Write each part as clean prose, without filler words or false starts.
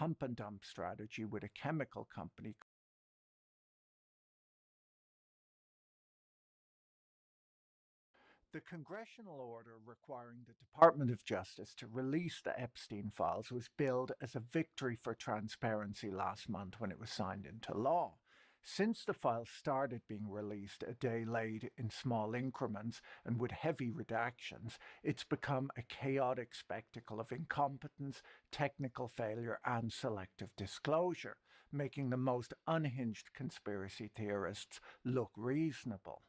pump-and-dump strategy with a chemical company. The congressional order requiring the Department of Justice to release the Epstein files was billed as a victory for transparency last month when it was signed into law. Since the files started being released a day late in small increments and with heavy redactions, it's become a chaotic spectacle of incompetence, technical failure, and selective disclosure, making the most unhinged conspiracy theorists look reasonable.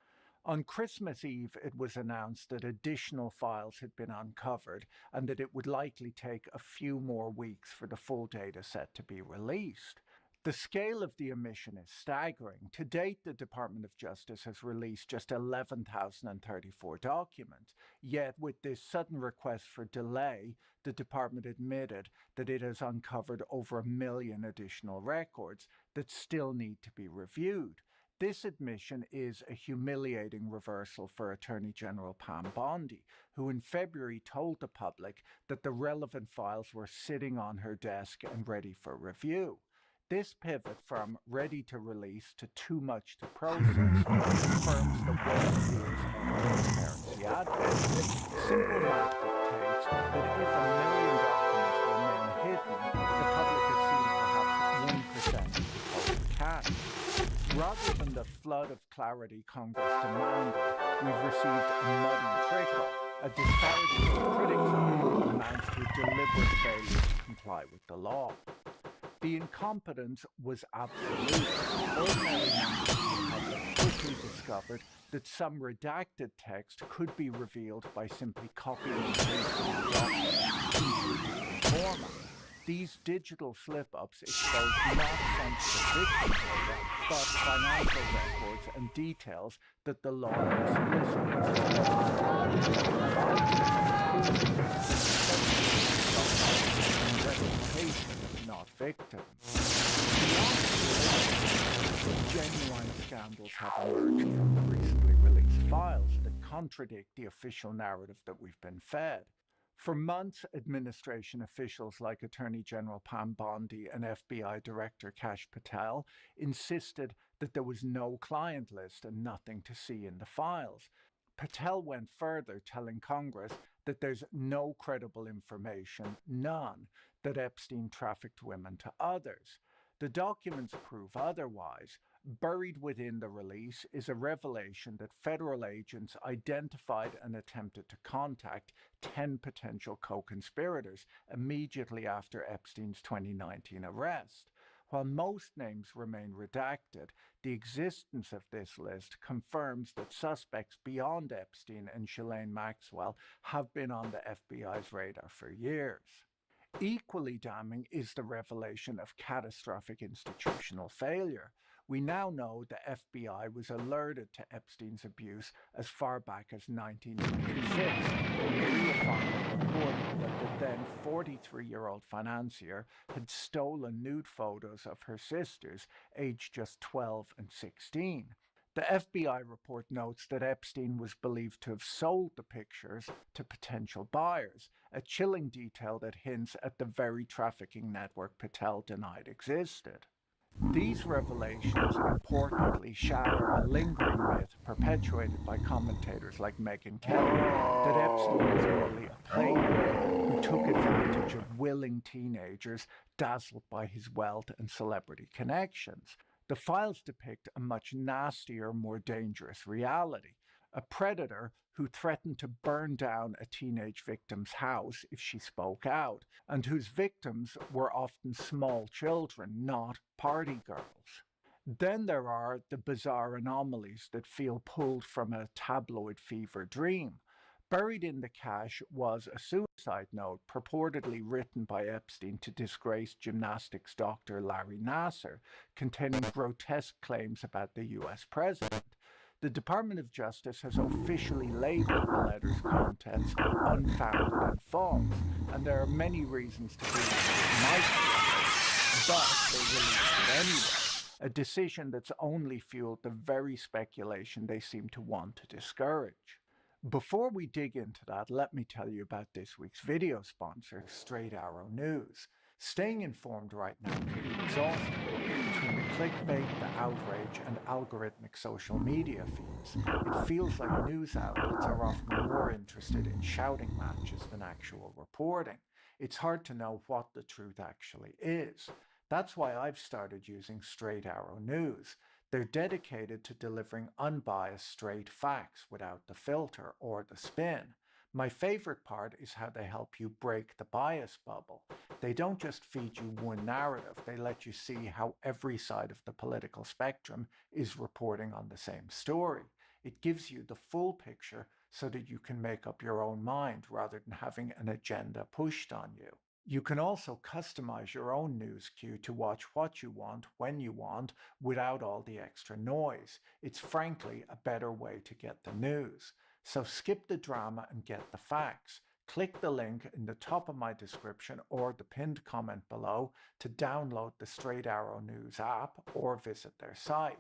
On Christmas Eve, it was announced that additional files had been uncovered and that it would likely take a few more weeks for the full data set to be released. The scale of the omission is staggering. To date, the Department of Justice has released just 11,034 documents. Yet, with this sudden request for delay, the department admitted that it has uncovered over 1 million additional records that still need to be reviewed. This admission is a humiliating reversal for Attorney General Pam Bondi, who in February told the public that the relevant files were sitting on her desk and ready for review. This pivot from ready to release to too much to process confirms the worst fears of transparency advocates. Simple math dictates that if 1 million documents remain hidden, the public has seen perhaps 1% of the total cache. Rather than the flood of clarity Congress demanded, we've received a muddy trickle. A disparity that critics argue amounts to a deliberate failure to comply with the law. The incompetence was absolute. Ordinary members of the public quickly discovered that some redacted text could be revealed by simply copying and pasting the document into a different format. These digital slip-ups expose not sensitive victim data, but financial records and details that the law explicitly forbids proving that reputation is not victims. Beyond genuine scandals have emerged from the recently released files that contradict the official narrative that we've been fed. For months, administration officials like Attorney General Pam Bondi and FBI Director Kash Patel insisted that there was no client list and nothing to see in the files. Patel went further, telling Congress that there's no credible information, none, that Epstein trafficked women to others. The documents prove otherwise. Buried within the release is a revelation that federal agents identified and attempted to contact 10 potential co-conspirators immediately after Epstein's 2019 arrest. While most names remain redacted, the existence of this list confirms that suspects beyond Epstein and Ghislaine Maxwell have been on the FBI's radar for years. Equally damning is the revelation of catastrophic institutional failure. We now know the FBI was alerted to Epstein's abuse as far back as 1996, when Maria Fonda reported that the then 43-year-old financier had stolen nude photos of her sisters, aged just 12 and 16. The FBI report notes that Epstein was believed to have sold the pictures to potential buyers, a chilling detail that hints at the very trafficking network Patel denied existed. These revelations importantly shatter a lingering myth perpetuated by commentators like Megyn Kelly that Epstein was merely a playboy who took advantage of willing teenagers dazzled by his wealth and celebrity connections. The files depict a much nastier, more dangerous reality. A predator who threatened to burn down a teenage victim's house if she spoke out, and whose victims were often small children, not party girls. Then there are the bizarre anomalies that feel pulled from a tabloid fever dream. Buried in the cache was a suicide note purportedly written by Epstein to disgrace gymnastics doctor Larry Nassar, containing grotesque claims about the U.S. president. The Department of Justice has officially labeled the letter's contents unfounded and false, and there are many reasons to believe it might be false, but they released it anyway, a decision that's only fueled the very speculation they seem to want to discourage. Before we dig into that, let me tell you about this week's video sponsor, Straight Arrow News. Staying informed right now can be exhausting. Between the clickbait, the outrage, and algorithmic social media feeds, it feels like news outlets are often more interested in shouting matches than actual reporting. It's hard to know what the truth actually is. That's why I've started using Straight Arrow News. They're dedicated to delivering unbiased, straight facts without the filter or the spin. My favorite part is how they help you break the bias bubble. They don't just feed you one narrative, they let you see how every side of the political spectrum is reporting on the same story. It gives you the full picture so that you can make up your own mind rather than having an agenda pushed on you. You can also customize your own news queue to watch what you want, when you want, without all the extra noise. It's frankly a better way to get the news. So skip the drama and get the facts. Click the link in the top of my description or the pinned comment below to download the Straight Arrow News app or visit their site.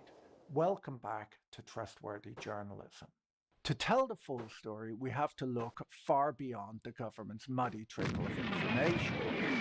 Welcome back to Trustworthy Journalism. To tell the full story, we have to look far beyond the government's muddy trickle of information.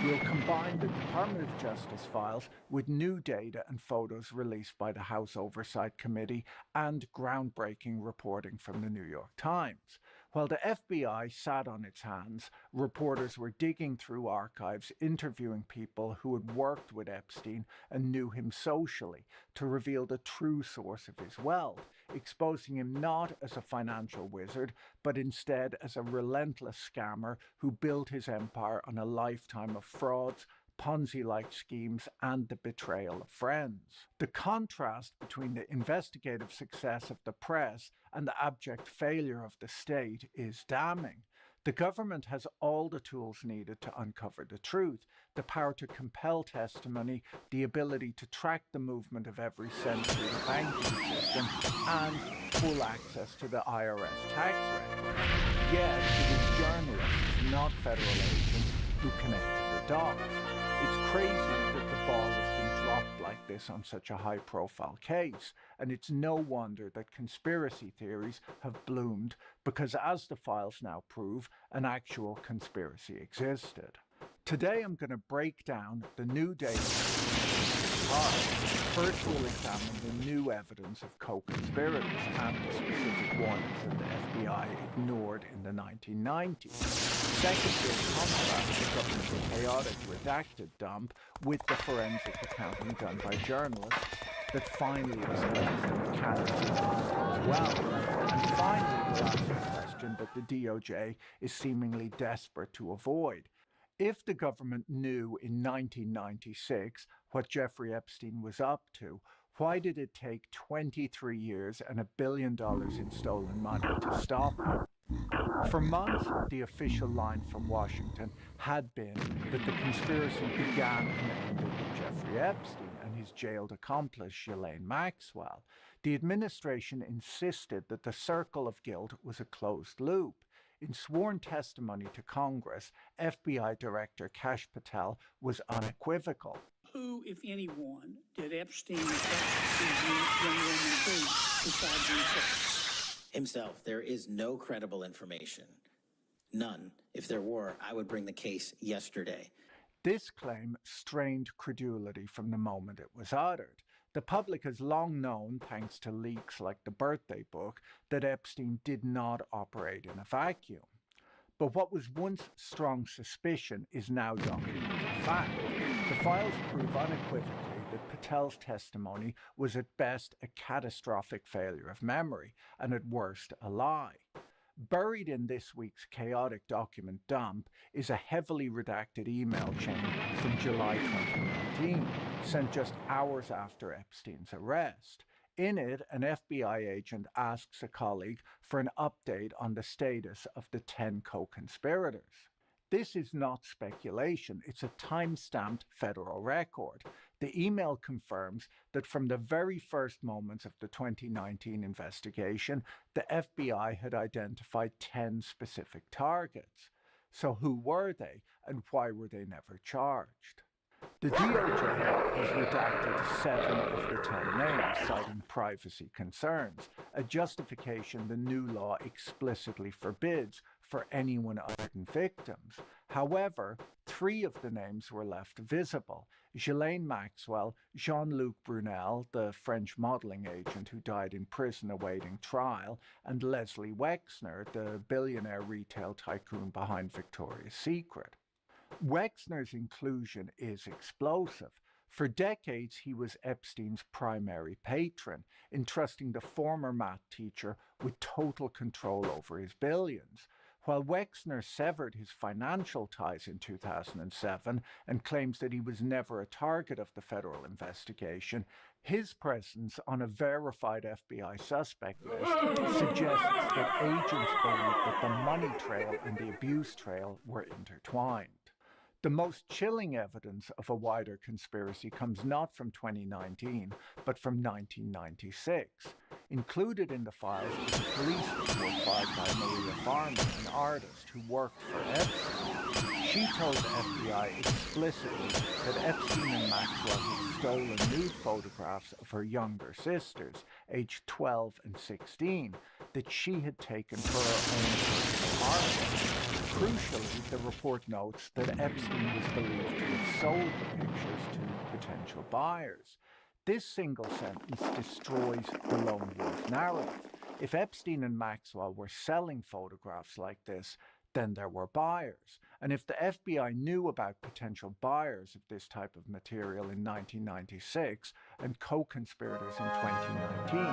We'll combine the Department of Justice files with new data and photos released by the House Oversight Committee and groundbreaking reporting from the New York Times. While the FBI sat on its hands, reporters were digging through archives, interviewing people who had worked with Epstein and knew him socially to reveal the true source of his wealth, exposing him not as a financial wizard, but instead as a relentless scammer who built his empire on a lifetime of frauds, Ponzi-like schemes, and the betrayal of friends. The contrast between the investigative success of the press and the abject failure of the state is damning. The government has all the tools needed to uncover the truth, the power to compel testimony, the ability to track the movement of every cent through the banking system, and full access to the IRS tax records. Yet, it is journalists, not federal agents, who connect the dots. It's crazy that the ball has been dropped like this on such a high-profile case, and it's no wonder that conspiracy theories have bloomed because, as the files now prove, an actual conspiracy existed. Today I'm going to break down the new data. First, we'll examine the new evidence of co-conspirators and the specific warnings that the FBI ignored in the 1990s. Second, we'll contrast the government's chaotic redacted dump with the forensic accounting done by journalists that finally explains the mechanics of Epstein's wealth. And finally, we'll ask the question that the DOJ is seemingly desperate to avoid. If the government knew in 1996 what Jeffrey Epstein was up to, why did it take 23 years and $1 billion in stolen money to stop him? For months, the official line from Washington had been that the conspiracy began and ended with Jeffrey Epstein and his jailed accomplice, Ghislaine Maxwell. The administration insisted that the circle of guilt was a closed loop. In sworn testimony to Congress, FBI Director Kash Patel was unequivocal. Who, if anyone, did Epstein entrust these young women to besides himself? Himself. There is no credible information. None. If there were, I would bring the case yesterday. This claim strained credulity from the moment it was uttered. The public has long known, thanks to leaks like the birthday book, that Epstein did not operate in a vacuum. But what was once strong suspicion is now documented fact. The files prove unequivocally that Patel's testimony was at best a catastrophic failure of memory, and at worst a lie. Buried in this week's chaotic document dump is a heavily redacted email chain from July 2019, sent just hours after Epstein's arrest. In it, an FBI agent asks a colleague for an update on the status of the 10 co-conspirators. This is not speculation, it's a time-stamped federal record. The email confirms that from the very first moments of the 2019 investigation, the FBI had identified 10 specific targets. So who were they, and why were they never charged? The DOJ has redacted 7 of the 10 names, citing privacy concerns, a justification the new law explicitly forbids for anyone other than victims. However, 3 of the names were left visible: Ghislaine Maxwell, Jean-Luc Brunel, the French modeling agent who died in prison awaiting trial, and Leslie Wexner, the billionaire retail tycoon behind Victoria's Secret. Wexner's inclusion is explosive. For decades, he was Epstein's primary patron, entrusting the former math teacher with total control over his billions. While Wexner severed his financial ties in 2007 and claims that he was never a target of the federal investigation, his presence on a verified FBI suspect list suggests that agents believe that the money trail and the abuse trail were intertwined. The most chilling evidence of a wider conspiracy comes not from 2019, but from 1996. Included in the files is a police report filed by Maria Farman, an artist who worked for Epstein. She told the FBI explicitly that Epstein and Maxwell had stolen nude photographs of her younger sisters, aged 12 and 16, that she had taken for her own personal art. Crucially, the report notes that Epstein was believed to have sold the pictures to potential buyers. This single sentence destroys the lone wolf narrative. If Epstein and Maxwell were selling photographs like this, then there were buyers. And if the FBI knew about potential buyers of this type of material in 1996 and co-conspirators in 2019,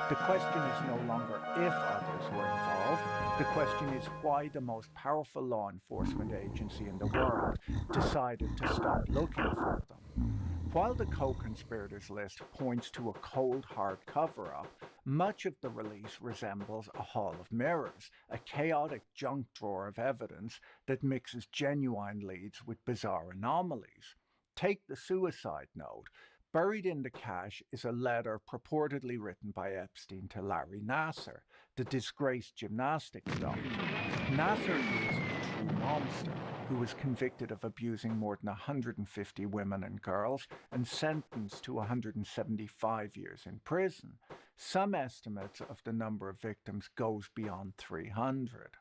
the question is no longer if others were involved. The question is why the most powerful law enforcement agency in the world decided to stop looking for them. While the co-conspirators list points to a cold, hard cover-up, much of the release resembles a hall of mirrors, a chaotic junk drawer of evidence that mixes genuine leads with bizarre anomalies. Take the suicide note. Buried in the cache is a letter purportedly written by Epstein to Larry Nassar, the disgraced gymnastics doctor. Nassar is a true monster who was convicted of abusing more than 150 women and girls and sentenced to 175 years in prison. Some estimates of the number of victims goes beyond 300.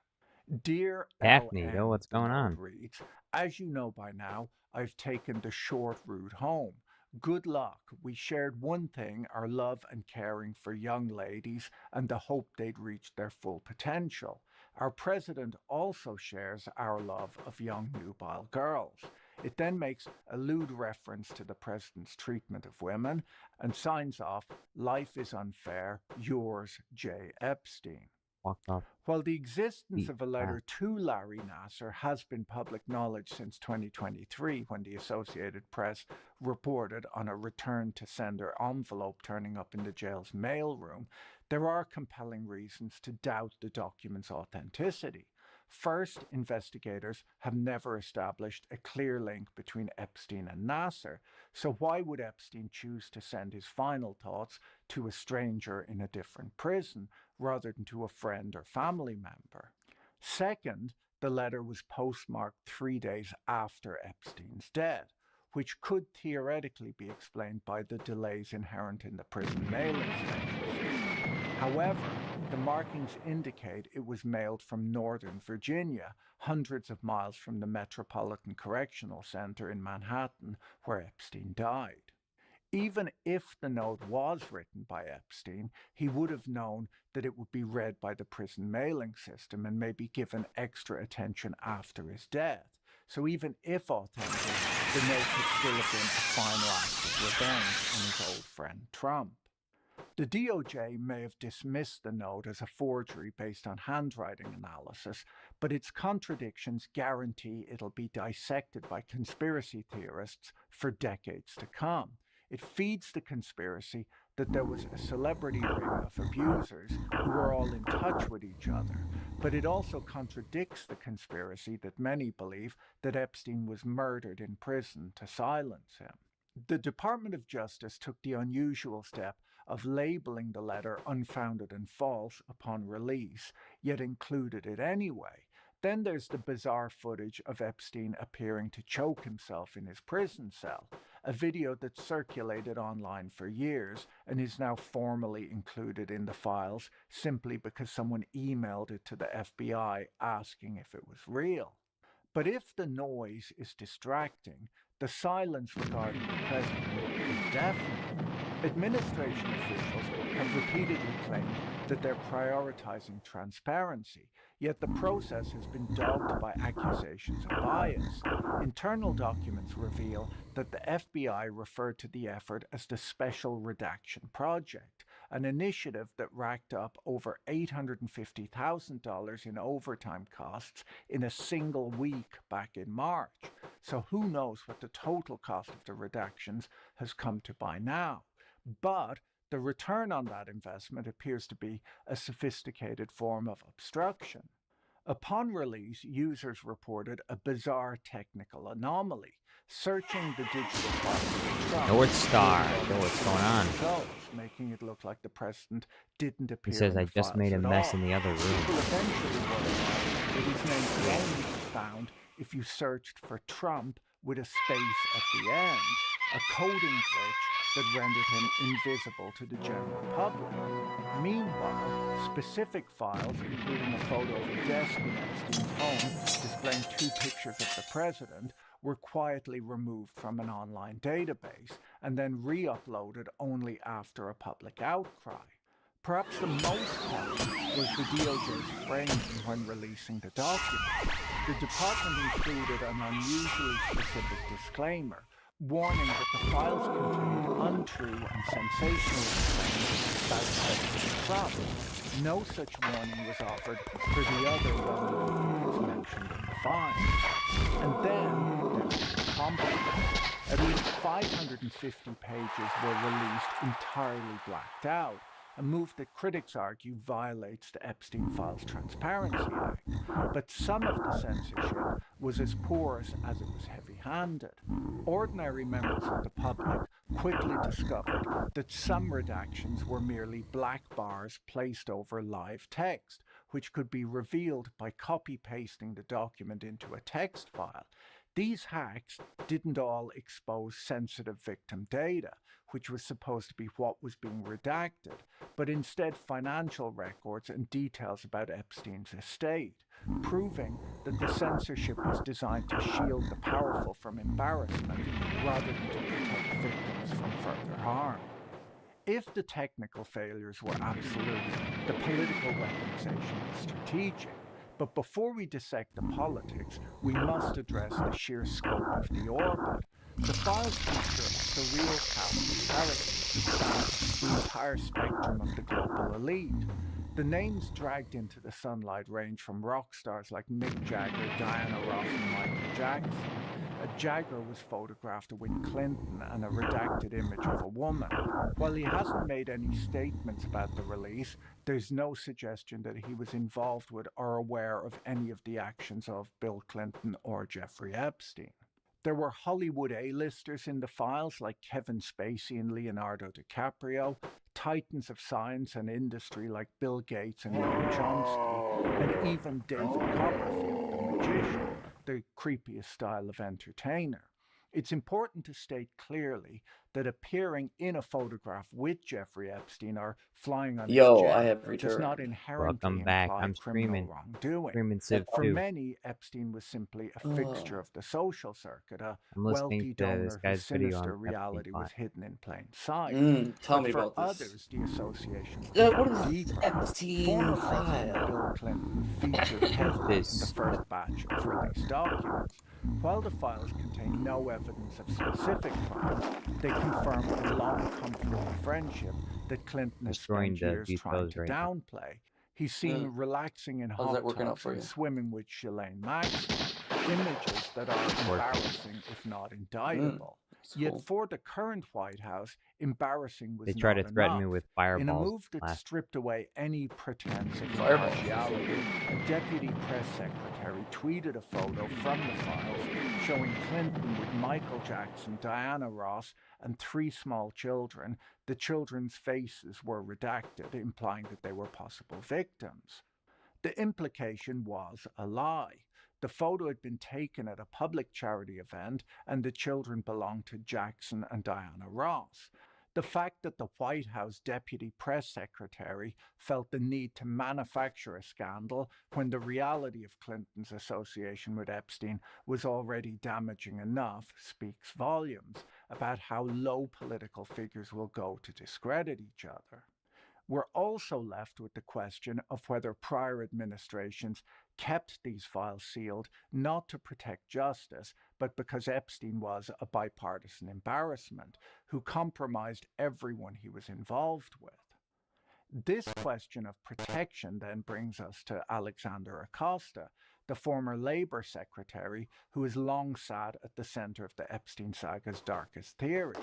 Dear Daphne, LN, yo, what's the going note on? reads, as you know by now, I've taken the short route home. Good luck. We shared one thing, our love and caring for young ladies and the hope they'd reach their full potential. Our president also shares our love of young nubile girls. It then makes a lewd reference to the president's treatment of women and signs off, life is unfair, yours, J. Epstein. Walked off. While the existence of a Wow. letter to Larry Nassar has been public knowledge since 2023, when the Associated Press reported on a return to sender envelope turning up in the jail's mailroom, there are compelling reasons to doubt the document's authenticity. First, investigators have never established a clear link between Epstein and Nassar, so why would Epstein choose to send his final thoughts to a stranger in a different prison rather than to a friend or family member? Second, the letter was postmarked 3 days after Epstein's death, which could theoretically be explained by the delays inherent in the prison mailing system. However, the markings indicate it was mailed from Northern Virginia, hundreds of miles from the Metropolitan Correctional Center in Manhattan, where Epstein died. Even if the note was written by Epstein, he would have known that it would be read by the prison mailing system and maybe given extra attention after his death. So even if authentic, the note could still have been a final act of revenge on his old friend Trump. The DOJ may have dismissed the note as a forgery based on handwriting analysis, but its contradictions guarantee it'll be dissected by conspiracy theorists for decades to come. It feeds the conspiracy that there was a celebrity ring of abusers who were all in touch with each other, but it also contradicts the conspiracy that many believe that Epstein was murdered in prison to silence him. The Department of Justice took the unusual step of labeling the letter unfounded and false upon release, yet included it anyway. Then there's the bizarre footage of Epstein appearing to choke himself in his prison cell, a video that circulated online for years and is now formally included in the files simply because someone emailed it to the FBI asking if it was real. But if the noise is distracting, the silence regarding the president is deafening. Administration officials have repeatedly claimed that they're prioritizing transparency, yet the process has been dogged by accusations of bias. Internal documents reveal that the FBI referred to the effort as the Special Redaction Project, an initiative that racked up over $850,000 in overtime costs in a single week back in March. So who knows what the total cost of the redactions has come to by now. But the return on that investment appears to be a sophisticated form of obstruction. Upon release, users reported a bizarre technical anomaly. Searching the digital files North Star. Know what's going on. results, making it look like the president didn't appear He says, in I the just files made a at mess all. in the other People room. eventually worked out that his name could only be found if you searched for Trump with a space at the end, a coding glitch that rendered him invisible to the general public. Meanwhile, specific files, including a photo of a desk in Epstein's home displaying 2 pictures of the president, were quietly removed from an online database and then re-uploaded only after a public outcry. Perhaps the most telling was the DOJ's framing when releasing the documents. The department included an unusually specific disclaimer, warning that the files contained untrue and sensational claims about President Trump. No such warning was offered for the other well-known figures mentioned in the files. And then there's the compromise. At least 550 pages were released entirely blacked out, a move that critics argue violates the Epstein Files Transparency Act. But some of the censorship was as porous as it was heavy-handed. Ordinary members of the public quickly discovered that some redactions were merely black bars placed over live text, which could be revealed by copy-pasting the document into a text file. These hacks didn't all expose sensitive victim data, which was supposed to be what was being redacted, but instead financial records and details about Epstein's estate, proving that the censorship was designed to shield the powerful from embarrassment rather than to protect victims from further harm. If the technical failures were absolute, the political weaponization was strategic. But before we dissect the politics, we must address the sheer scope of the orbit. The files feature a surreal cast of characters that spans the entire spectrum of the global elite. The names dragged into the sunlight range from rock stars like Mick Jagger, Diana Ross, and Michael Jackson. Jagger was photographed with Clinton and a redacted image of a woman. While he hasn't made any statements about the release, there's no suggestion that he was involved with or aware of any of the actions of Bill Clinton or Jeffrey Epstein. There were Hollywood A-listers in the files like Kevin Spacey and Leonardo DiCaprio, titans of science and industry like Bill Gates and Noam Chomsky, and even David Copperfield, the magician, the creepiest style of entertainer. It's important to state clearly that appearing in a photograph with Jeffrey Epstein or flying on his I jet have does returned. not inherently Welcome back. imply I'm criminal screaming. wrongdoing. Screaming Civ For 2. many, Epstein was simply a fixture of the social circuit, a I'm listening wealthy to this donor guy's whose video on sinister Epstein reality was Files. hidden in plain sight. Tell But me for about this. others, the association was What far is deeper. Epstein Former President file? Bill Clinton featured heavily in the This. first batch of released documents. While the files contain no evidence of specific crimes, they confirm a long, comfortable friendship that Clinton has Destroying spent the years trying details to right now. downplay. He's seen relaxing in How's hot that working out tubs for and you? swimming with Ghislaine Maxwell, images that are embarrassing if not indictable. That's Yet cool. for the current White House, embarrassing was They try not to threaten me enough. with In a fireballs move that last. stripped away any pretense of Fireballs. impartiality, a deputy press secretary tweeted a photo from the files showing Clinton with Michael Jackson, Diana Ross, and 3 small children. The children's faces were redacted, implying that they were possible victims. The implication was a lie. The photo had been taken at a public charity event, and the children belonged to Jackson and Diana Ross. The fact that the White House deputy press secretary felt the need to manufacture a scandal when the reality of Clinton's association with Epstein was already damaging enough speaks volumes about how low political figures will go to discredit each other. We're also left with the question of whether prior administrations kept these files sealed not to protect justice, but because Epstein was a bipartisan embarrassment who compromised everyone he was involved with. This question of protection then brings us to Alexander Acosta, the former Labour secretary who has long sat at the centre of the Epstein saga's darkest theory.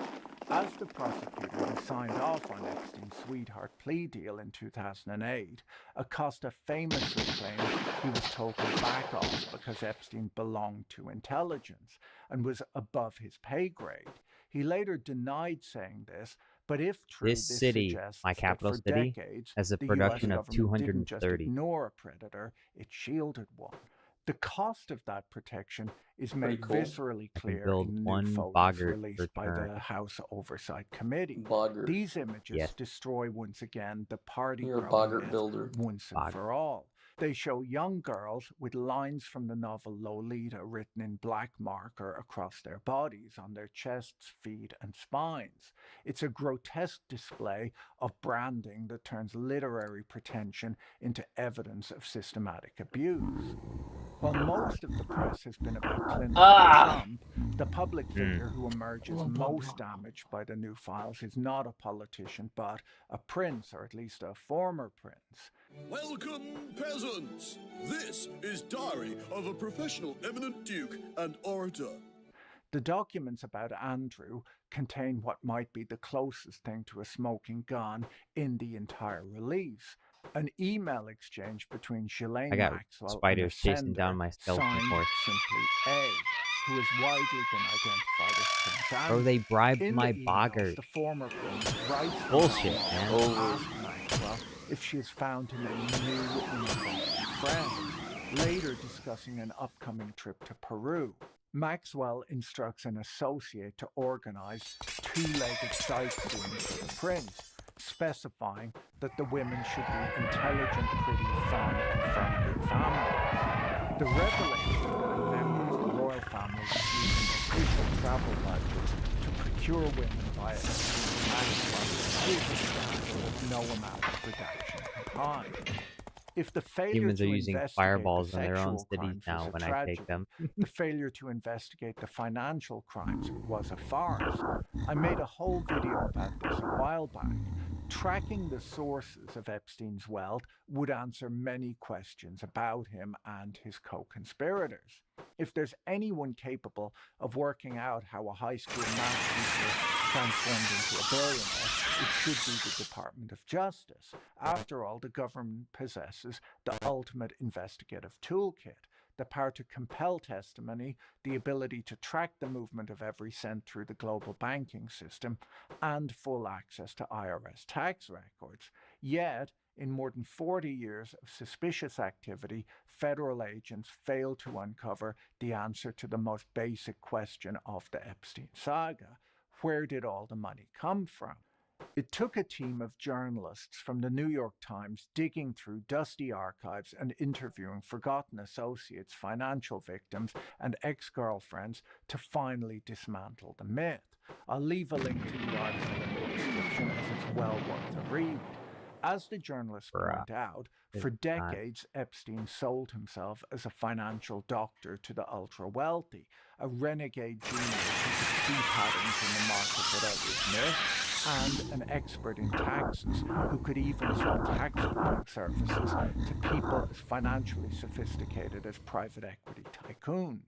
As the prosecutor who signed off on Epstein's sweetheart plea deal in 2008, Acosta famously claimed he was told to back off because Epstein belonged to intelligence and was above his pay grade. He later denied saying this, but if true, This this city, suggests my that capital for city, decades, has a the US production of government didn't just 230. ignore a predator, it shielded one. The cost of that protection is Pretty made cool. viscerally I can clear build in the new one photos boggart released by per the House Oversight Committee. Boggart. These images Yes. destroy once again the party You're a growing boggart myth builder. once and Boggart. for all. They show young girls with lines from the novel Lolita written in black marker across their bodies, on their chests, feet, and spines. It's a grotesque display of branding that turns literary pretension into evidence of systematic abuse. While most of the press has been about Clinton and Trump, the public figure who emerges most damaged by the new files is not a politician, but a prince, or at least a former prince. Welcome, peasants! This is Diary of a Professional Eminent Duke and Orator. The documents about Andrew contain what might be the closest thing to a smoking gun in the entire release. An email exchange between I Ghislaine got Maxwell spiders and a chasing down my skeleton signed horse. simply A, who has widely been identified as Prince Bro, Andrew. they bribed In my the emails, boggart. the former prince writes to Bullshit, Maxwell man. to ask Maxwell if she has found him a new important friend, later discussing an upcoming trip to Peru. Maxwell instructs an associate to organize two-legged sightseeing for the prince, specifying that the women should be intelligent, pretty, fun, and from good families. The revelation that a member of the royal family was using official travel budgets to procure women via Epstein Maxwell is a scandal that no amount of redaction can hide. If the failure Humans to are using investigate fireballs the in their own sexual cities crimes now was a when I tragedy, take them. the failure to investigate the financial crimes was a farce. I made a whole video about this a while back. Tracking the sources of Epstein's wealth would answer many questions about him and his co-conspirators. If there's anyone capable of working out how a high school math teacher transformed into a billionaire, it should be the Department of Justice. After all, the government possesses the ultimate investigative toolkit: the power to compel testimony, the ability to track the movement of every cent through the global banking system, and full access to IRS tax records. Yet, in more than 40 years of suspicious activity, federal agents fail to uncover the answer to the most basic question of the Epstein saga: where did all the money come from? It took a team of journalists from the New York Times digging through dusty archives and interviewing forgotten associates, financial victims, and ex-girlfriends to finally dismantle the myth. I'll leave a link to the article in the description, as it's well worth a read. As the journalists point out, for decades Epstein sold himself as a financial doctor to the ultra-wealthy, a renegade genius who could see patterns in the market that others missed, and an expert in taxes who could even sell tax planning services to people as financially sophisticated as private equity tycoons.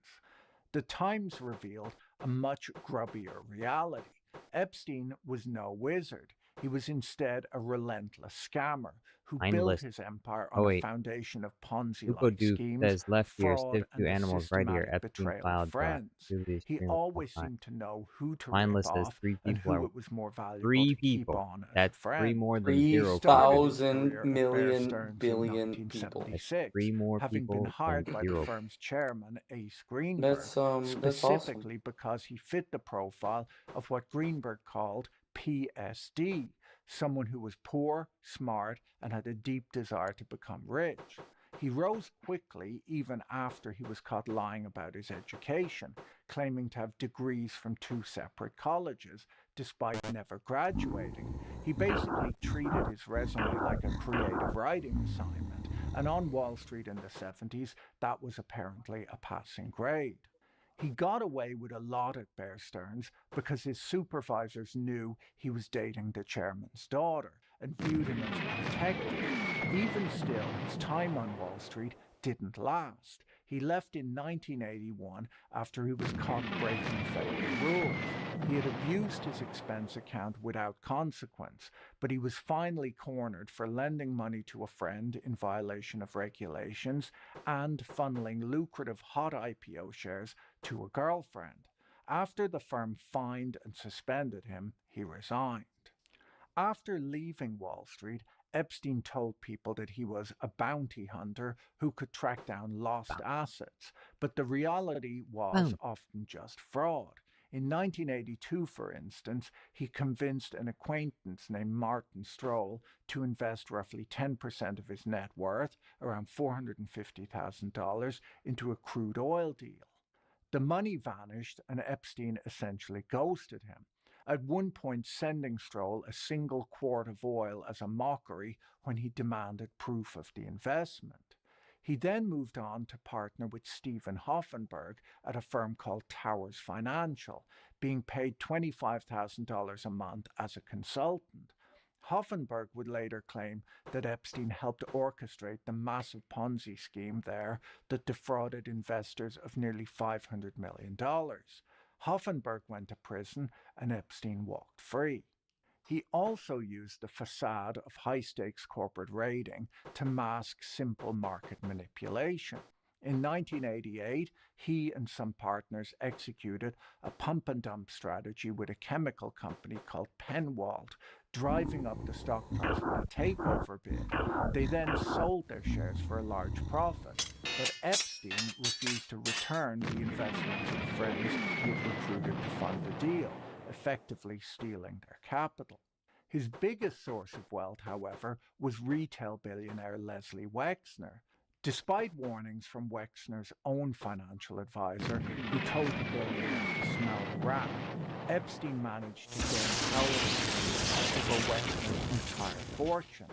The Times revealed a much grubbier reality. Epstein was no wizard. He was instead a relentless scammer who built Mindless. his empire Oh on a wait, foundation of Ponzi-like Dude schemes, says left ear, fraud, stiff and two the animals, right ear, systematic Epstein betrayal of file drop. friends. Really He extremely always terrifying. seemed to know who to Mindless rip says off three and people who are it was more valuable three to keep people. on as a That's three friend. more than He 0 started his 3,000 career at Bear million Stearns billion in people. That's 1976, three more having been people hired than by the 0. firm's chairman, Ace Greenberg, That's awesome. specifically because he fit the profile of what Greenberg called PSD, someone who was poor, smart, and had a deep desire to become rich. He rose quickly even after he was caught lying about his education, claiming to have degrees from 2 separate colleges, despite never graduating. He basically treated his resume like a creative writing assignment, and on Wall Street in the 70s, that was apparently a passing grade. He got away with a lot at Bear Stearns because his supervisors knew he was dating the chairman's daughter and viewed him as protected. Even still, his time on Wall Street didn't last. He left in 1981 after he was caught breaking federal rules. He had abused his expense account without consequence, but he was finally cornered for lending money to a friend in violation of regulations and funneling lucrative hot IPO shares to a girlfriend. After the firm fined and suspended him, he resigned. After leaving Wall Street, Epstein told people that he was a bounty hunter who could track down lost assets, but the reality was often just fraud. In 1982, for instance, he convinced an acquaintance named Martin Stroll to invest roughly 10% of his net worth, around $450,000, into a crude oil deal. The money vanished and Epstein essentially ghosted him, at one point sending Stroll a single quart of oil as a mockery when he demanded proof of the investment. He then moved on to partner with Stephen Hoffenberg at a firm called Towers Financial, being paid $25,000 a month as a consultant. Hoffenberg would later claim that Epstein helped orchestrate the massive Ponzi scheme there that defrauded investors of nearly $500 million. Hoffenberg went to prison and Epstein walked free. He also used the facade of high-stakes corporate raiding to mask simple market manipulation. In 1988, he and some partners executed a pump-and-dump strategy with a chemical company called Penwalt, driving up the stock price with a takeover bid. They then sold their shares for a large profit, but Epstein refused to return the investment to the friends he had recruited to fund the deal, effectively stealing their capital. His biggest source of wealth, however, was retail billionaire Leslie Wexner. Despite warnings from Wexner's own financial advisor, who told the billionaire to smell a rat, Epstein managed to gain power over Wexner's entire fortune.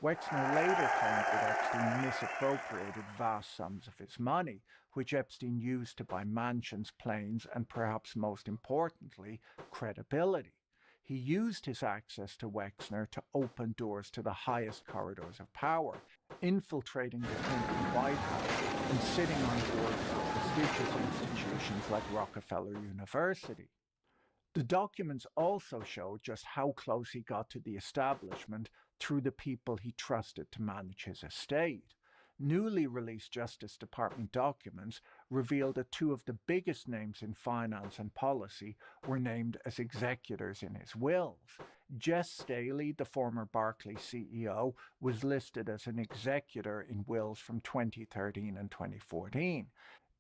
Wexner later claimed that Epstein misappropriated vast sums of his money, which Epstein used to buy mansions, planes, and perhaps most importantly, credibility. He used his access to Wexner to open doors to the highest corridors of power, infiltrating the Clinton White House and sitting on boards of prestigious institutions like Rockefeller University. The documents also show just how close he got to the establishment through the people he trusted to manage his estate. Newly released Justice Department documents revealed that 2 of the biggest names in finance and policy were named as executors in his wills. Jess Staley, the former Barclays CEO, was listed as an executor in wills from 2013 and 2014.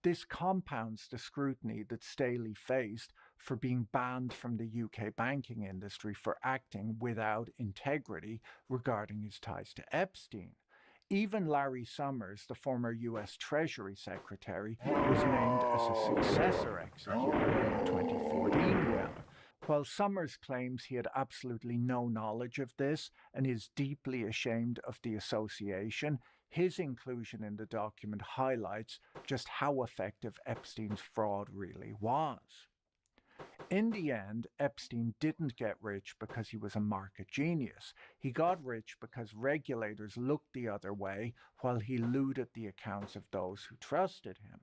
This compounds the scrutiny that Staley faced for being banned from the UK banking industry for acting without integrity regarding his ties to Epstein. Even Larry Summers, the former U.S. Treasury Secretary, was named as a successor executor in the 2014 will. While Summers claims he had absolutely no knowledge of this and is deeply ashamed of the association, his inclusion in the document highlights just how effective Epstein's fraud really was. In the end, Epstein didn't get rich because he was a market genius. He got rich because regulators looked the other way while he looted the accounts of those who trusted him.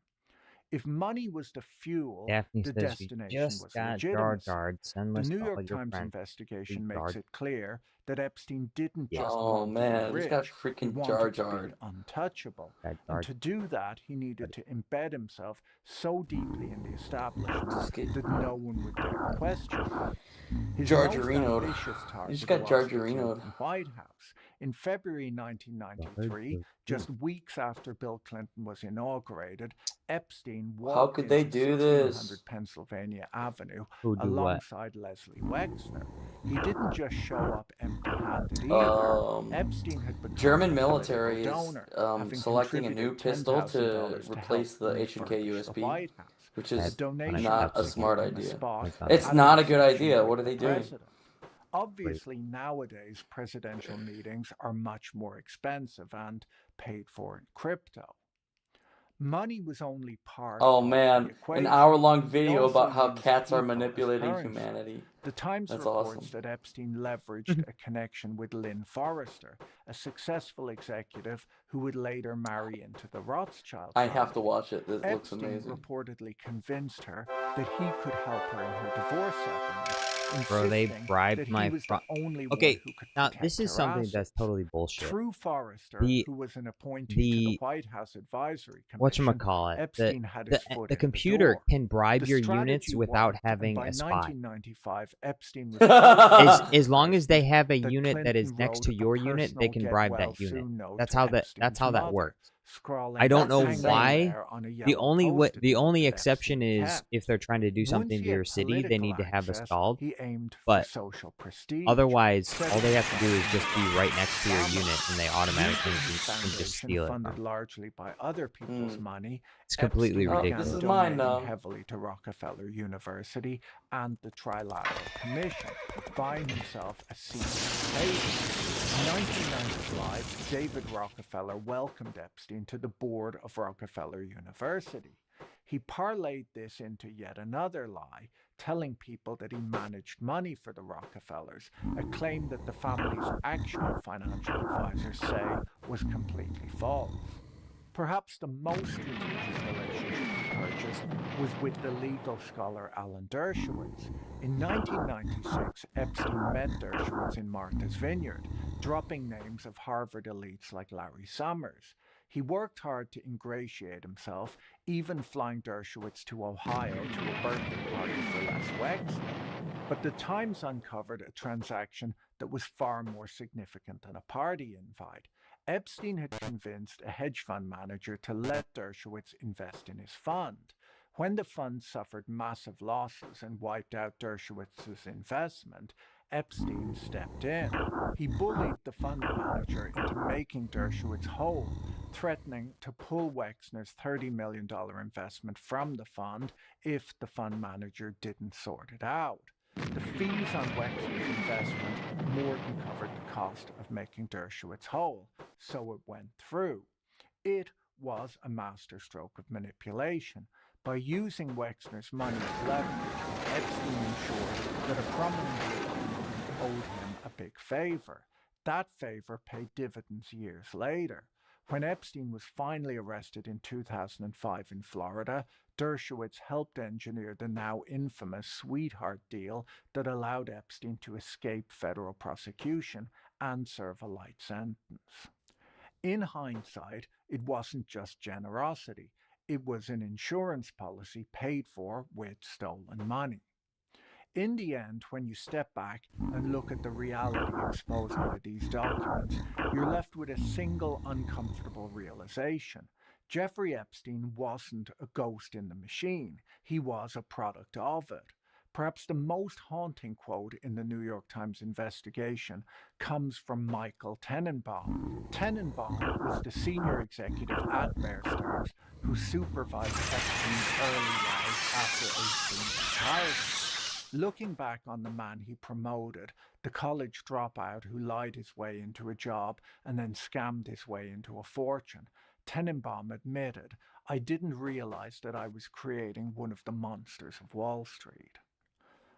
If money was the fuel, Daphne the says you destination just was got Jar legitimacy. Jarred. Send The list New all York your Times friends. investigation Jar makes it clear that Epstein didn't Yeah. just Oh want to be man, this got rich, he freaking Jar wanted to be Jarred. untouchable. Got And Jar to do that, he needed to embed himself so deeply in the Just establishment get that no one would dare question him. His Jar most Jarino'd. ambitious You target just got Jar was the Jarino'd. Clinton White House. In February 1993, just weeks after Bill Clinton was inaugurated, Epstein How walked could into they do 1600 this? Pennsylvania Avenue Who do what? alongside Leslie Wexner. He didn't just show up empty-handed either. Epstein had become German a military political is donor, having selecting a new contributed pistol to $10,000 to replace help the H&K refurbish the USB, White House. which The is donation not had a smart secured him a idea. spot It's at not a a good reception idea. with What are they the doing? president. Obviously, nowadays, presidential meetings are much more expensive and paid for in crypto. Money was only part Oh of the man, an equation. hour-long He video also about how used cats are people as manipulating currency. humanity. The Times That's reports awesome. that Epstein leveraged a connection with Lynn Forrester, a successful executive who would later marry into the Rothschild I family. have to watch it. This looks Epstein amazing. reportedly convinced her that he could help her in her divorce settlement, Bro, they insisting bribed that he my was the only one Okay, who could now protect this is her something assets. that's totally bullshit. Through Forrester, The- who was an appointee to the the White House Advisory Commission, Whatchamacallit, Epstein had his foot the in computer the door. can bribe The your units strategy without worked, and having by a spy. 1995, Epstein was so As long as they have a that unit that is Clinton next wrote to a your unit, they personal can get bribe well that unit. soon note That's to how that Epstein's works. mother, scrawling, I don't know That's insane. why. there on a The yellow only Post-it the note only that exception Epstein is kept. if they're trying to do Once something he to had your city, they political need to have a access, stalled. he aimed for But social prestige. otherwise, all they have to do is setting just be himself right up next to your as unit, and they Using automatically his can just foundation steal it. funded largely by other people's money, It's completely Epstein Oh, this began is ridiculous. mine donating now. heavily to Rockefeller University and the Trilateral Commission, buying himself a seat at the table. In 1995, David Rockefeller welcomed Epstein to the board of Rockefeller University. He parlayed this into yet another lie, telling people that he managed money for the Rockefellers, a claim that the family's actual financial advisors say was completely false. Perhaps the most strategic relationship he purchased was with the legal scholar Alan Dershowitz. In 1996, Epstein met Dershowitz in Martha's Vineyard, dropping names of Harvard elites like Larry Summers. He worked hard to ingratiate himself, even flying Dershowitz to Ohio to a birthday party for Les Wexner. But the Times uncovered a transaction that was far more significant than a party invite. Epstein had convinced a hedge fund manager to let Dershowitz invest in his fund. When the fund suffered massive losses and wiped out Dershowitz's investment, Epstein stepped in. He bullied the fund manager into making Dershowitz whole, threatening to pull Wexner's $30 million investment from the fund if the fund manager didn't sort it out. The fees on Wexner's investment more than covered the cost of making Dershowitz whole, so it went through. It was a masterstroke of manipulation. By using Wexner's money as leverage, Epstein ensured that a prominent Republican owed him a big favor. That favor paid dividends years later. When Epstein was finally arrested in 2005 in Florida, Dershowitz helped engineer the now infamous sweetheart deal that allowed Epstein to escape federal prosecution and serve a light sentence. In hindsight, it wasn't just generosity. It was an insurance policy paid for with stolen money. In the end, when you step back and look at the reality exposed by these documents, you're left with a single uncomfortable realization. Jeffrey Epstein wasn't a ghost in the machine. He was a product of it. Perhaps the most haunting quote in the New York Times investigation comes from Michael Tenenbaum. Tenenbaum was the senior executive at Bear Stearns who supervised Epstein's early rise after Epstein retired. Looking back on the man he promoted, the college dropout who lied his way into a job and then scammed his way into a fortune, Tenenbaum admitted, "I didn't realize that I was creating one of the monsters of Wall Street."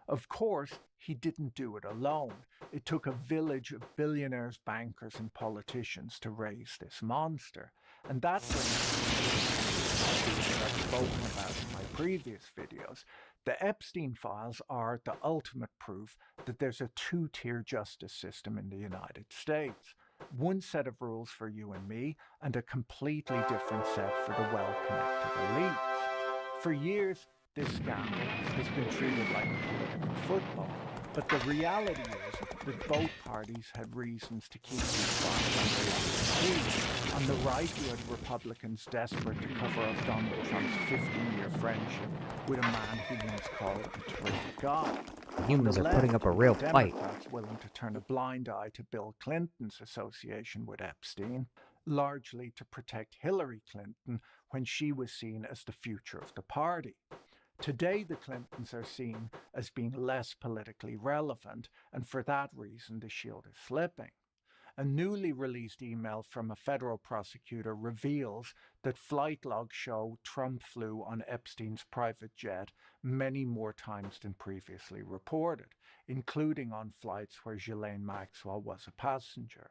Of course, he didn't do it alone. It took a village of billionaires, bankers, and politicians to raise this monster. And that brings us to that I've spoken about in my previous videos, the Epstein files are the ultimate proof that there's a two-tier justice system in the United States. One set of rules for you and me, and a completely different set for the well-connected elites. For years, this scandal has been treated like a political football, but the reality is that both parties had reasons to keep these files under lock and key. On the right, you had Republicans desperate to cover up Donald Trump's 15-year friendship with a man he once called a terrific guy. Humans are putting up a real fight. Democrats willing to turn a blind eye to Bill Clinton's association with Epstein, largely to protect Hillary Clinton when she was seen as the future of the party. Today, the Clintons are seen as being less politically relevant, and for that reason, the shield is slipping. A newly released email from a federal prosecutor reveals that flight logs show Trump flew on Epstein's private jet many more times than previously reported, including on flights where Ghislaine Maxwell was a passenger.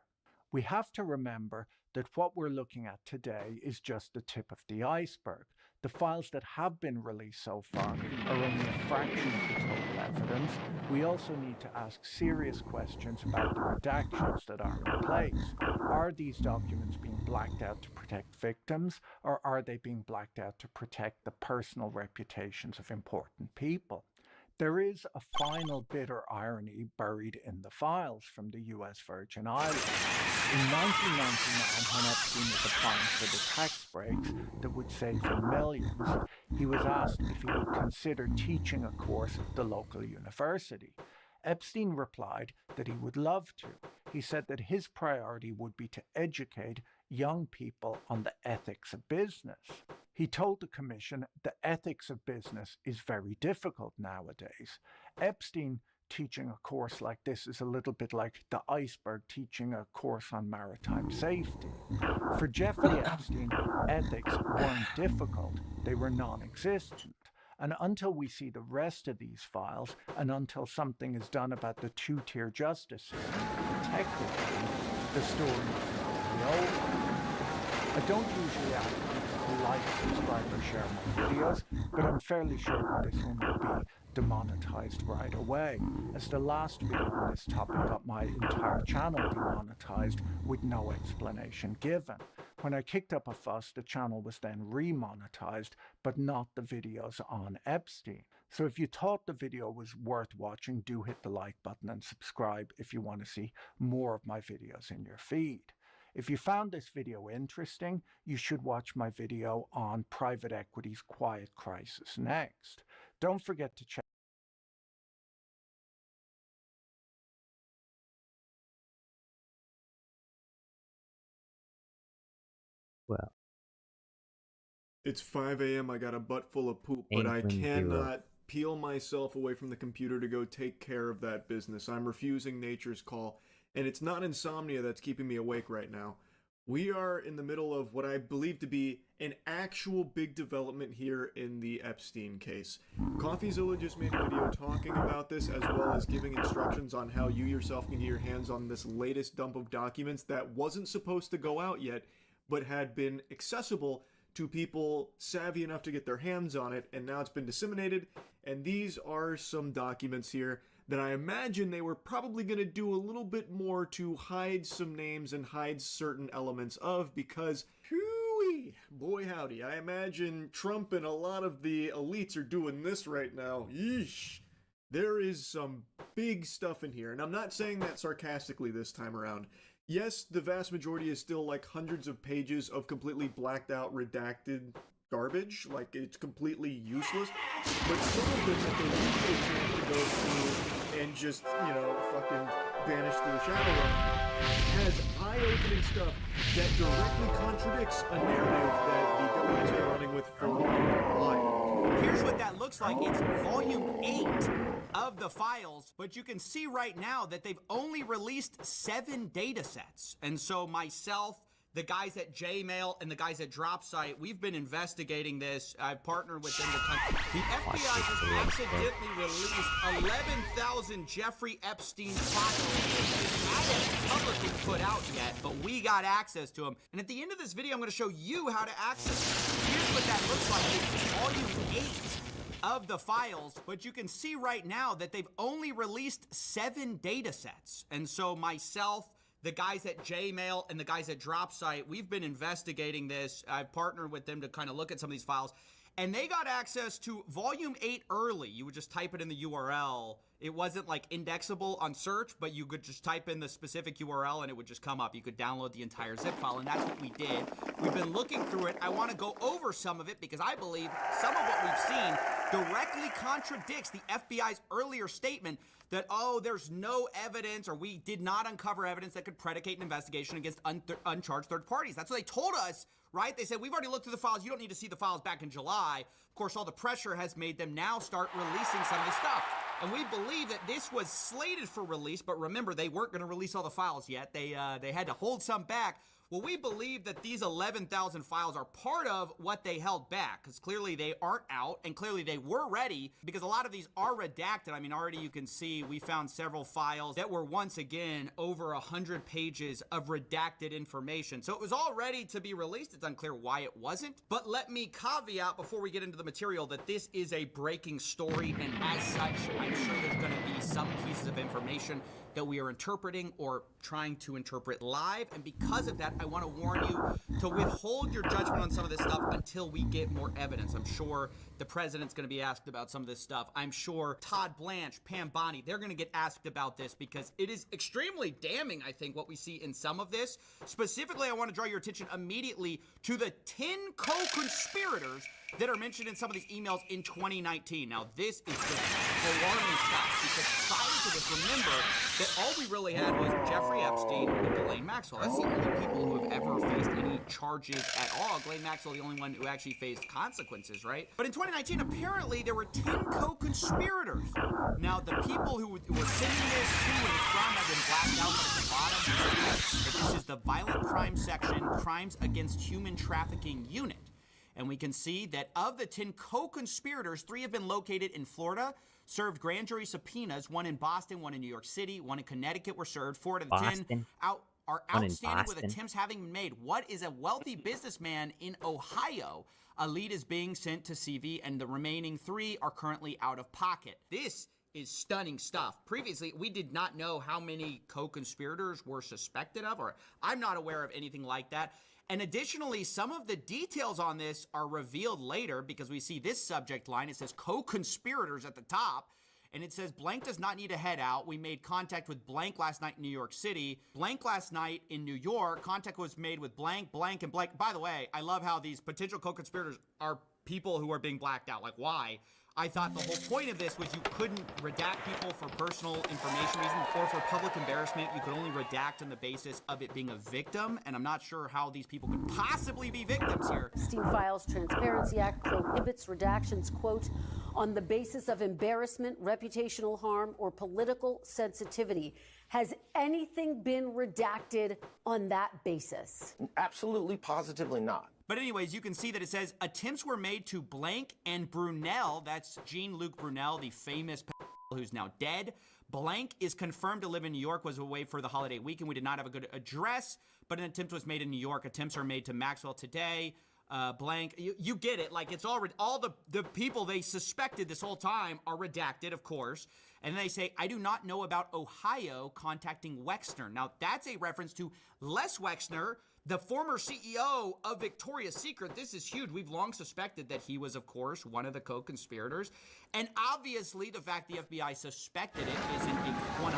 We have to remember that what we're looking at today is just the tip of the iceberg. The files that have been released so far are only a fraction of the total evidence. We also need to ask serious questions about the redactions that are in place. Are these documents being blacked out to protect victims, or are they being blacked out to protect the personal reputations of important people? There is a final bitter irony buried in the files from the U.S. Virgin Islands. In 1999, when Epstein was applying for the tax breaks that would save him millions, he was asked if he would consider teaching a course at the local university. Epstein replied that he would love to. He said that his priority would be to educate young people on the ethics of business. He told the commission the ethics of business is very difficult nowadays. Epstein teaching a course like this is a little bit like the iceberg teaching a course on maritime safety. For Jeffrey Epstein, ethics weren't difficult, they were non-existent. And until we see the rest of these files, and until something is done about the two-tier justice system that protected them, the story is not really over. I don't usually ask people to like, subscribe, or share my videos, but I'm fairly sure that this one will be demonetized right away, as the last video on this topic got my entire channel demonetized with no explanation given. When I kicked up a fuss, the channel was then remonetized, but not the videos on Epstein. So if you thought the video was worth watching, do hit the like button and subscribe if you want to see more of my videos in your feed. If you found this video interesting, you should watch my video on private equity's quiet crisis next. Don't forget to check Well, It's 5 a.m. I got a butt full of poop, but I Inkling cannot zero. peel myself away from the computer to go take care of that business. I'm refusing nature's call, and it's not insomnia that's keeping me awake right now. We are in the middle of what I believe to be an actual big development here in the Epstein case. CoffeeZilla just made a video talking about this, as well as giving instructions on how you yourself can get your hands on this latest dump of documents that wasn't supposed to go out yet, but had been accessible to people savvy enough to get their hands on it, and now it's been disseminated. And these are some documents here that I imagine they were probably going to do a little bit more to hide some names and hide certain elements of, because, hooey, boy howdy, I imagine Trump and a lot of the elites are doing this right now. Yeesh. There is some big stuff in here, and I'm not saying that sarcastically this time around. Yes, the vast majority is still like hundreds of pages of completely blacked out, redacted garbage, like it's completely useless, but some of them that they did get a chance to go through and just, you know, fucking vanish through the shadow realm, has eye-opening stuff that directly contradicts a narrative that the government's been running with for a while. Here's what that looks like. It's volume 8 of the files, but you can see right now that they've only released 7 data sets. And so myself, the guys at Jmail, and the guys at DropSite, we've been investigating this. I've partnered with them. The FBI just accidentally released 11,000 Jeffrey Epstein files. They haven't publicly put out yet, but we got access to them. And at the end of this video, I'm going to show you how to access them. Here's what that looks like. It's volume 8 of the files, but you can see right now that they've only released 7 data sets. And so myself, the guys at Jmail, and the guys at DropSite, we've been investigating this. I've partnered with them to kind of look at some of these files. And they got access to volume 8 early. You would just type it in the URL. It wasn't like indexable on search, but you could just type in the specific URL and it would just come up. You could download the entire zip file, and that's what we did. We've been looking through it. I want to go over some of it because I believe some of what we've seen directly contradicts the FBI's earlier statement that, oh, there's no evidence, or we did not uncover evidence that could predicate an investigation against uncharged third parties. That's what they told us, right? They said, we've already looked through the files. You don't need to see the files back in July. Of course, all the pressure has made them now start releasing some of the stuff. And we believe that this was slated for release, but remember, they weren't going to release all the files yet. They had to hold some back. Well, we believe that these 11,000 files are part of what they held back, because clearly they aren't out, and clearly they were ready, because a lot of these are redacted. I mean, already you can see we found several files that were, once again, over 100 pages of redacted information. So it was all ready to be released. It's unclear why it wasn't. But let me caveat before we get into the material that this is a breaking story, and as such, I'm sure there's going to be some pieces of information that we are interpreting or trying to interpret live. And because of that, I want to warn you to withhold your judgment on some of this stuff until we get more evidence. I'm sure the president's going to be asked about some of this stuff. I'm sure Todd Blanche, Pam Bondi, they're going to get asked about this because it is extremely damning, I think, what we see in some of this. Specifically, I want to draw your attention immediately to the 10 co-conspirators that are mentioned in some of these emails in 2019. Now, this is just alarming stuff because prior to this, remember that all we really had was Jeffrey Epstein and Ghislaine Maxwell. That's the only people who have ever faced any charges at all. Ghislaine Maxwell, the only one who actually faced consequences, right? But in 2019, apparently there were 10 co-conspirators. Now, the people who were sending this to and from have been blacked out, but at the bottom, you see that this is the Violent Crime Section, Crimes Against Human Trafficking Unit. And we can see that of the 10 co-conspirators, 3 have been located in Florida, served grand jury subpoenas, 1 in Boston, 1 in New York City, 1 in Connecticut were served. 4 of the 10 are outstanding with attempts having been made. What is a wealthy businessman in Ohio? A lead is being sent to CV, and the remaining 3 are currently out of pocket. This is stunning stuff. Previously, we did not know how many co-conspirators were suspected of, or I'm not aware of anything like that. And additionally, some of the details on this are revealed later because we see this subject line. It says co-conspirators at the top, and it says blank does not need to head out. We made contact with blank last night in New York City. Blank last night in New York. Contact was made with blank, blank, and blank. By the way, I love how these potential co-conspirators are people who are being blacked out. Like, why? I thought the whole point of this was you couldn't redact people for personal information reasons or for public embarrassment. You could only redact on the basis of it being a victim, and I'm not sure how these people could possibly be victims here. Epstein Files Transparency Act prohibits redactions, quote, on the basis of embarrassment, reputational harm, or political sensitivity. Has anything been redacted on that basis? Absolutely, positively not. But anyways, you can see that it says attempts were made to blank and Brunel. That's Jean-Luc Brunel, the famous pedophile who's now dead. Blank is confirmed to live in New York, was away for the holiday weekend. We did not have a good address, but an attempt was made in New York. Attempts are made to Maxwell today. Blank, you get it. Like, it's all the people they suspected this whole time are redacted, of course. And they say, I do not know about Ohio contacting Wexner. Now, that's a reference to Les Wexner, the former CEO of Victoria's Secret. This is huge. We've long suspected that he was, of course, one of the co-conspirators. And obviously, the fact the FBI suspected it isn't a 100%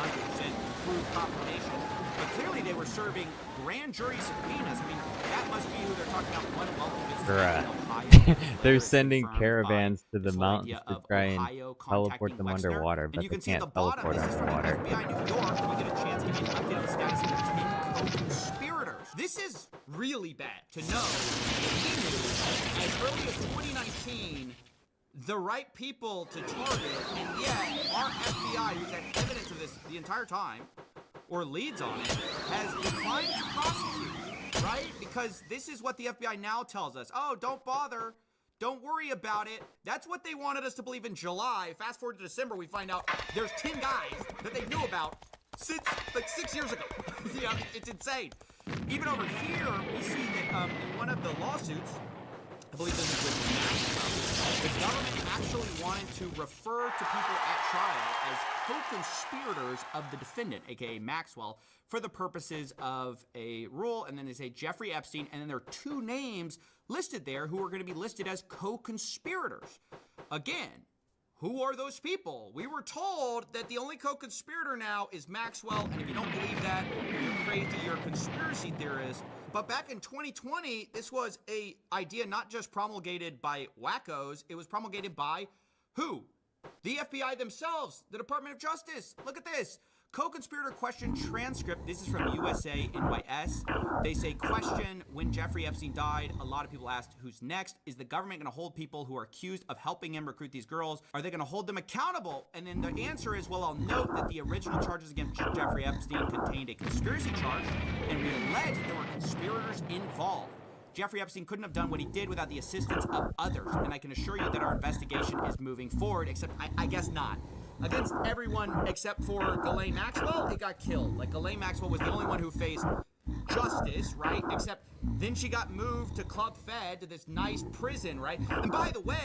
proved confirmation. But clearly, they were serving grand jury subpoenas. I mean, that must be who they're talking about. One wealthy businessman in Ohio. They're sending caravans to the mountains to try and teleport them underwater, but they can't teleport underwater. FBI New York, we get a chance to give you an update on the status of the 10 co-conspirators. This is really bad to know that we knew as early as 2019 the right people to target, and yet our FBI, who's had evidence of this the entire time, or leads on it, has declined to prosecute, right? Because this is what the FBI now tells us. Oh, don't bother. Don't worry about it. That's what they wanted us to believe in July. Fast forward to December, we find out there's 10 guys that they knew about since like 6 years ago. Yeah, it's insane. Even over here, we see that in one of the lawsuits, I believe this is with Maxwell, the government actually wanted to refer to people at trial as co-conspirators of the defendant, aka Maxwell, for the purposes of a rule. And then they say Jeffrey Epstein, and then there are 2 names listed there who are going to be listed as co-conspirators. Again, who are those people? We were told that the only co-conspirator now is Maxwell, and if you don't believe that, you're crazy, you're a conspiracy theorist. But back in 2020, this was an idea not just promulgated by wackos, it was promulgated by who? The FBI themselves, the Department of Justice. Look at this. Co-conspirator question transcript. This is from USA NYS. They say, question, when Jeffrey Epstein died, a lot of people asked, who's next? Is the government going to hold people who are accused of helping him recruit these girls? Are they going to hold them accountable? And then the answer is, well, I'll note that the original charges against Jeffrey Epstein contained a conspiracy charge, and we allege that there were conspirators involved. Jeffrey Epstein couldn't have done what he did without the assistance of others, and I can assure you that our investigation is moving forward, except I guess not. Against everyone except for Ghislaine Maxwell, it got killed. Like, Ghislaine Maxwell was the only one who faced justice, right? Except then she got moved to Club Fed, to this nice prison, right? And by the way,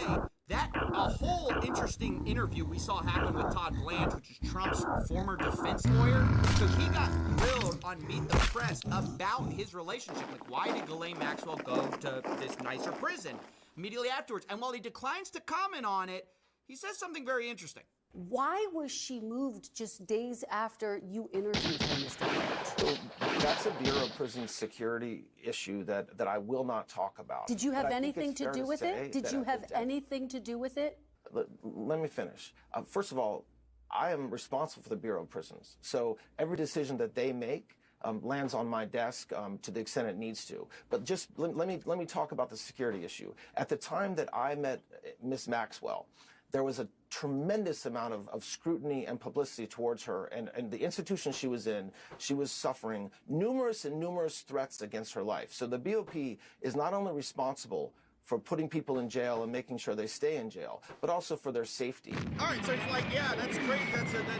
a whole interesting interview we saw happen with Todd Blanche, which is Trump's former defense lawyer. So he got grilled on Meet the Press about his relationship. Like, why did Ghislaine Maxwell go to this nicer prison immediately afterwards? And while he declines to comment on it, he says something very interesting. Why was she moved just days after you interviewed her, Mr. Blanche? So that's a Bureau of Prison security issue that I will not talk about. Did you have anything to do with it? Did you have anything to do with it? Let me finish. First of all, I am responsible for the Bureau of Prisons. So every decision that they make lands on my desk to the extent it needs to. But just let me talk about the security issue. At the time that I met Miss Maxwell, there was a tremendous amount of scrutiny and publicity towards her, and the institution she was in, she was suffering numerous threats against her life. So the BOP is not only responsible for putting people in jail and making sure they stay in jail, but also for their safety. All right, so he's like, yeah, that's great.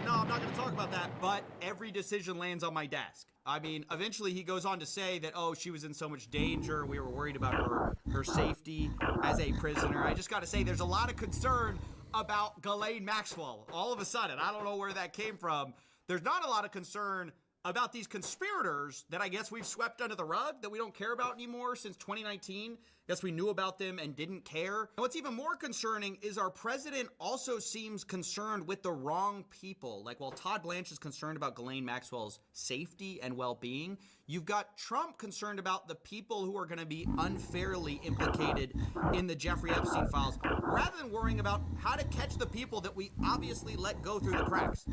No, I'm not going to talk about that. But every decision lands on my desk. I mean, eventually he goes on to say that, oh, she was in so much danger. We were worried about her safety as a prisoner. I just got to say, there's a lot of concern about Ghislaine Maxwell. All of a sudden, I don't know where that came from. There's not a lot of concern about these conspirators that I guess we've swept under the rug, that we don't care about anymore since 2019. Guess we knew about them and didn't care. And what's even more concerning is our president also seems concerned with the wrong people. Like, while Todd Blanche is concerned about Ghislaine Maxwell's safety and well-being, you've got Trump concerned about the people who are going to be unfairly implicated in the Jeffrey Epstein files, rather than worrying about how to catch the people that we obviously let go through the cracks.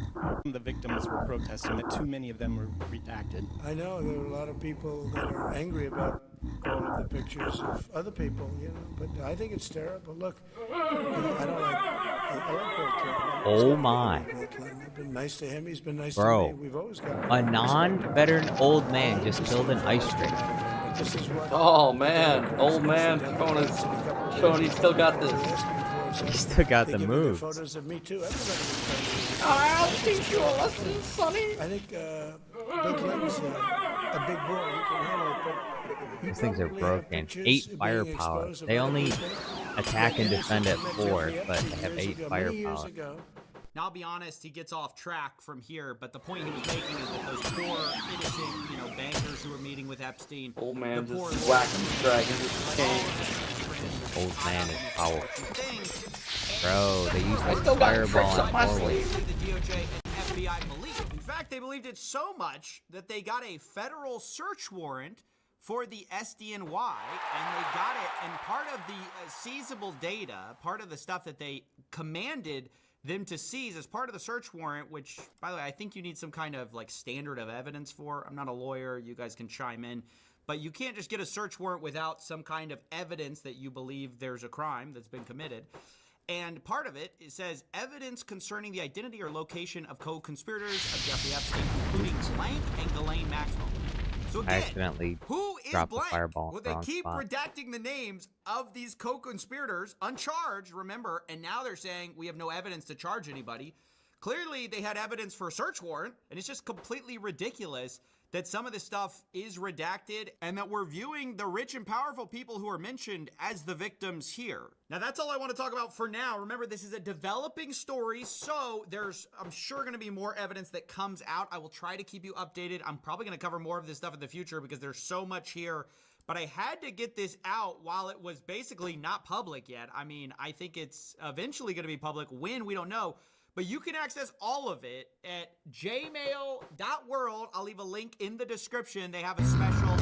The victims were protesting that too many of them were redacted. I know there are a lot of people that are angry about all of the pictures of other people, but I think it's terrible. Look, I don't like Bill Clinton. Oh my. I've been nice to him. He's been nice Bro, to me. We've always got a non-veteran old man just killed an ice rink. Oh man, old man showing he still got this. He still got the moves. Photos of me too. I'll teach you a lesson, Sonny. I think Bill Clinton's a big boy. He can handle it, but these things are broken. 8 firepower. They only attack and defend at 4, but they have 8 firepower. Now, I'll be honest, he gets off track from here, but the point he was making is that those poor, innocent, bankers who were meeting with Epstein. Old man just whacking the dragons with the cane. Old man is powerful. Bro, they used the fireball on Norway. The DOJ and FBI believed. In fact, they believed it so much that they got a federal search warrant for the SDNY, and they got it, and part of the seizable data, part of the stuff that they commanded them to seize as part of the search warrant, which, by the way, I think you need some kind of standard of evidence for. I'm not a lawyer, you guys can chime in, but you can't just get a search warrant without some kind of evidence that you believe there's a crime that's been committed. And part of it says evidence concerning the identity or location of co-conspirators of Jeffrey Epstein, including Blank and Ghislaine Maxwell. So again, I accidentally who is dropped Blank? the fireball. Well, they keep redacting the names of these co-conspirators, uncharged, remember, and now they're saying we have no evidence to charge anybody. Clearly, they had evidence for a search warrant, and it's just completely ridiculous that some of this stuff is redacted and that we're viewing the rich and powerful people who are mentioned as the victims here. Now, that's all I want to talk about for now. Remember, this is a developing story, so there's, I'm sure, going to be more evidence that comes out. I will try to keep you updated. I'm probably going to cover more of this stuff in the future because there's so much here. But I had to get this out while it was basically not public yet. I mean, I think it's eventually going to be public. When, we don't know. But you can access all of it at jmail.world. I'll leave a link in the description. They have a special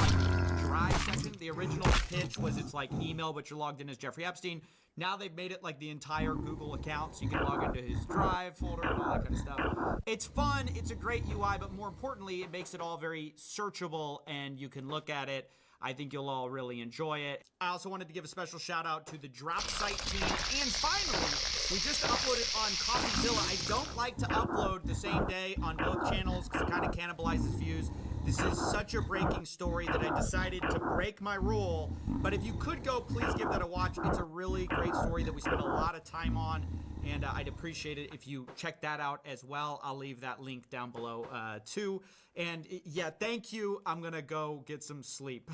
drive section. The original pitch was it's like email, but you're logged in as Jeffrey Epstein. Now they've made it like the entire Google account, so you can log into his drive folder and all that kind of stuff. It's fun. It's a great UI, but more importantly, it makes it all very searchable, and you can look at it. I think you'll all really enjoy it. I also wanted to give a special shout out to the Drop Site team. And finally, we just uploaded on CoffeeZilla. I don't like to upload the same day on both channels because it kind of cannibalizes views. This is such a breaking story that I decided to break my rule. But if you could go, please give that a watch. It's a really great story that we spent a lot of time on. And I'd appreciate it if you check that out as well. I'll leave that link down below too. And yeah, thank you. I'm going to go get some sleep.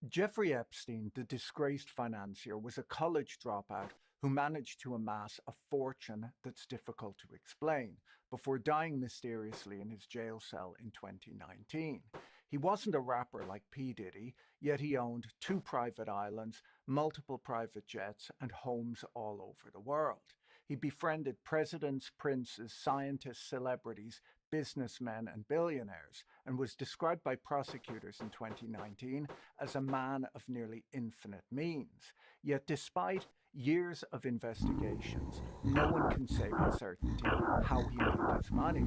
Jeffrey Epstein, the disgraced financier, was a college dropout who managed to amass a fortune that's difficult to explain before dying mysteriously in his jail cell in 2019. He wasn't a rapper like P. Diddy, yet he owned 2 private islands, multiple private jets, and homes all over the world. He befriended presidents, princes, scientists, celebrities, businessmen, and billionaires, and was described by prosecutors in 2019 as a man of nearly infinite means. Yet despite years of investigations, no one can say with certainty how he made his money.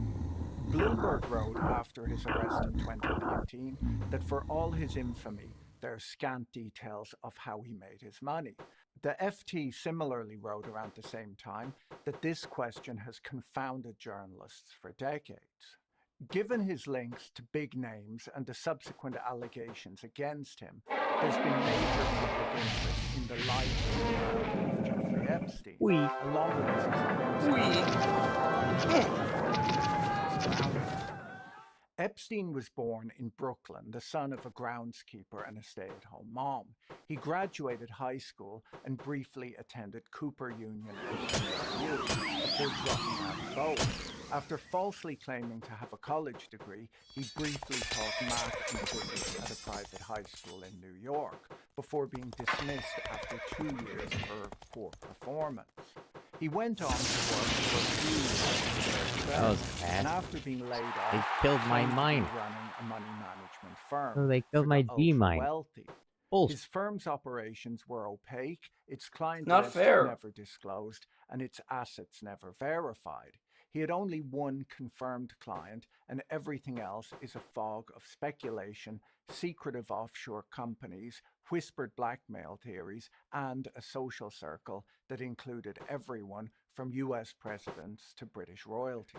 Bloomberg wrote after his arrest in 2019 that for all his infamy, there are scant details of how he made his money. The FT similarly wrote around the same time that this question has confounded journalists for decades. Given his links to big names and the subsequent allegations against him, there's been major public interest in the life of Jeffrey Epstein, along with his Epstein was born in Brooklyn, the son of a groundskeeper and a stay-at-home mom. He graduated high school and briefly attended Cooper Union and NYU before dropping out of both. After falsely claiming to have a college degree, he briefly taught math and physics at a private high school in New York, before being dismissed after 2 years for poor performance. He went on to work for a few years, and after being laid off, they killed my mine. Running a money management firm. Oh, they killed my G mine. Wealthy. Bullshit. His firm's operations were opaque, its client Not list fair. never disclosed, and its assets never verified. He had only one confirmed client, and everything else is a fog of speculation, secretive offshore companies, whispered blackmail theories, and a social circle that included everyone from US presidents to British royalty.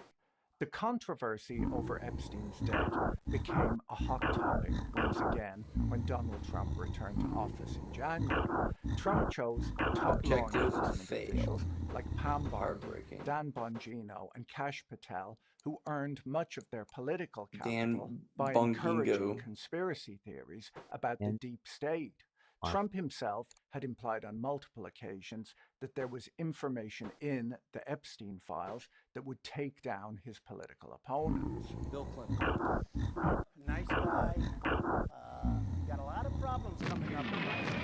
The controversy over Epstein's death became a hot topic once again when Donald Trump returned to office in January. Trump chose top law enforcement officials like Pam Bondi, Dan Bongino, and Kash Patel, who earned much of their political capital by encouraging conspiracy theories about the deep state. Trump himself had implied on multiple occasions that there was information in the Epstein files that would take down his political opponents. Bill Clinton. Nice guy. Got a lot of problems coming up in Jeffrey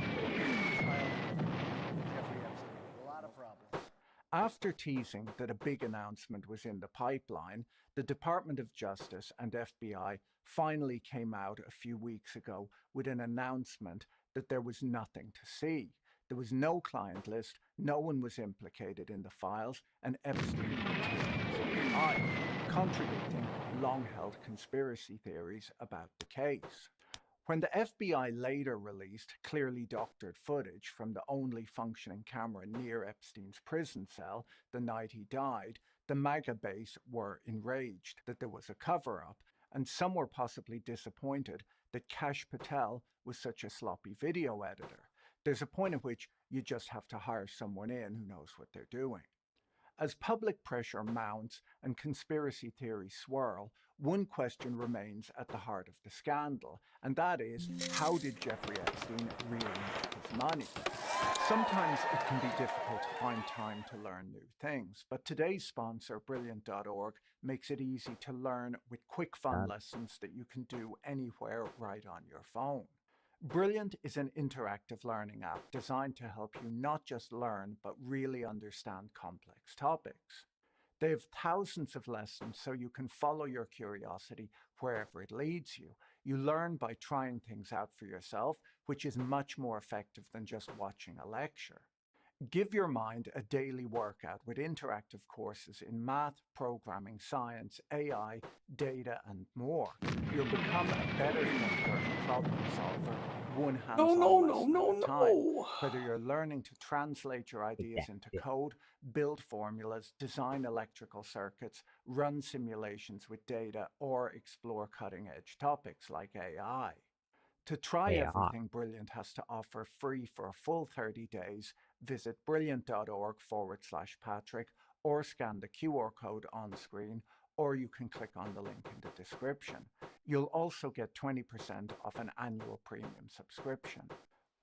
Epstein. A lot of problems. After teasing that a big announcement was in the pipeline, the Department of Justice and FBI finally came out a few weeks ago with an announcement that there was nothing to see. There was no client list, no one was implicated in the files, and Epstein had taken his life, contradicting long-held conspiracy theories about the case. When the FBI later released clearly doctored footage from the only functioning camera near Epstein's prison cell the night he died, the MAGA base were enraged that there was a cover-up, and some were possibly disappointed that Kash Patel was such a sloppy video editor. There's a point at which you just have to hire someone in who knows what they're doing. As public pressure mounts and conspiracy theories swirl, one question remains at the heart of the scandal, and that is, how did Jeffrey Epstein really make his money? Sometimes it can be difficult to find time to learn new things, but today's sponsor, Brilliant.org, makes it easy to learn with quick, fun lessons that you can do anywhere right on your phone. Brilliant is an interactive learning app designed to help you not just learn, but really understand complex topics. They have thousands of lessons so you can follow your curiosity wherever it leads you. You learn by trying things out for yourself, which is much more effective than just watching a lecture. Give your mind a daily workout with interactive courses in math, programming, science, AI, data, and more. You'll become a better thinker and problem solver, one hands-on lesson at a time. Whether you're learning to translate your ideas into code, build formulas, design electrical circuits, run simulations with data, or explore cutting-edge topics like AI. To try everything Brilliant has to offer free for a full 30 days, visit brilliant.org/Patrick or scan the QR code on screen, or you can click on the link in the description. You'll also get 20% off an annual premium subscription.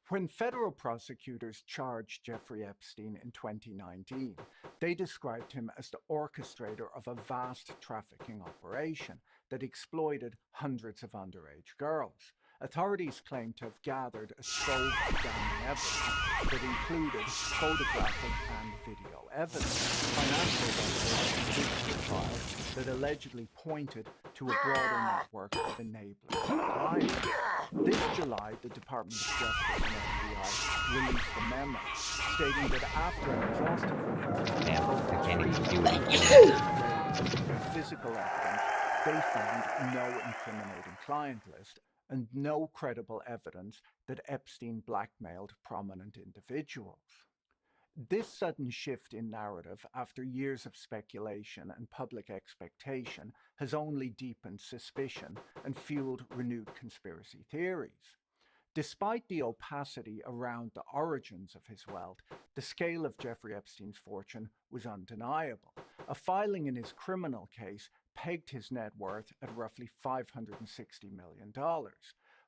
When federal prosecutors charged Jeffrey Epstein in 2019, they described him as the orchestrator of a vast trafficking operation that exploited hundreds of underage girls. Authorities claim to have gathered a trove of damning evidence that included photographic and video evidence, financial records, and digital files that allegedly pointed to a broader network of enablers and clients. This July, the Department of Justice and FBI released a memo stating that after an exhaustive review of physical evidence, they found no incriminating client list and no credible evidence that Epstein blackmailed prominent individuals. This sudden shift in narrative after years of speculation and public expectation has only deepened suspicion and fueled renewed conspiracy theories. Despite the opacity around the origins of his wealth, the scale of Jeffrey Epstein's fortune was undeniable. A filing in his criminal case pegged his net worth at roughly $560 million,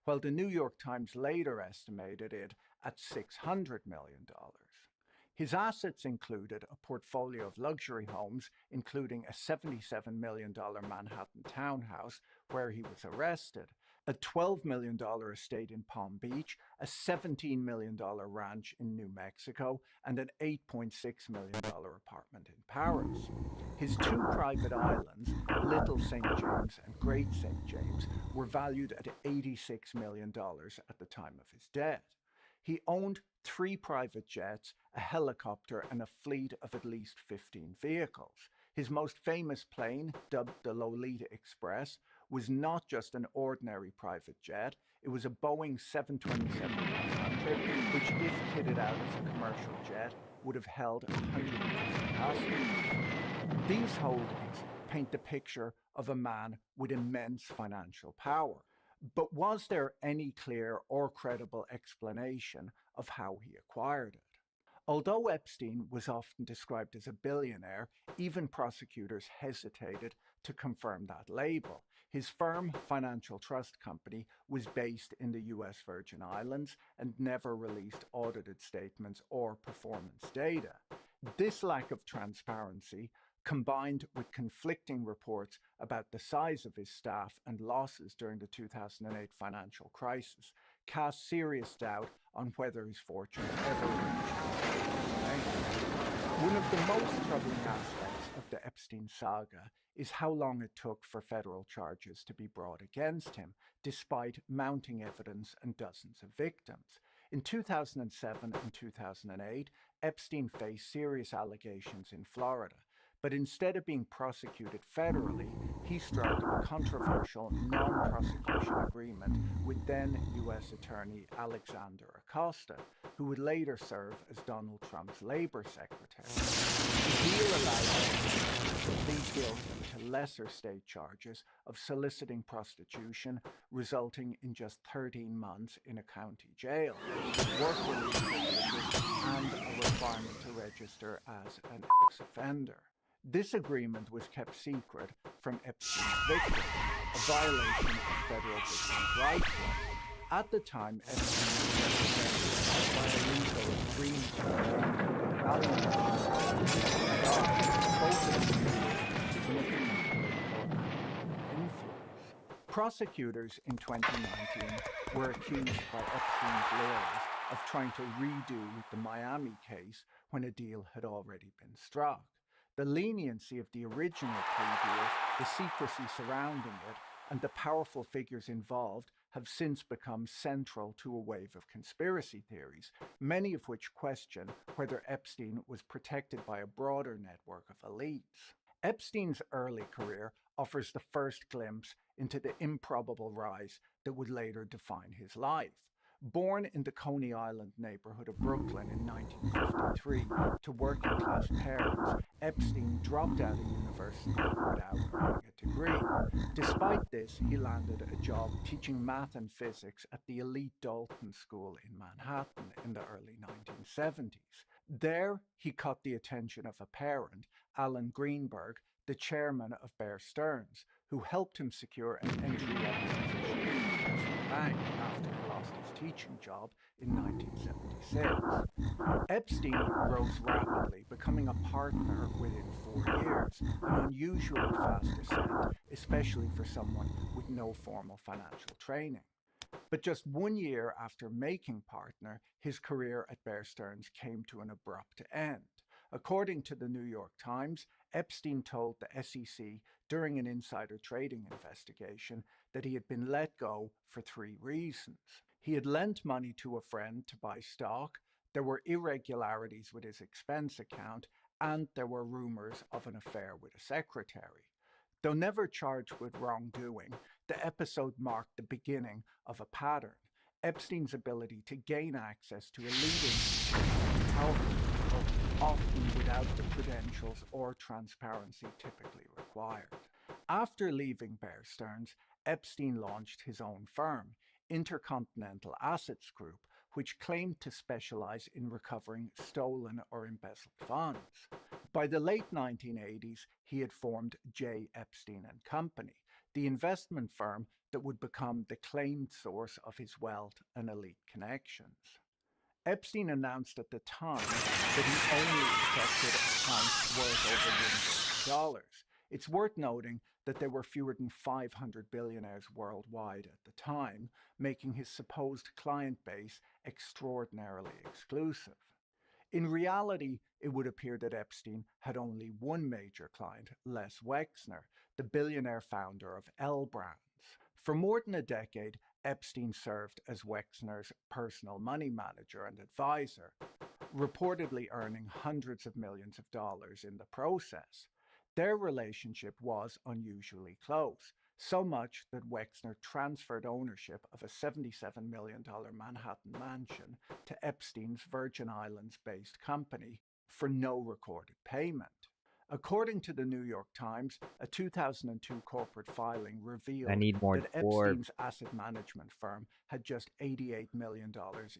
while the New York Times later estimated it at $600 million. His assets included a portfolio of luxury homes, including a $77 million Manhattan townhouse where he was arrested, a $12 million estate in Palm Beach, a $17 million ranch in New Mexico, and an $8.6 million apartment in Paris. His two private islands, Little St. James and Great St. James, were valued at $86 million at the time of his death. He owned 3 private jets, a helicopter, and a fleet of at least 15 vehicles. His most famous plane, dubbed the Lolita Express, was not just an ordinary private jet. It was a Boeing 727-100, which, if kitted out as a commercial jet, would have held 150 passengers. These holdings paint the picture of a man with immense financial power. But was there any clear or credible explanation of how he acquired it? Although Epstein was often described as a billionaire, even prosecutors hesitated to confirm that label. His firm, Financial Trust Company, was based in the U.S. Virgin Islands and never released audited statements or performance data. This lack of transparency, combined with conflicting reports about the size of his staff and losses during the 2008 financial crisis, cast serious doubt on whether his fortune ever reached his One of the most troubling aspects of the Epstein saga is how long it took for federal charges to be brought against him, despite mounting evidence and dozens of victims. In 2007 and 2008, Epstein faced serious allegations in Florida. But instead of being prosecuted federally, he struck a controversial non-prosecution agreement with then U.S. Attorney Alexander Acosta, who would later serve as Donald Trump's Labor Secretary. In deal allowed Epstein to plead guilty to lesser state charges of soliciting prostitution, resulting in just 13 months in a county jail, with work release privileges and a requirement to register as an ex-offender. This agreement was kept secret from Epstein's victims, a violation of federal victims' rights laws. At the time, Epstein was represented by a legal dream team both of whom wielded significant political and influence. Prosecutors in 2019 were accused by Epstein's lawyers of trying to redo the Miami case when a deal had already been struck. The leniency of the original plea deal, the secrecy surrounding it, and the powerful figures involved have since become central to a wave of conspiracy theories, many of which question whether Epstein was protected by a broader network of elites. Epstein's early career offers the first glimpse into the improbable rise that would later define his life. Born in the Coney Island neighborhood of Brooklyn in 1953 to working-class parents, Epstein dropped out of university without earning a degree. Despite this, he landed a job teaching math and physics at the elite Dalton School in Manhattan in the early 1970s. There, he caught the attention of a parent, Alan Greenberg, the chairman of Bear Stearns, who helped him secure an entry-level position in the investment bank after he lost his teaching job in 1976. Epstein rose rapidly, becoming a partner within 4 years, an unusually fast ascent, especially for someone with no formal financial training. But just 1 year after making partner, his career at Bear Stearns came to an abrupt end. According to the New York Times, Epstein told the SEC during an insider trading investigation that he had been let go for 3 reasons. He had lent money to a friend to buy stock, there were irregularities with his expense account, and there were rumors of an affair with a secretary. Though never charged with wrongdoing, the episode marked the beginning of a pattern. Epstein's ability to gain access to elite institutions and powerful people, often without the credentials or transparency typically required. After leaving Bear Stearns, Epstein launched his own firm, Intercontinental Assets Group, which claimed to specialize in recovering stolen or embezzled funds. By the late 1980s, he had formed J. Epstein and Company, the investment firm that would become the claimed source of his wealth and elite connections. Epstein announced at the time that he only accepted accounts worth over $1 billion. It's worth noting that there were fewer than 500 billionaires worldwide at the time, making his supposed client base extraordinarily exclusive. In reality, it would appear that Epstein had only one major client, Les Wexner, the billionaire founder of L Brands. For more than a decade, Epstein served as Wexner's personal money manager and advisor, reportedly earning hundreds of millions of dollars in the process. Their relationship was unusually close, so much that Wexner transferred ownership of a $77 million Manhattan mansion to Epstein's Virgin Islands-based company for no recorded payment. According to the New York Times, a 2002 corporate filing revealed that Epstein's asset management firm had just $88 million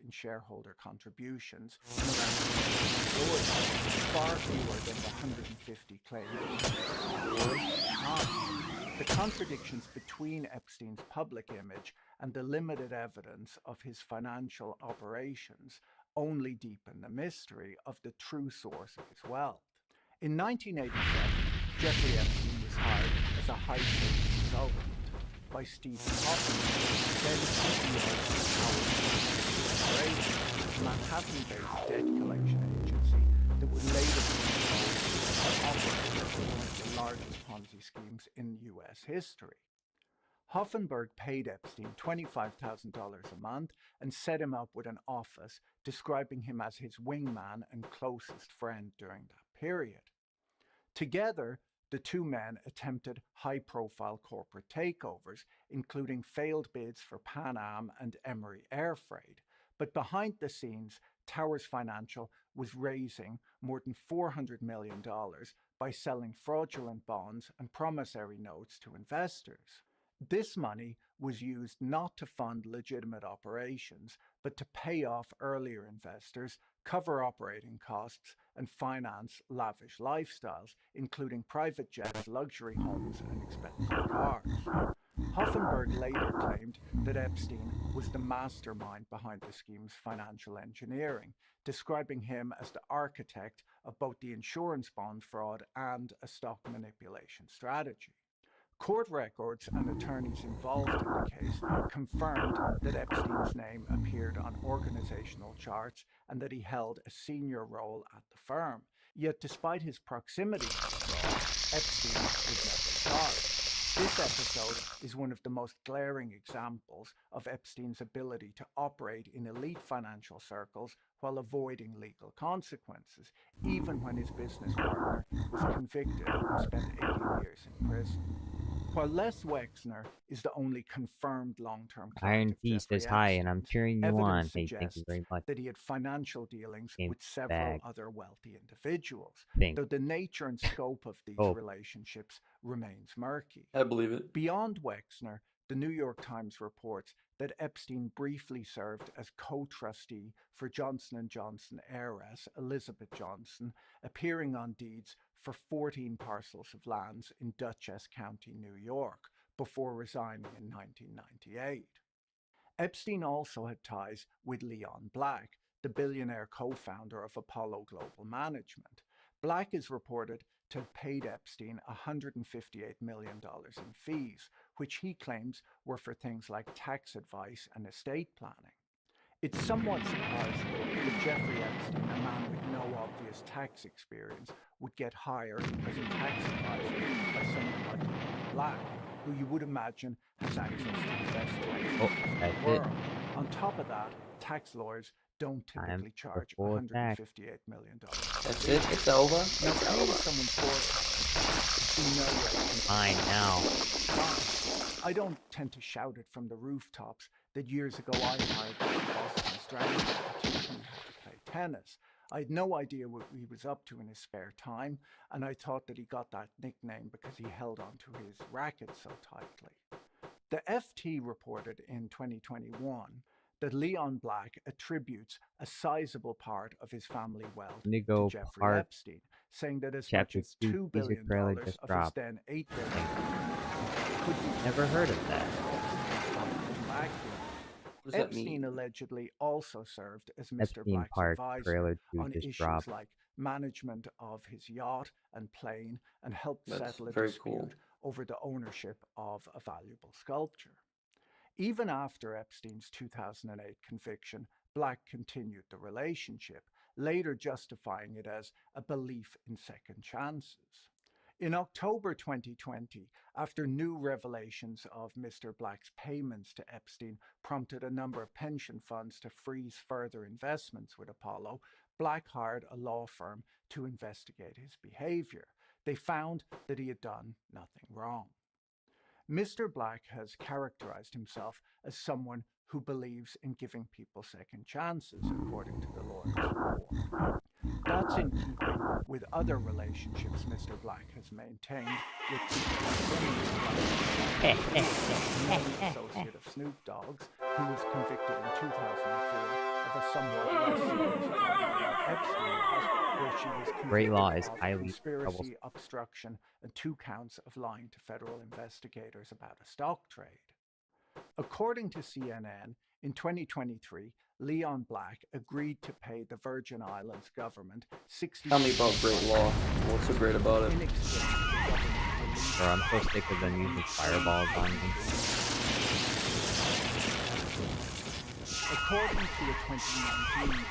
in shareholder contributions, far fewer than the 150 claimed. The contradictions between Epstein's public image and the limited evidence of his financial operations only deepen the mystery of the true source of his wealth. In 1987, Jeffrey Epstein was hired as a high-paid consultant by Stephen Hoffman, then CEO of Howard a Manhattan-based debt collection agency that would later be exposed as an operator of one of the largest Ponzi schemes in U.S. history. Hoffenberg paid Epstein $25,000 a month and set him up with an office, describing him as his wingman and closest friend during that period. Together, the two men attempted high-profile corporate takeovers, including failed bids for Pan Am and Emery Air Freight. But behind the scenes, Towers Financial was raising more than $400 million by selling fraudulent bonds and promissory notes to investors. This money was used not to fund legitimate operations, but to pay off earlier investors, cover operating costs, and finance lavish lifestyles, including private jets, luxury homes, and expensive cars. Hoffenberg later claimed that Epstein was the mastermind behind the scheme's financial engineering, describing him as the architect of both the insurance bond fraud and a stock manipulation strategy. Court records and attorneys involved in the case confirmed that Epstein's name appeared on organizational charts and that he held a senior role at the firm. Yet despite his proximity to the fraud, Epstein was never charged. This episode is one of the most glaring examples of Epstein's ability to operate in elite financial circles while avoiding legal consequences, even when his business partner was convicted and spent 18 years in prison. While Les Wexner is the only confirmed long-term client Iron of Fist Jeffrey is high, and I'm Epstein's, cheering you on. evidence Hey, thank you suggests very much. that he had financial dealings Game with several bag. other wealthy individuals, Thing. though the nature and scope of these Oh. relationships remains murky. I believe it. Beyond Wexner, the New York Times reports that Epstein briefly served as co-trustee for Johnson & Johnson heiress Elizabeth Johnson, appearing on deeds for 14 parcels of lands in Dutchess County, New York, before resigning in 1998. Epstein also had ties with Leon Black, the billionaire co-founder of Apollo Global Management. Black is reported to have paid Epstein $158 million in fees, which he claims were for things like tax advice and estate planning. It's somewhat surprising that Jeffrey Epstein, a man with no obvious tax experience, would get hired as a tax advisor by someone like Leon Black, who you would imagine has access to the best tax lawyers in the world. On top of that, tax lawyers don't typically charge $158 million. That's it? It's over? Now, paying someone for in no way Fine now. I don't tend to shout it from the rooftops that years ago I hired Boston Australian to teach me how to play tennis. I had no idea what he was up to in his spare time, and I thought that he got that nickname because he held on to his racket so tightly. The FT reported in 2021 that Leon Black attributes a sizable part of his family wealth Indigo to Jeffrey Park, Epstein, saying that as Chapter much as 2 $2 billion trailer of just his dropped. then $8 billion could be Never heard of that. What does that Epstein mean? allegedly also served as Mr. Epstein Black's Park advisor trailer 2 on just issues dropped. like management of his yacht and plane, and helped That's settle a very dispute cool. over the ownership of a valuable sculpture. Even after Epstein's 2008 conviction, Black continued the relationship, later justifying it as a belief in second chances. In October 2020, after new revelations of Mr. Black's payments to Epstein prompted a number of pension funds to freeze further investments with Apollo, Black hired a law firm to investigate his behavior. They found that he had done nothing wrong. Mr. Black has characterized himself as someone who believes in giving people second chances, according to the lawyer's report. That's in keeping with other relationships Mr. Black has maintained with people like an associate of Snoop Dogg's, who was convicted in 2004 of a somewhat less serious crime than Epstein was, where she was Great convicted law is of highly conspiracy, troublesome. obstruction, and 2 counts of lying to federal investigators about a stock trade. According to CNN, in 2023, Leon Black agreed to pay the Virgin Islands government $60 Tell me about great law. What's so great about it? in exchange for government relief. Bro, I'm so sick of them using fireballs on me. According to a 2019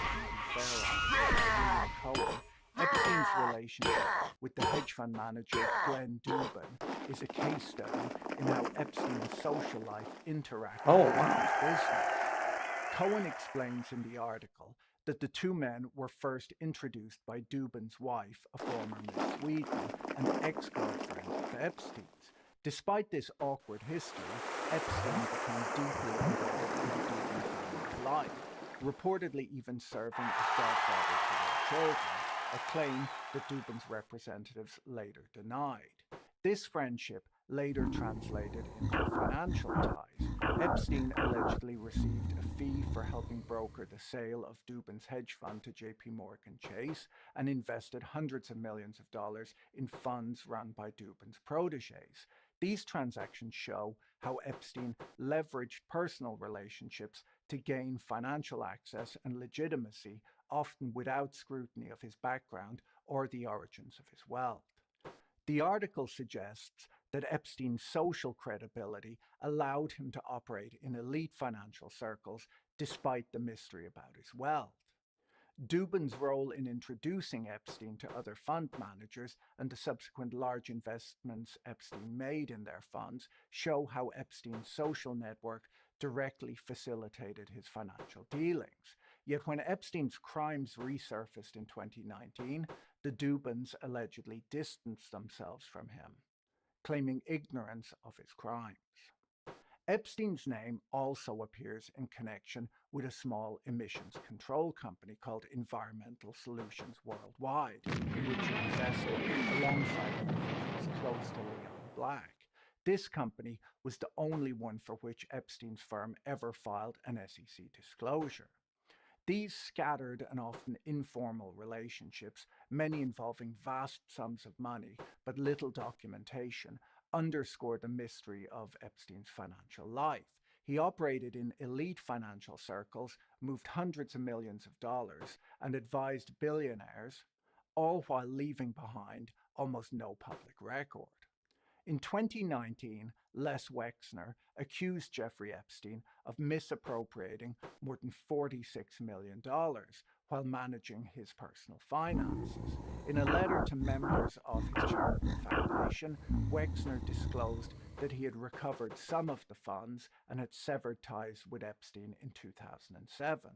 Farrell Cohen, Epstein's relationship with the hedge fund manager Glenn Dubin is a case study in how Epstein's social life interacted with his business. Cohen explains in the article that the 2 men were first introduced by Dubin's wife, a former Miss Sweden, and ex-girlfriend of Epstein's. Despite this awkward history, Epstein became deeply embedded in the Dubin family's life, reportedly even serving as godfather to their children, a claim that Dubin's representatives later denied. This friendship later translated into financial ties. Epstein allegedly received a fee for helping broker the sale of Dubin's hedge fund to JP Morgan Chase and invested hundreds of millions of dollars in funds run by Dubin's proteges. These transactions show how Epstein leveraged personal relationships to gain financial access and legitimacy, often without scrutiny of his background or the origins of his wealth. The article suggests that Epstein's social credibility allowed him to operate in elite financial circles despite the mystery about his wealth. Dubin's role in introducing Epstein to other fund managers and the subsequent large investments Epstein made in their funds show how Epstein's social network directly facilitated his financial dealings. Yet when Epstein's crimes resurfaced in 2019, the Dubins allegedly distanced themselves from him, claiming ignorance of his crimes. Epstein's name also appears in connection with a small emissions control company called Environmental Solutions Worldwide, in which he invested alongside individuals close to Leon Black. This company was the only one for which Epstein's firm ever filed an SEC disclosure. These scattered and often informal relationships, many involving vast sums of money but little documentation, underscore the mystery of Epstein's financial life. He operated in elite financial circles, moved hundreds of millions of dollars, and advised billionaires, all while leaving behind almost no public record. In 2019, Les Wexner accused Jeffrey Epstein of misappropriating more than $46 million while managing his personal finances. In a letter to members of his charitable foundation, Wexner disclosed that he had recovered some of the funds and had severed ties with Epstein in 2007,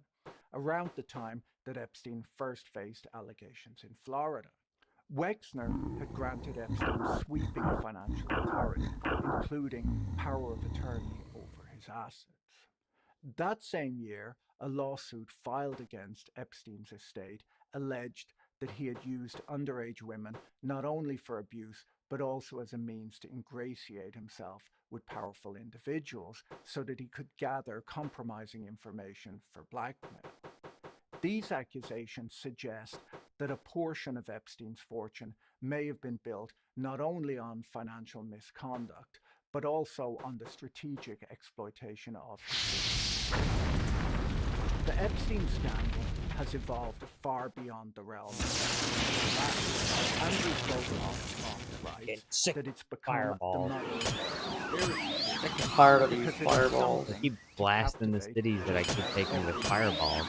around the time that Epstein first faced allegations in Florida. Wexner had granted Epstein sweeping financial authority, including power of attorney over his assets. That same year, a lawsuit filed against Epstein's estate alleged that he had used underage women not only for abuse, but also as a means to ingratiate himself with powerful individuals so that he could gather compromising information for blackmail. These accusations suggest that a portion of Epstein's fortune may have been built not only on financial misconduct, but also on the strategic exploitation of his business. The Epstein scandal has evolved far beyond the realm of facts. Andrew Bogoff writes that it's become fireballs. Tired of these fireballs. I keep blasting the cities that I keep taking with fireballs.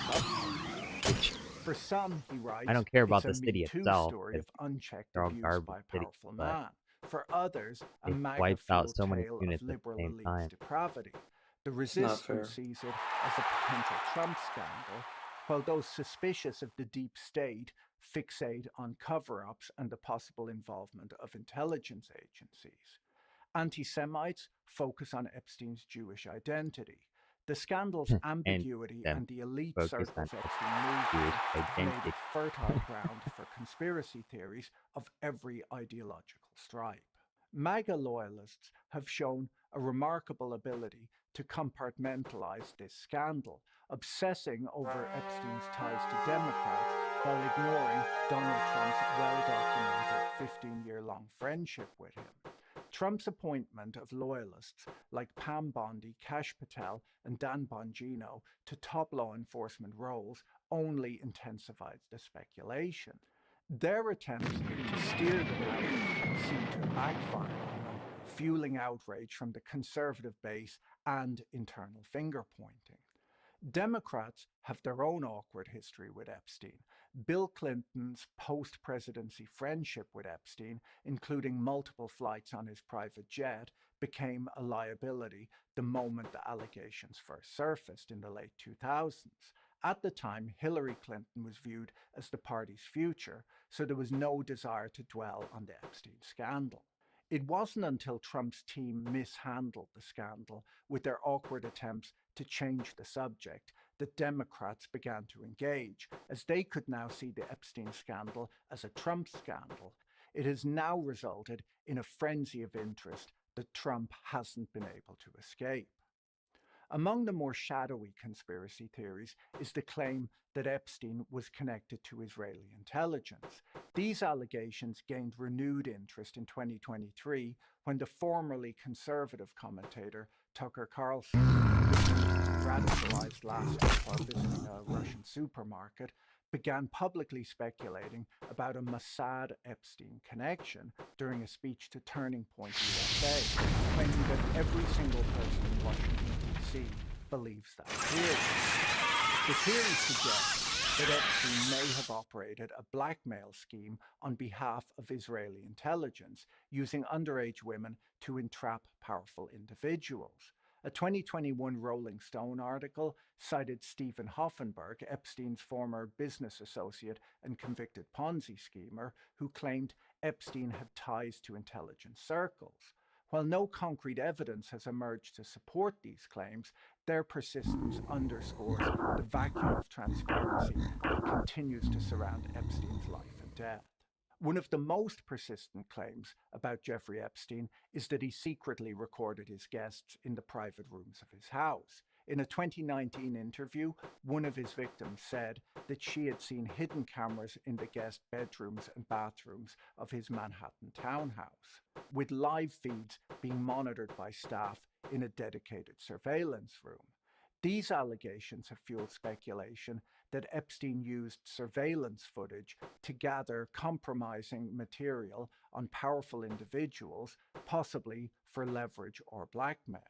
Which for some, he writes, I don't care about it's the a city Me Too itself. story of unchecked They're all abuse garbage by a cities, powerful but man. For others, a it MAGA wipes out fueled so many tale units of at the liberal same elite's time. depravity. The fair. resistance sees it as a potential Trump scandal, while those suspicious of the deep state fixate on cover-ups and the possible involvement of intelligence agencies. Anti-Semites focus on Epstein's Jewish identity. The scandal's ambiguity and the elite circles Epstein moved in have made it fertile ground for conspiracy theories of every ideological stripe. MAGA loyalists have shown a remarkable ability to compartmentalize this scandal, obsessing over Epstein's ties to Democrats while ignoring Donald Trump's well-documented 15-year-long friendship with him. Trump's appointment of loyalists like Pam Bondi, Kash Patel, and Dan Bongino to top law enforcement roles only intensified the speculation. Their attempts to steer the narrative seem to backfire on them, fueling outrage from the conservative base and internal finger-pointing. Democrats have their own awkward history with Epstein. Bill Clinton's post-presidency friendship with Epstein, including multiple flights on his private jet, became a liability the moment the allegations first surfaced in the late 2000s. At the time, Hillary Clinton was viewed as the party's future, so there was no desire to dwell on the Epstein scandal. It wasn't until Trump's team mishandled the scandal with their awkward attempts to change the subject the Democrats began to engage, as they could now see the Epstein scandal as a Trump scandal. It has now resulted in a frenzy of interest that Trump hasn't been able to escape. Among the more shadowy conspiracy theories is the claim that Epstein was connected to Israeli intelligence. These allegations gained renewed interest in 2023 when the formerly conservative commentator Tucker Carlson, radicalized last week while visiting a Russian supermarket, began publicly speculating about a Mossad-Epstein connection during a speech to Turning Point USA, claiming that every single person in Washington, D.C. believes that theory. The theory suggests that Epstein may have operated a blackmail scheme on behalf of Israeli intelligence, using underage women to entrap powerful individuals. A 2021 Rolling Stone article cited Stephen Hoffenberg, Epstein's former business associate and convicted Ponzi schemer, who claimed Epstein had ties to intelligence circles. While no concrete evidence has emerged to support these claims, their persistence underscores the vacuum of transparency that continues to surround Epstein's life and death. One of the most persistent claims about Jeffrey Epstein is that he secretly recorded his guests in the private rooms of his house. In a 2019 interview, one of his victims said that she had seen hidden cameras in the guest bedrooms and bathrooms of his Manhattan townhouse, with live feeds being monitored by staff in a dedicated surveillance room. These allegations have fueled speculation that Epstein used surveillance footage to gather compromising material on powerful individuals, possibly for leverage or blackmail.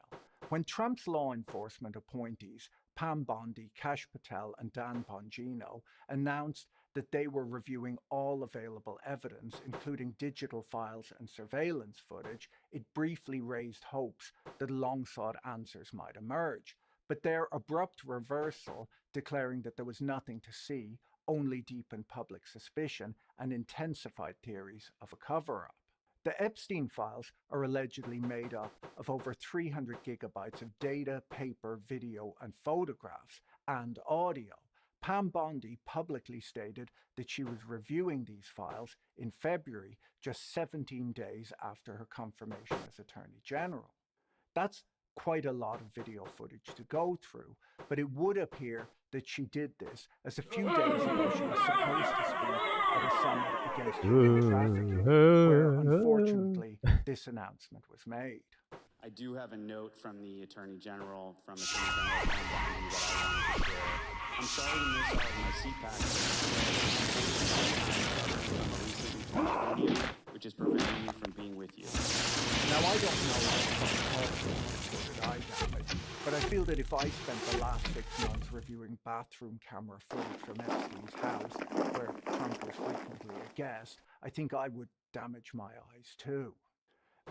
When Trump's law enforcement appointees, Pam Bondi, Kash Patel, and Dan Bongino, announced that they were reviewing all available evidence, including digital files and surveillance footage, it briefly raised hopes that long-sought answers might emerge. But their abrupt reversal, declaring that there was nothing to see, only deepened public suspicion and intensified theories of a cover-up. The Epstein files are allegedly made up of over 300 gigabytes of data, paper, video, and photographs, and audio. Pam Bondi publicly stated that she was reviewing these files in February, just 17 days after her confirmation as Attorney General. That's quite a lot of video footage to go through, but it would appear that she did this, as a few days ago she was supposed to speak at a summit against human trafficking, where unfortunately this announcement was made. I do have a note from the Attorney General, from Attorney General Pam Bondi, that I wanted to share. I'm sorry to miss all of my CPAC. I'm a recent which is preventing me from being with you. Now, I don't know how recorded eye damage, but I feel that if I spent the last 6 months reviewing bathroom camera footage from Epstein's house, where Trump was frequently a guest, I think I would damage my eyes too.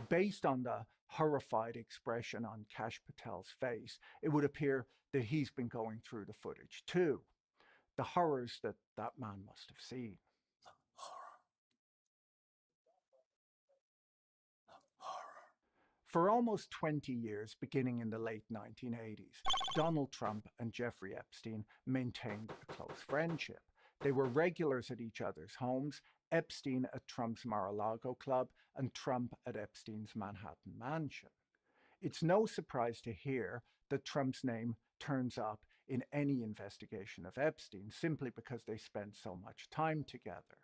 Based on the horrified expression on Kash Patel's face, it would appear that he's been going through the footage too. The horrors that that man must have seen. For almost 20 years, beginning in the late 1980s, Donald Trump and Jeffrey Epstein maintained a close friendship. They were regulars at each other's homes, Epstein at Trump's Mar-a-Lago club and Trump at Epstein's Manhattan mansion. It's no surprise to hear that Trump's name turns up in any investigation of Epstein simply because they spent so much time together.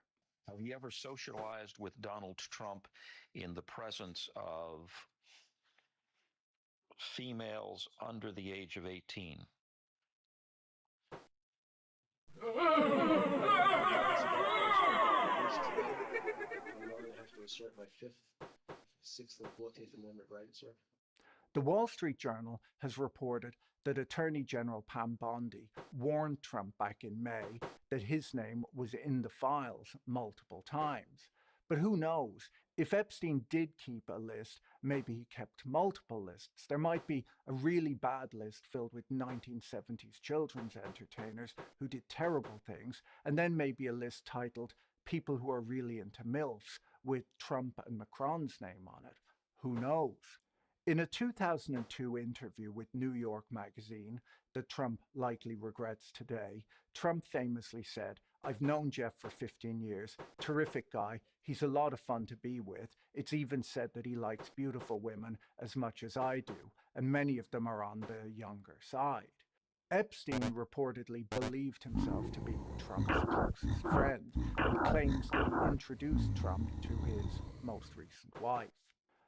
Have you ever socialized with Donald Trump in the presence of females under the age of 18? The Wall Street Journal has reported that Attorney General Pam Bondi warned Trump back in May that his name was in the files multiple times. But who knows? If Epstein did keep a list, maybe he kept multiple lists. There might be a really bad list filled with 1970s children's entertainers who did terrible things, and then maybe a list titled People Who Are Really Into MILFs with Trump and Macron's name on it. Who knows? In a 2002 interview with New York Magazine that Trump likely regrets today, Trump famously said, "I've known Jeff for 15 years. Terrific guy. He's a lot of fun to be with. It's even said that he likes beautiful women as much as I do, and many of them are on the younger side." Epstein reportedly believed himself to be Trump's closest friend and claims that he introduced Trump to his most recent wife.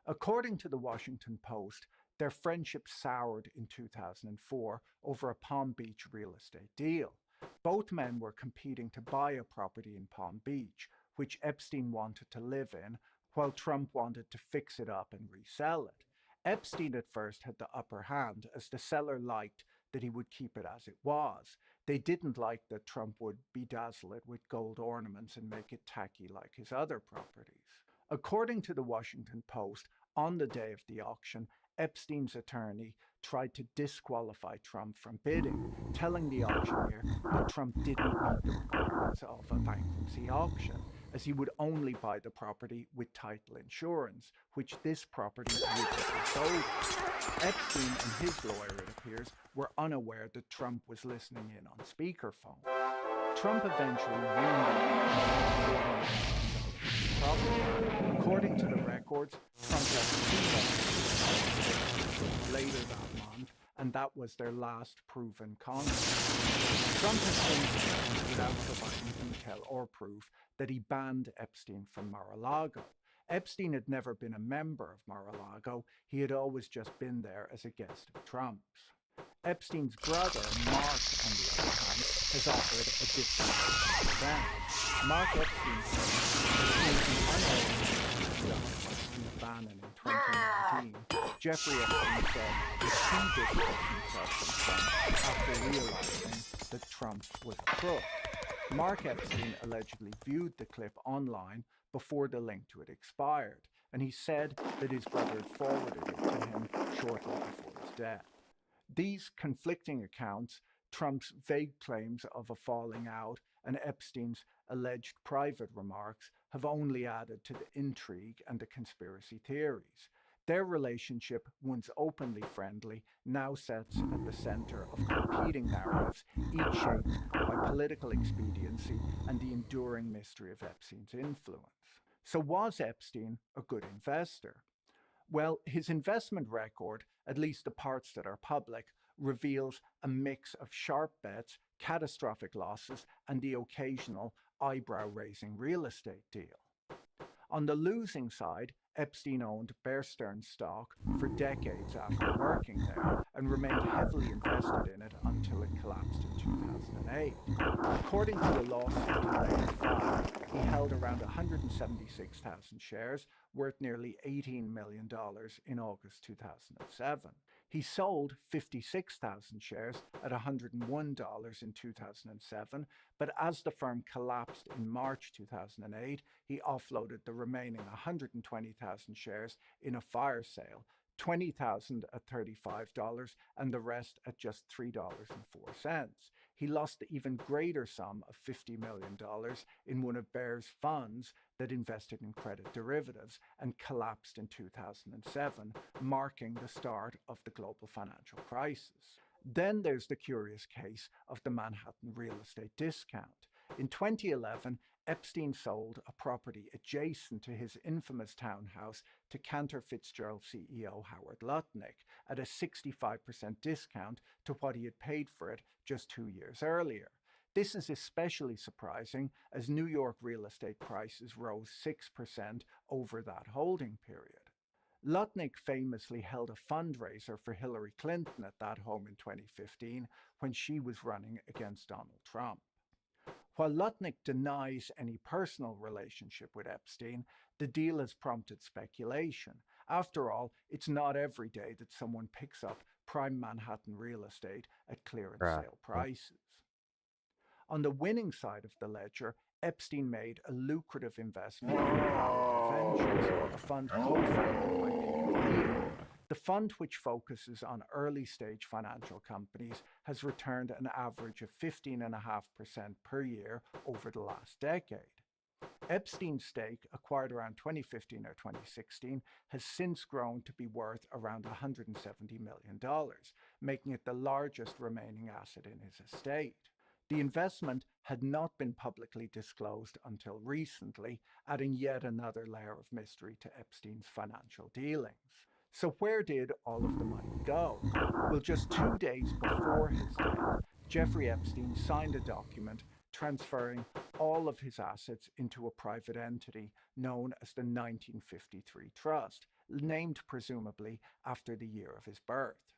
According to the Washington Post, their friendship soured in 2004 over a Palm Beach real estate deal. Both men were competing to buy a property in Palm Beach, which Epstein wanted to live in, while Trump wanted to fix it up and resell it. Epstein at first had the upper hand, as the seller liked that he would keep it as it was. They didn't like that Trump would bedazzle it with gold ornaments and make it tacky like his other properties. According to the Washington Post, on the day of the auction, Epstein's attorney tried to disqualify Trump from bidding, telling the auctioneer that Trump didn't meet the requirements of a bankruptcy auction, as he would only buy the property with title insurance, which this property would be sold. Epstein and his lawyer, it appears, were unaware that Trump was listening in on speakerphone. Trump eventually won the problem. According to the records, Trump had 2 months later that month, and that was their last proven contact. Trump has since claimed, without providing detail or proof, that he banned Epstein from Mar-a-Lago. Epstein had never been a member of Mar-a-Lago. He had always just been there as a guest of Trump's. Epstein's brother, Mark, on the other hand, has offered a different event. Mark Epstein said by Steve Bannon in 2019. Jeffrey Epstein said that he distanced himself from Trump after realizing that Trump was a crook. Mark Epstein allegedly viewed the clip online before the link to it expired, and he said that his brother had forwarded it to him shortly before his death. These conflicting accounts, Trump's vague claims of a falling out, and Epstein's alleged private remarks have only added to the intrigue and the conspiracy theories. Their relationship, once openly friendly, now sits at the center of competing narratives, each shaped by political expediency and the enduring mystery of Epstein's influence. So was Epstein a good investor? Well, his investment record, at least the parts that are public, reveals a mix of sharp bets, catastrophic losses, and the occasional eyebrow-raising real estate deal. On the losing side, Epstein owned Bear Stearns stock for decades after working there and remained heavily invested in it until it collapsed in 2008. According to the lawsuit he later filed, he held around 176,000 shares, worth nearly $18 million in August 2007. He sold 56,000 shares at $101 in 2007, but as the firm collapsed in March 2008, he offloaded the remaining 120,000 shares in a fire sale, 20,000 at $35 and the rest at just $3.04. He lost the even greater sum of $50 million in one of Bear's funds that invested in credit derivatives and collapsed in 2007, marking the start of the global financial crisis. Then there's the curious case of the Manhattan real estate discount. In 2011, Epstein sold a property adjacent to his infamous townhouse to Cantor Fitzgerald CEO Howard Lutnick at a 65% discount to what he had paid for it just 2 years earlier. This is especially surprising as New York real estate prices rose 6% over that holding period. Lutnick famously held a fundraiser for Hillary Clinton at that home in 2015 when she was running against Donald Trump. While Lutnick denies any personal relationship with Epstein, the deal has prompted speculation. After all, it's not every day that someone picks up prime Manhattan real estate at clearance sale prices. On the winning side of the ledger, Epstein made a lucrative investment in Value Ventures, a fund co-founded by Peter Thiel. The fund, which focuses on early-stage financial companies, has returned an average of 15.5% per year over the last decade. Epstein's stake, acquired around 2015 or 2016, has since grown to be worth around $170 million, making it the largest remaining asset in his estate. The investment had not been publicly disclosed until recently, adding yet another layer of mystery to Epstein's financial dealings. So where did all of the money go? Well, just 2 days before his death, Jeffrey Epstein signed a document transferring all of his assets into a private entity known as the 1953 Trust, named presumably after the year of his birth.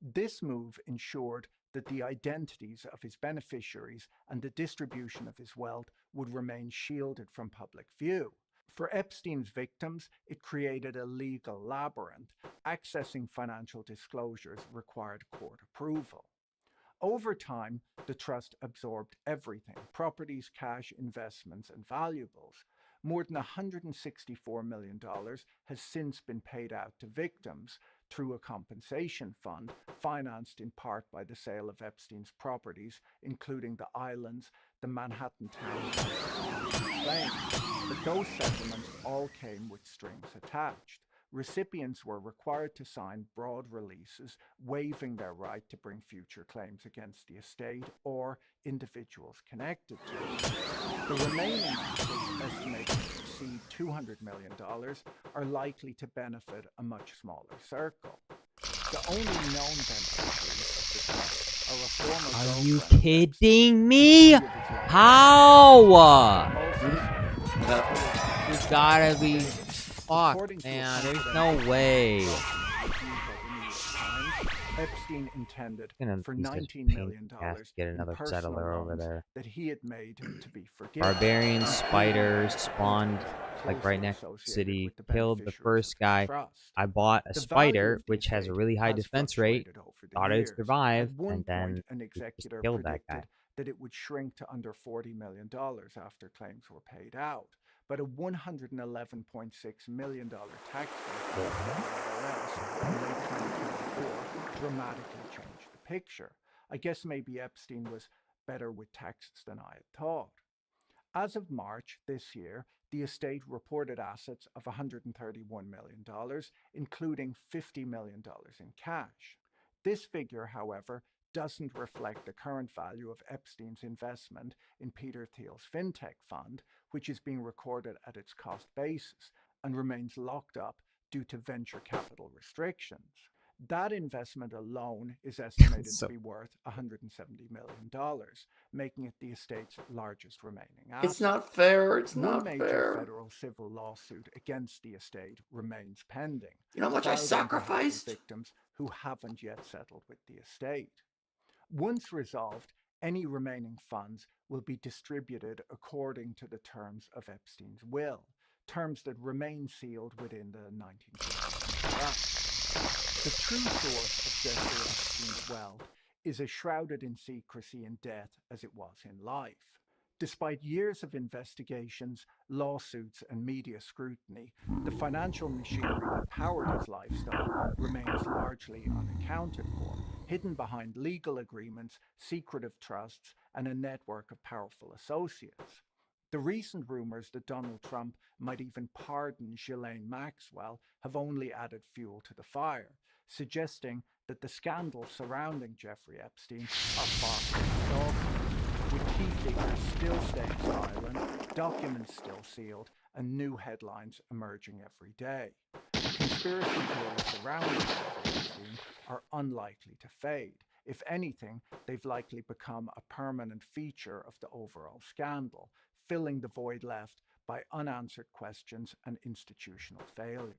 This move ensured that the identities of his beneficiaries and the distribution of his wealth would remain shielded from public view. For Epstein's victims, it created a legal labyrinth. Accessing financial disclosures required court approval. Over time, the trust absorbed everything: properties, cash, investments, and valuables. More than $164 million has since been paid out to victims through a compensation fund financed in part by the sale of Epstein's properties, including the islands, the Manhattan townhouse, and Spain. But those settlements all came with strings attached. Recipients were required to sign broad releases waiving their right to bring future claims against the estate or individuals connected to it. The remaining assets, estimated to exceed $200 million, are likely to benefit a much smaller circle. The only known beneficiaries of the trust are a former Are you girlfriend of kidding me? How? You gotta be fucked, man. There's no way. Epstein intended for He's $19 just million get in another personal settler over loans there. that he had made to be forgiven. Barbarian spiders spawned like right next to the city, killed the first guy. I bought a spider which has a really high defense rate, thought it'd survive, and then an it just executor killed that guy. predicted that it would shrink to under $40 million after claims were paid out. But a $111.6 million tax refund from the IRS in late 2024 dramatically changed the picture. I guess maybe Epstein was better with taxes than I had thought. As of March this year, the estate reported assets of $131 million, including $50 million in cash. This figure, however, doesn't reflect the current value of Epstein's investment in Peter Thiel's fintech fund, which is being recorded at its cost basis and remains locked up due to venture capital restrictions. That investment alone is estimated to be worth $170 million, making it the estate's largest remaining asset. It's not fair. It's One not major fair. federal civil lawsuit against the estate remains pending. You know how much I filed on behalf of sacrificed? victims who haven't yet settled with the estate. Once resolved, any remaining funds will be distributed according to the terms of Epstein's will, terms that remain sealed within the 1950s Trust. The true source of Jeffrey Epstein's wealth is as shrouded in secrecy in death as it was in life. Despite years of investigations, lawsuits, and media scrutiny, the financial machinery that powered his lifestyle remains largely unaccounted for, hidden behind legal agreements, secretive trusts, and a network of powerful associates. The recent rumors that Donald Trump might even pardon Ghislaine Maxwell have only added fuel to the fire, suggesting that the scandals surrounding Jeffrey Epstein are far from exhausted, with key figures still staying silent, documents still sealed, and new headlines emerging every day. The conspiracy theories surrounding Jeffrey Epstein are unlikely to fade. If anything, they've likely become a permanent feature of the overall scandal, filling the void left by unanswered questions and institutional failures.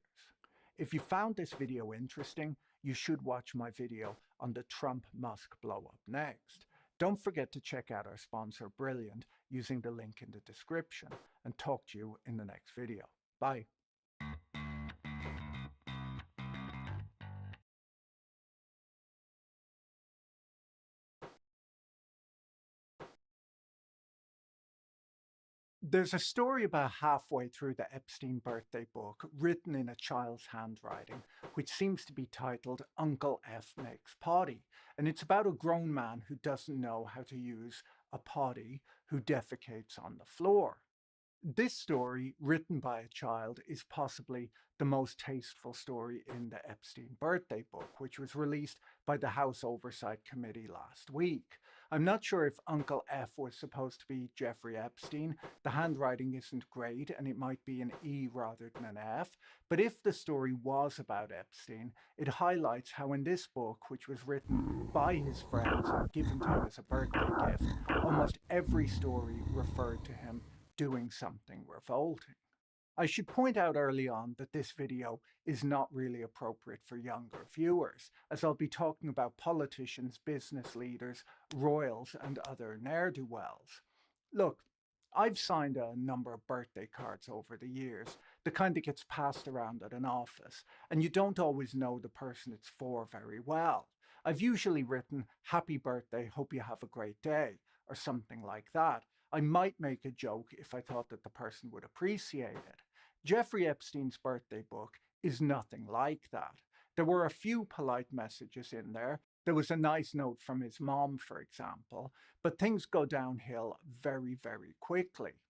If you found this video interesting, you should watch my video on the Trump-Musk blow-up next. Don't forget to check out our sponsor, Brilliant, using the link in the description, and talk to you in the next video. Bye. There's a story about halfway through the Epstein birthday book, written in a child's handwriting, which seems to be titled Uncle F Makes Potty, and it's about a grown man who doesn't know how to use a potty, who defecates on the floor. This story, written by a child, is possibly the most tasteful story in the Epstein birthday book, which was released by the House Oversight Committee last week. I'm not sure if Uncle F was supposed to be Jeffrey Epstein. The handwriting isn't great and it might be an E rather than an F. But if the story was about Epstein, it highlights how in this book, which was written by his friends and given to him as a birthday gift, almost every story referred to him doing something revolting. I should point out early on that this video is not really appropriate for younger viewers, as I'll be talking about politicians, business leaders, royals, and other ne'er-do-wells. Look, I've signed a number of birthday cards over the years, the kind that gets passed around at an office, and you don't always know the person it's for very well. I've usually written, "Happy birthday, hope you have a great day," or something like that. I might make a joke if I thought that the person would appreciate it. Jeffrey Epstein's birthday book is nothing like that. There were a few polite messages in there. There was a nice note from his mom, for example, but things go downhill very, very quickly.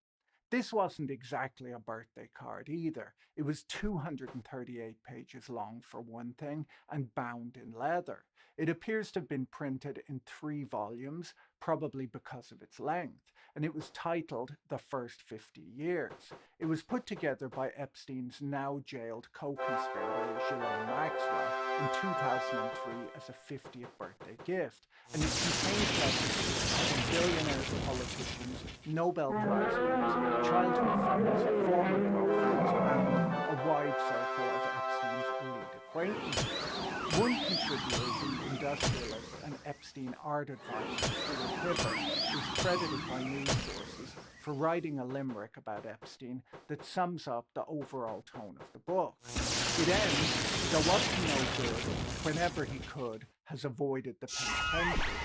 This wasn't exactly a birthday card either. It was 238 pages long for one thing and bound in leather. It appears to have been printed in 3 volumes, probably because of its length, and it was titled The First 50 Years. It was put together by Epstein's now jailed co-conspirator Ghislaine Maxwell in 2003 as a 50th birthday gift, and it contains messages from billionaires, politicians, Nobel Prize winners, childhood friends, former girlfriends, and a wide circle of Epstein's elite acquaintances. One contributor, the industrialist and Epstein art advisor Stuart Piver, is credited by news sources for writing a limerick about Epstein that sums up the overall tone of the book. It ends, "Though up to no good, whenever he could, has avoided the penitentiary."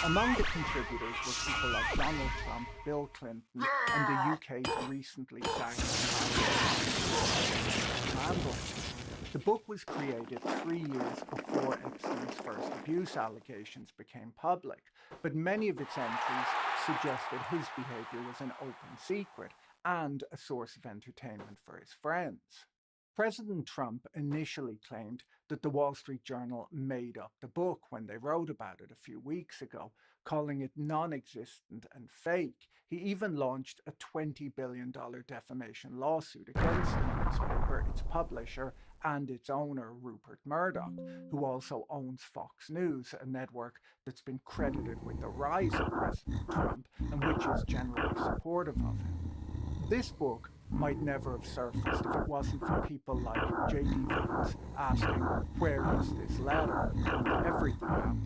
Among the contributors were people like Donald Trump, Bill Clinton, and the UK's recently sacked ambassador. The book was created 3 years before Epstein's first abuse allegations became public, but many of its entries suggested his behavior was an open secret and a source of entertainment for his friends. President Trump initially claimed that the Wall Street Journal made up the book when they wrote about it a few weeks ago, calling it non-existent and fake. He even launched a $20 billion defamation lawsuit against the newspaper, its publisher, and its owner, Rupert Murdoch, who also owns Fox News, a network that's been credited with the rise of President Trump and which is generally supportive of him. This book might never have surfaced if it wasn't for people like J.D. Vance asking, "Where is this letter?" on the Everything app,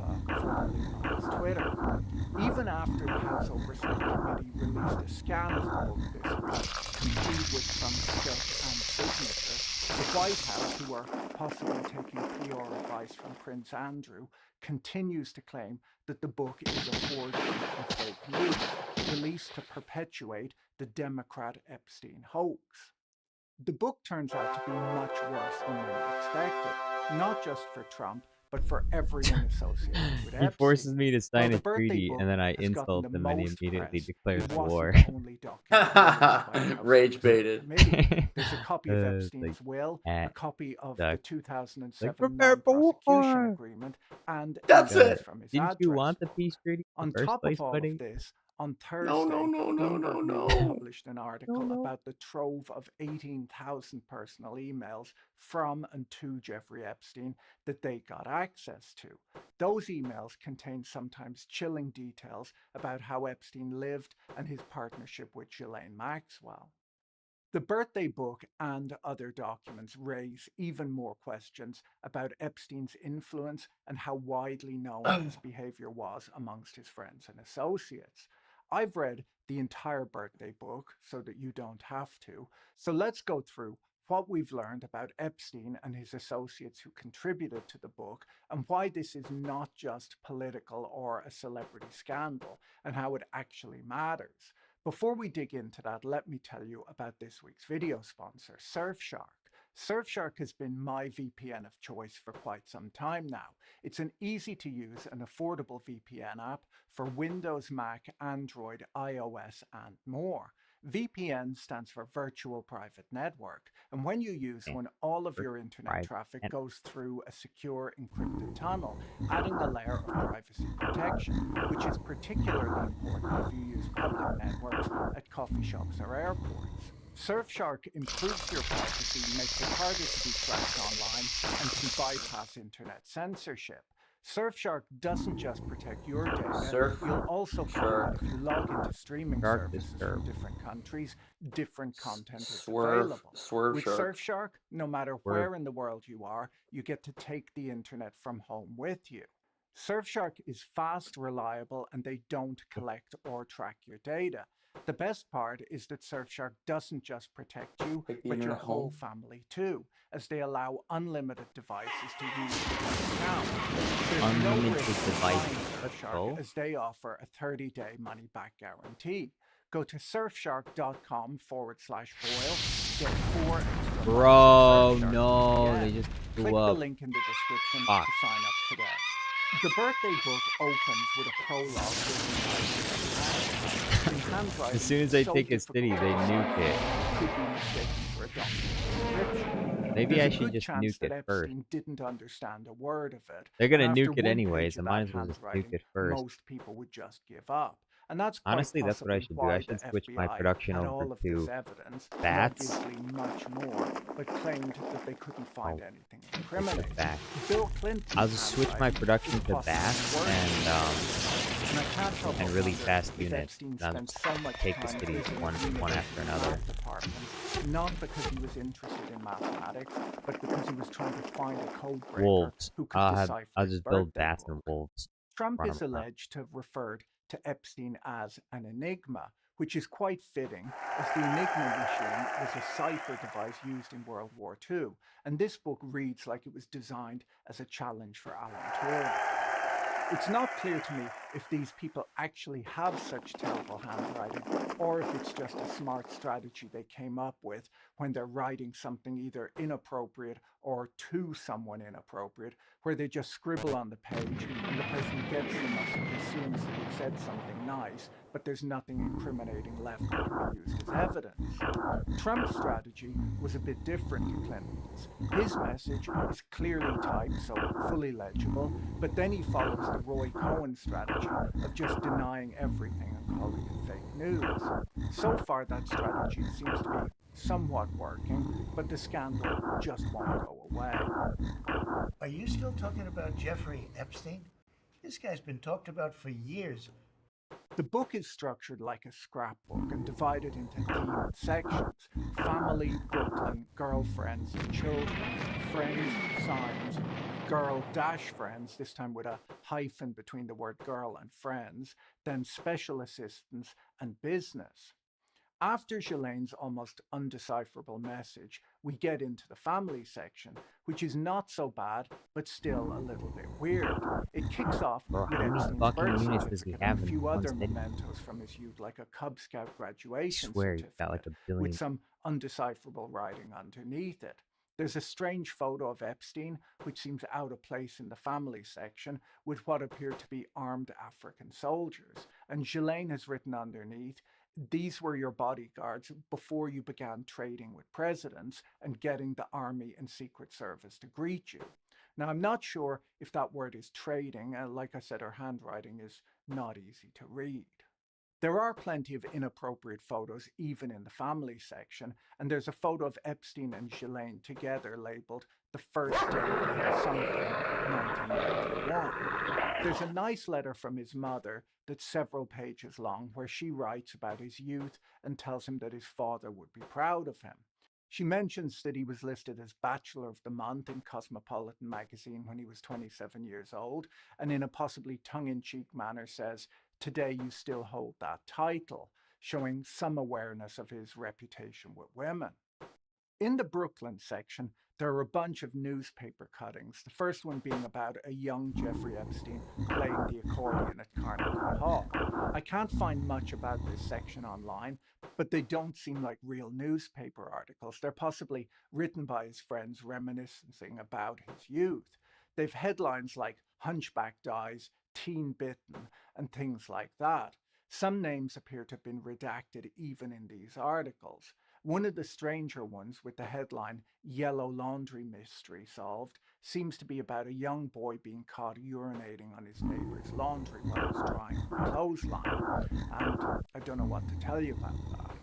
formerly known as Twitter. Even after the House Oversight Committee released a scan of the book this week, complete with Trump's sketch and signature, the White House, who are possibly taking PR advice from Prince Andrew, continues to claim that the book is a forgery and fake news, released to perpetuate the Democrat Epstein hoax. The book turns out to be much worse than many expected, not just for Trump, but for everyone associated with Epstein. He forces me to sign While a the birthday treaty, book and then I has gotten insult the him, and he most immediately press, declares it wasn't war. the only document released by the House Rage Oversight baited. Committee. There's a copy of It's Epstein's like, will, a copy of the 2007 prepare for non-prosecution war. agreement, and That's evidence it. from his Didn't you address want the book. peace treaty in On the first top place, of all buddy? of this, on Thursday, No. Bloomberg News published an article No. about the trove of 18,000 personal emails from and to Jeffrey Epstein that they got access to. Those emails contain sometimes chilling details about how Epstein lived and his partnership with Ghislaine Maxwell. The birthday book and other documents raise even more questions about Epstein's influence and how widely known his behavior was amongst his friends and associates. I've read the entire birthday book so that you don't have to, so let's go through what we've learned about Epstein and his associates who contributed to the book, and why this is not just political or a celebrity scandal, and how it actually matters. Before we dig into that, let me tell you about this week's video sponsor, Surfshark. Surfshark has been my VPN of choice for quite some time now. It's an easy-to-use and affordable VPN app for Windows, Mac, Android, iOS, and more. VPN stands for Virtual Private Network, and when you use one, all of your internet traffic goes through a secure encrypted tunnel, adding a layer of privacy protection, which is particularly important if you use public networks at coffee shops or airports. Surfshark improves your privacy, makes it harder to be tracked online, and can bypass internet censorship. Surfshark doesn't just protect your data, you'll also find that if you log into streaming services from different countries, different content is available. With Surfshark, no matter where in the world you are, you get to take the internet from home with you. Surfshark is fast, reliable, and they don't collect or track your data. The best part is that Surfshark doesn't just protect you, but your whole family too, as they allow unlimited devices to use your account. There's no risk buying Surfshark, as they offer a 30-day money-back guarantee. Go to surfshark.com/Boyle to get 4 extra Bro, months of Surfshark no, VPN. they just blew Click up. the link in the description Fuck. to sign up today. The birthday book opens with a prologue written by in handwriting. As soon as they so take a city, they nuke it. could be mistaken for a doctor's prescription. Maybe There's I a should good just chance nuke that it first. Epstein didn't understand a word of it. They're gonna and after nuke it one anyways, page I of might that as well just nuke handwriting, it first. most people would just give up. And that's quite Honestly, that's what I possibly should do. I why should the switch my FBI production had over all of this to evidence, and bats. obviously much more, but claimed that they couldn't find anything It's incriminating. back. Bill Clinton. I'll just switch my production to bats and really fast units. And I'll just take the cities one after another. Not because he was interested in mathematics, but because he was trying to find a code breaker Wolves. who could decipher I'll his just build birthday bats book. and wolves. Trump Run is them around. alleged to have referred to Epstein as an enigma, which is quite fitting, as the Enigma machine was a cipher device used in World War II, and this book reads like it was designed as a challenge for Alan Turing. It's not clear to me if these people actually have such terrible handwriting, or if it's just a smart strategy they came up with when they're writing something either inappropriate or to someone inappropriate, where they just scribble on the page and the person who gets the message assumes that it said something nice, but there's nothing incriminating left that can be used as evidence. Trump's strategy was a bit different to Clinton's. His message is clearly typed, so fully legible, but then he follows the Roy Cohn strategy of just denying everything and calling it fake news. So far, that strategy seems to be somewhat working, but the scandal just won't go away. Are you still talking about Jeffrey Epstein? This guy's been talked about for years. The book is structured like a scrapbook and divided into themed sections: family, Brooklyn, girlfriends, children, friends, signs, girl-friends, this time with a hyphen between the word girl and friends, then special assistants and business. After Ghislaine's almost undecipherable message, we get into the family section, which is not so bad, but still a little bit weird. It kicks off Bro, with how many Epstein's fucking birth units does he certificate have and a in few one other city? mementos from his youth, like a Cub Scout I graduation swear he's certificate got like a billion. with some undecipherable writing underneath it. There's a strange photo of Epstein, which seems out of place in the family section, with what appear to be armed African soldiers. And Ghislaine has written underneath, "These were your bodyguards before you began trading with presidents and getting the army and secret service to greet you." Now, I'm not sure if that word is trading. Like I said, her handwriting is not easy to read. There are plenty of inappropriate photos, even in the family section, and there's a photo of Epstein and Ghislaine together labeled "The First Day of Something, 1991. There's a nice letter from his mother that's several pages long, where she writes about his youth and tells him that his father would be proud of him. She mentions that he was listed as Bachelor of the Month in Cosmopolitan magazine when he was 27 years old, and in a possibly tongue-in-cheek manner says, "Today you still hold that title," showing some awareness of his reputation with women. In the Brooklyn section, there are a bunch of newspaper cuttings, the first one being about a young Jeffrey Epstein playing the accordion at Carnegie Hall. I can't find much about this section online, but they don't seem like real newspaper articles. They're possibly written by his friends reminiscing about his youth. They've headlines like "Hunchback Dies," "Teen Bitten," and things like that. Some names appear to have been redacted even in these articles. One of the stranger ones, with the headline Yellow Laundry Mystery Solved, seems to be about a young boy being caught urinating on his neighbor's laundry while he was drying a clothesline. And I don't know what to tell you about that.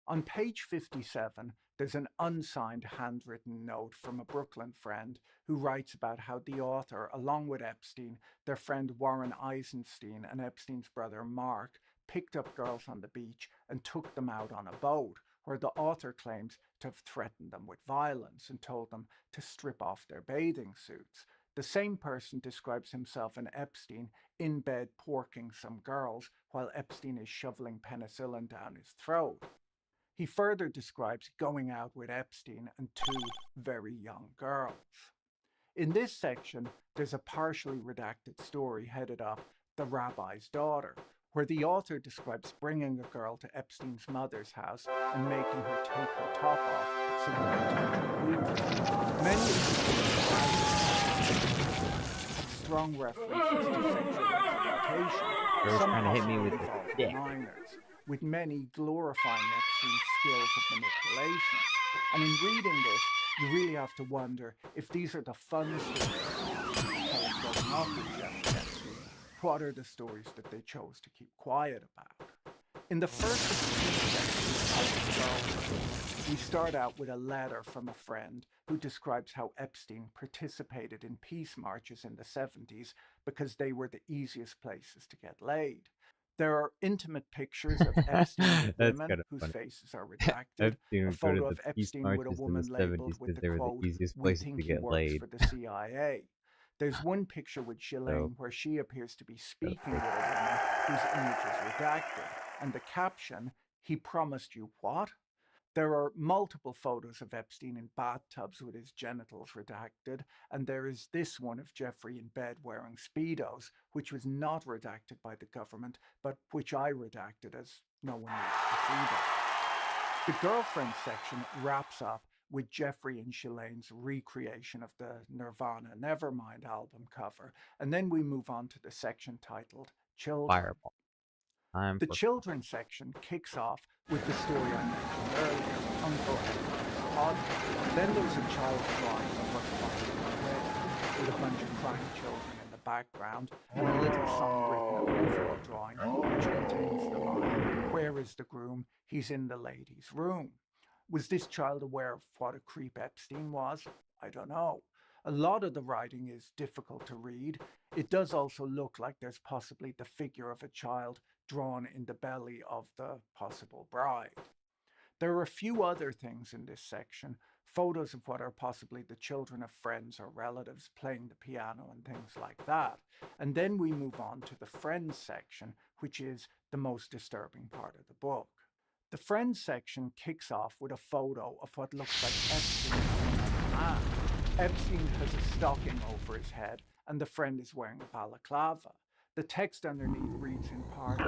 On page 57, there's an unsigned handwritten note from a Brooklyn friend who writes about how the author, along with Epstein, their friend Warren Eisenstein, and Epstein's brother Mark, picked up girls on the beach and took them out on a boat, where the author claims to have threatened them with violence and told them to strip off their bathing suits. The same person describes himself and Epstein in bed porking some girls while Epstein is shoveling penicillin down his throat. He further describes going out with Epstein and two very young girls. In this section, there's a partially redacted story headed up The Rabbi's Daughter, where the author describes bringing a girl to Epstein's mother's house and making her take her top off so he can touch her boobs. Many of these have strong references to sexual exploitation. Some trying to hit me with the dick. Minors, with many glorifying Epstein's skills of manipulation. And in reading this, you really have to wonder if these are the fun stories growing up with Jeffrey Epstein. What are the stories that they chose to keep quiet about? In the first of the 2 sections of the we start out with a letter from a friend who describes how Epstein participated in peace marches in the 70s because they were the easiest places to get laid. There are intimate pictures of Epstein with women whose faces are redacted. A photo of Epstein with a woman labeled with the quote, "We think he works for the CIA." There's one picture with Ghislaine where she appears to be speaking with a woman whose image is redacted, and the caption, "He promised you what?" There are multiple photos of Epstein in bathtubs with his genitals redacted, and there is this one of Jeffrey in bed wearing Speedos, which was not redacted by the government, but which I redacted as no one needs to see that. The girlfriend section wraps up with Jeffrey and Ghislaine's recreation of the Nirvana Nevermind album cover, and then we move on to the section titled Children. Fireball. The children section kicks off with the story I mentioned earlier, Uncle Epstein's podcast. Then there's a child drawing of what's possibly a wedding, with a bunch of crying children in the background, and a little song written over the drawing, which contains the line, "Where is the groom? He's in the lady's room." Was this child aware of what a creep Epstein was? I don't know. A lot of the writing is difficult to read. It does also look like there's possibly the figure of a child drawn in the belly of the possible bride. There are a few other things in this section, photos of what are possibly the children of friends or relatives playing the piano and things like that. And then we move on to the friends section, which is the most disturbing part of the book. The friends section kicks off with a photo of what looks like Epstein and another man. Epstein has a stocking over his head, and the friend is wearing a balaclava. The text underneath reads in part,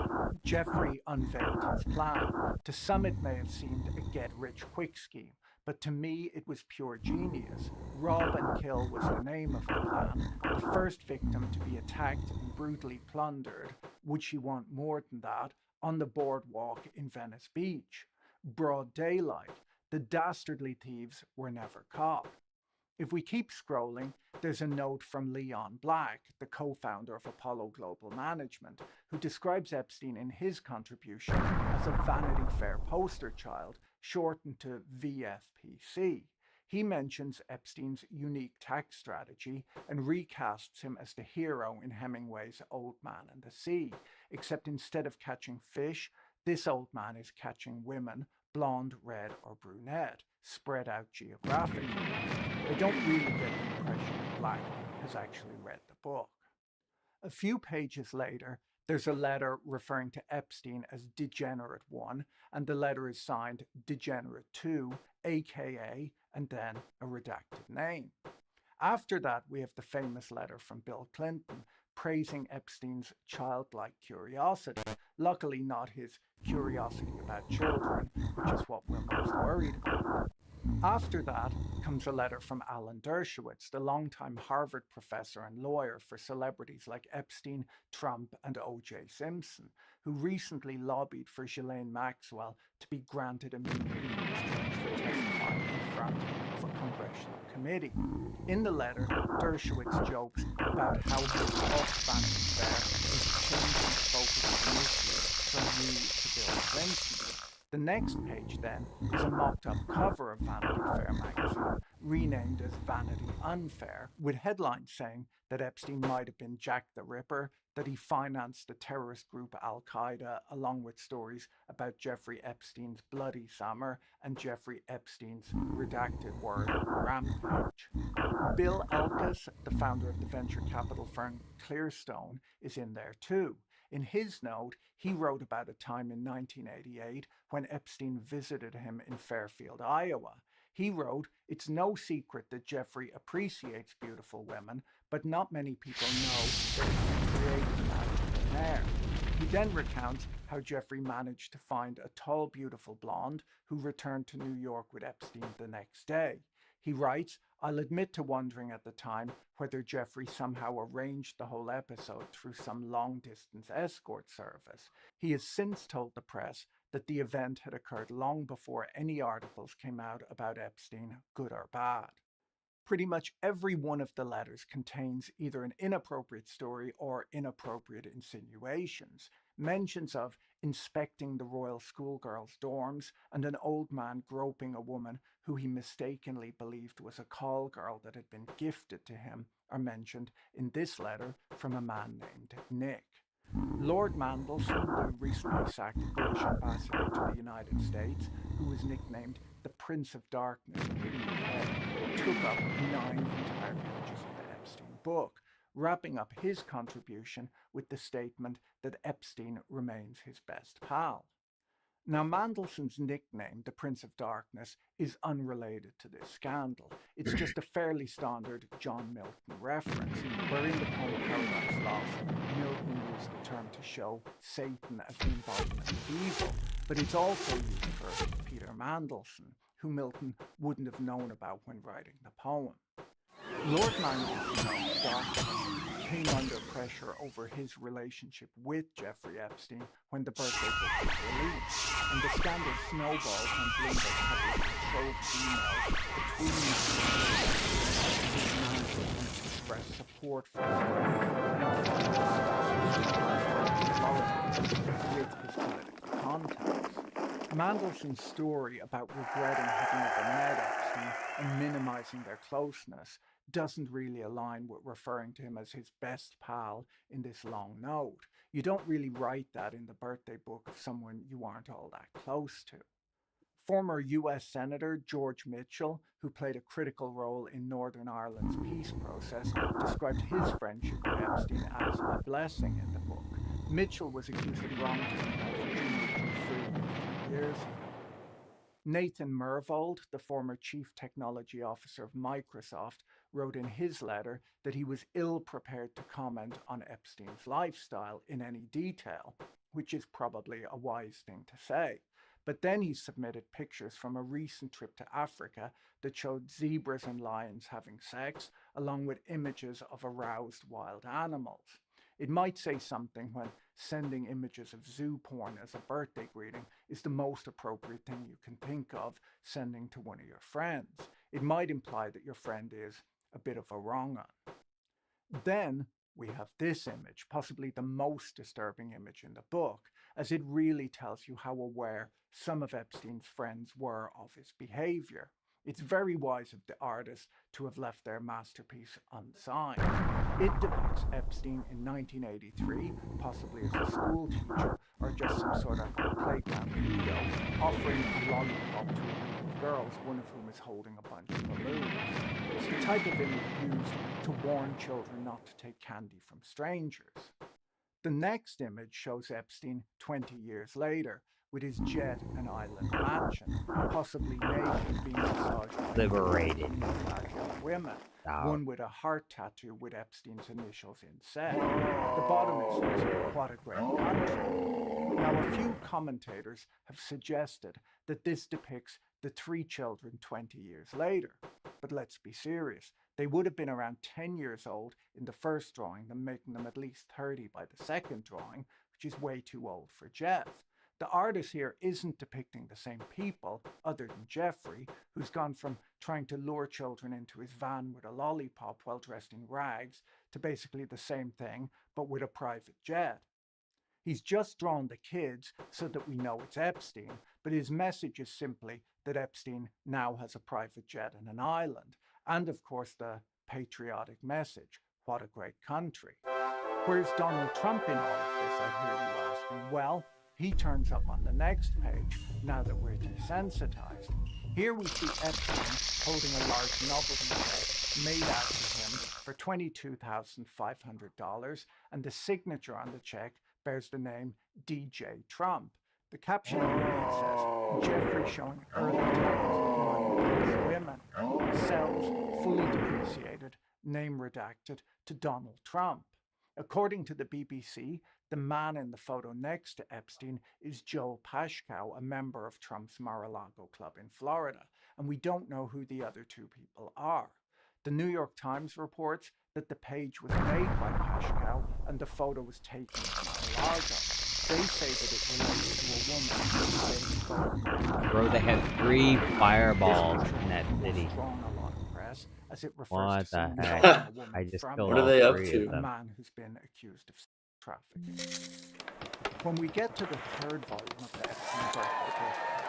"Jeffrey unveiled his plan. To some it may have seemed a get-rich-quick scheme, but to me it was pure genius. Rob and kill was the name of the plan. The first victim to be attacked and brutally plundered, would she want more than that, on the boardwalk in Venice Beach. Broad daylight. The dastardly thieves were never caught." If we keep scrolling, there's a note from Leon Black, the co-founder of Apollo Global Management, who describes Epstein in his contribution as a Vanity Fair poster child, shortened to VFPC. He mentions Epstein's unique tax strategy and recasts him as the hero in Hemingway's Old Man and the Sea, except instead of catching fish, this old man is catching women, blonde, red, or brunette, spread out geographically. I don't really get the impression that Black has actually read the book. A few pages later, there's a letter referring to Epstein as Degenerate 1, and the letter is signed Degenerate 2, aka, and then a redacted name. After that, we have the famous letter from Bill Clinton praising Epstein's childlike curiosity, luckily not his curiosity about children, which is what we're most worried about. After that comes a letter from Alan Dershowitz, the longtime Harvard professor and lawyer for celebrities like Epstein, Trump, and O.J. Simpson, who recently lobbied for Ghislaine Maxwell to be granted immunity in exchange for testifying in front of a congressional committee. In the letter, Dershowitz jokes about how he talked Vanity Fair into changing its focus initially from you to Bill Clinton. The next page, then, is a mocked-up cover of Vanity Fair magazine, renamed as Vanity Unfair, with headlines saying that Epstein might have been Jack the Ripper, that he financed the terrorist group Al-Qaeda, along with stories about Jeffrey Epstein's bloody summer and Jeffrey Epstein's redacted word rampage. Bill Elkus, the founder of the venture capital firm Clearstone, is in there too. In his note, he wrote about a time in 1988 when Epstein visited him in Fairfield, Iowa. He wrote, "It's no secret that Jeffrey appreciates beautiful women, but not many people know that he created magical hair." He then recounts how Jeffrey managed to find a tall, beautiful blonde who returned to New York with Epstein the next day. He writes, "I'll admit to wondering at the time whether Jeffrey somehow arranged the whole episode through some long-distance escort service." He has since told the press that the event had occurred long before any articles came out about Epstein, good or bad. Pretty much every one of the letters contains either an inappropriate story or inappropriate insinuations. Mentions of inspecting the royal schoolgirls' dorms and an old man groping a woman who he mistakenly believed was a call girl that had been gifted to him are mentioned in this letter from a man named Nick. Lord Mandelson, the recently sacked British ambassador to the United States, who was nicknamed the Prince of Darkness in the UK, took up 9 entire pages of the Epstein book, wrapping up his contribution with the statement that Epstein remains his best pal. Now, Mandelson's nickname, the Prince of Darkness, is unrelated to this scandal. It's just a fairly standard John Milton reference, where in the poem Paradise Lost, Milton used the term to show Satan as the embodiment of evil, but it's also used for Peter Mandelson, who Milton wouldn't have known about when writing the poem. Lord Mandelson's darkness came under pressure over his relationship with Jeffrey Epstein when the birthday book was released, and the scandal snowballed when Bloomberg published a trove of emails between his management to express support for his friend and offer to discuss with his political contacts. Mandelson's story about regretting having ever met Epstein and minimizing their closeness doesn't really align with referring to him as his best pal in this long note. You don't really write that in the birthday book of someone you aren't all that close to. Former US Senator George Mitchell, who played a critical role in Northern Ireland's peace process, described his friendship with Epstein as a blessing in the book. Mitchell was accused of wrongdoing by Virginia Giuffre a few years ago. Nathan Myhrvold, the former chief technology officer of Microsoft, wrote in his letter that he was ill-prepared to comment on Epstein's lifestyle in any detail, which is probably a wise thing to say. But then he submitted pictures from a recent trip to Africa that showed zebras and lions having sex, along with images of aroused wild animals. It might say something when sending images of zoo porn as a birthday greeting is the most appropriate thing you can think of sending to one of your friends. It might imply that your friend is a bit of a wrong-un. Then we have this image, possibly the most disturbing image in the book, as it really tells you how aware some of Epstein's friends were of his behavior. It's very wise of the artist to have left their masterpiece unsigned. It depicts Epstein in 1983, possibly as a school teacher or just some sort of playground pedo, offering a lollipop to a group of girls, one of whom is holding a bunch of balloons. It's the type of image used to warn children not to take candy from strangers. The next image shows Epstein 20 years later, with his jet and island mansion, possibly naked, being massaged by liberated young women. One with a heart tattoo with Epstein's initials inset. At the bottom it says, "What a great country." Now, a few commentators have suggested that this depicts the 3 children 20 years later. But let's be serious. They would have been around 10 years old in the first drawing, then making them at least 30 by the second drawing, which is way too old for Jeff. The artist here isn't depicting the same people, other than Jeffrey, who's gone from trying to lure children into his van with a lollipop while dressed in rags to basically the same thing, but with a private jet. He's just drawn the kids so that we know it's Epstein, but his message is simply that Epstein now has a private jet and an island, and of course the patriotic message, what a great country. Where's Donald Trump in all of this, I hear you asking? Well, he turns up on the next page, now that we're desensitized. Here we see Epstein holding a large novelty check made out to him for $22,500, and the signature on the check bears the name DJ Trump. The caption underneath says, Jeffrey showing early times of money with women. Sells, fully depreciated, name redacted, to Donald Trump. According to the BBC, the man in the photo next to Epstein is Joel Pashkow, a member of Trump's Mar-a-Lago club in Florida, and we don't know who the other 2 people are. The New York Times reports that the page was made by Pashkow and the photo was taken from Mar-a-Lago. They say that it relates to a woman. Bro, they had 3 fireballs in that city. As it refers what to the heck? I just killed What are they up to? a man who's been accused of trafficking. When we get to the 3rd volume of the Epstein book,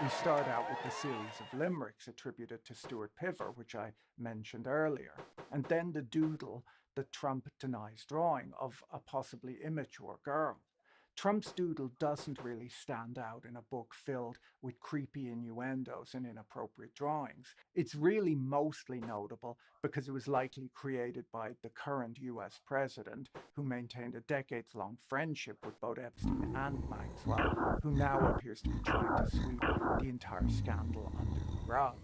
we start out with the series of limericks attributed to Stuart Piver, which I mentioned earlier, and then the doodle that Trump denies drawing of a possibly immature girl. Trump's doodle doesn't really stand out in a book filled with creepy innuendos and inappropriate drawings. It's really mostly notable because it was likely created by the current US president, who maintained a decades-long friendship with both Epstein and Maxwell, who now appears to be trying to sweep the entire scandal under the rug.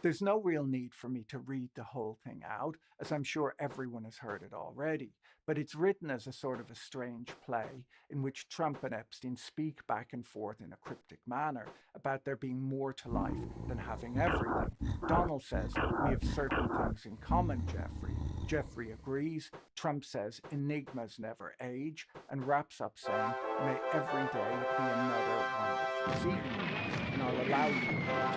There's no real need for me to read the whole thing out, as I'm sure everyone has heard it already, but it's written as a sort of a strange play in which Trump and Epstein speak back and forth in a cryptic manner about there being more to life than having everything. Donald says, "We have certain things in common, Jeffrey." Jeffrey agrees. Trump says, "Enigmas never age," and wraps up saying, "May every day be another wonderful season." And I'll allow you to interpret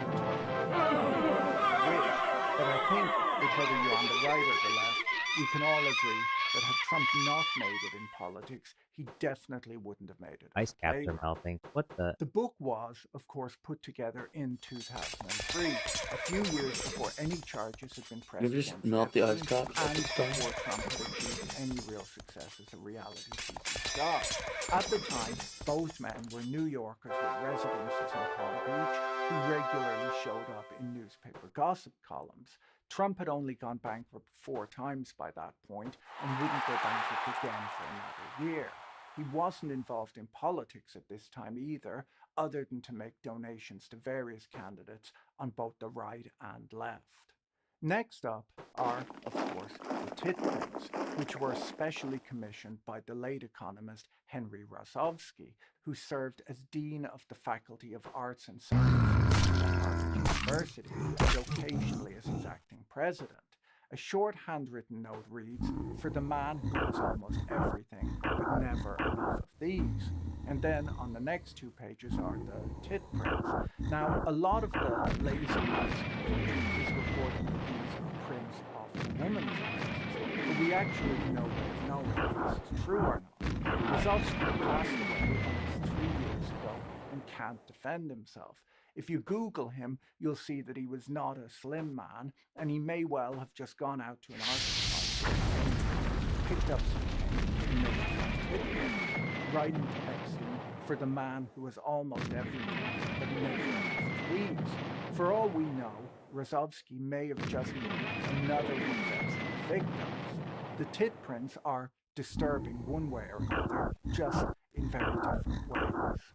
but I think that whether you're on the right or the left, we can all agree that had Trump not made it in politics, he definitely wouldn't have made it. Ice caps are melting. What the? The book was, of course, put together in 2003, a few years before any charges had been pressed You just against melt the ice Epstein, caps at and this time? before Trump had achieved any real success as a reality TV star. At the time, both men were New Yorkers with residences in Palm Beach who regularly showed up in newspaper gossip columns. Trump had only gone bankrupt 4 times by that point and wouldn't go bankrupt again for another year. He wasn't involved in politics at this time either, other than to make donations to various candidates on both the right and left. Next up are, of course, the Titprints, which were specially commissioned by the late economist Henry Rosovsky, who served as Dean of the Faculty of Arts and Sciences at Harvard University, and occasionally as its acting president. A short handwritten note reads, "For the man who has almost everything, but never enough of these." And then on the next 2 pages are the tit prints. Now, a lot of the lazy press is reporting that these are prints of the women's breasts, but we actually have no way of knowing if this is true or not. Rosovsky passed away almost 3 years ago and can't defend himself. If you Google him, you'll see that he was not a slim man, and he may well have just gone out to an art supply store, picked up some paint, and made some pictures, writing to Epstein for the man who was almost everything, but never enough of these. For all we know, Rosovsky may have just been another one of Epstein's victims. The tit prints are disturbing one way or another, just in very different ways.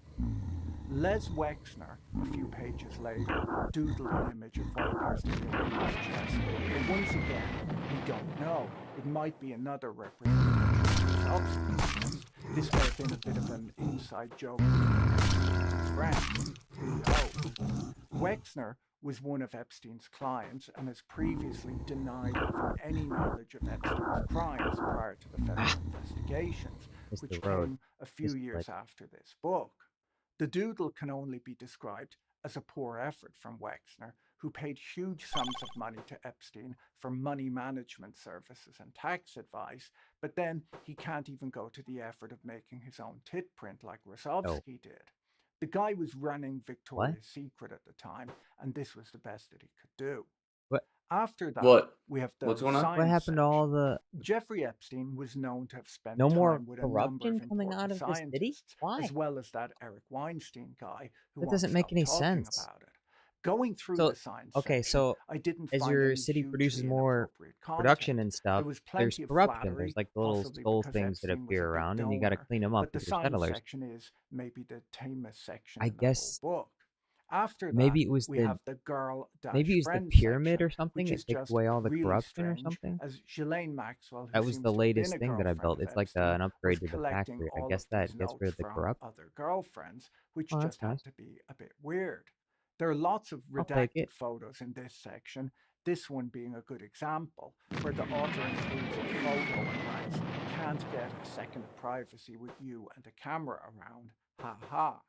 Les Wexner, a few pages later, doodled an image of what appears to be a woman's chest, but once again, we don't know. It might be another representation of substance. This may have been a bit of an inside joke between his friends who knows. Wexner was one of Epstein's clients and has previously denied having any knowledge of Epstein's crimes prior to the federal investigations, Missed which the road. came a few Missed the years ledge. after this book. The doodle can only be described as a poor effort from Wexner, who paid huge sums of money to Epstein for money management services and tax advice, but then he can't even go to the effort of making his own tit print like Rosovsky did. The guy was running Victoria's Secret at the time, and this was the best that he could do. What? After that, What? we have the What's going on? science What happened to all section. the Jeffrey Epstein was known to have spent no time more with a number corruption of coming out important of this city? scientists, Why? as well as that Eric Weinstein guy who That won't doesn't make stop any talking sense. about it. Going through So the science okay, section, so I didn't as find your any city hugely produces more inappropriate content. production and There stuff, was there's plenty of corruption. flattery, There's like the little possibly skull because things that Epstein was a appear big around, and you got to donor, clean them up but the with your science settlers. section is maybe the tamest section I in the guess whole book. After that, maybe it was we have the girl maybe it was the friend pyramid section, or something. which It is takes just away all the really corruption or strange, something. as Ghislaine Maxwell, who That was seems the to have latest been a thing that I girlfriend built. of It's like Epstein, an was upgrade to the collecting factory. I all guess of that these gets rid notes of the from corrupt. other girlfriends, which Oh, that's just had nice. to be a bit weird. There are lots of I'll take redacted it. photos in this section, this one being a good example, where the author includes a photo and writes, "Can't get a second of privacy with you and a camera around, ha ha."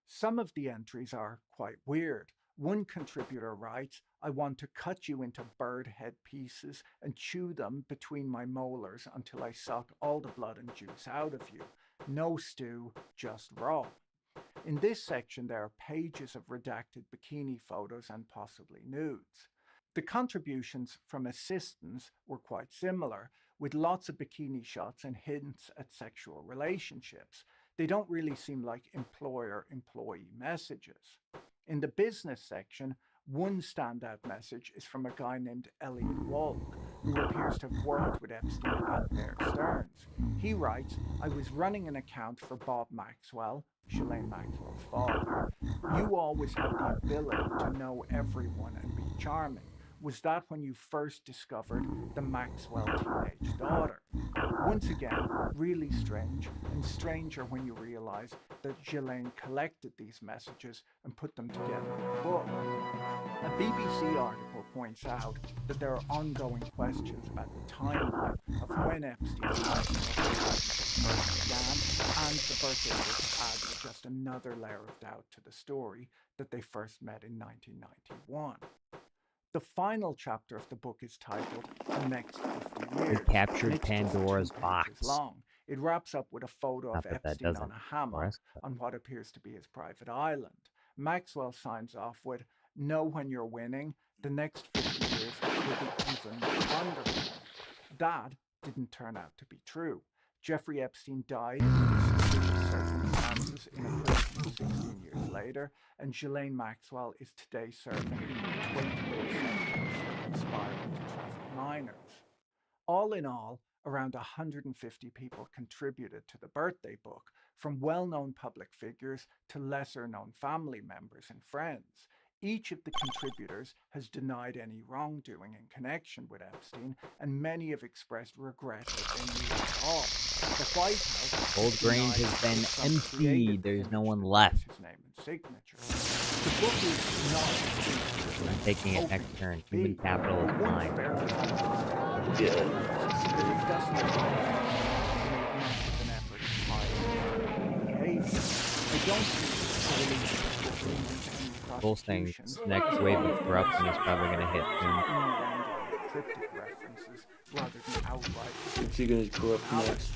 Some of the entries are quite weird. One contributor writes, "I want to cut you into bird head pieces and chew them between my molars until I suck all the blood and juice out of you. No stew, just raw." In this section, there are pages of redacted bikini photos and possibly nudes. The contributions from assistants were quite similar, with lots of bikini shots and hints at sexual relationships. They don't really seem like employer-employee messages. In the business section, one standout message is from a guy named Elliot Walk, who appears to have worked with Epstein and Bear Stearns. He writes, "I was running an account for Bob Maxwell, Ghislaine Maxwell's father. You always had the ability to know everyone and be charming. Was that when you first discovered the Maxwell teenage daughter?" Once again, really strange, and stranger when you realize that Ghislaine collected these messages and put them together in a book. A BBC article points out that there are ongoing questions about the timeline of when Epstein and Maxwell first began, and the birthday book adds just another layer of doubt to the story that they first met in 1991. The final chapter of the book is titled "The Next 50 Years." We captured and it's just Pandora's 2 pages box. long. It wraps up with a photo Not of that that Epstein on doesn't a hammock impress, but on what appears to be his private island. Maxwell signs off with, "Know when you're winning, the next 50 years will be even wonderful." That didn't turn out to be true. Jeffrey Epstein died in suspicious circumstances in a prison 16 years later, and Ghislaine Maxwell is today serving a 20-year sentence for conspiring to traffic minors. All in all, around 150 people contributed to the birthday book, from well-known public figures to lesser-known family members and friends. Each of the contributors has denied any wrongdoing in connection with Epstein, and many have expressed regret that they knew at all. The White House Gold Grange denied has that been Trump created emptied. the There's no image one that left. bears his name and signature. The book is not complete, I'm taking it hoping next turn. to be. Human capital is One mine. fairly obvious thing that it doesn't make much of an effort to hide behavior. I don't see the release of this book leading to any Bull saying prosecutions. next wave of corruption is probably going to hit soon. Cryptic references rather than outright. What's he gonna corrupt next?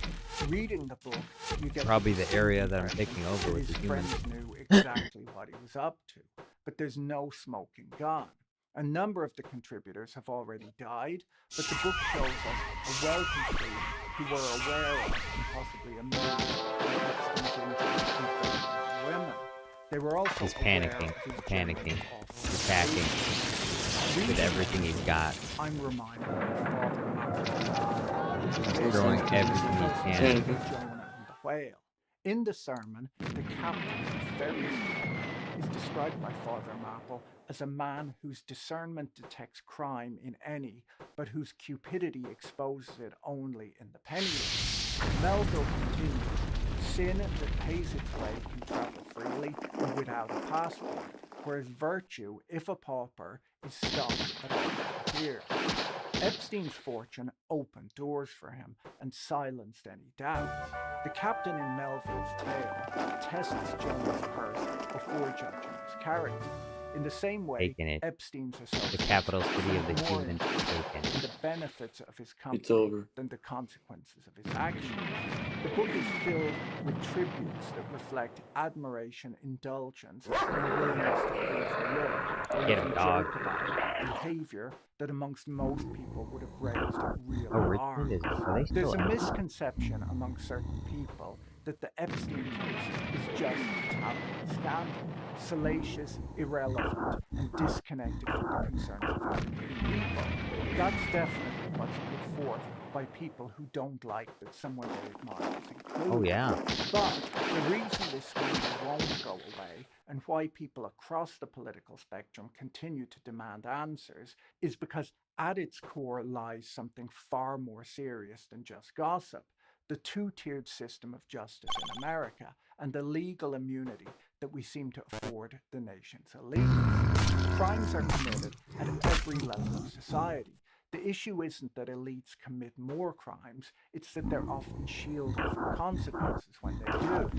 Reading the book, you get Probably the area that I'm impression taking over that with his the humans. friends knew exactly what he was up to, but there's no smoking gun. A number of the contributors have already died, but the book shows us a wealthy crew who were aware of and possibly amused by Epstein's interest in female women. They were also He's aware panicking. of his Panicking. generally awful He's attacking behavior. with everything he's got. I'm reminded of Father He's throwing everything he can. Jonah and the whale. In the sermon, the captain who ferries Jonah is described by Father Mapple as a man whose discernment detects crime in any, but whose cupidity exposes it only in the penniless. Melville continues, Sin that pays its way can travel freely and without a passport, whereas virtue, if a pauper, is stopped at all frontiers. Epstein's fortune opened doors for him and silenced any doubts. The captain in Melville's tale tests Jonah's purse before judging his character. In the same way, Epstein's associates The capital city of the more human interested taken. in the benefits of his company It's over. than the consequences of his actions. The book is filled with tributes that reflect admiration, indulgence, and a willingness to overlook Get him, dog. behavior that amongst most people would have raised real Oh, alarm. Richmond is. Are they There's still a out? misconception among certain people that the Epstein case is just a tabloid scandal, salacious, irrelevant, and disconnected from the concerns of everyday people. That's definitely what's put forth by people who don't like that someone they admire is included. Oh, yeah. But the reason this scandal won't go away, and why people across the political spectrum continue to demand answers, is because at its core lies something far more serious than just gossip: the two-tiered system of justice in America and the legal immunity that we seem to afford the nation's elites. Crimes are committed at every level of society. The issue isn't that elites commit more crimes, it's that they're often shielded from consequences when they do.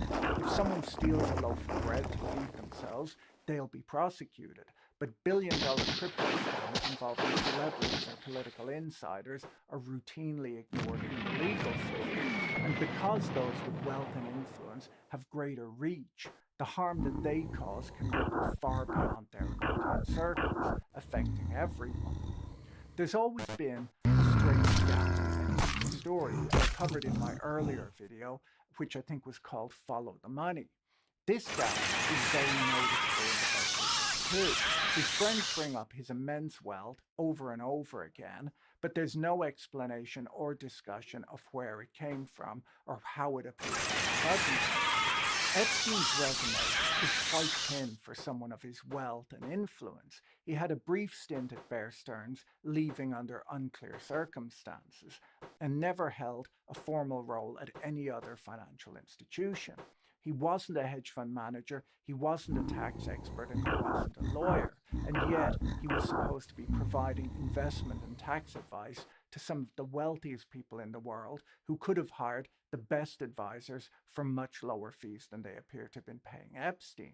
If someone steals a loaf of bread to feed themselves, they'll be prosecuted. But billion-dollar crypto scams involving celebrities and political insiders are routinely ignored in the legal system. And because those with wealth and influence have greater reach, the harm that they cause can ripple far beyond their immediate circles, affecting everyone. There's always been a strange gap in the story that I covered in my earlier video, which I think was called Follow the Money. This gap is very noticeable in the book too. His friends bring up his immense wealth over and over again, but there's no explanation or discussion of where it came from or how it appeared so suddenly. Epstein's resume is quite thin for someone of his wealth and influence. He had a brief stint at Bear Stearns, leaving under unclear circumstances, and never held a formal role at any other financial institution. He wasn't a hedge fund manager, he wasn't a tax expert, and he wasn't a lawyer. And yet, he was supposed to be providing investment and tax advice to some of the wealthiest people in the world who could have hired the best advisors for much lower fees than they appear to have been paying Epstein.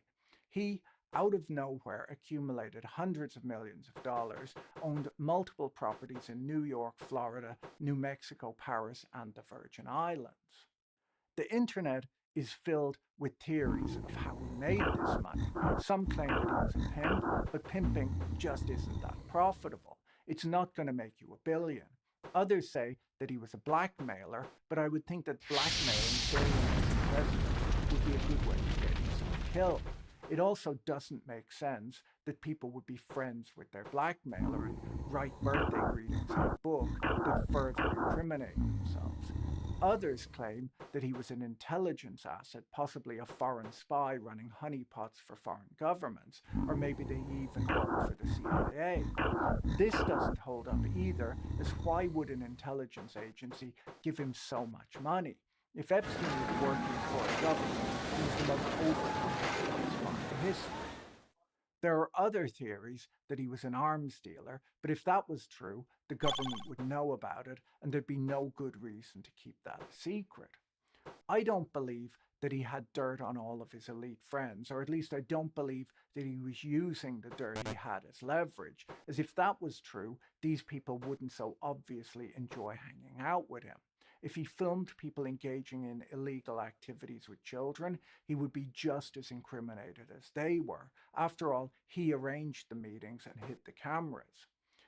He, out of nowhere, accumulated hundreds of millions of dollars, owned multiple properties in New York, Florida, New Mexico, Paris, and the Virgin Islands. The internet is filled with theories of how he made this money. Some claim that he was a pimp, but pimping just isn't that profitable. It's not going to make you a billion. Others say that he was a blackmailer, but I would think that blackmailing billionaires and presidents would be a good way to get yourself killed. It also doesn't make sense that people would be friends with their blackmailer and write birthday greetings in a book that further incriminate themselves. Others claim that he was an intelligence asset, possibly a foreign spy running honeypots for foreign governments, or maybe they even worked for the CIA. This doesn't hold up either, as why would an intelligence agency give him so much money? If Epstein was working for a government, he was the most overcompensated spy in history. There are other theories that he was an arms dealer, but if that was true, the government would know about it, and there'd be no good reason to keep that a secret. I don't believe that he had dirt on all of his elite friends, or at least I don't believe that he was using the dirt he had as leverage, as if that was true, these people wouldn't so obviously enjoy hanging out with him. If he filmed people engaging in illegal activities with children, he would be just as incriminated as they were. After all, he arranged the meetings and hid the cameras.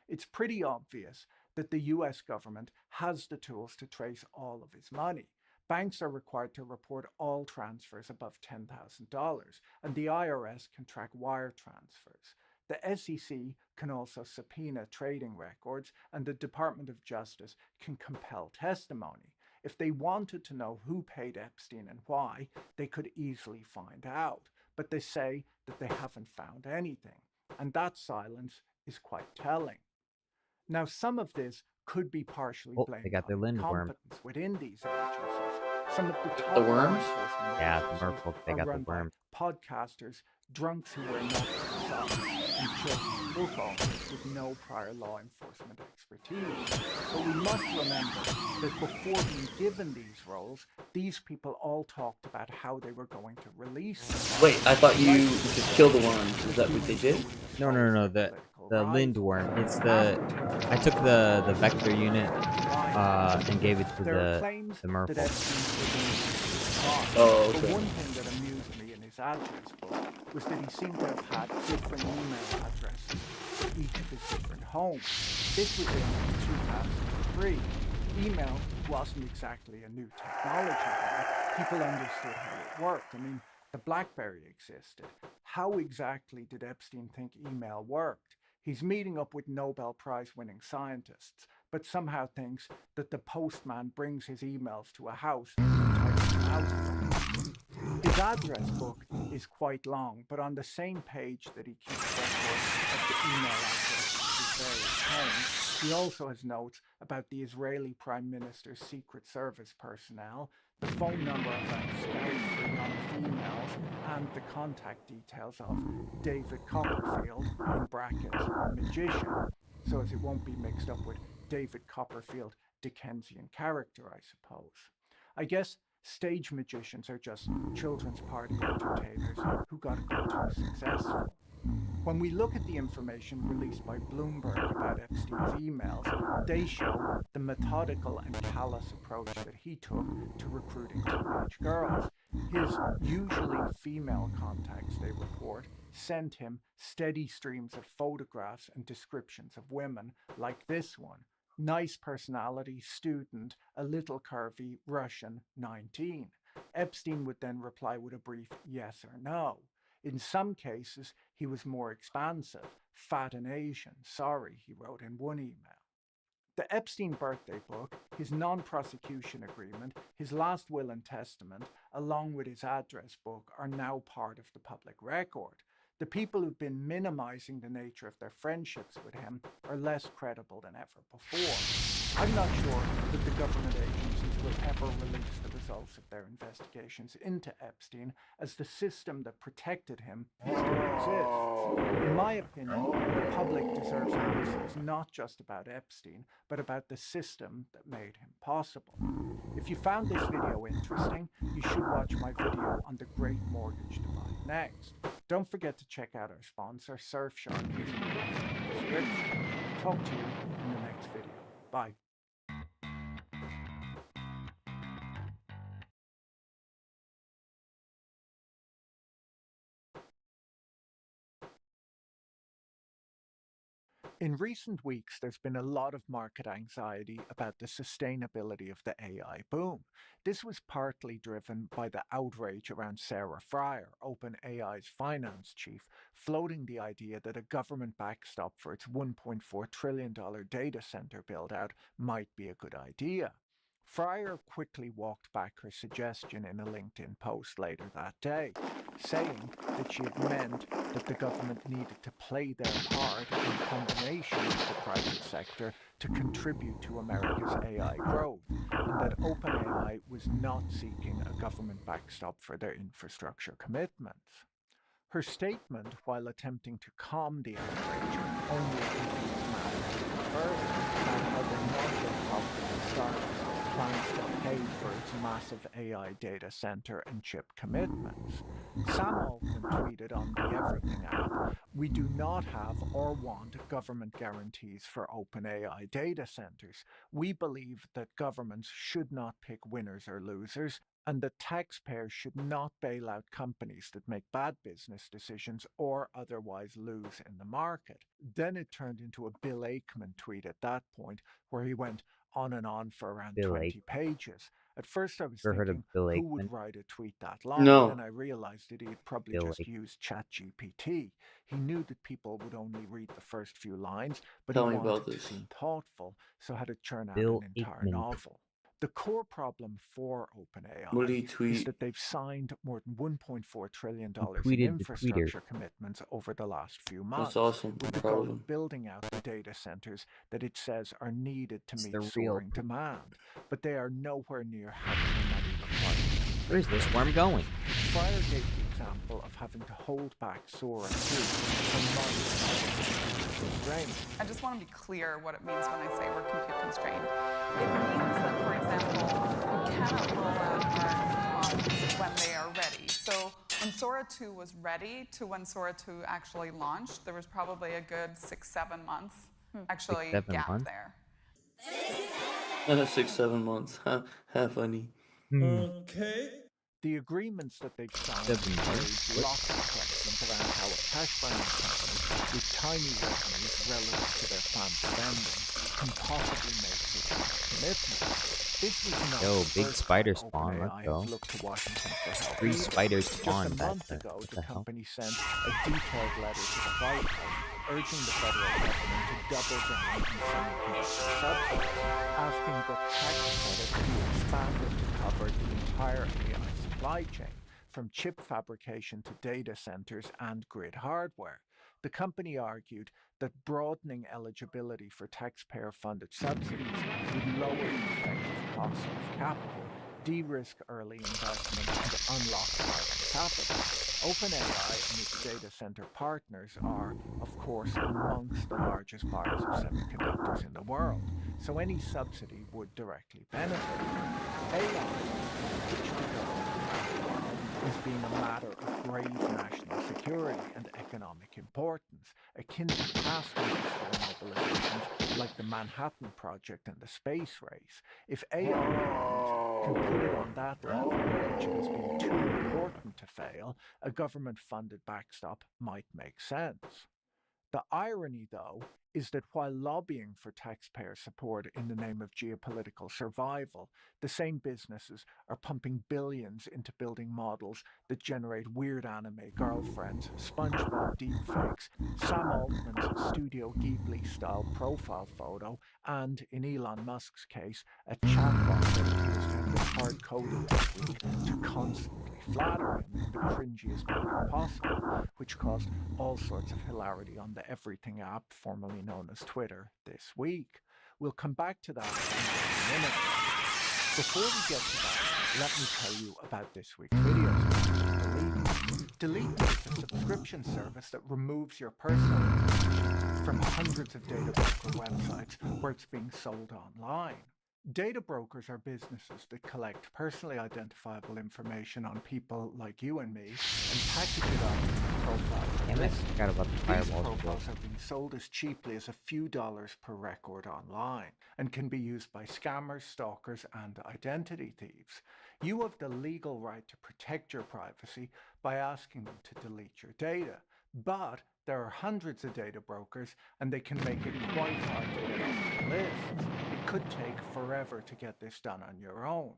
It's pretty obvious that the US government has the tools to trace all of his money. Banks are required to report all transfers above $10,000, and the IRS can track wire transfers. The SEC can also subpoena trading records, and the Department of Justice can compel testimony. If they wanted to know who paid Epstein and why, they could easily find out. But they say that they haven't found anything, and that silence is quite telling. Now, some of this could be partially blamed on incompetence within these agencies. Some of the top The law worms? enforcement Yeah, the agencies merfolk, they are got the run by worm. podcasters, drunks who wear nothing besides, and children's book authors with no prior law enforcement expertise. But we must remember that before being given these roles, these people all talked about how they were going to release them. Wait, I thought you just killed the worms. Is that what they did? No, the lindworm. It's the I took the vector unit and gave it to the merfolk. Oh, But okay. one thing that amused me in his address book was that he seemed to have had different email addresses for each of his different homes. This was in 2003. Email wasn't exactly a new technology then. People understood how it worked. I mean, the BlackBerry existed. How exactly did Epstein think email worked? He's meeting up with Nobel Prize-winning scientists, but somehow thinks that the postman brings his emails to a house and types them out for him. His address book is quite long, but on the same page that he keeps records of the email addresses of his various homes, he also has notes about the Israeli Prime Minister's Secret Service personnel, the phone number of a scout for young females, and the contact details of David Copperfield, in brackets, magician, so as it won't be mixed up with David Copperfield, Dickensian character, I suppose. I guess stage magicians are just children's party entertainers who got a bit too successful. When we look at the information released by Bloomberg about Epstein's emails, they show the methodical and callous approach that he took to recruiting teenage girls. His usually female contacts, they report, sent him steady streams of photographs and descriptions of women like this one. Nice personality, student, a little curvy, Russian, 19. Epstein would then reply with a brief yes or no. In some cases, he was more expansive, fat and Asian, sorry, he wrote in one email. The Epstein birthday book, his non-prosecution agreement, his last will and testament, along with his address book, are now part of the public record. The people who've been minimizing the nature of their friendships with him are less credible than ever before. I'm not sure that the government agencies will ever release the results of their investigations into Epstein, as the system that protected him still exists. In my opinion, the public deserves answers not just about Epstein, but about the system that made him possible. If you found this video interesting, you should watch my video on the Great Mortgage Divide next. Don't forget to check out our sponsor, Surfshark, using the link in the description. Talk to you in the next video. Bye. In recent weeks, there's been a lot of market anxiety about the sustainability of the AI boom. This was partly driven by the outrage around Sarah Friar, OpenAI's finance chief, floating the idea that a government backstop for its $1.4 trillion data center build-out might be a good idea. Friar quickly walked back her suggestion in a LinkedIn post later that day, saying that she had meant that the government needed to play their part in combination with the private sector to contribute to America's AI growth, and that OpenAI was not seeking a government backstop for their infrastructure commitments. Her statement, while attempting to calm the outrage, only confused matters even further about how the not-yet-profitable startup plans to pay for its massive AI data center and chip commitments. Sam Altman tweeted on the Everything app, "We do not have or want government guarantees for OpenAI data centers. We believe that governments should not pick winners or losers, and that taxpayers should not bail out companies that make bad business decisions or otherwise lose in the market." Then it turned into a Bill Ackman tweet at that point, where he went on and on for around 20 pages. At first I was thinking, who would write a tweet that long? No. Then I realized that he had probably just used ChatGPT. He knew that people would only read the first few lines, but Tell he me wanted about to this. seem thoughtful, so had to churn out an entire novel. The core problem for What did he OpenAI is tweet? that they've signed more than $1.4 trillion in tweeted the infrastructure commitments over the last few months, That's awesome. with I'm the proud goal of him. of building out the data centers that it says are needed to It's meet the real soaring demand. But they are nowhere near having the money Where's this worm going? Fryer gave the example of having to hold back Sora 2 from constraints. I just want to be clear what it means when I say we're compute constrained. It means that, for example, we cannot roll out our models when they are ready. So when Sora 2 was ready to when Sora 2 actually launched, there was probably a good 6-7 months actually 6-7 gap months? there. 6-7 months. How funny. Okay. The agreements that they've signed 7 months? raise lots of questions around how a cash burning company with tiny revenues relative to their planned spending can possibly make such huge commitments. This was not Yo, the big first spider time spawn, let's OpenAI go. has looked to Washington for help. 3 spiders Just spawned a back month there. ago, What the the hell? company sent a detailed letter to the White House urging the federal government to double down on semiconductor subsidies, asking that tax credits be expanded to cover the entire AI supply chain, from chip fabrication to data centers and grid hardware. The company argued that broadening eligibility for taxpayer-funded subsidies would lower the effective cost of capital, de-risk early investment, and unlock private capital. OpenAI and its data center partners are, of course, amongst the largest buyers of semiconductors in the world, so any subsidy would directly benefit them. AI, which the government is being a matter of grave national security and economic importance, akin to past industrial mobilizations like the Manhattan Project and the space race. If AI can put it on that level and pitch it as being too important to fail, a government-funded backstop might make sense. The irony, though, is that while lobbying for taxpayer support in the name of geopolitical survival, the same businesses are pumping billions into building models that generate weird anime girlfriends, SpongeBob deepfakes, Sam Altman's Studio Ghibli-style profile photo, and, in Elon Musk's case, a chatbot that appears to have been hard-coded this week to constantly flatter him in the cringiest manner possible, which caused all sorts of hilarity on the Everything app, formerly known as Twitter, this week. We'll come back to that in just a minute. Before we get to that, let me tell you about this week's video sponsor, Delete Me. Delete Me is a subscription service that removes your personal information from hundreds of data broker websites where it's being sold online. Data brokers are businesses that collect personally identifiable information on people like you and me and package it up into profiles and lists. These profiles are being sold as cheaply as a few dollars per record online and can be used by scammers, stalkers, and identity thieves. You have the legal right to protect your privacy by asking them to delete your data, but there are hundreds of data brokers and they can make it quite hard to get off your lists. It could take forever to get this done on your own.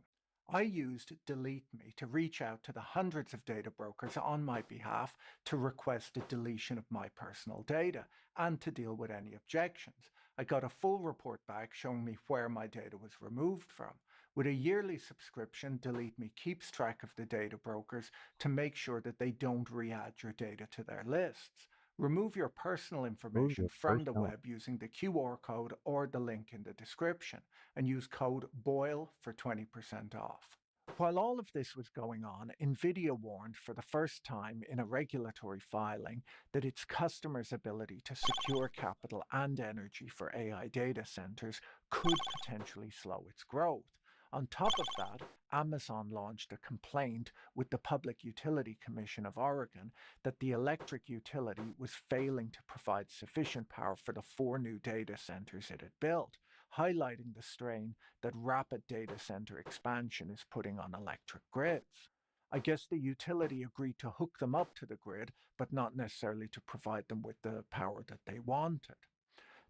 I used Delete Me to reach out to the hundreds of data brokers on my behalf to request a deletion of my personal data and to deal with any objections. I got a full report back showing me where my data was removed from. With a yearly subscription, Delete Me keeps track of the data brokers to make sure that they don't re-add your data to their lists. Remove your personal information from the web using the QR code or the link in the description and use code BOIL for 20% off. While all of this was going on, NVIDIA warned for the first time in a regulatory filing that its customers' ability to secure capital and energy for AI data centers could potentially slow its growth. On top of that, Amazon launched a complaint with the Public Utility Commission of Oregon that the electric utility was failing to provide sufficient power for the 4 new data centers it had built, highlighting the strain that rapid data center expansion is putting on electric grids. I guess the utility agreed to hook them up to the grid, but not necessarily to provide them with the power that they wanted.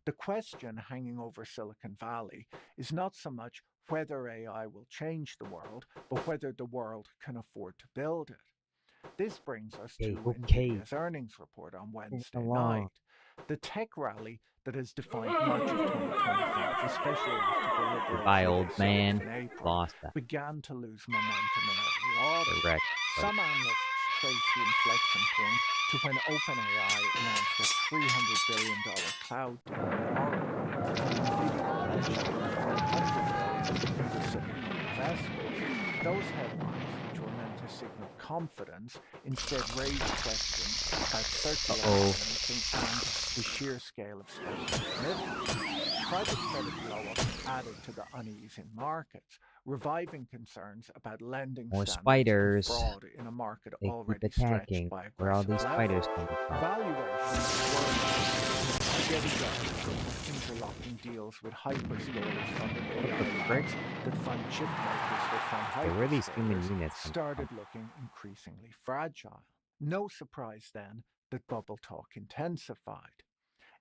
The question hanging over Silicon Valley is not so much whether AI will change the world, but whether the world can afford to build it. This brings us to NVIDIA's earnings report on Wednesday night. The tech rally that has defined much of 2025, especially after the liberation of in April, began to lose momentum in early autumn. Some analysts trace the inflection point to when OpenAI announced a $300 billion cloud deal in Oregon, and NVIDIA pledged $100 billion in reciprocal investment. Those headlines, which were meant to signal confidence, instead raised questions about circular financing and the sheer scale of spending commitments. Private credit blow-ups added to the unease in markets, reviving concerns about lending More standards spiders. and fraud in a market They already keep attacking. stretched by Where all aggressive these leverage. spiders coming from? Valuations were spaghetti interlocking deals with hyperscalers funding AI labs that fund chip makers that fund Okay, where are these human hyperscalers units coming started from? looking increasingly fragile. No surprise then that bubble talk intensified.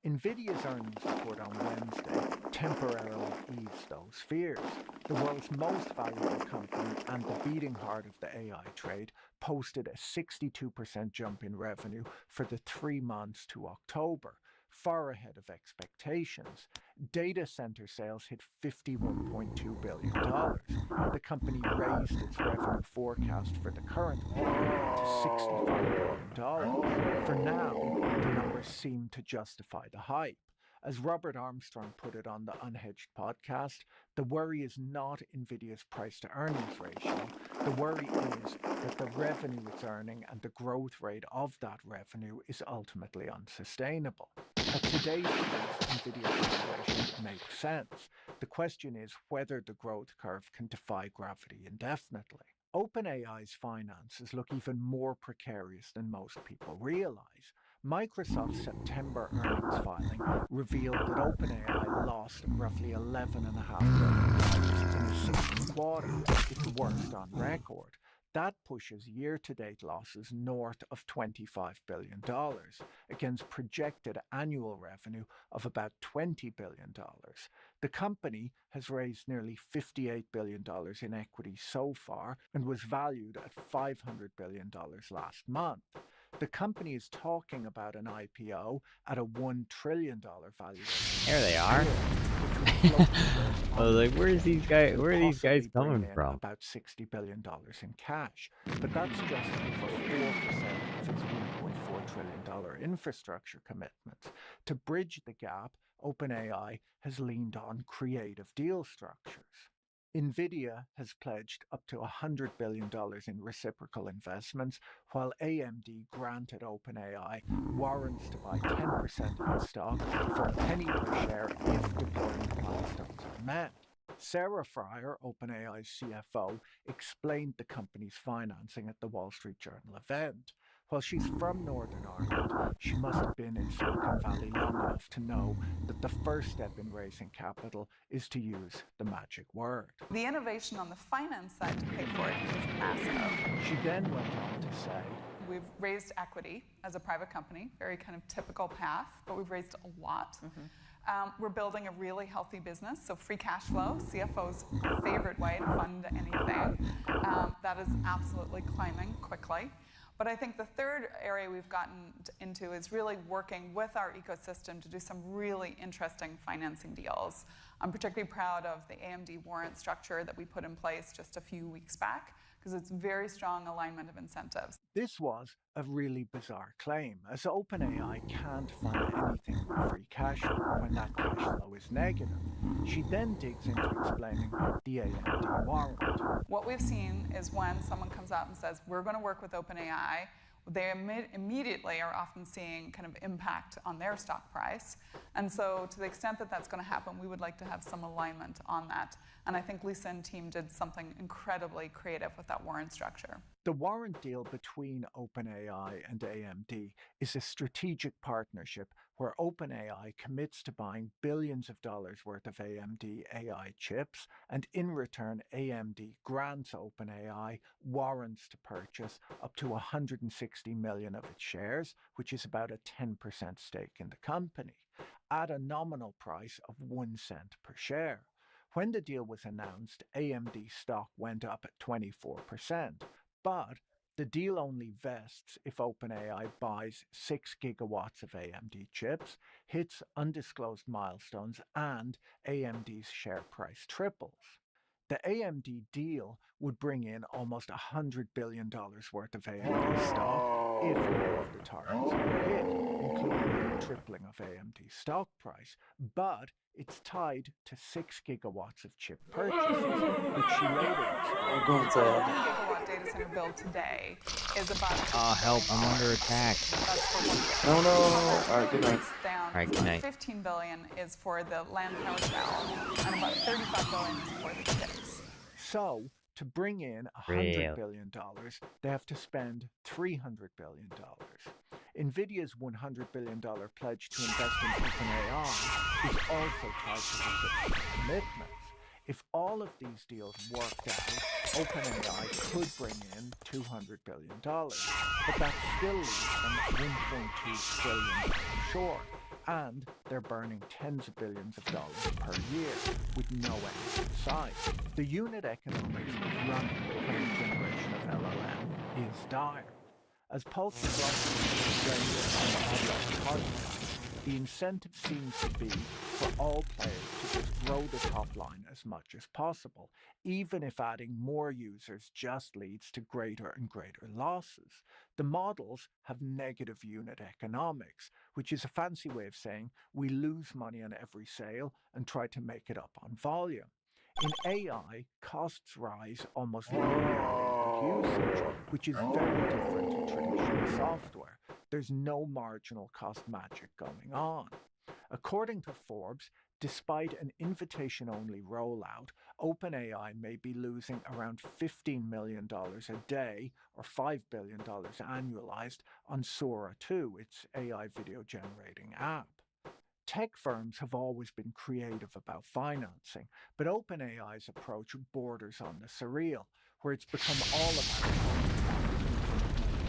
Nvidia's earnings report on Wednesday temporarily eased those fears. The world's most valuable company and the beating heart of the AI trade posted a 62% jump in revenue for the 3 months to October, far ahead of expectations. Data center sales hit $51.2 billion. The company raised its revenue forecast for the current quarter to $65 billion. For now, the numbers seem to justify the hype. As Robert Armstrong put it on the Unhedged podcast, the worry is not Nvidia's price-to-earnings ratio. The worry is that the revenue it's earning and the growth rate of that revenue is ultimately unsustainable. At today's pace, Nvidia's valuation makes sense. The question is whether the growth curve can defy gravity indefinitely. OpenAI's finances look even more precarious than most people realize. Microsoft's September earnings filing revealed that OpenAI lost roughly $11.5 billion in a single quarter, its worst on record. That pushes year-to-date losses north of $25 billion, against projected annual revenue of about $20 billion. The company has raised nearly $58 billion in equity so far and was valued at $500 billion last month. The company is talking about an IPO at a $1 trillion valuation. There they are. I was like, where are these guys coming from? About $60 billion in cash, but that's just over 4% of its $1.4 trillion infrastructure commitments. To bridge the gap, OpenAI has leaned on creative deal structures. Nvidia has pledged up to $100 billion in reciprocal investments, while AMD granted OpenAI warrants to buy 10% of its stock for a penny per share if deployment milestones are met. Sarah Fryer, OpenAI's CFO, explained the company's financing at the Wall Street Journal event. While she's from Northern Ireland, she must have been in Silicon Valley long enough to know that the first step in raising capital is to use the magic word. The innovation on the finance side to pay for it is massive. She then went on to say, we've raised equity as a private company, very kind of typical path, but we've raised a lot. We're building a really healthy business, so free cash flow, CFO's favorite way to fund anything. That is absolutely climbing quickly. But I think the third area we've gotten into is really working with our ecosystem to do some really interesting financing deals. I'm particularly proud of the AMD warrant structure that we put in place just a few weeks back, because it's very strong alignment of incentives. This was a really bizarre claim, as OpenAI can't fund anything with free cash flow when that cash flow is negative. She then digs into explaining the AMD warrant. What we've seen is when someone comes out and says, we're going to work with OpenAI, they immediately are often seeing kind of impact on their stock price. And so to the extent that that's going to happen, we would like to have some alignment on that. And I think Lisa and team did something incredibly creative with that warrant structure. The warrant deal between OpenAI and AMD is a strategic partnership where OpenAI commits to buying billions of dollars worth of AMD AI chips, and in return, AMD grants OpenAI warrants to purchase up to 160 million of its shares, which is about a 10% stake in the company, at a nominal price of 1 cent per share. When the deal was announced, AMD stock went up at 24%, but the deal only vests if OpenAI buys 6 gigawatts of AMD chips, hits undisclosed milestones, and AMD's share price triples. The AMD deal would bring in almost $100 billion worth of AMD stock if all of the targets are hit, including the tripling of AMD's stock price. But it's tied to 6 gigawatts of chip purchases, which she later explained. The 1 gigawatt data center build today is about... help, I'm under attack. That's for 1 gigawatt. No, no. All right, good night. Down, All right, good night. 15 billion is for the land power cell, and about 35 billion is for the chips. So, to bring in $100 billion, they have to spend $300 billion. NVIDIA's $100 billion pledge to invest in OpenAI is also tied to the commitments. If all of these deals worked out, OpenAI could bring in $200 billion, but that still leaves them $1.2 trillion short, and they're burning tens of billions of dollars per year with no end in sight. The unit economics of running the current generation of LLM is dire. As Pulse is on the podcast, the incentive seems to be for all players to just grow the top line as much as possible, even if adding more users just leads to greater and greater losses. The models have negative unit economics, which is a fancy way of saying we lose money on every sale and try to make it up on volume. In AI, costs rise almost linearly with usage, which is very different to traditional software. There's no marginal cost magic going on. According to Forbes, despite an invitation-only rollout, OpenAI may be losing around $15 million a day, or $5 billion annualized, on Sora 2, its AI video generating app. Tech firms have always been creative about financing, but OpenAI's approach borders on the surreal, where it's become all about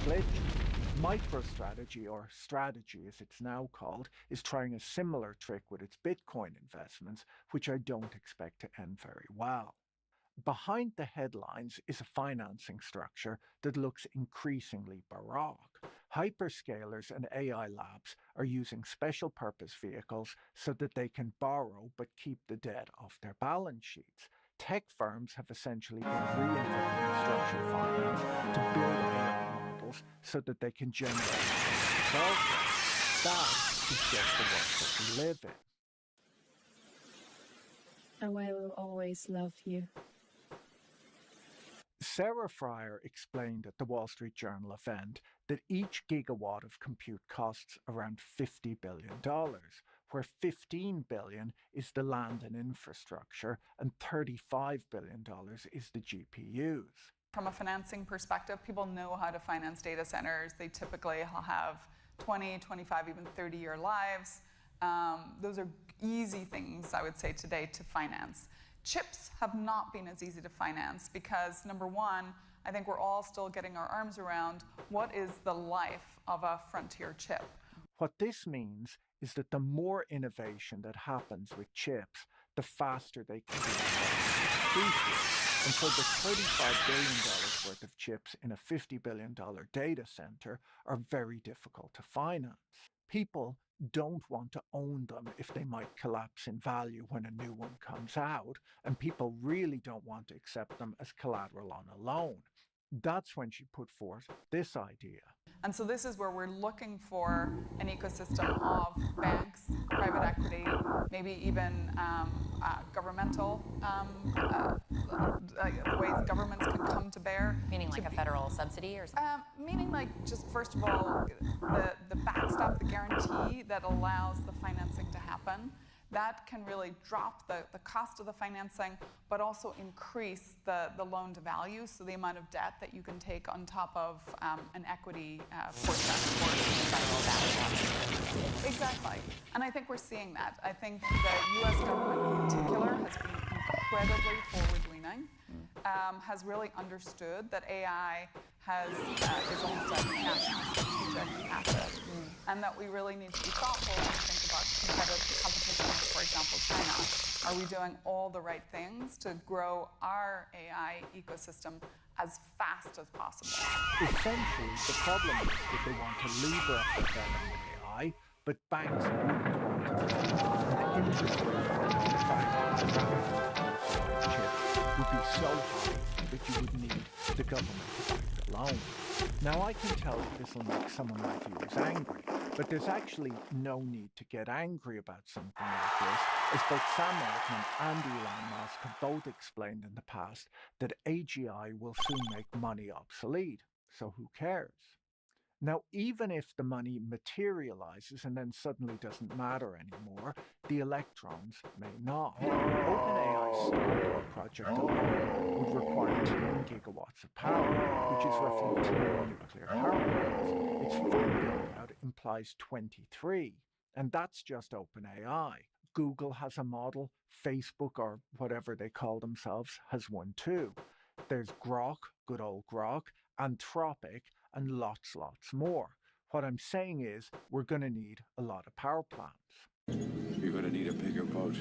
glitches. MicroStrategy, or Strategy as it's now called, is trying a similar trick with its Bitcoin investments, which I don't expect to end very well. Behind the headlines is a financing structure that looks increasingly baroque. Hyperscalers and AI labs are using special purpose vehicles so that they can borrow but keep the debt off their balance sheets. Tech firms have essentially been reinventing structured finance to build AI models so that they can generate wealth. That is just the world that we live in. And I will always love you. Sarah Fryer explained at the Wall Street Journal event that each gigawatt of compute costs around $50 billion, where $15 billion is the land and infrastructure and $35 billion is the GPUs. From a financing perspective, people know how to finance data centers. They typically have 20, 25, even 30-year lives. Those are easy things, I would say, today to finance. Chips have not been as easy to finance because, number one, I think we're all still getting our arms around what is the life of a frontier chip. What this means is that the more innovation that happens with chips, the faster they can be appreciated. And so the $35 billion worth of chips in a $50 billion data center are very difficult to finance. People don't want to own them if they might collapse in value when a new one comes out, and people really don't want to accept them as collateral on a loan. That's when she put forth this idea. And so this is where we're looking for an ecosystem of banks, private equity, maybe even governmental ways governments can come to bear. Meaning like a federal subsidy or something? Meaning like just first of all, the backstop, the guarantee that allows the financing to happen. That can really drop the cost of the financing, but also increase the loan to value, so the amount of debt that you can take on top of an equity portion for federal value. Exactly. And I think we're seeing that. I think the U.S. government in particular has been incredibly forward-leaning, has really understood that AI is almost a national strategic asset, and that we really need to be thoughtful when we think about competitive competition with, for example, China. Are we doing all the right things to grow our AI ecosystem as fast as possible? Essentially, the problem is that they want to lever up their bet on AI, but banks wouldn't want to. And the interest rate for banks chips would be so high that you would need the government to back the alone. Now I can tell that this will make some of my viewers angry, but there's actually no need to get angry about something like this, as both Sam Altman and Elon Musk have both explained in the past that AGI will soon make money obsolete, so who cares? Now, even if the money materializes and then suddenly doesn't matter anymore, the electrons may not. OpenAI's Stargate project alone would require 10 gigawatts of power, which is roughly 10 nuclear power plants. Its full build-out implies 23, and that's just OpenAI. Google has a model, Facebook, or whatever they call themselves, has one too. There's Grok, good old Grok, Anthropic, and lots more. What I'm saying is, we're going to need a lot of power plants. You're going to need a bigger boat.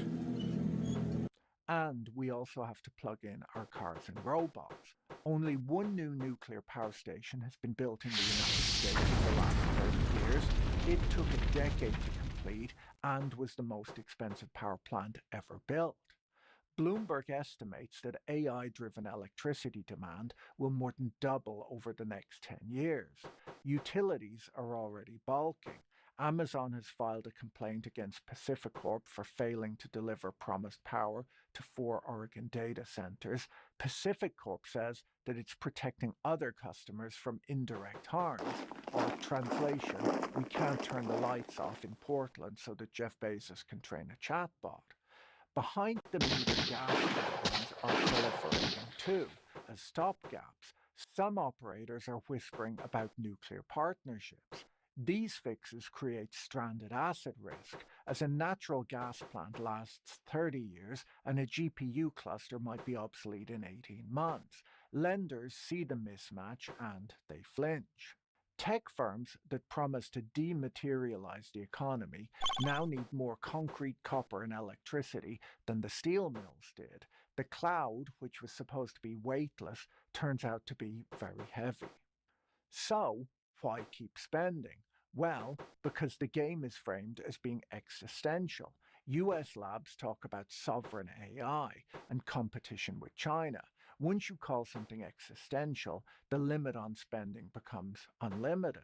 And we also have to plug in our cars and robots. Only one new nuclear power station has been built in the United States in the last 30 years. It took a decade to complete and was the most expensive power plant ever built. Bloomberg estimates that AI-driven electricity demand will more than double over the next 10 years. Utilities are already balking. Amazon has filed a complaint against PacifiCorp for failing to deliver promised power to 4 Oregon data centers. PacifiCorp says that it's protecting other customers from indirect harms. Or, translation, we can't turn the lights off in Portland so that Jeff Bezos can train a chatbot. Behind the meter gas turbines are proliferating too, as stopgaps. Some operators are whispering about nuclear partnerships. These fixes create stranded asset risk, as a natural gas plant lasts 30 years and a GPU cluster might be obsolete in 18 months. Lenders see the mismatch and they flinch. Tech firms that promise to dematerialize the economy now need more concrete, copper, and electricity than the steel mills did. The cloud, which was supposed to be weightless, turns out to be very heavy. So, why keep spending? Well, because the game is framed as being existential. US labs talk about sovereign AI and competition with China. Once you call something existential, the limit on spending becomes unlimited.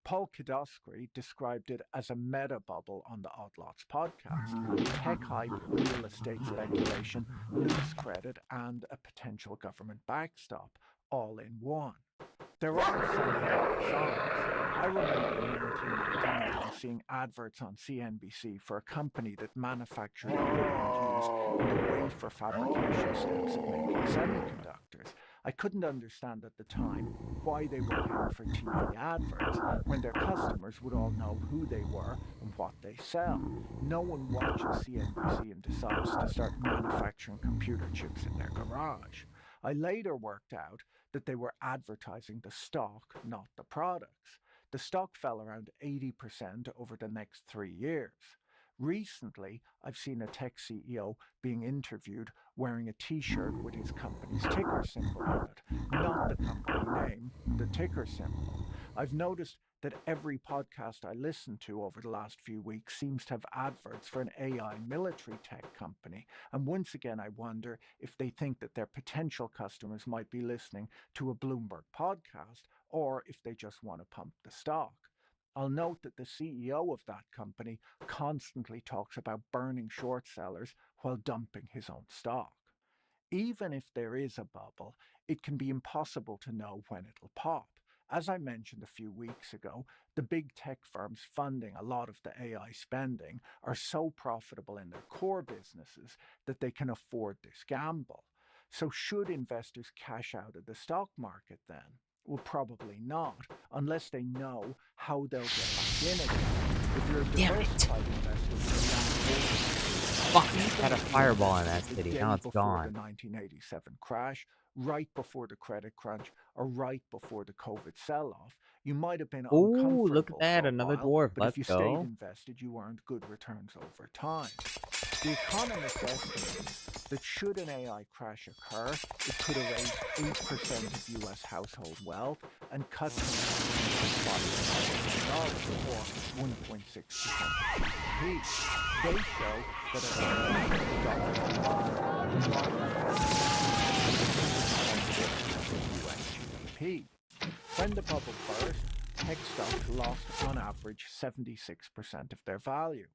Paul Kadosky described it as a meta bubble on the Odd Lots podcast. Tech hype, real estate speculation, loose credit, and a potential government backstop, all in one. There are some songs. I remember in 1999 seeing adverts on CNBC for a company that manufactured equipment used in the wafer fabrication steps of making semiconductors. I couldn't understand at the time why they were paying for TV adverts when their customers would all know who they were and what they sell. No one watches CNBC and decides to start manufacturing computer chips in their garage. I later worked out that they were advertising the stock, not the products. The stock fell around 80% over the next 3 years. Recently, I've seen a tech CEO being interviewed wearing a t-shirt with his company's ticker symbol on it. Not the company name, the ticker symbol. I've noticed that every podcast I listen to over the last few weeks seems to have adverts for an AI military tech company. And once again, I wonder if they think that their potential customers might be listening to a Bloomberg podcast, or if they just want to pump the stock. I'll note that the CEO of that company constantly talks about burning short sellers while dumping his own stock. Even if there is a bubble, it can be impossible to know when it'll pop. As I mentioned a few weeks ago, the big tech firms funding a lot of the AI spending are so profitable in their core businesses that they can afford this gamble. So should investors cash out of the stock market then? Well, probably not, unless they know how they'll get back in again. If you're a diversified investor, fuck, had a fireball in that city. Now it's gone. The 1987 crash, right before the credit crunch, or right before the COVID sell-off, you might have been uncomfortable. Ooh, look at that, another dwarf. But Let's if you go. stayed invested, you earned good returns over time. The Economist estimates that should an AI crash occur, it could erase 8% of U.S. household wealth and cut consumption by $5 or 1.6% of GDP. They show that at $100 the market of U.S. GDP. When the bubble burst, tech stocks lost on average 76% of their value.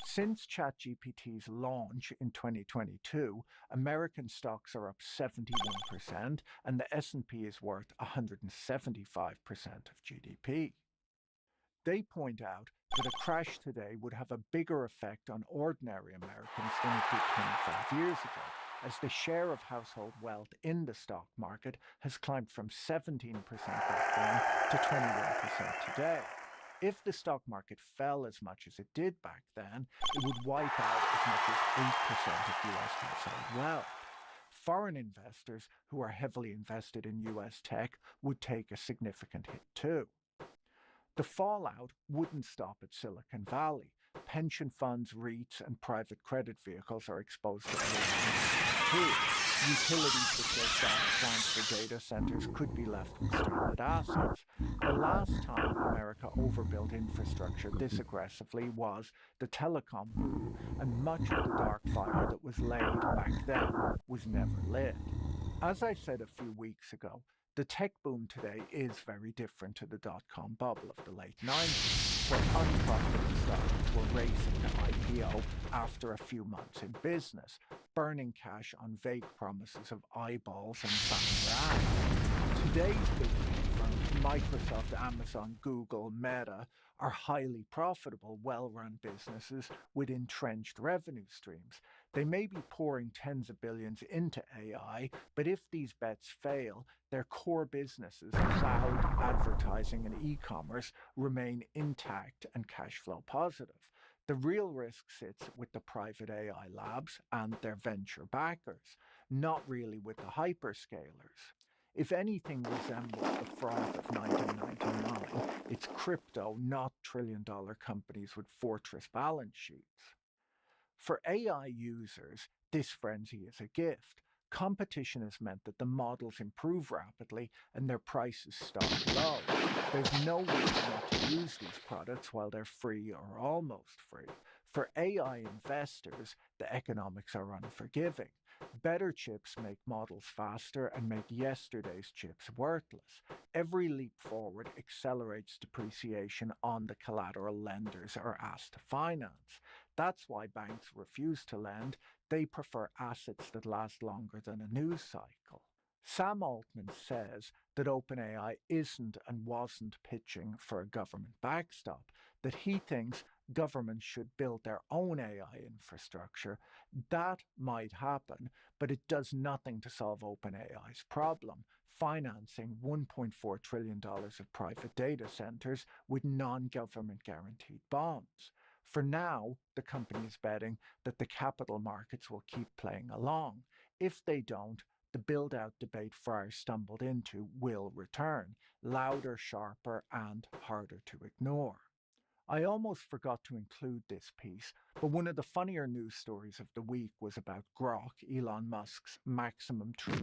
Since ChatGPT's launch in 2022, American stocks are up 71% and the S&P is worth 175% of GDP. They point out that a crash today would have a bigger effect on ordinary Americans than it did 25 years ago, as the share of household wealth in the stock market has climbed from 17% back then to 21% today. If the stock market fell as much as it did back then, it would wipe out as much as 8% of US household wealth. Foreign investors who are heavily invested in US tech would take a significant hit too. The fallout wouldn't stop at Silicon Valley. Pension funds, REITs, and private credit vehicles are exposed to AI too. Utilities that build gas plants for data centers could be left with stranded assets. The last time America overbuilt infrastructure this aggressively was the telecom boom, and much of the dark fiber that was laid back then was never lit. As I said a few weeks ago, the tech boom today is very different to the dot-com bubble of the late 90s, where unprofitable startups were racing to IPO after a few months in business, burning cash on vague promises of eyeballs and banner ads. Today's big tech firms, Microsoft, Amazon, Google, Meta, are highly profitable, well-run businesses with entrenched revenue streams. They may be pouring tens of billions into AI, but if these bets fail, their core businesses, cloud, advertising, and e-commerce, remain intact and cash flow positive. The real risk sits with the private AI labs and their venture backers, not really with the hyperscalers. If anything resembles the froth of 1999, it's crypto, not trillion-dollar companies with fortress balance sheets. For AI users, this frenzy is a gift. Competition has meant that the models improve rapidly and their prices start low. There's no reason not to use these products while they're free or almost free. For AI investors, the economics are unforgiving. Better chips make models faster and make yesterday's chips worthless. Every leap forward accelerates depreciation on the collateral lenders are asked to finance. That's why banks refuse to lend. They prefer assets that last longer than a news cycle. Sam Altman says that OpenAI isn't and wasn't pitching for a government backstop, that he thinks governments should build their own AI infrastructure. That might happen, but it does nothing to solve OpenAI's problem, financing $1.4 trillion of private data centers with non-government guaranteed bonds. For now, the company is betting that the capital markets will keep playing along. If they don't, the build-out debate Fryer stumbled into will return, louder, sharper, and harder to ignore. I almost forgot to include this piece, but one of the funnier news stories of the week was about Grok, Elon Musk's maximum truth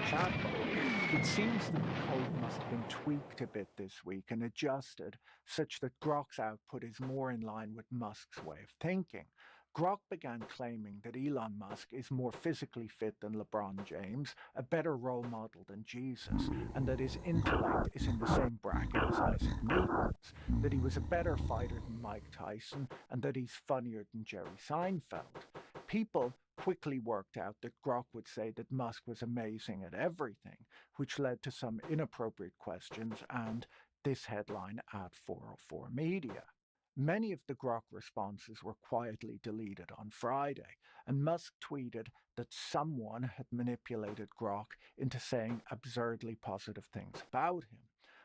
chatbot. It seems that the code must have been tweaked a bit this week and adjusted such that Grok's output is more in line with Musk's way of thinking. Grok began claiming that Elon Musk is more physically fit than LeBron James, a better role model than Jesus, and that his intellect is in the same bracket as Isaac Newton's, that he was a better fighter than Mike Tyson, and that he's funnier than Jerry Seinfeld. People quickly worked out that Grok would say that Musk was amazing at everything, which led to some inappropriate questions and this headline at 404 Media. Many of the Grok responses were quietly deleted on Friday, and Musk tweeted that someone had manipulated Grok into saying absurdly positive things about him.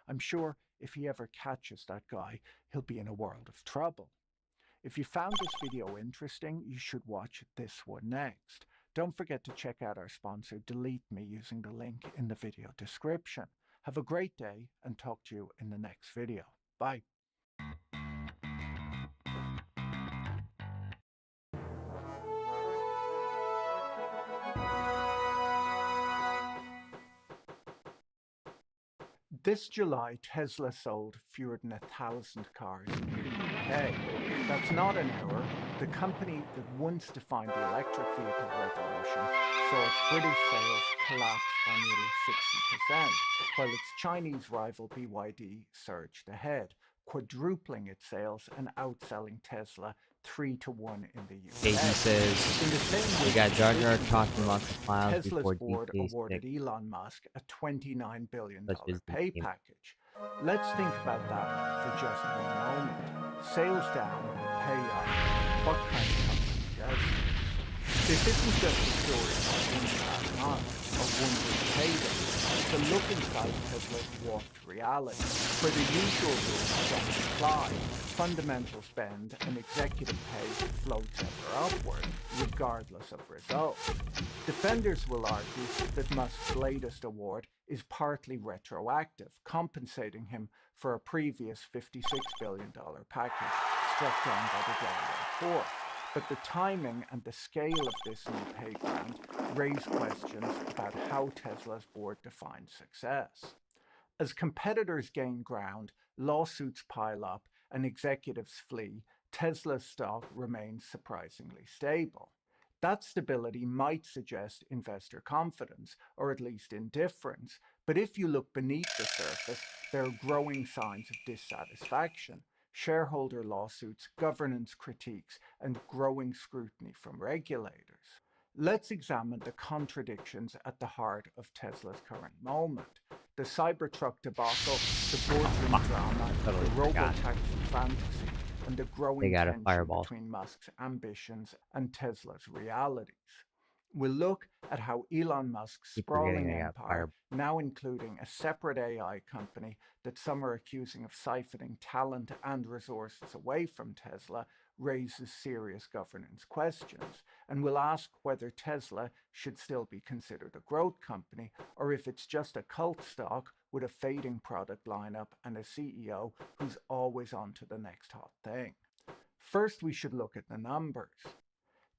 I'm sure if he ever catches that guy, he'll be in a world of trouble. If you found this video interesting, you should watch this one next. Don't forget to check out our sponsor, Delete Me, using the link in the video description. Have a great day and talk to you in the next video. Bye. This July, Tesla sold fewer than 1,000 cars in the UK. That's not an error. The company that once defined the electric vehicle revolution saw its British sales collapse by nearly 60%, while its Chinese rival BYD surged ahead, quadrupling its sales and outselling Tesla 3-1 in the UK. Agent says In the same we week, got Jar Jar business talking broke, about the files Tesla's before board GTA awarded 6. Elon Musk a $29 billion Such is the pay game. package. Let's think about that for just one moment. Sales down, pay up. What kind of company does this? This isn't just a story about one bad month or one big payday. It's a look inside Tesla's warped reality, where the usual rules don't apply. Fundamental spend and executive pay floats ever upward, regardless of results. Defenders will argue that Musk's latest award is partly retroactive, compensating him for a previous $56 billion package struck down by the Delaware court. But the timing and the scale of this new pay grant raise questions about how Tesla's board defines success. As competitors gain ground, lawsuits pile up, and executives flee, Tesla's stock remains surprisingly stable. That stability might suggest investor confidence, or at least indifference, but if you look beneath the surface, there are growing signs of dissatisfaction. Shareholder lawsuits, governance critiques, and growing scrutiny from regulators. Let's examine the contradictions at the heart of Tesla's current moment. The Cybertruck debacle, the boardroom drama, the robo-taxi fantasy, and the growing tension between Musk's ambitions and Tesla's realities. We'll look at how Elon Musk's sprawling empire, now including a separate AI company that some are accusing of siphoning talent and resources away from Tesla, raises serious governance questions. And we'll ask whether Tesla should still be considered a growth company, or if it's just a cult stock with a fading product lineup and a CEO who's always on to the next hot thing. First, we should look at the numbers.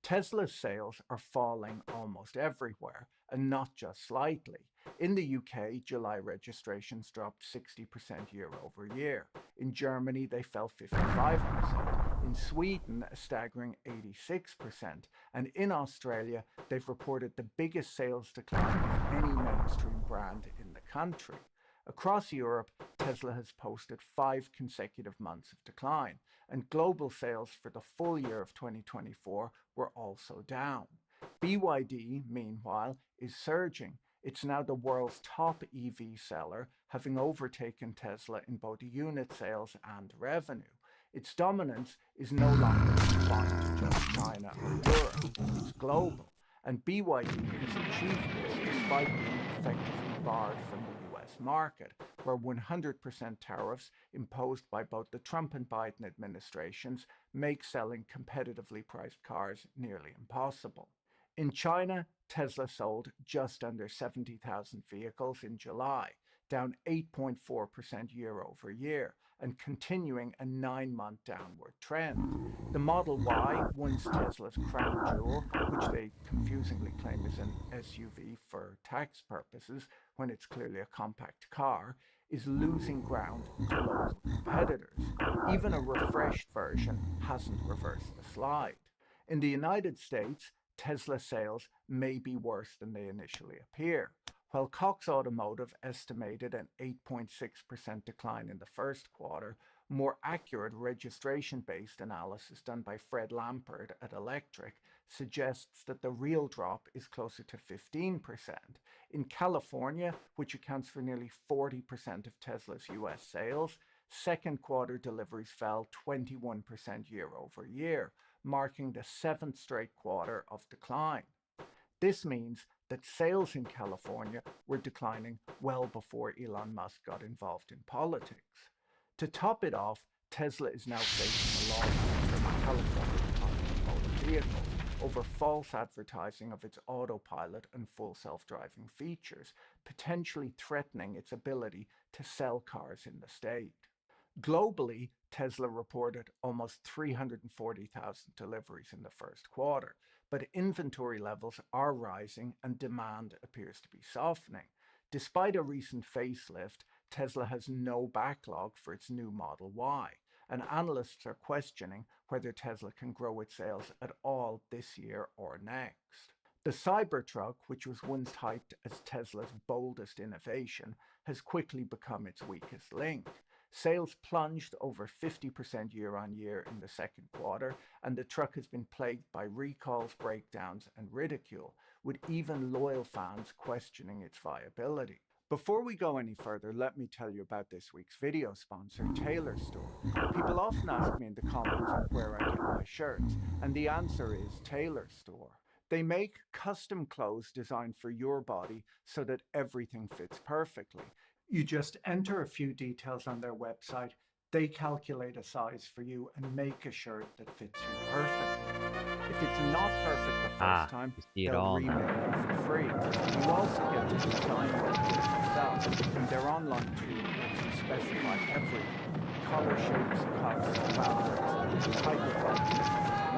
Tesla's sales are falling almost everywhere, and not just slightly. In the UK, July registrations dropped 60% year over year. In Germany, they fell 55%. In Sweden, a staggering 86%. And in Australia, they've reported the biggest sales decline of any mainstream brand in the country. Across Europe, Tesla has posted 5 consecutive months of decline, and global sales for the full year of 2024 were also down. BYD, meanwhile, is surging. It's now the world's top EV seller, having overtaken Tesla in both unit sales and revenue. Its dominance is no longer confined to just China or Europe, it's global. And BYD has achieved this despite being effectively barred from the US market, where 100% tariffs imposed by both the Trump and Biden administrations make selling competitively priced cars nearly impossible. In China, Tesla sold just under 70,000 vehicles in July, down 8.4% year over year, and continuing a 9-month downward trend. The Model Y, once Tesla's crown jewel, which they confusingly claim is an SUV for tax purposes when it's clearly a compact car, is losing ground to local competitors. Even a refreshed version hasn't reversed the slide. In the United States, Tesla sales may be worse than they initially appear. While Cox Automotive estimated an 8.6% decline in the first quarter, more accurate registration-based analysis done by Fred Lampard at Electric suggests that the real drop is closer to 15%. In California, which accounts for nearly 40% of Tesla's US sales, second quarter deliveries fell 21% year over year, marking the 7th straight quarter of decline. This means that sales in California were declining well before Elon Musk got involved in politics. To top it off, Tesla is now facing a lawsuit from the California Department of Motor Vehicles over false advertising of its autopilot and full self-driving features, potentially threatening its ability to sell cars in the state. Globally, Tesla reported almost 340,000 deliveries in the first quarter, but inventory levels are rising and demand appears to be softening. Despite a recent facelift, Tesla has no backlog for its new Model Y, and analysts are questioning whether Tesla can grow its sales at all this year or next. The Cybertruck, which was once hyped as Tesla's boldest innovation, has quickly become its weakest link. Sales plunged over 50% year on year in the second quarter, and the truck has been plagued by recalls, breakdowns, and ridicule, with even loyal fans questioning its viability. Before we go any further, let me tell you about this week's video sponsor, Taylor Store. People often ask me in the comments where I get my shirts, and the answer is Taylor Store. They make custom clothes designed for your body so that everything fits perfectly. You just enter a few details on their website, they calculate a size for you and make a shirt that fits you perfectly. If it's not perfect the first time, they'll remake it for free. You also get to design the clothes yourself, and their online tool lets you specify everything: collar shapes, cuffs, fabrics, type of buttons,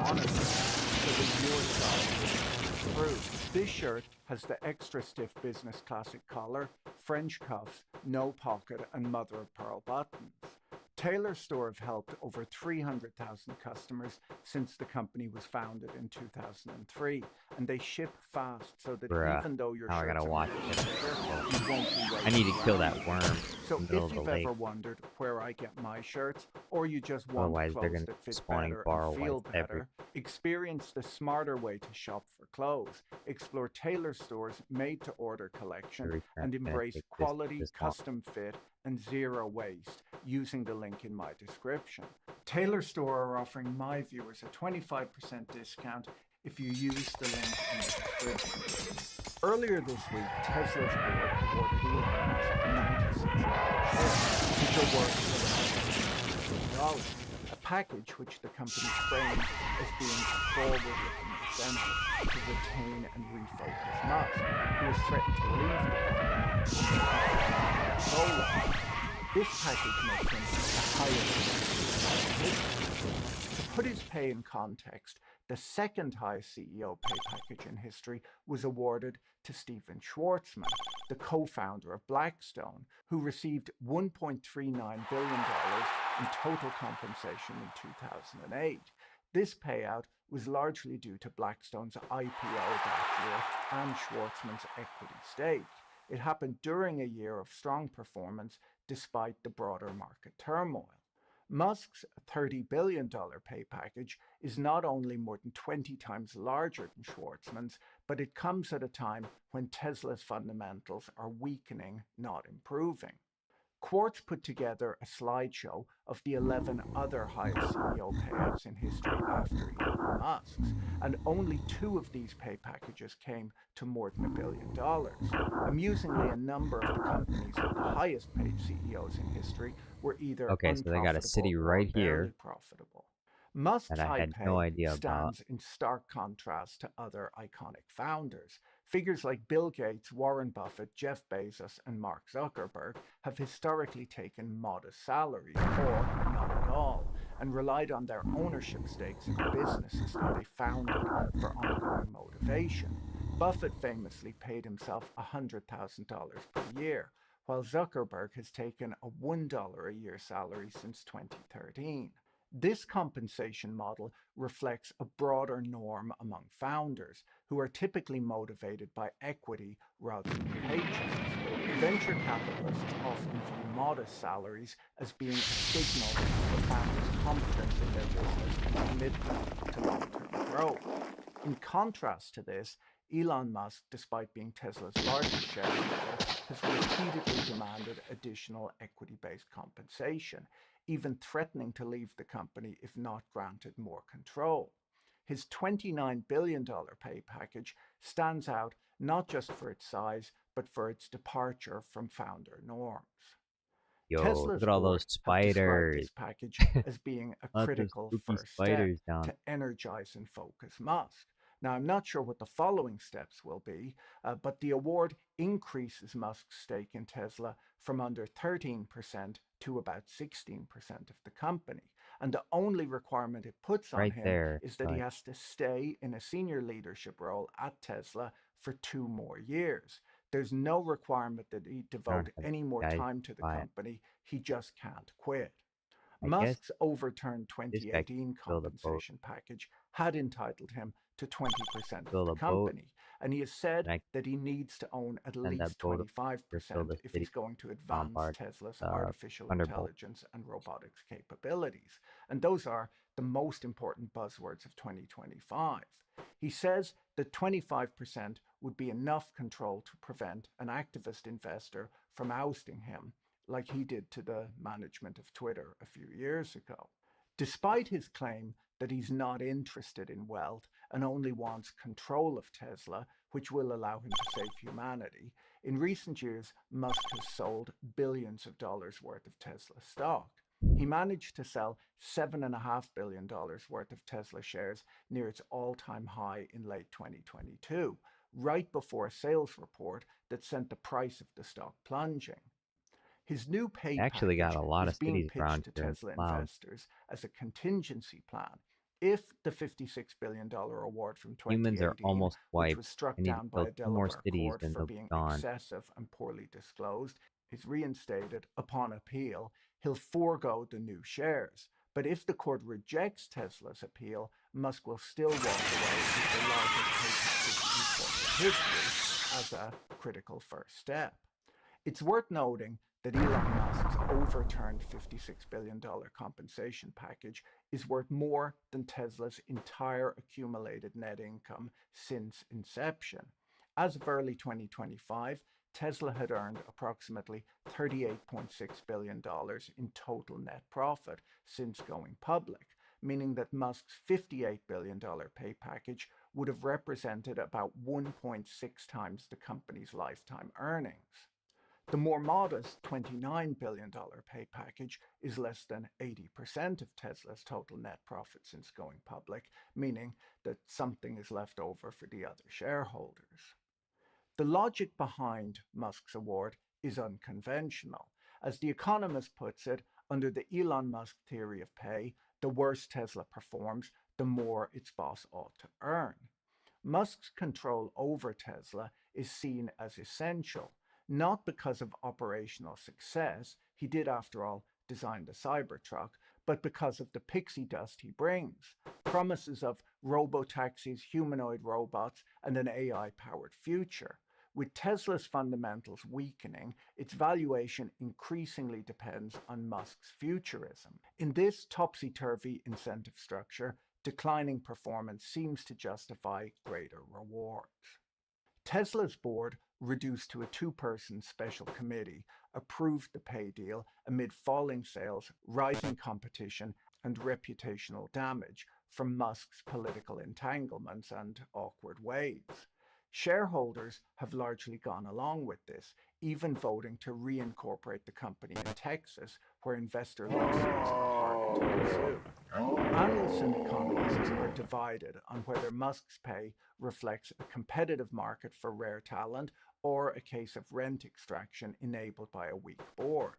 monitors, so that your style is through. This shirt has the extra stiff business classic collar, French cuffs, no pocket, and mother of pearl buttons. Taylor Store have helped over 300,000 customers since the company was founded in 2003, and they ship fast so that even though your now I shirts gotta are watch made to it. measure, you won't be I need to waiting kill around. that worm. So in the middle if of you've the lake. ever wondered where I get my shirts, or you just want Otherwise, they're clothes gonna that fit spawning better bar and feel whites every. better, experience the smarter way to shop for clothes. Explore Taylor Store's made-to-order collection and embrace quality, custom fit, and zero waste using the link in my description. Taylor Store are offering my viewers a 25% discount if you use the link in the description. Earlier this week, Tesla's board awarded Elon Musk 96 million shares, which are worth $11 billion. A package which the company framed as being a forward-looking incentive to retain and refocus Musk, who has threatened to leave the company. This package makes him the highest in history. To put his pay in context, the second highest CEO pay package in history was awarded to Stephen Schwarzman, the co-founder of Blackstone, who received $1.39 billion in total compensation in 2008. This payout was largely due to Blackstone's IPO that year and Schwarzman's equity stake. It happened during a year of strong performance despite the broader market turmoil. Musk's $30 billion pay package is not only more than 20 times larger than Schwarzman's, but it comes at a time when Tesla's fundamentals are weakening, not improving. Quartz put together a slideshow of the 11 other highest CEO payouts in history after Elon Musk's, and only 2 of these pay packages came to more than $1 billion. Amusingly, a number of the companies with the highest paid CEOs in history were either Okay, so they got a city right here profitable. Musk's that I high had pay no idea stands in stark contrast to other iconic founders. Figures like Bill Gates, Warren Buffett, Jeff Bezos, and Mark Zuckerberg have historically taken modest salaries, or not at all, and relied on their ownership stakes in the businesses that they founded for ongoing motivation. Buffett famously paid himself $100,000 per year, while Zuckerberg has taken a $1 a year salary since 2013. This compensation model reflects a broader norm among founders, who are typically motivated by equity rather than paychecks. Venture capitalists often view modest salaries as being a signal for founders' confidence in their business and commitment to long-term growth. In contrast to this, Elon Musk, despite being Tesla's largest shareholder, has repeatedly demanded additional equity-based compensation, even threatening to leave the company if not granted more control. His $29 billion pay package stands out not just for its size, but for its departure from founder norms. Yo, Tesla's look at all board those have described spiders. this package as being a Lots of critical spooky first step spiders down. to energize and focus Musk. Now, I'm not sure what the following steps will be, but the award increases Musk's stake in Tesla from under 13% to about 16% of the company. And the only requirement it puts on Right him there. is that he has to stay in a senior leadership role at Tesla for 2 more years. There's no requirement that he devote any more time to the company. He just can't quit. Musk's overturned this guy 2018 build a boat. compensation package had entitled him to 20% Build of a the boat, company, and he has said and I that he needs to own at send that least boat just build 25% a if city he's going to advance bombard Tesla's the artificial Thunderbolt. intelligence and robotics capabilities. And those are the most important buzzwords of 2025. He says that 25% would be enough control to prevent an activist investor from ousting him, like he did to the management of Twitter a few years ago. Despite his claim that he's not interested in wealth and only wants control of Tesla, which will allow him to save humanity, in recent years, Musk has sold billions of dollars worth of Tesla stock. He managed to sell $7.5 billion worth of Tesla shares near its all-time high in late 2022, right before a sales report that sent the price of the stock plunging. His new pay Actually got package a lot is of being cities around pitched to here in Tesla cloud. investors as a contingency plan. If the $56 billion award from Humans are 2018, almost which wiped. was struck I need to down by build a 2 more Delaware cities court and for they'll being be gone. excessive and poorly disclosed, is reinstated upon appeal, he'll forego the new shares. But if the court rejects Tesla's appeal, Musk will still walk away with the largest pay package in corporate history as a critical first step. It's worth noting that Elon Musk's overturned $56 billion compensation package is worth more than Tesla's entire accumulated net income since inception. As of early 2025, Tesla had earned approximately $38.6 billion in total net profit since going public, meaning that Musk's $58 billion pay package would have represented about 1.6 times the company's lifetime earnings. The more modest $29 billion pay package is less than 80% of Tesla's total net profit since going public, meaning that something is left over for the other shareholders. The logic behind Musk's award is unconventional. As The Economist puts it, under the Elon Musk theory of pay, the worse Tesla performs, the more its boss ought to earn. Musk's control over Tesla is seen as essential, not because of operational success, he did after all design the Cybertruck, but because of the pixie dust he brings, promises of robotaxis, humanoid robots, and an AI-powered future. With Tesla's fundamentals weakening, its valuation increasingly depends on Musk's futurism. In this topsy-turvy incentive structure, declining performance seems to justify greater rewards. Tesla's board, reduced to a 2-person special committee, approved the pay deal amid falling sales, rising competition, and reputational damage from Musk's political entanglements and awkward waves. Shareholders have largely gone along with this, even voting to reincorporate the company in Texas, where investor lawsuits are harder to pursue. Analysts and economists are divided on whether Musk's pay reflects a competitive market for rare talent or a case of rent extraction enabled by a weak board.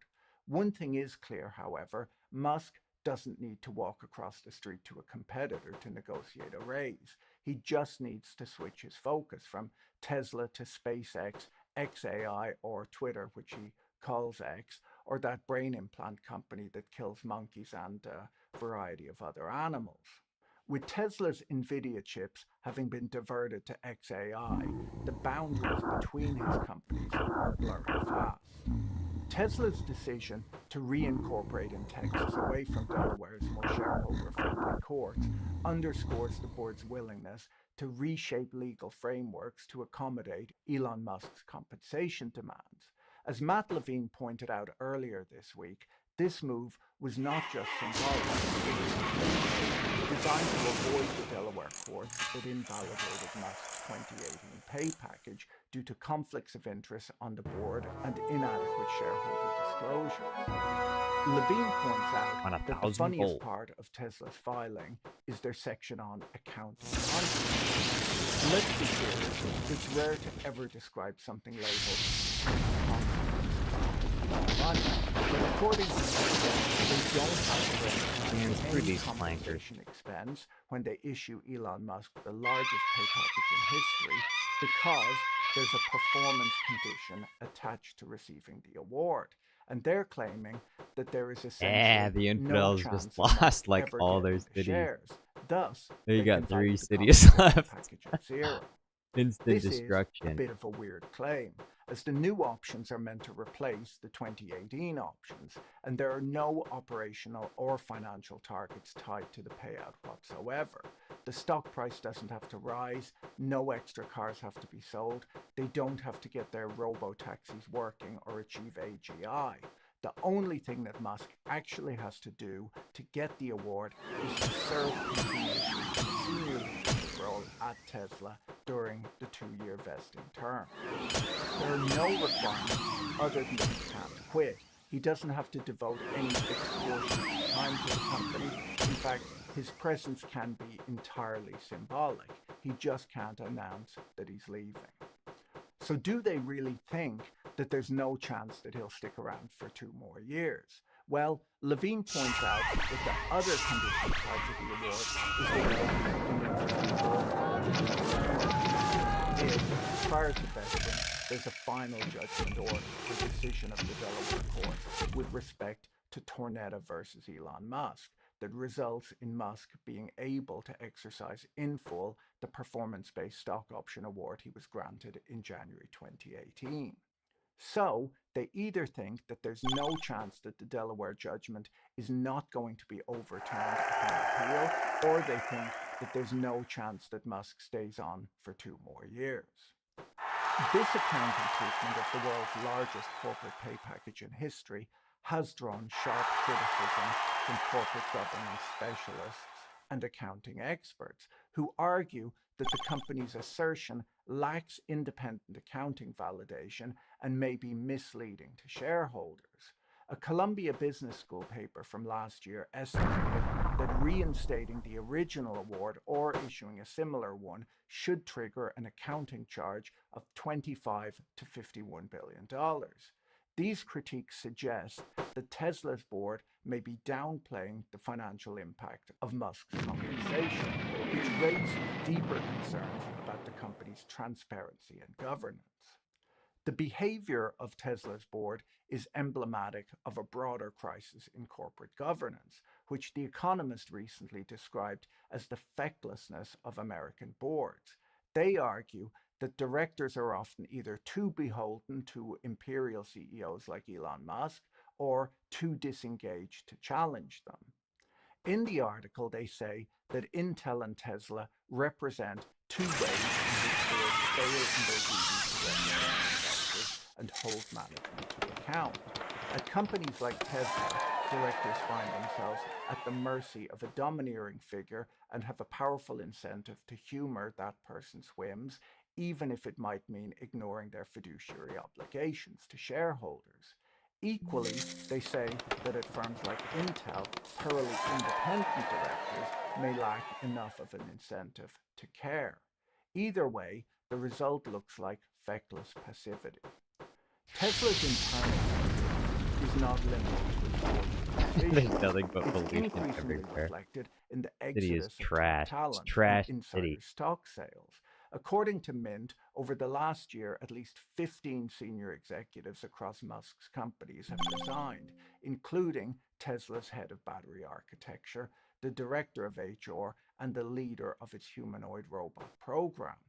One thing is clear, however, Musk doesn't need to walk across the street to a competitor to negotiate a raise. He just needs to switch his focus from Tesla to SpaceX, XAI, or Twitter, which he calls X, or that brain implant company that kills monkeys and a variety of other animals. With Tesla's NVIDIA chips having been diverted to XAI, the boundaries between his companies are blurring fast. Tesla's decision to reincorporate in Texas away from Delaware's more shareholder-friendly courts underscores the board's willingness to reshape legal frameworks to accommodate Elon Musk's compensation demands. As Matt Levine pointed out earlier this week, this move was not just symbolic, it was designed to avoid the Delaware courts that invalidated Musk's 2018 pay package due to conflicts of interest on the board and inadequate shareholder disclosures. Levine points out that the funniest part of Tesla's filing is their section on accounting consequences. And let's be serious, it's rare to ever describe something labeled money, but according to Tesla, they don't have to recognize any compensation expense when they issue Elon Musk the largest pay package in history because there's a performance condition attached to receiving the award. and they're claiming that there is Yeah, essentially the no infidels chance just of Musk lost like ever all their getting the cities. shares. Thus, There you they can got fight 3 the cities compensation left. package at zero. Instant This is a destruction. bit of a weird claim, as the new options are meant to replace the 2018 options, and there are no operational or financial targets tied to the payout whatsoever. The stock price doesn't have to rise, no extra cars have to be sold, they don't have to get their robo-taxis working or achieve AGI. The only thing that Musk actually has to do to get the award is to serve continuously in a senior leadership role at Tesla during the 2-year vesting term. There are no requirements other than that he can't quit. He doesn't have to devote any fixed portion of his time to the company. In fact, his presence can be entirely symbolic. He just can't announce that he's leaving. So do they really think that there's no chance that he'll stick around for 2 more years? Well, Levine points out that the other condition tied to the award is that it will be if, prior to vesting, there's a final judgment order or decision of the Delaware courts with respect to Tornetta versus Elon Musk that results in Musk being able to exercise in full the performance-based stock option award he was granted in January 2018. So they either think that there's no chance that the Delaware judgment is not going to be overturned upon appeal, or they think that there's no chance that Musk stays on for 2 more years. This accounting treatment of the world's largest corporate pay package in history has drawn sharp criticism from corporate governance specialists and accounting experts who argue that the company's assertion lacks independent accounting validation and may be misleading to shareholders. A Columbia Business School paper from last year estimated that reinstating the original award or issuing a similar one should trigger an accounting charge of $25 to $51 billion. These critiques suggest that Tesla's board may be downplaying the financial impact of Musk's compensation, which raises deeper concerns about the company's transparency and governance. The behavior of Tesla's board is emblematic of a broader crisis in corporate governance, which The Economist recently described as the fecklessness of American boards. They argue that directors are often either too beholden to imperial CEOs like Elon Musk or too disengaged to challenge them. In the article, they say that Intel and Tesla represent 2 ways in which boards fail in their duty to represent investors and hold management to account. At companies like Tesla, directors find themselves at the mercy of a domineering figure and have a powerful incentive to humor that person's whims, even if it might mean ignoring their fiduciary obligations to shareholders. Equally, they say that at firms like Intel, thoroughly independent directors may lack enough of an incentive to care. Either way, the result looks like feckless passivity. Tesla's internal is not limited to its There's nothing but it's pollution increasingly everywhere. reflected in the City is exodus of trash. top talent It's trash and city. insider stock sales. According to Mint, over the last year, at least 15 senior executives across Musk's companies have resigned, including Tesla's head of battery architecture, the director of HR, and the leader of its humanoid robot program.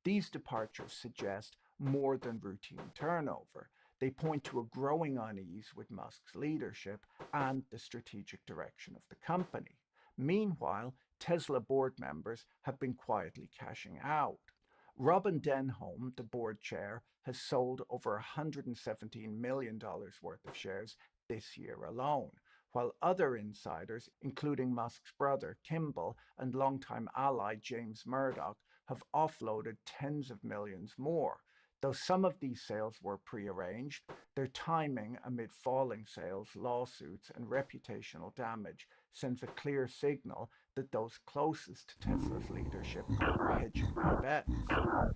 These departures suggest more than routine turnover. They point to a growing unease with Musk's leadership and the strategic direction of the company. Meanwhile, Tesla board members have been quietly cashing out. Robin Denholm, the board chair, has sold over $117 million worth of shares this year alone, while other insiders, including Musk's brother Kimball and longtime ally James Murdoch, have offloaded tens of millions more. Though some of these sales were prearranged, their timing amid falling sales, lawsuits, and reputational damage sends a clear signal that those closest to Tesla's leadership are hedging their bets.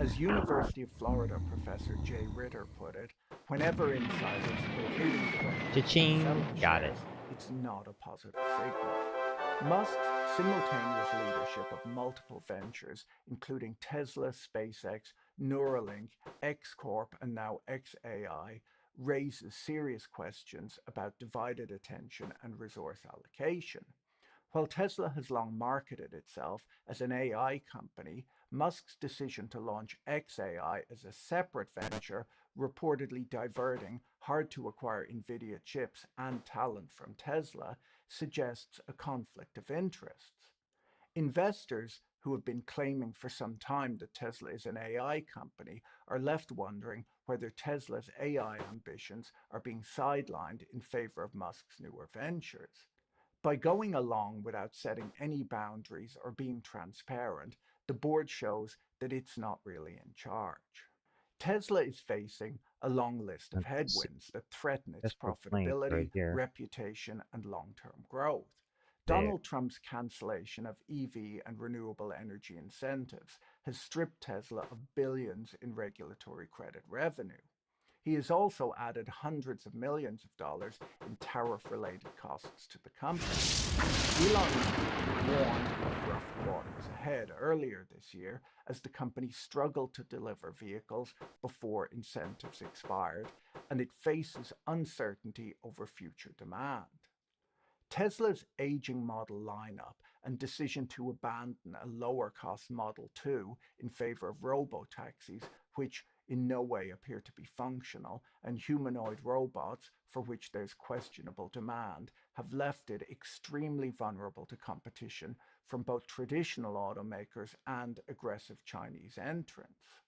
As University of Florida professor Jay Ritter put it, whenever insiders, including directors, are Cha-ching. selling Got it. shares, it's not a positive signal. Musk's simultaneous leadership of multiple ventures, including Tesla, SpaceX, Neuralink, X Corp, and now XAI, raises serious questions about divided attention and resource allocation. While Tesla has long marketed itself as an AI company, Musk's decision to launch XAI as a separate venture, reportedly diverting hard-to-acquire NVIDIA chips and talent from Tesla, suggests a conflict of interests. Investors who have been claiming for some time that Tesla is an AI company are left wondering whether Tesla's AI ambitions are being sidelined in favor of Musk's newer ventures. By going along without setting any boundaries or being transparent, the board shows that it's not really in charge. Tesla is facing a long list of headwinds that threaten its profitability, reputation, and long-term growth. Donald Trump's cancellation of EV and renewable energy incentives has stripped Tesla of billions in regulatory credit revenue. He has also added hundreds of millions of dollars in tariff-related costs to the company. Elon Musk warned of rough waters ahead earlier this year as the company struggled to deliver vehicles before incentives expired, and it faces uncertainty over future demand. Tesla's aging model lineup and decision to abandon a lower-cost Model 2 in favor of robo-taxis, which in no way appear to be functional, and humanoid robots, for which there's questionable demand, have left it extremely vulnerable to competition from both traditional automakers and aggressive Chinese entrants.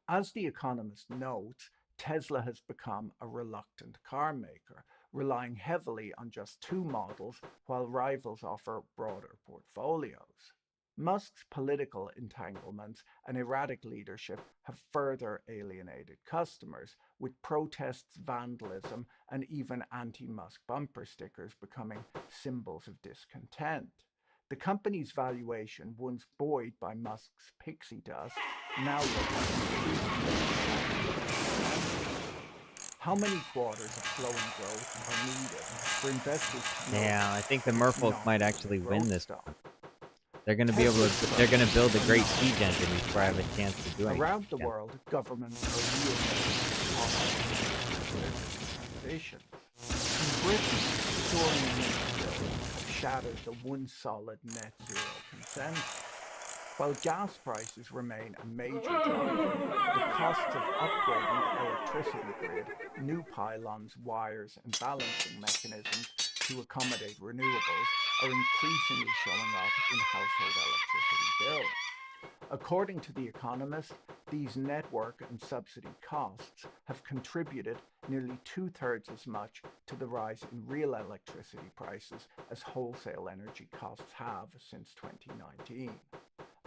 As The Economist notes, Tesla has become a reluctant car maker, relying heavily on just two models while rivals offer broader portfolios. Musk's political entanglements and erratic leadership have further alienated customers, with protests, vandalism, and even anti-Musk bumper stickers becoming symbols of discontent. The company's valuation, once buoyed by Musk's pixie dust, now looks increasingly. How many quarters of slowing growth are needed for investors to know? Yeah, I think the merfolk might actually win this one. They're going to be able to. They're going to build a great siege engine before I have a chance to do anything. Around the world, governments are reassessing transitions. In Britain, soaring energy bills have shattered the once solid net zero consensus. While gas prices remain a major driver, the costs of upgrading the electricity grid, new pylons, wires, and balancing mechanisms to accommodate renewables are increasingly showing up in household electricity bills. According to The Economist, these network and subsidy costs have contributed nearly two-thirds as much to the rise in real electricity prices as wholesale energy costs have since 2019.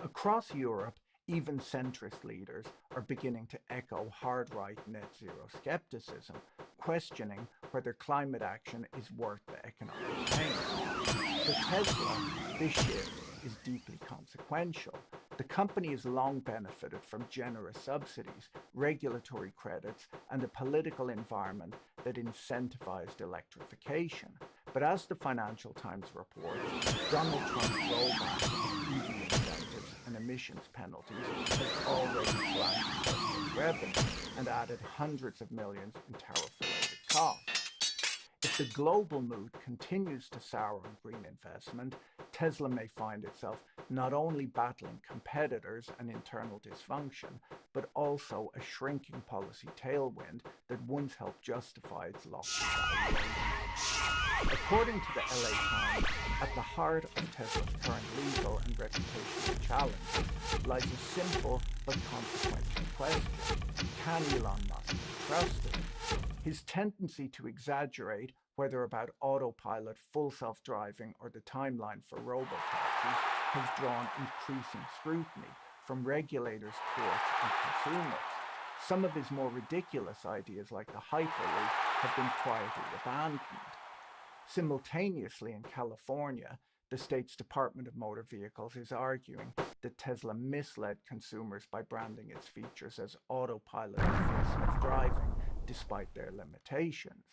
Across Europe, even centrist leaders are beginning to echo hard-right net zero skepticism, questioning whether climate action is worth the economic pain. For Tesla, this shift is deeply consequential. The company has long benefited from generous subsidies, regulatory credits, and a political environment that incentivized electrification. But as the Financial Times reports, Donald Trump's rollback of EV incentives and emissions penalties has already slashed Tesla's revenue and added hundreds of millions in tariff-related costs. If the global mood continues to sour on green investment, Tesla may find itself not only battling competitors and internal dysfunction, but also a shrinking policy tailwind that once helped justify its lofty valuation. According to the LA Times, at the heart of Tesla's current legal and reputational challenges lies a simple but consequential question: can Elon Musk be trusted? His tendency to exaggerate, whether about autopilot, full self-driving, or the timeline for robotaxis, has drawn increasing scrutiny from regulators, courts, and consumers. Some of his more ridiculous ideas, like the Hyperloop, have been quietly abandoned. Simultaneously in California, the state's Department of Motor Vehicles is arguing that Tesla misled consumers by branding its features as autopilot and full self-driving, despite their limitations.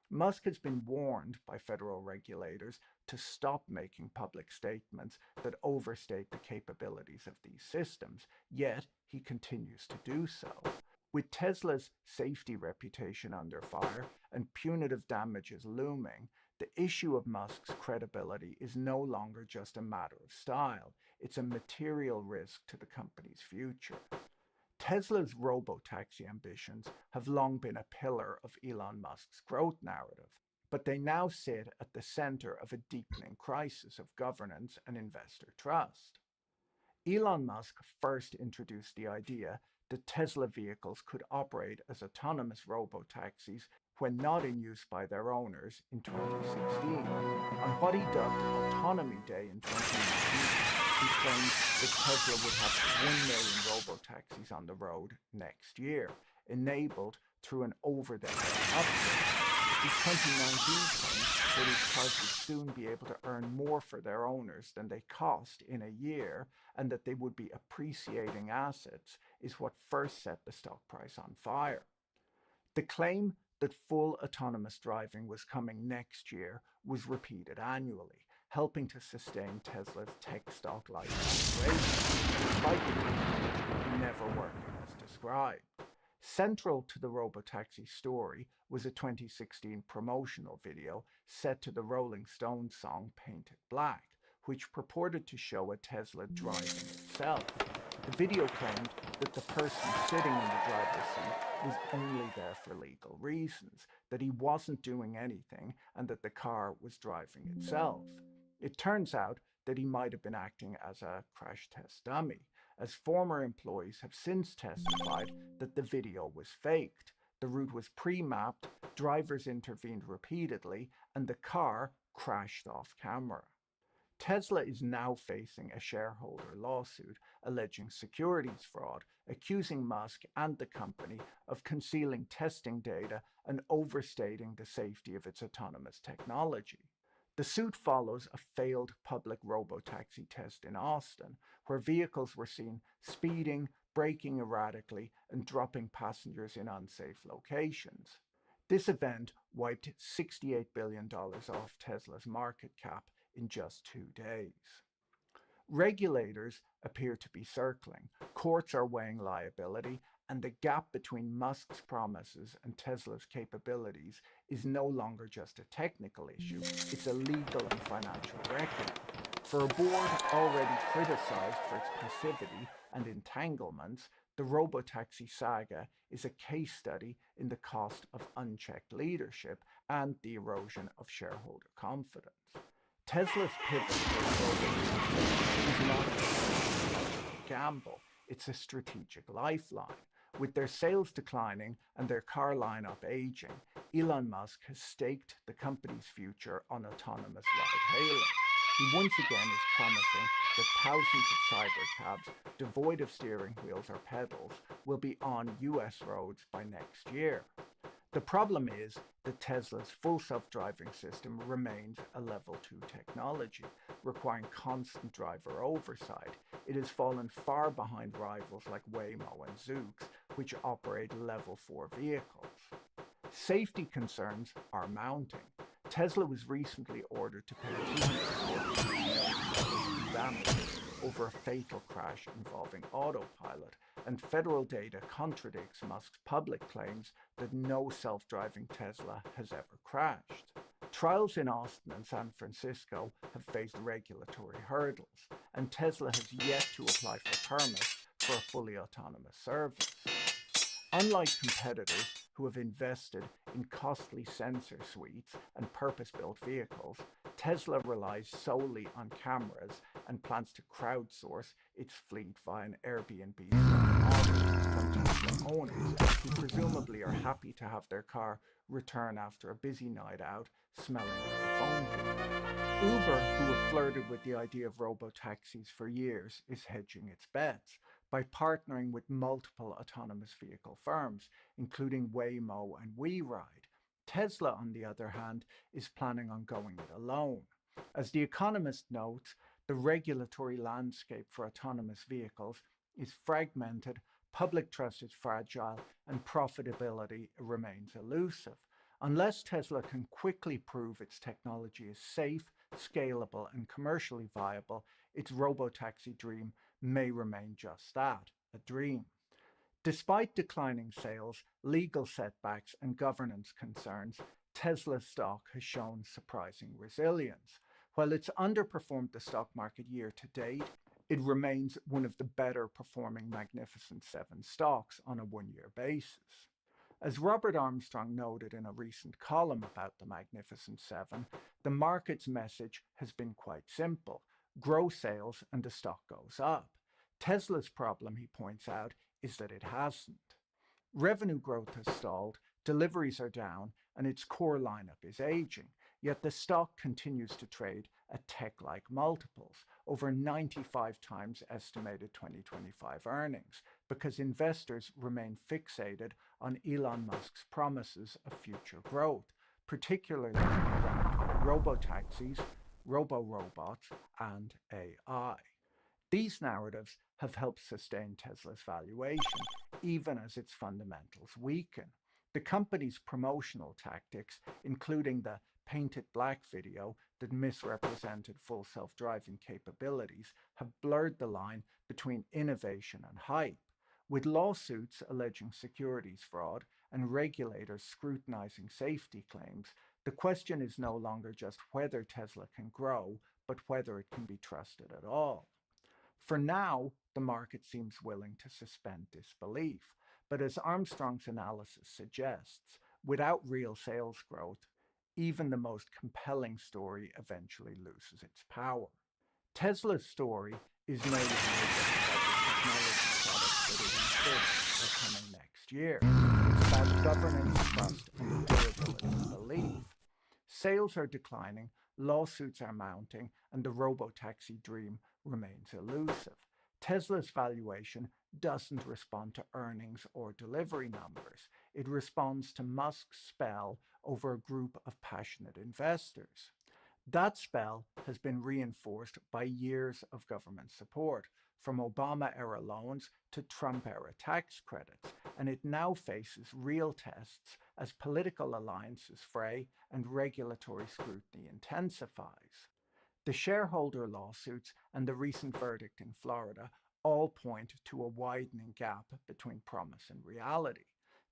Musk has been warned by federal regulators to stop making public statements that overstate the capabilities of these systems, yet he continues to do so. With Tesla's safety reputation under fire and punitive damages looming, the issue of Musk's credibility is no longer just a matter of style. It's a material risk to the company's future. Tesla's robotaxi ambitions have long been a pillar of Elon Musk's growth narrative, but they now sit at the center of a deepening crisis of governance and investor trust. Elon Musk first introduced the idea that Tesla vehicles could operate as autonomous robotaxis when not in use by their owners in 2016. On what he dubbed Autonomy Day in 2019, he claimed that Tesla would have 1 million robotaxis on the road next year, enabled through an over-the-air upgrade. His 2019 claim that his cars would soon be able to earn more for their owners than they cost in a year, and that they would be appreciating assets, is what first set the stock price on fire. The claim that full autonomous driving was coming next year was repeated annually, helping to sustain Tesla's tech stock like valuation, despite the technology never working as described. Central to the robotaxi story was a 2016 promotional video set to the Rolling Stones song Painted Black, which purported to show a Tesla driving itself. The video claimed that the person sitting in the driver's seat was only there for legal reasons, that he wasn't doing anything, and that the car was driving itself. It turns out that he might have been acting as a crash test dummy, as former employees have since testified that the video was faked. The route was pre-mapped, drivers intervened repeatedly, and the car crashed off camera. Tesla is now facing a shareholder lawsuit alleging securities fraud, accusing Musk and the company of concealing testing data and overstating the safety of its autonomous technology. The suit follows a failed public robotaxi test in Austin, where vehicles were seen speeding, braking erratically, and dropping passengers in unsafe locations. This event wiped $68 billion off Tesla's market cap in just 2 days. Regulators appear to be circling, courts are weighing liability, and the gap between Musk's promises and Tesla's capabilities is no longer just a technical issue, it's a legal and financial reckoning. For a board already criticized for its passivity and entanglements, the robotaxi saga is a case study in the cost of unchecked leadership and the erosion of shareholder confidence. Tesla's pivot to robotaxi is not just a technological gamble, it's a strategic lifeline. With their sales declining and their car lineup aging, Elon Musk has staked the company's future on autonomous ride-hailing. He once again is promising that thousands of cybercabs, devoid of steering wheels or pedals, will be on US roads by next year. The problem is that Tesla's full self-driving system remains a level 2 technology, requiring constant driver oversight. It has fallen far behind rivals like Waymo and Zoox, which operate level 4 vehicles. Safety concerns are mounting. Tesla was recently ordered to pay $240 million in damages over a fatal crash involving autopilot, and federal data contradicts Musk's public claims that no self-driving Tesla has ever crashed. Trials in Austin and San Francisco have faced regulatory hurdles, and Tesla has yet to apply for permits for a fully autonomous service. Unlike competitors who have invested in costly sensor suites and purpose-built vehicles, Tesla relies solely on cameras and plans to crowdsource its fleet via an Airbnb model from Tesla owners who presumably are happy to have their car return after a busy night out smelling like a phone booth. Uber, who have flirted with the idea of robotaxis for years, is hedging its bets by partnering with multiple autonomous vehicle firms, including Waymo and WeRide. Tesla, on the other hand, is planning on going it alone. As The Economist notes, the regulatory landscape for autonomous vehicles is fragmented, public trust is fragile, and profitability remains elusive. Unless Tesla can quickly prove its technology is safe, scalable, and commercially viable, its robotaxi dream may remain just that, a dream. Despite declining sales, legal setbacks, and governance concerns, Tesla stock has shown surprising resilience. While it's underperformed the stock market year to date, it remains one of the better performing Magnificent Seven stocks on a one-year basis. As Robert Armstrong noted in a recent column about the Magnificent Seven, the market's message has been quite simple: grow sales and the stock goes up. Tesla's problem, he points out, is that it hasn't. Revenue growth has stalled, deliveries are down, and its core lineup is aging, yet the stock continues to trade at tech-like multiples, over 95 times estimated 2025 earnings, because investors remain fixated on Elon Musk's promises of future growth, particularly around robotaxis, robo-robots, and AI. These narratives have helped sustain Tesla's valuation, even as its fundamentals weaken. The company's promotional tactics, including the painted black video that misrepresented full self-driving capabilities, have blurred the line between innovation and hype. With lawsuits alleging securities fraud and regulators scrutinizing safety claims, the question is no longer just whether Tesla can grow, but whether it can be trusted at all. For now, the market seems willing to suspend disbelief, but as Armstrong's analysis suggests, without real sales growth, even the most compelling story eventually loses its power. Tesla's story is no longer just about the technology products that it insists are coming next year. It's about governance, trust, and the durability of belief. Sales are declining, lawsuits are mounting, and the robotaxi dream remains elusive. Tesla's valuation doesn't respond to earnings or delivery numbers. It responds to Musk's spell over a group of passionate investors. That spell has been reinforced by years of government support, from Obama-era loans to Trump-era tax credits, and it now faces real tests as political alliances fray and regulatory scrutiny intensifies. The shareholder lawsuits and the recent verdict in Florida all point to a widening gap between promise and reality.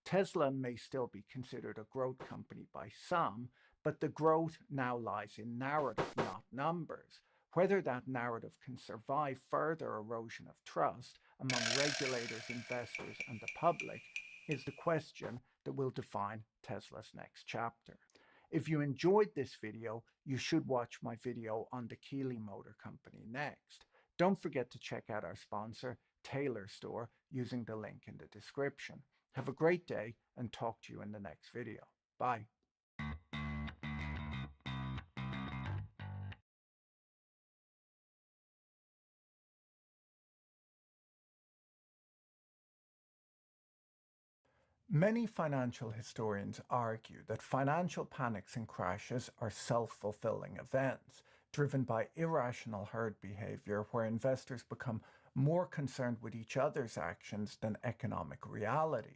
Tesla may still be considered a growth company by some, but the growth now lies in narrative, not numbers. Whether that narrative can survive further erosion of trust among regulators, investors, and the public is the question that will define Tesla's next chapter. If you enjoyed this video, you should watch my video on the Keeley Motor Company next. Don't forget to check out our sponsor, Taylor Store, using the link in the description. Have a great day and talk to you in the next video. Bye. Many financial historians argue that financial panics and crashes are self-fulfilling events, driven by irrational herd behavior where investors become more concerned with each other's actions than economic reality.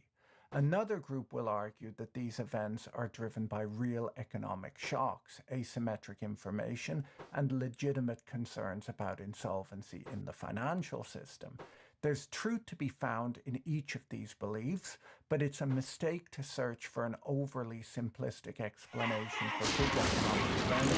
Another group will argue that these events are driven by real economic shocks, asymmetric information, and legitimate concerns about insolvency in the financial system. There's truth to be found in each of these beliefs, but it's a mistake to search for an overly simplistic explanation for big economic events,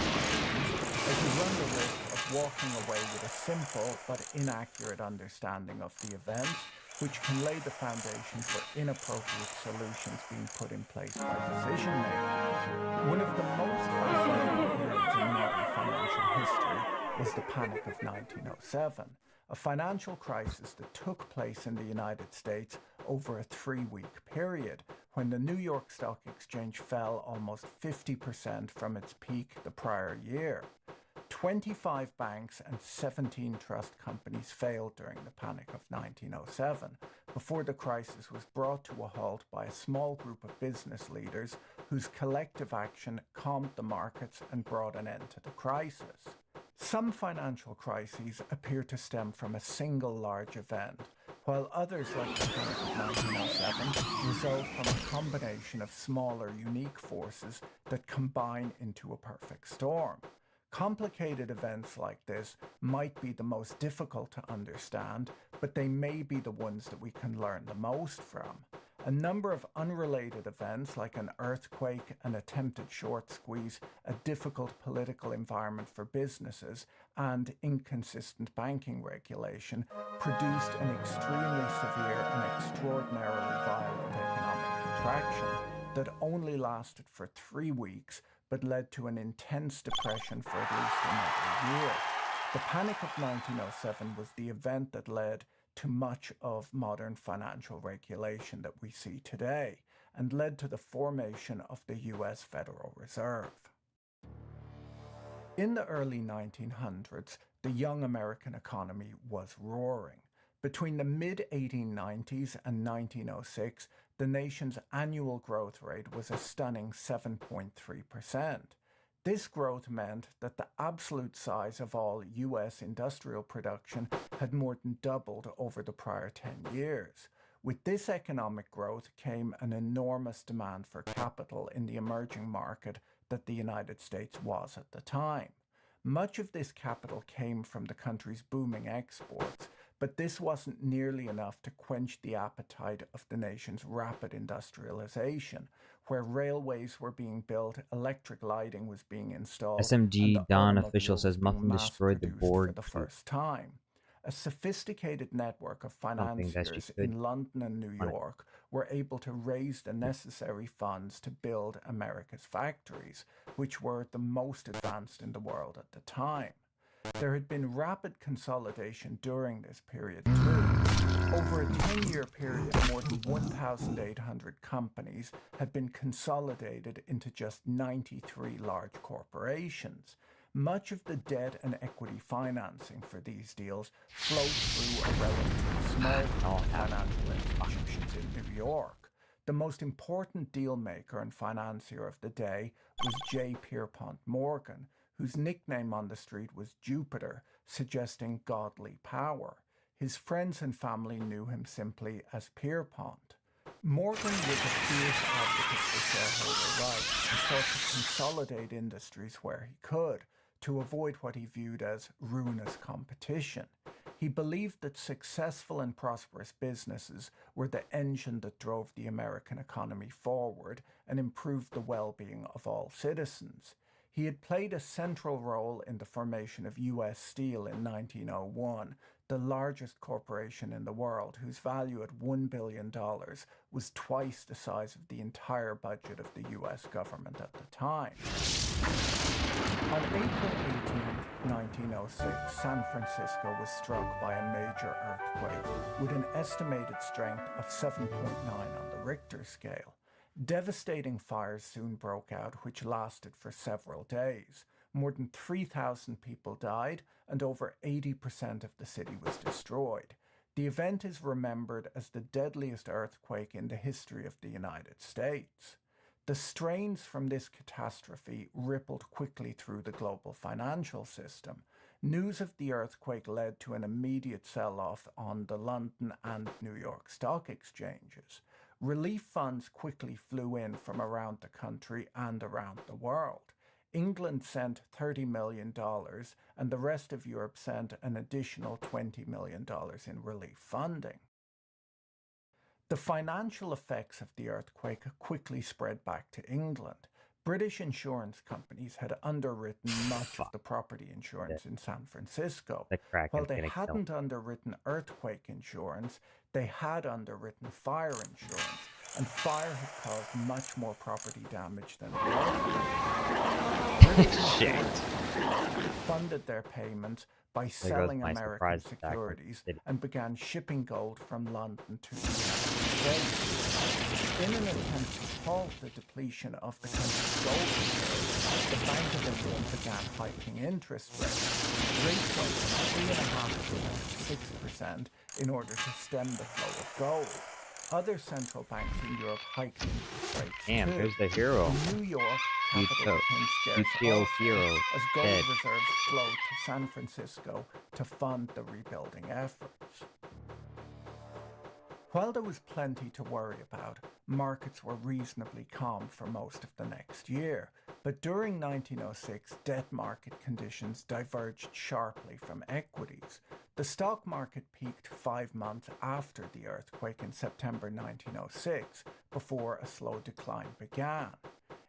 as you run the risk of walking away with a simple but inaccurate understanding of the events, which can lay the foundation for inappropriate solutions being put in place by decision makers. One of the most fascinating periods in modern financial history was the Panic of 1907. A financial crisis that took place in the United States over a 3-week period, when the New York Stock Exchange fell almost 50% from its peak the prior year. 25 banks and 17 trust companies failed during the Panic of 1907, before the crisis was brought to a halt by a small group of business leaders whose collective action calmed the markets and brought an end to the crisis. Some financial crises appear to stem from a single large event, while others, like the Panic of 1907, result from a combination of smaller, unique forces that combine into a perfect storm. Complicated events like this might be the most difficult to understand, but they may be the ones that we can learn the most from. A number of unrelated events like an earthquake, an attempted short squeeze, a difficult political environment for businesses, and inconsistent banking regulation produced an extremely severe and extraordinarily violent economic contraction that only lasted for 3 weeks but led to an intense depression for at least another year. The Panic of 1907 was the event that led to much of modern financial regulation that we see today and led to the formation of the US Federal Reserve. In the early 1900s, the young American economy was roaring. Between the mid-1890s and 1906, the nation's annual growth rate was a stunning 7.3%. This growth meant that the absolute size of all US industrial production had more than doubled over the prior 10 years. With this economic growth came an enormous demand for capital in the emerging market that the United States was at the time. Much of this capital came from the country's booming exports, but this wasn't nearly enough to quench the appetite of the nation's rapid industrialization, where railways were being built, electric lighting was being installed, SMG and Don automobile official was says being Muffin destroyed the mass-produced board for the key. first time. A sophisticated network of I don't think that she financiers could in London and New on it. York were able to raise the necessary funds to build America's factories, which were the most advanced in the world at the time. There had been rapid consolidation during this period too. Over a 10-year period, more than 1,800 companies had been consolidated into just 93 large corporations. Much of the debt and equity financing for these deals flowed through a relatively small financial institutions in New York. The most important deal maker and financier of the day was J. Pierpont Morgan, whose nickname on the street was Jupiter, suggesting godly power. His friends and family knew him simply as Pierpont. Morgan was a fierce advocate for shareholder rights and sought to consolidate industries where he could, to avoid what he viewed as ruinous competition. He believed that successful and prosperous businesses were the engine that drove the American economy forward and improved the well-being of all citizens. He had played a central role in the formation of US Steel in 1901, the largest corporation in the world, whose value at $1 billion was twice the size of the entire budget of the US government at the time. On April 18, 1906, San Francisco was struck by a major earthquake with an estimated strength of 7.9 on the Richter scale. Devastating fires soon broke out, which lasted for several days. More than 3,000 people died, and over 80% of the city was destroyed. The event is remembered as the deadliest earthquake in the history of the United States. The strains from this catastrophe rippled quickly through the global financial system. News of the earthquake led to an immediate sell-off on the London and New York stock exchanges. Relief funds quickly flew in from around the country and around the world. England sent $30 million, and the rest of Europe sent an additional $20 million in relief funding. The financial effects of the earthquake quickly spread back to England. British insurance companies had underwritten much of the property insurance in San Francisco. While they hadn't underwritten earthquake insurance, they had underwritten fire insurance, and fire had caused much more property damage than the earthquake. British insurance companies funded their payments by selling American securities and began shipping gold from London to the United States. In an attempt to halt the depletion of the country's gold reserves, the Bank of England began hiking interest rates. Rates went from 3.5% to 6% in order to stem the flow of gold. Other central banks in Europe hiked interest rates Damn, too. there's the hero. In New York, capital became scarce hero as gold dead. reserves flowed to San Francisco to fund the rebuilding efforts. While there was plenty to worry about, markets were reasonably calm for most of the next year. But during 1906, debt market conditions diverged sharply from equities. The stock market peaked 5 months after the earthquake in September 1906, before a slow decline began.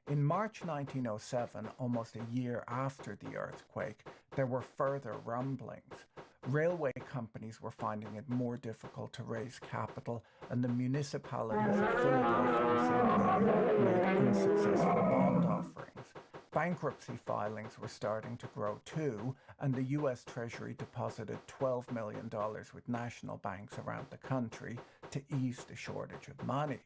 In March 1907, almost a year after the earthquake, there were further rumblings. Railway companies were finding it more difficult to raise capital, and the municipalities of Philadelphia and St. Louis made unsuccessful bond offerings. Bankruptcy filings were starting to grow too, and the U.S. Treasury deposited $12 million with national banks around the country to ease the shortage of money.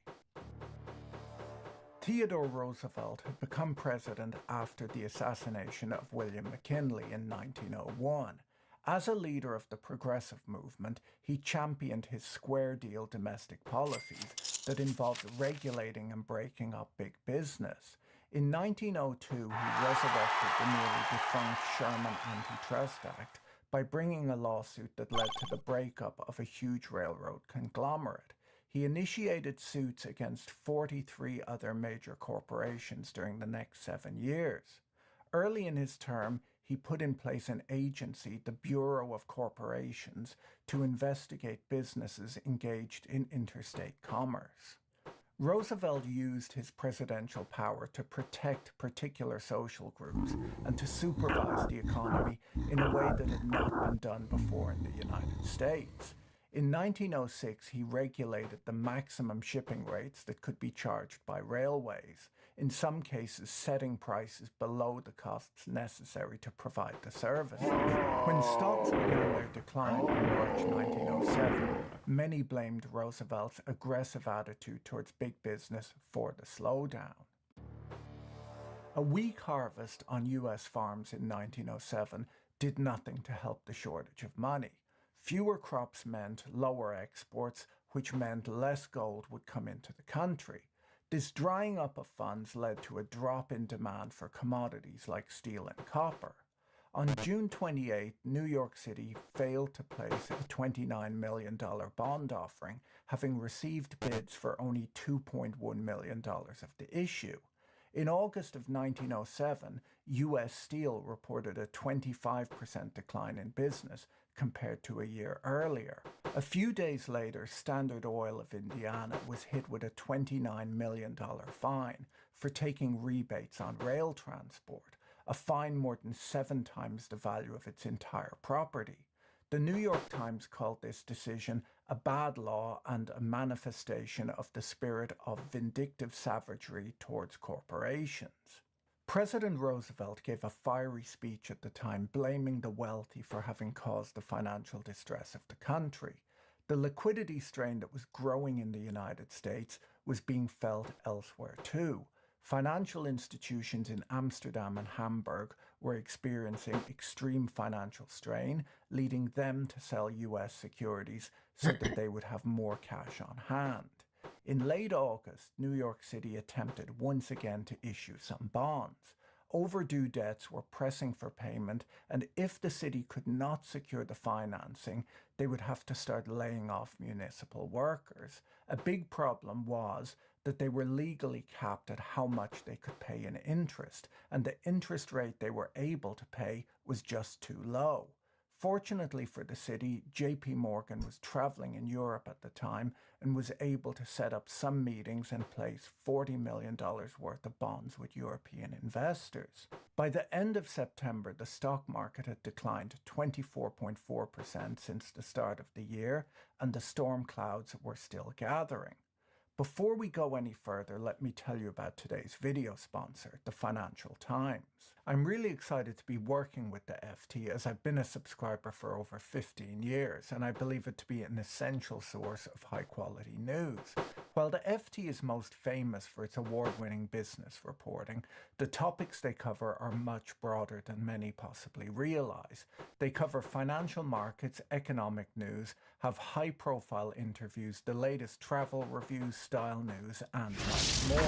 Theodore Roosevelt had become president after the assassination of William McKinley in 1901. As a leader of the progressive movement, he championed his square deal domestic policies that involved regulating and breaking up big business. In 1902, he resurrected the nearly defunct Sherman Antitrust Act by bringing a lawsuit that led to the breakup of a huge railroad conglomerate. He initiated suits against 43 other major corporations during the next 7 years. Early in his term, he put in place an agency, the Bureau of Corporations, to investigate businesses engaged in interstate commerce. Roosevelt used his presidential power to protect particular social groups and to supervise the economy in a way that had not been done before in the United States. In 1906, he regulated the maximum shipping rates that could be charged by railways, in some cases setting prices below the costs necessary to provide the services. When stocks began their decline in March 1907, many blamed Roosevelt's aggressive attitude towards big business for the slowdown. A weak harvest on U.S. farms in 1907 did nothing to help the shortage of money. Fewer crops meant lower exports, which meant less gold would come into the country. This drying up of funds led to a drop in demand for commodities like steel and copper. On June 28, New York City failed to place a $29 million bond offering, having received bids for only $2.1 million of the issue. In August of 1907, U.S. Steel reported a 25% decline in business compared to a year earlier. A few days later, Standard Oil of Indiana was hit with a $29 million fine for taking rebates on rail transport, a fine more than 7 times the value of its entire property. The New York Times called this decision a bad law and a manifestation of the spirit of vindictive savagery towards corporations. President Roosevelt gave a fiery speech at the time blaming the wealthy for having caused the financial distress of the country. The liquidity strain that was growing in the United States was being felt elsewhere too. Financial institutions in Amsterdam and Hamburg were experiencing extreme financial strain, leading them to sell U.S. securities so that they would have more cash on hand. In late August, New York City attempted once again to issue some bonds. Overdue debts were pressing for payment, and if the city could not secure the financing, they would have to start laying off municipal workers. A big problem was that they were legally capped at how much they could pay in interest, and the interest rate they were able to pay was just too low. Fortunately for the city, J.P. Morgan was traveling in Europe at the time and was able to set up some meetings and place $40 million worth of bonds with European investors. By the end of September, the stock market had declined 24.4% since the start of the year, and the storm clouds were still gathering. Before we go any further, let me tell you about today's video sponsor, the Financial Times. I'm really excited to be working with the FT as I've been a subscriber for over 15 years, and I believe it to be an essential source of high-quality news. While the FT is most famous for its award-winning business reporting, the topics they cover are much broader than many possibly realize. They cover financial markets, economic news, have high-profile interviews, the latest travel reviews, style news, and much more.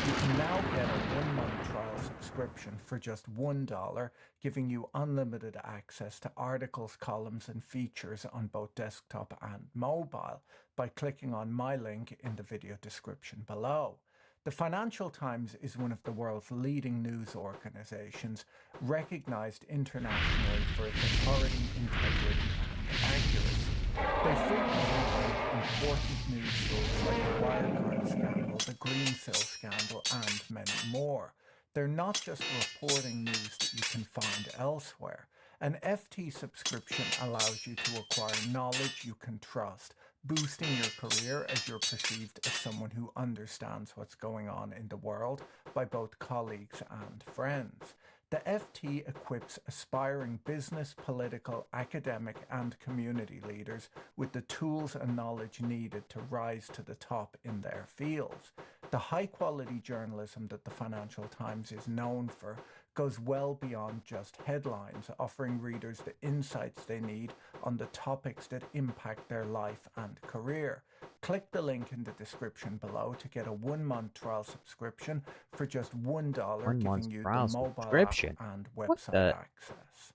You can now get a 1-month trial subscription for just $1, giving you unlimited access to articles, columns, and features on both desktop and mobile by clicking on my link in the video description below. The Financial Times is one of the world's leading news organizations, recognized internationally for its authority, integrity, and accuracy. They frequently break important news stories like the Wirecard scandal, the Greensill scandal, and many more. They're not just reporting news that you can find elsewhere. An FT subscription allows you to acquire knowledge you can trust, boosting your career as you're perceived as someone who understands what's going on in the world by both colleagues and friends. The FT equips aspiring business, political, academic, and community leaders with the tools and knowledge needed to rise to the top in their fields. The high-quality journalism that the Financial Times is known for goes well beyond just headlines, offering readers the insights they need on the topics that impact their life and career. Click the link in the description below to get a 1-month trial subscription for just $1, giving you the mobile app and website access.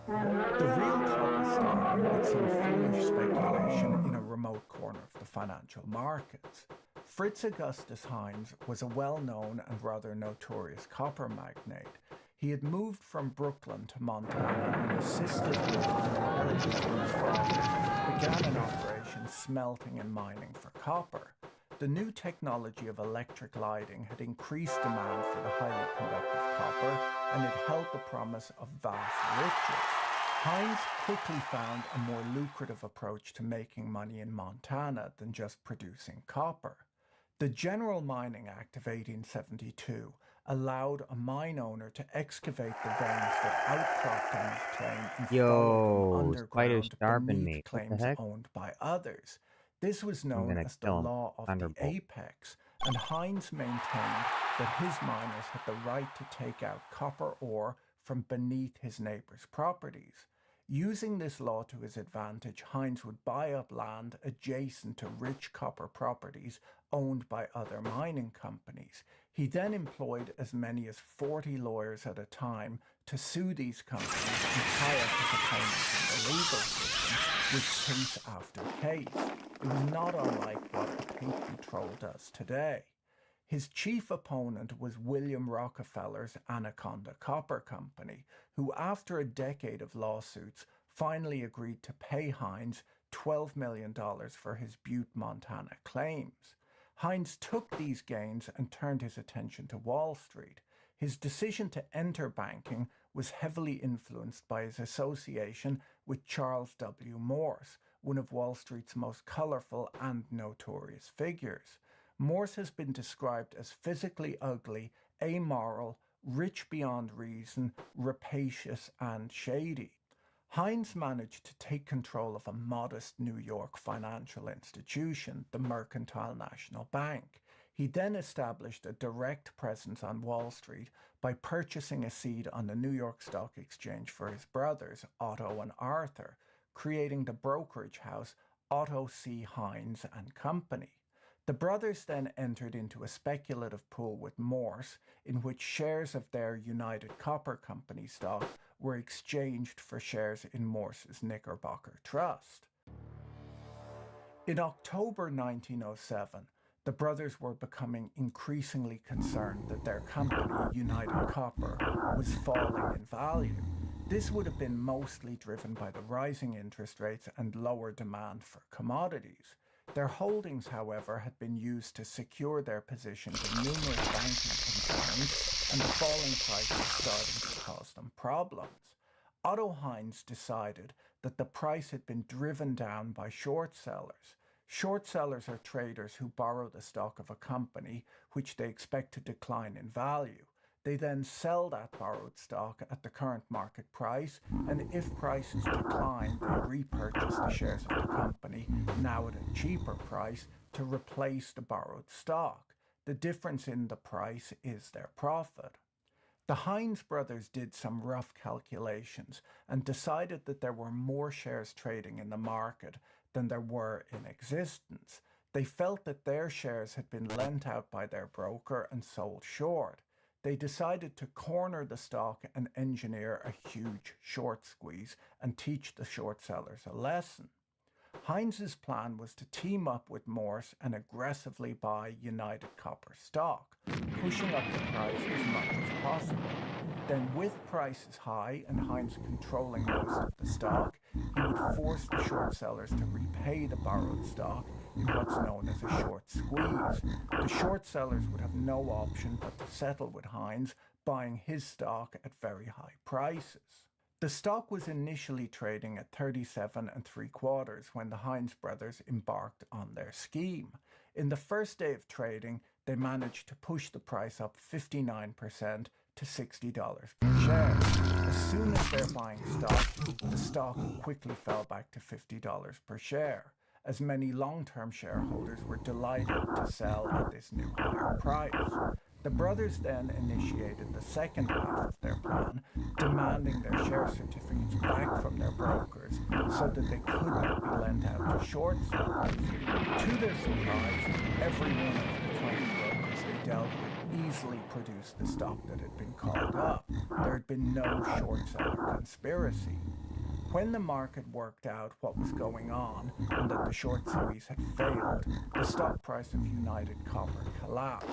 The real trouble started with some foolish speculation in a remote corner of the financial markets. Fritz Augustus Heinz was a well-known and rather notorious copper magnate. He had moved from Brooklyn to Montana and, assisted with an inheritance from his father, began an operation smelting and mining for copper. The new technology of electric lighting had increased demand for the highly conductive copper, and it held the promise of vast riches. Heinz quickly found a more lucrative approach to making money in Montana than just producing copper. The General Mining Act of 1872 allowed a mine owner to excavate the veins that outcropped on his claim and follow them underground beneath claims owned by others. This was known as the law of the apex, and Heinz maintained that his miners had the right to take out copper ore from beneath his neighbors' properties. Using this law to his advantage, Heinz would buy up land adjacent to rich copper properties owned by other mining companies. He then employed as many as 40 lawyers at a time to sue these companies and tie up his opponents in the legal system with case after case. It was not unlike what a patent troll does today. His chief opponent was William Rockefeller's Anaconda Copper Company, who after a decade of lawsuits finally agreed to pay Heinz $12 million for his Butte, Montana claims. Heinz took these gains and turned his attention to Wall Street. His decision to enter banking was heavily influenced by his association with Charles W. Morse, one of Wall Street's most colorful and notorious figures. Morse has been described as physically ugly, amoral, rich beyond reason, rapacious, and shady. Heinz managed to take control of a modest New York financial institution, the Mercantile National Bank. He then established a direct presence on Wall Street by purchasing a seat on the New York Stock Exchange for his brothers, Otto and Arthur, creating the brokerage house Otto C. Heinz and Company. The brothers then entered into a speculative pool with Morse, in which shares of their United Copper Company stock were exchanged for shares in Morse's Knickerbocker Trust. In October 1907, the brothers were becoming increasingly concerned that their company, United Copper, was falling in value. This would have been mostly driven by the rising interest rates and lower demand for commodities. Their holdings, however, had been used to secure their positions in numerous banking concerns, and the falling price was starting to cause them problems. Otto Heinz decided that the price had been driven down by short sellers. Short sellers are traders who borrow the stock of a company which they expect to decline in value. They then sell that borrowed stock at the current market price, and if prices decline, they repurchase the shares of the company, now at a cheaper price, to replace the borrowed stock. The difference in the price is their profit. The Heinz brothers did some rough calculations and decided that there were more shares trading in the market than there were in existence. They felt that their shares had been lent out by their broker and sold short. They decided to corner the stock and engineer a huge short squeeze and teach the short sellers a lesson. Heinz's plan was to team up with Morse and aggressively buy United Copper stock, pushing up the price as much as possible. Then with prices high and Heinz controlling most of the stock, he would force the short sellers to repay the borrowed stock in what's known as a short squeeze. The short sellers would have no option but to settle with Heinz, buying his stock at very high prices. The stock was initially trading at 37 3/4 when the Heinz brothers embarked on their scheme. In the first day of trading, they managed to push the price up 59% to $60 per share. As soon as they're buying stock, the stock quickly fell back to $50 per share, as many long-term shareholders were delighted to sell at this new higher price. The brothers then initiated the second half of their plan, demanding their share certificates back from their brokers so that they could not be lent out to short sellers. To their surprise, every one of the 20 brokers they dealt with easily produced the stock that had been called up. There had been no short seller conspiracy. When the market worked out what was going on and that the short squeeze had failed, the stock price of United Copper collapsed.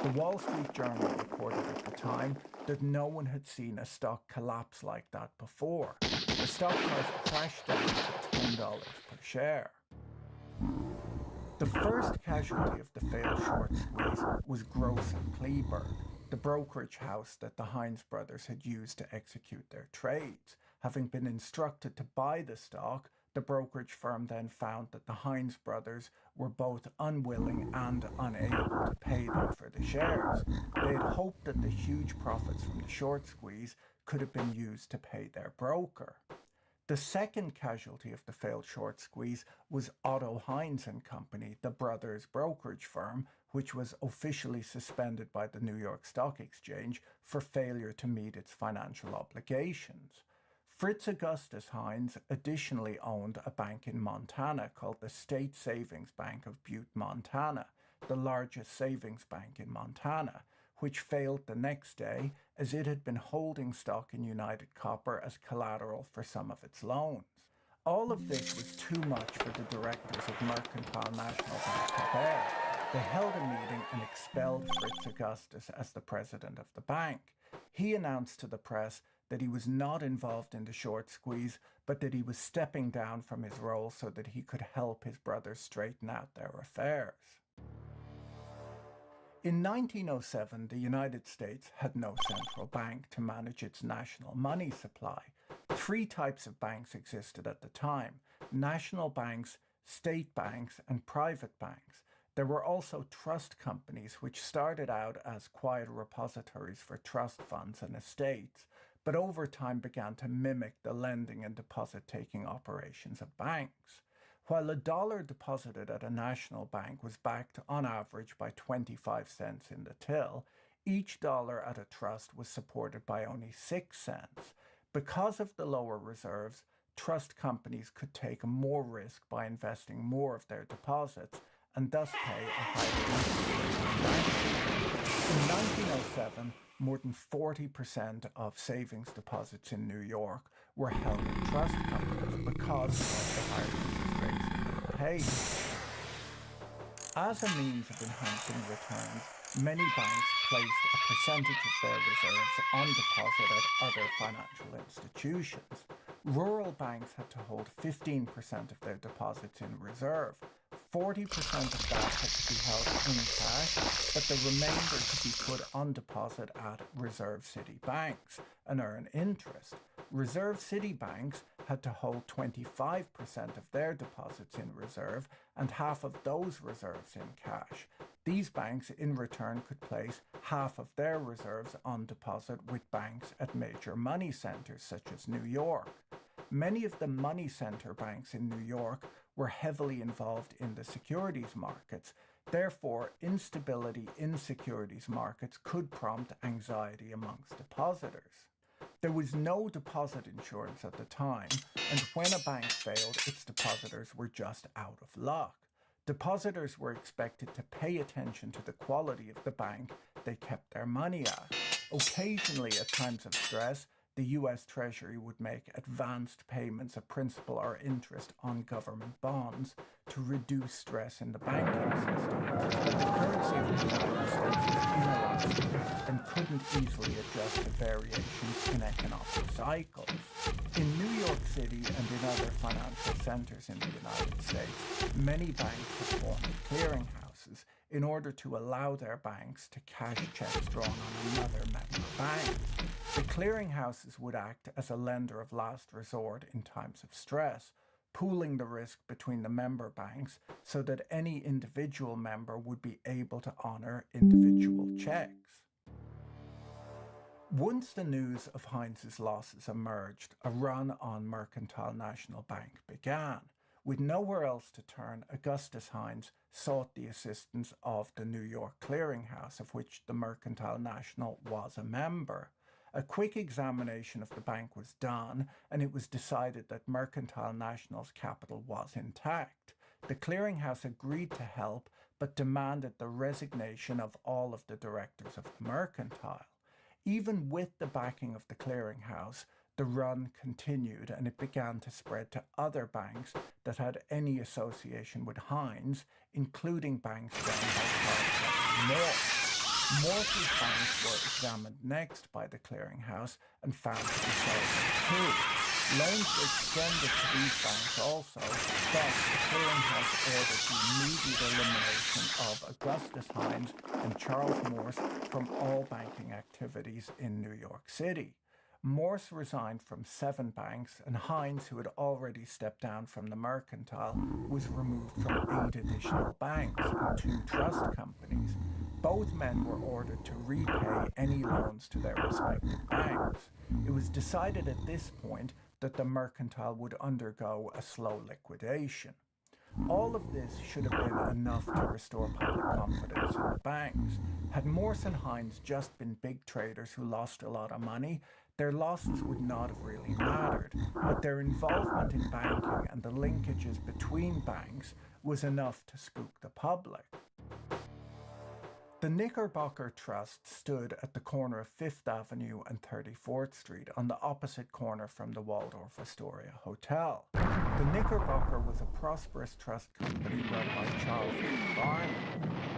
The Wall Street Journal reported at the time that no one had seen a stock collapse like that before. The stock price crashed down to $10 per share. The first casualty of the failed short squeeze was Gross & Kleberg, the brokerage house that the Heinz brothers had used to execute their trades. Having been instructed to buy the stock, the brokerage firm then found that the Heinz brothers were both unwilling and unable to pay them for the shares. They had hoped that the huge profits from the short squeeze could have been used to pay their broker. The second casualty of the failed short squeeze was Otto Heinz & Company, the brothers' brokerage firm, which was officially suspended by the New York Stock Exchange for failure to meet its financial obligations. Fritz Augustus Heinz additionally owned a bank in Montana called the State Savings Bank of Butte, Montana, the largest savings bank in Montana, which failed the next day as it had been holding stock in United Copper as collateral for some of its loans. All of this was too much for the directors of Mercantile National Bank to bear. They held a meeting and expelled Fritz Augustus as the president of the bank. He announced to the press that he was not involved in the short squeeze, but that he was stepping down from his role so that he could help his brothers straighten out their affairs. In 1907, the United States had no central bank to manage its national money supply. Three types of banks existed at the time: national banks, state banks, and private banks. There were also trust companies, which started out as quiet repositories for trust funds and estates, but over time began to mimic the lending and deposit-taking operations of banks. While a dollar deposited at a national bank was backed on average by 25 cents in the till, each dollar at a trust was supported by only 6 cents. Because of the lower reserves, trust companies could take more risk by investing more of their deposits and thus pay a higher interest rate. In 1907, more than 40% of savings deposits in New York were held in trust companies because of the higher interest rates that they paid. As a means of enhancing returns, many banks placed a percentage of their reserves on deposit at other financial institutions. Rural banks had to hold 15% of their deposits in reserve. 40% of that had to be held in cash, but the remainder could be put on deposit at reserve city banks and earn interest. Reserve city banks had to hold 25% of their deposits in reserve and half of those reserves in cash. These banks in return could place half of their reserves on deposit with banks at major money centers such as New York. Many of the money center banks in New York were heavily involved in the securities markets. Therefore, instability in securities markets could prompt anxiety amongst depositors. There was no deposit insurance at the time, and when a bank failed, its depositors were just out of luck. Depositors were expected to pay attention to the quality of the bank they kept their money at. Occasionally, at times of stress, the the US Treasury would make advanced payments of principal or interest on government bonds to reduce stress in the banking system. But the currency of the United States is inelastic and couldn't easily adjust to variations in economic cycles. In New York City and in other financial centers in the United States, many banks have formed clearinghouses in order to allow their banks to cash checks drawn on another member bank. The clearinghouses would act as a lender of last resort in times of stress, pooling the risk between the member banks so that any individual member would be able to honor individual checks. Once the news of Heinz's losses emerged, a run on Mercantile National Bank began. With nowhere else to turn, Augustus Heinz sought the assistance of the New York Clearinghouse, of which the Mercantile National was a member. A quick examination of the bank was done, and it was decided that Mercantile National's capital was intact. The Clearinghouse agreed to help, but demanded the resignation of all of the directors of the Mercantile. Even with the backing of the Clearinghouse, the run continued, and it began to spread to other banks that had any association with Heinz, including banks run by Charles Morse. Morse's banks were examined next by the Clearinghouse and found to be solvent too. Loans were extended to these banks also, but the Clearinghouse ordered the immediate elimination of Augustus Heinz and Charles Morse from all banking activities in New York City. Morse resigned from 7 banks, and Heinz, who had already stepped down from the Mercantile, was removed from 8 additional banks and 2 trust companies. Both men were ordered to repay any loans to their respective banks. It was decided at this point that the Mercantile would undergo a slow liquidation. All of this should have been enough to restore public confidence in the banks. Had Morse and Heinz just been big traders who lost a lot of money, their losses would not have really mattered, but their involvement in banking and the linkages between banks was enough to spook the public. The Knickerbocker Trust stood at the corner of 5th Avenue and 34th Street on the opposite corner from the Waldorf Astoria Hotel. The Knickerbocker was a prosperous trust company run by Charles T. Barney.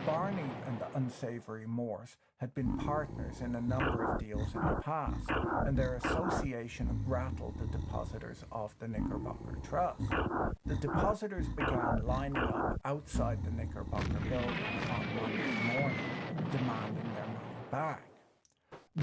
Barney and the unsavory Morse had been partners in a number of deals in the past, and their association rattled the depositors of the Knickerbocker Trust. The depositors began lining up outside the Knickerbocker building on Monday morning, demanding their money back.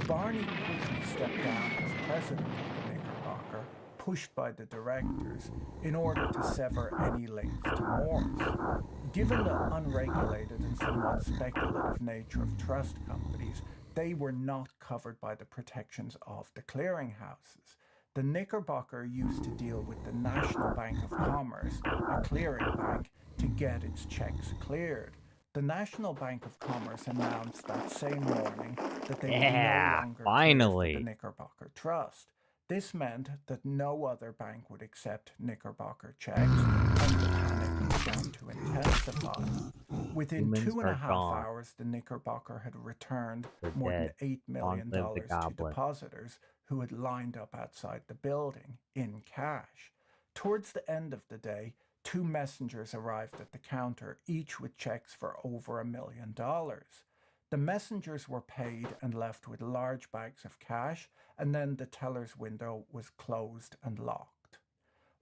Barney quickly stepped down as president of the Knickerbocker, pushed by the directors, in order to sever any links to Morse. Given the unregulated and somewhat speculative nature of trust companies, they were not covered by the protections of the clearinghouses. The Knickerbocker used to deal with the National Bank of Commerce, a clearing bank, to get its checks cleared. The National Bank of Commerce announced that same morning that they would no longer clear for the Knickerbocker Trust. This meant that no other bank would accept Knickerbocker checks, and the panic began to intensify. Within 2.5 hours, the Knickerbocker had returned more than $8 million to depositors who had lined up outside the building in cash. Towards the end of the day, 2 messengers arrived at the counter, each with checks for over $1 million. The messengers were paid and left with large bags of cash, and then the teller's window was closed and locked.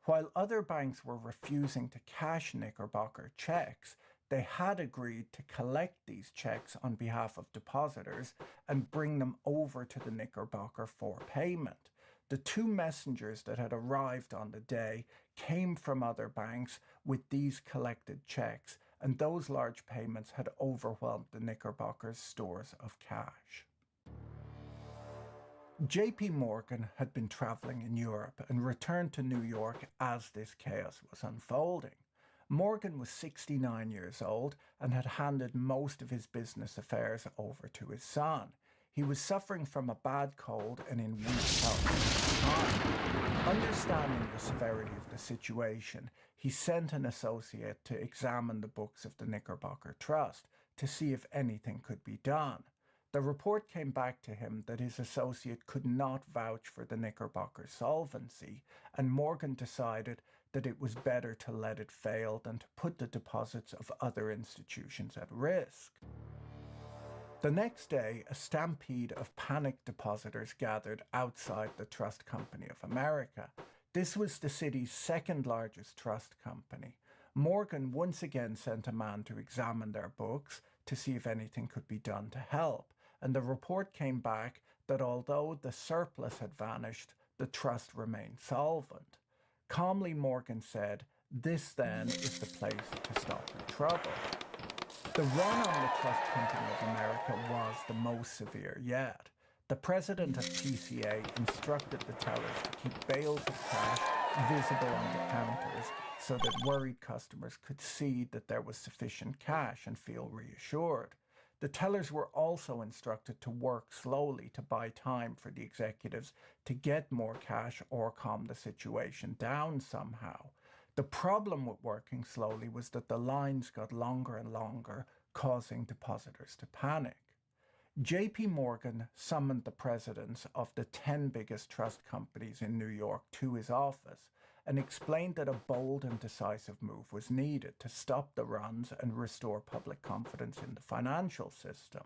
While other banks were refusing to cash Knickerbocker checks, they had agreed to collect these checks on behalf of depositors and bring them over to the Knickerbocker for payment. The 2 messengers that had arrived on the day came from other banks with these collected checks, and those large payments had overwhelmed the Knickerbocker's stores of cash. J.P. Morgan had been traveling in Europe and returned to New York as this chaos was unfolding. Morgan was 69 years old and had handed most of his business affairs over to his son. He was suffering from a bad cold and in weak health at the time. Understanding the severity of the situation, he sent an associate to examine the books of the Knickerbocker Trust to see if anything could be done. The The report came back to him that his associate could not vouch for the Knickerbocker's solvency, and Morgan decided that it was better to let it fail than to put the deposits of other institutions at risk. The next day, a stampede of panicked depositors gathered outside the Trust Company of America. This was the city's second largest trust company. Morgan once again sent a man to examine their books to see if anything could be done to help, and the report came back that although the surplus had vanished, the trust remained solvent. Calmly, Morgan said, "This then is the place to stop the trouble." The run on the Trust Company of America was the most severe yet. The president of TCA instructed the tellers to keep bales of cash visible on the counters so that worried customers could see that there was sufficient cash and feel reassured. The tellers were also instructed to work slowly to buy time for the executives to get more cash or calm the situation down somehow. The problem with working slowly was that the lines got longer and longer, causing depositors to panic. JP Morgan summoned the presidents of the 10 biggest trust companies in New York to his office and explained that a bold and decisive move was needed to stop the runs and restore public confidence in the financial system.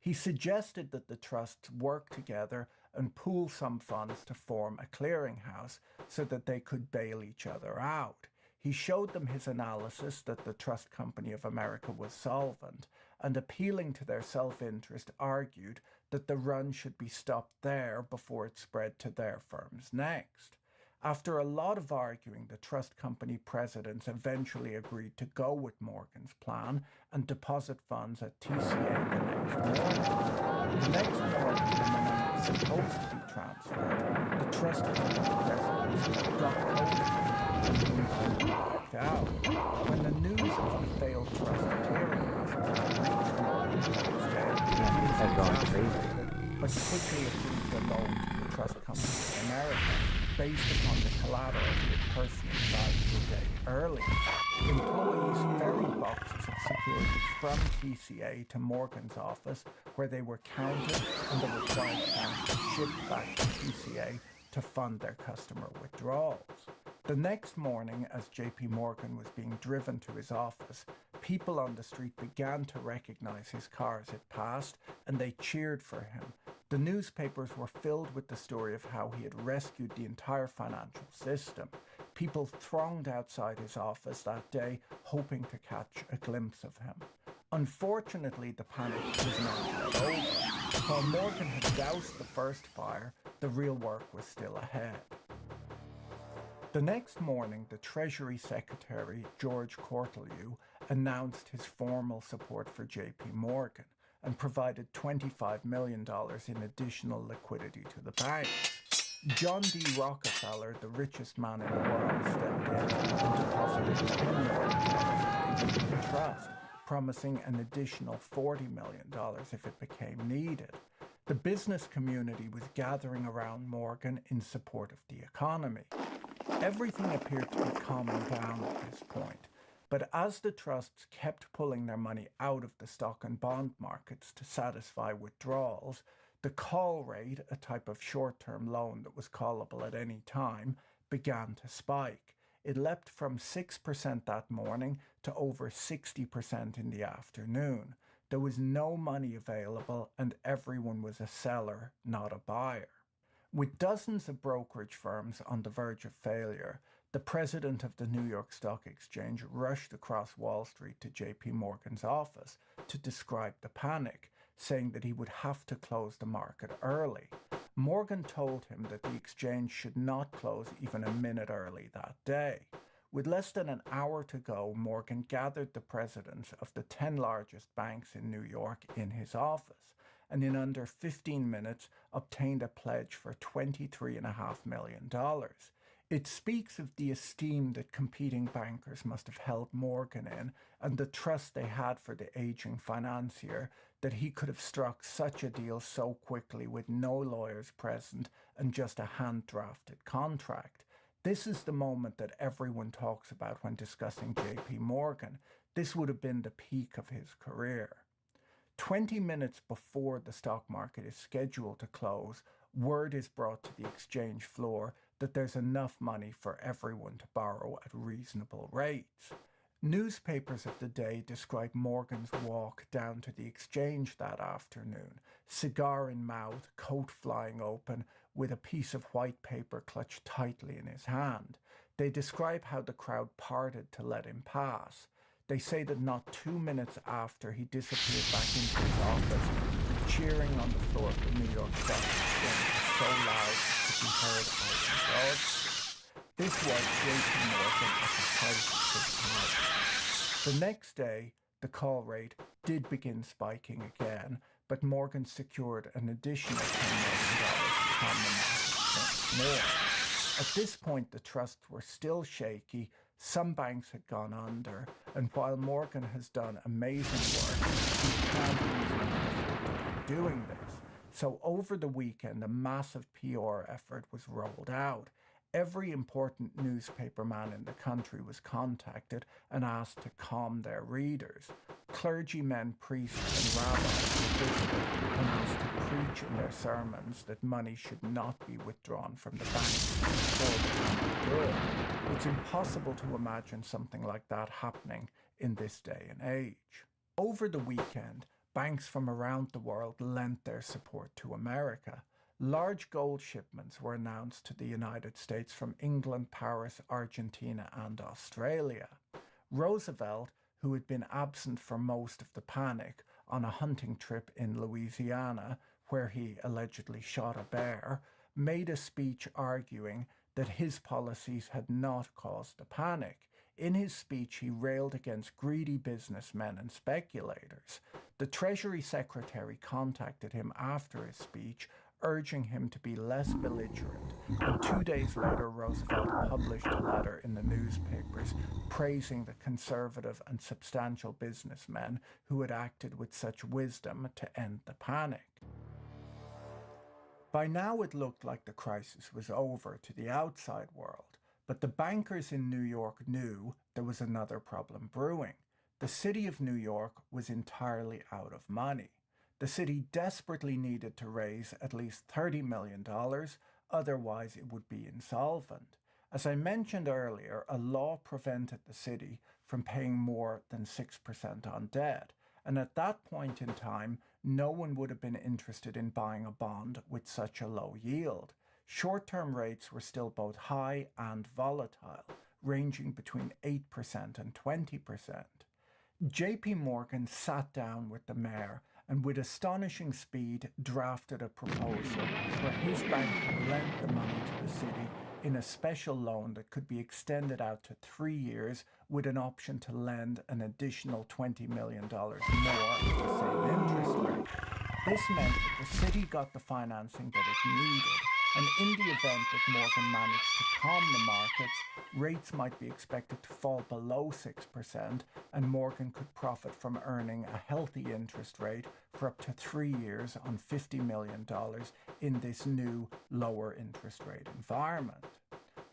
He suggested that the trusts work together and pool some funds to form a clearinghouse so that they could bail each other out. He showed them his analysis that the Trust Company of America was solvent, and appealing to their self-interest argued that the run should be stopped there before it spread to their firms next. After a lot of arguing, the trust company presidents eventually agreed to go with Morgan's plan and deposit funds at TCA the next morning. The next morning, when the money was supposed to be transferred, the trust company presidents got hold of him and backed out. When the news of the failed trust clearinghouse plan reached Morgan the next day, he was exasperated, but quickly approved a loan to the Trust Company of America, based upon the collateral he had personally valued a day earlier. Employees ferried boxes of securities from TCA to Morgan's office, where they were counted and the required cash was shipped back to TCA to fund their customer withdrawals. The next morning, as JP Morgan was being driven to his office, people on the street began to recognize his car as it passed, and they cheered for him. The newspapers were filled with the story of how he had rescued the entire financial system. People thronged outside his office that day, hoping to catch a glimpse of him. Unfortunately, the panic was not yet over. While Morgan had doused the first fire, the real work was still ahead. The next morning, the Treasury Secretary, George Cortelyou, announced his formal support for JP Morgan and provided $25 million in additional liquidity to the banks. John D. Rockefeller, the richest man in the world, stepped in and deposited $10 million in the Union Trust, promising an additional $40 million if it became needed. The business community was gathering around Morgan in support of the economy. Everything appeared to be calming down at this point, but as the trusts kept pulling their money out of the stock and bond markets to satisfy withdrawals, the call rate, a type of short-term loan that was callable at any time, began to spike. It leapt from 6% that morning to over 60% in the afternoon. There was no money available, and everyone was a seller, not a buyer. With dozens of brokerage firms on the verge of failure, the president of the New York Stock Exchange rushed across Wall Street to JP Morgan's office to describe the panic, saying that he would have to close the market early. Morgan told him that the exchange should not close even a minute early that day. With less than an hour to go, Morgan gathered the presidents of the 10 largest banks in New York in his office, and in under 15 minutes obtained a pledge for $23.5 million. It speaks of the esteem that competing bankers must have held Morgan in, and the trust they had for the aging financier, that he could have struck such a deal so quickly with no lawyers present and just a hand-drafted contract. This is the moment that everyone talks about when discussing JP Morgan. This would have been the peak of his career. 20 minutes before the stock market is scheduled to close, word is brought to the exchange floor that there's enough money for everyone to borrow at reasonable rates. Newspapers of the day describe Morgan's walk down to the exchange that afternoon, cigar in mouth, coat flying open, with a piece of white paper clutched tightly in his hand. They describe how the crowd parted to let him pass. They say that not 2 minutes after he disappeared back into his office, the cheering on the floor of the New York Stock Exchange was so loud it could be heard out in Broad Street. This was J.P. Morgan at the height of his power. The next day, the call rate did begin spiking again, but Morgan secured an additional $10 million to calm the markets once more. At this point, the trusts were still shaky, some banks had gone under, and while Morgan has done amazing work, he can't reasonably afford to keep doing this. So over the weekend, a massive PR effort was rolled out. Every important newspaperman in the country was contacted and asked to calm their readers. Clergymen, priests, and rabbis were visited and asked to preach in their sermons that money should not be withdrawn from the banks for the common good. It's impossible to imagine something like that happening in this day and age. Over the weekend, banks from around the world lent their support to America. Large gold shipments were announced to the United States from England, Paris, Argentina, and Australia. Roosevelt, who had been absent for most of the panic on a hunting trip in Louisiana, where he allegedly shot a bear, made a speech arguing that his policies had not caused the panic. In his speech, he railed against greedy businessmen and speculators. The Treasury Secretary contacted him after his speech, urging him to be less belligerent, and 2 days later Roosevelt published a letter in the newspapers praising the conservative and substantial businessmen who had acted with such wisdom to end the panic. By now it looked like the crisis was over to the outside world, but the bankers in New York knew there was another problem brewing. The city of New York was entirely out of money. The city desperately needed to raise at least $30 million, otherwise it would be insolvent. As I mentioned earlier, a law prevented the city from paying more than 6% on debt, and at that point in time, no one would have been interested in buying a bond with such a low yield. Short-term rates were still both high and volatile, ranging between 8% and 20%. J.P. Morgan sat down with the mayor and with astonishing speed drafted a proposal where his bank could lend the money to the city in a special loan that could be extended out to 3 years with an option to lend an additional $20 million more at the same interest rate. This meant that the city got the financing that it needed, and in the event that Morgan managed to calm the markets, rates might be expected to fall below 6%, and Morgan could profit from earning a healthy interest rate for up to 3 years on $50 million in this new lower interest rate environment.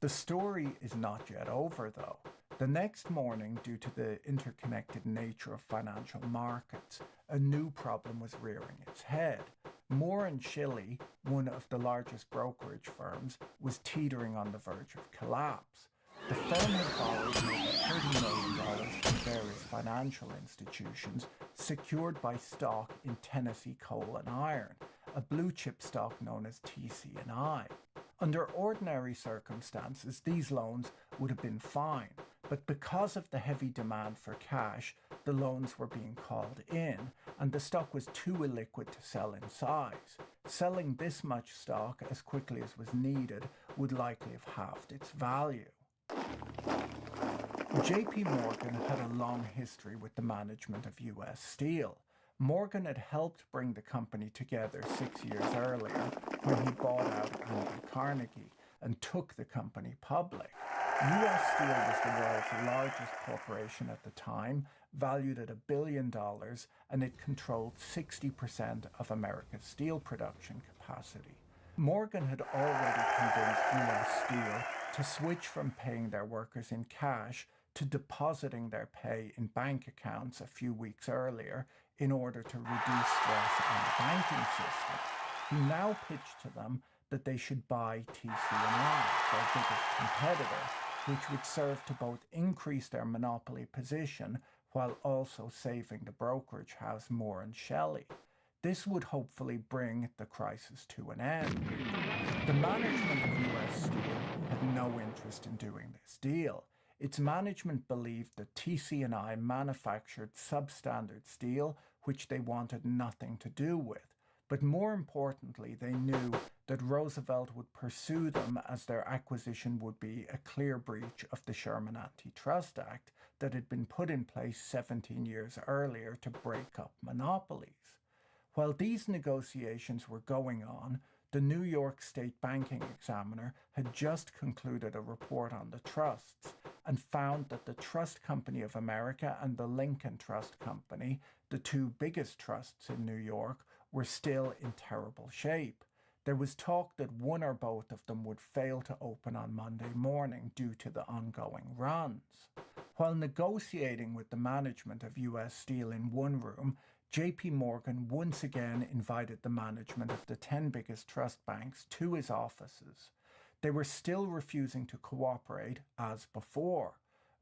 The story is not yet over, though. The next morning, due to the interconnected nature of financial markets, a new problem was rearing its head. Moore & Shilley, one of the largest brokerage firms, was teetering on the verge of collapse. The firm had borrowed more than $30 million from various financial institutions, secured by stock in Tennessee Coal and Iron, a blue-chip stock known as TC&I. Under ordinary circumstances, these loans would have been fine, but because of the heavy demand for cash, the loans were being called in, and the stock was too illiquid to sell in size. Selling this much stock as quickly as was needed would likely have halved its value. J.P. Morgan had a long history with the management of U.S. Steel. Morgan had helped bring the company together 6 years earlier when he bought out Andrew Carnegie and took the company public. U.S. Steel was the world's largest corporation at the time, valued at $1 billion, and it controlled 60% of America's steel production capacity. Morgan had already convinced U.S. Steel to switch from paying their workers in cash to depositing their pay in bank accounts a few weeks earlier in order to reduce stress on the banking system. He now pitched to them that they should buy TCNI, their biggest competitor, which would serve to both increase their monopoly position while also saving the brokerage house Moore and Shelley. This would hopefully bring the crisis to an end. The management of US Steel had no interest in doing this deal. Its management believed that TCNI manufactured substandard steel, which they wanted nothing to do with. But more importantly, they knew that Roosevelt would pursue them as their acquisition would be a clear breach of the Sherman Antitrust Act that had been put in place 17 years earlier to break up monopolies. While these negotiations were going on, the New York State Banking Examiner had just concluded a report on the trusts and found that the Trust Company of America and the Lincoln Trust Company, the two biggest trusts in New York, were still in terrible shape. There was talk that one or both of them would fail to open on Monday morning due to the ongoing runs. While negotiating with the management of US Steel in one room, JP Morgan once again invited the management of the 10 biggest trust banks to his offices. They were still refusing to cooperate as before.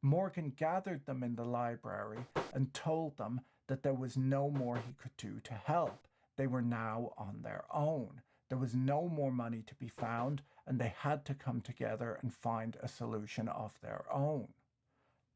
Morgan gathered them in the library and told them that there was no more he could do to help. They were now on their own. There was no more money to be found, and they had to come together and find a solution of their own.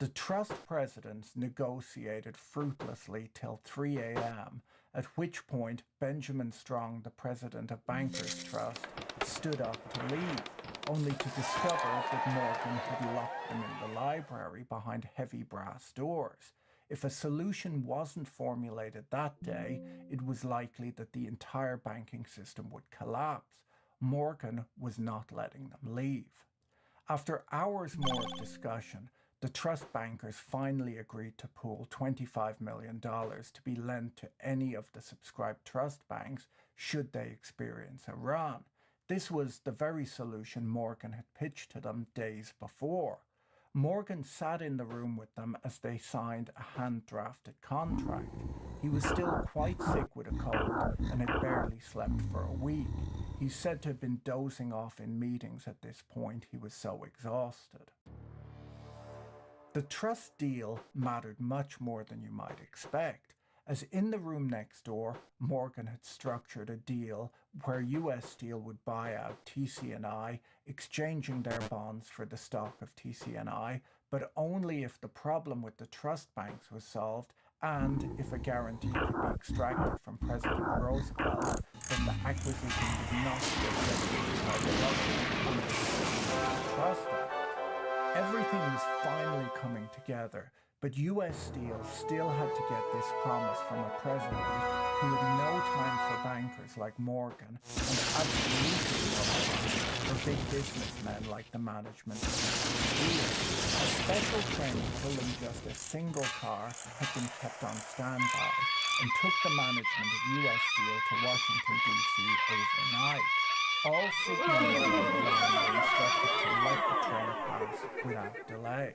The trust presidents negotiated fruitlessly till 3 a.m., at which point Benjamin Strong, the president of Bankers Trust, stood up to leave, only to discover that Morgan had locked them in the library behind heavy brass doors. If a solution wasn't formulated that day, it was likely that the entire banking system would collapse. Morgan was not letting them leave. After hours more of discussion, the trust bankers finally agreed to pool $25 million to be lent to any of the subscribed trust banks should they experience a run. This was the very solution Morgan had pitched to them days before. Morgan sat in the room with them as they signed a hand-drafted contract. He was still quite sick with a cold and had barely slept for a week. He's said to have been dozing off in meetings at this point, he was so exhausted. The trust deal mattered much more than you might expect, as in the room next door, Morgan had structured a deal where US Steel would buy out TCNI, exchanging their bonds for the stock of TCNI, but only if the problem with the trust banks was solved and if a guarantee could be extracted from President Roosevelt that the acquisition would not be executed by the government under the Civil Trust Act. Everything was finally coming together, but US Steel still had to get this promise from a president who had no time for bankers like Morgan and absolutely no time for big businessmen like the management of Steel. A special train pulling just a single car had been kept on standby and took the management of US Steel to Washington, D.C. overnight. All signalmen on the line were instructed to let the train pass without delay.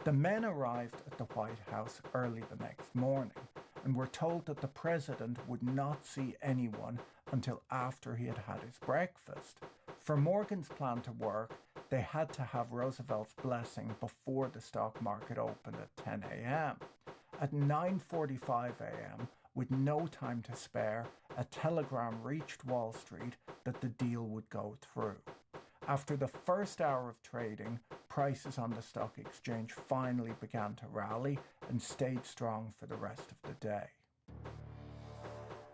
The men arrived at the White House early the next morning and were told that the president would not see anyone until after he had had his breakfast. For Morgan's plan to work, they had to have Roosevelt's blessing before the stock market opened at 10 a.m. At 9:45 a.m., with no time to spare, a telegram reached Wall Street that the deal would go through. After the first hour of trading, prices on the stock exchange finally began to rally and stayed strong for the rest of the day.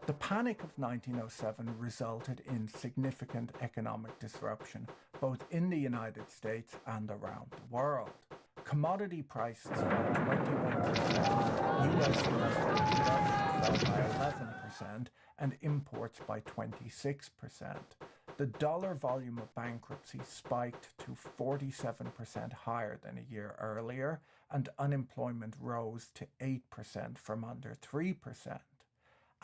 The panic of 1907 resulted in significant economic disruption both in the United States and around the world. Commodity prices fell 21%, US industrial production fell by 11%, and imports by 26%. The dollar volume of bankruptcy spiked to 47% higher than a year earlier, and unemployment rose to 8% from under 3%.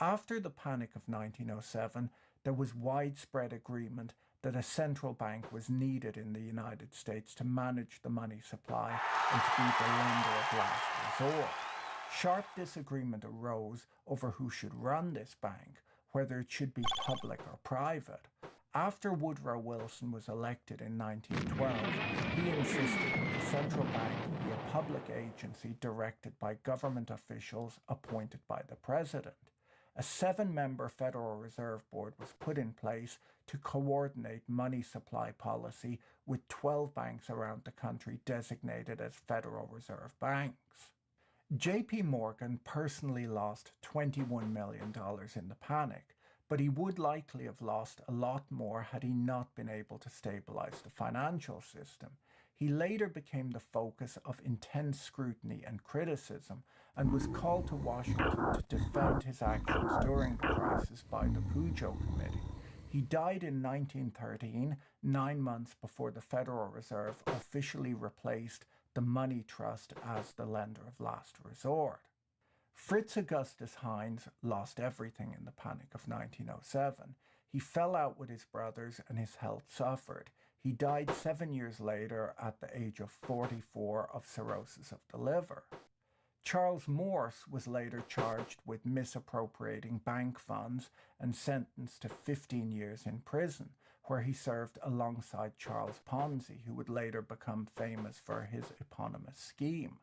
After the panic of 1907, there was widespread agreement that a central bank was needed in the United States to manage the money supply and to be the lender of last resort. Sharp disagreement arose over who should run this bank, whether it should be public or private. After Woodrow Wilson was elected in 1912, he insisted that the central bank be a public agency directed by government officials appointed by the president. A 7-member Federal Reserve Board was put in place to coordinate money supply policy, with 12 banks around the country designated as Federal Reserve banks. J.P. Morgan personally lost $21 million in the panic, but he would likely have lost a lot more had he not been able to stabilize the financial system. He later became the focus of intense scrutiny and criticism, and was called to Washington to defend his actions during the crisis by the Pujo Committee. He died in 1913, 9 months before the Federal Reserve officially replaced the money trust as the lender of last resort. Fritz Augustus Heinz lost everything in the Panic of 1907. He fell out with his brothers and his health suffered. He died 7 years later at the age of 44 of cirrhosis of the liver. Charles Morse was later charged with misappropriating bank funds and sentenced to 15 years in prison, where he served alongside Charles Ponzi, who would later become famous for his eponymous scheme.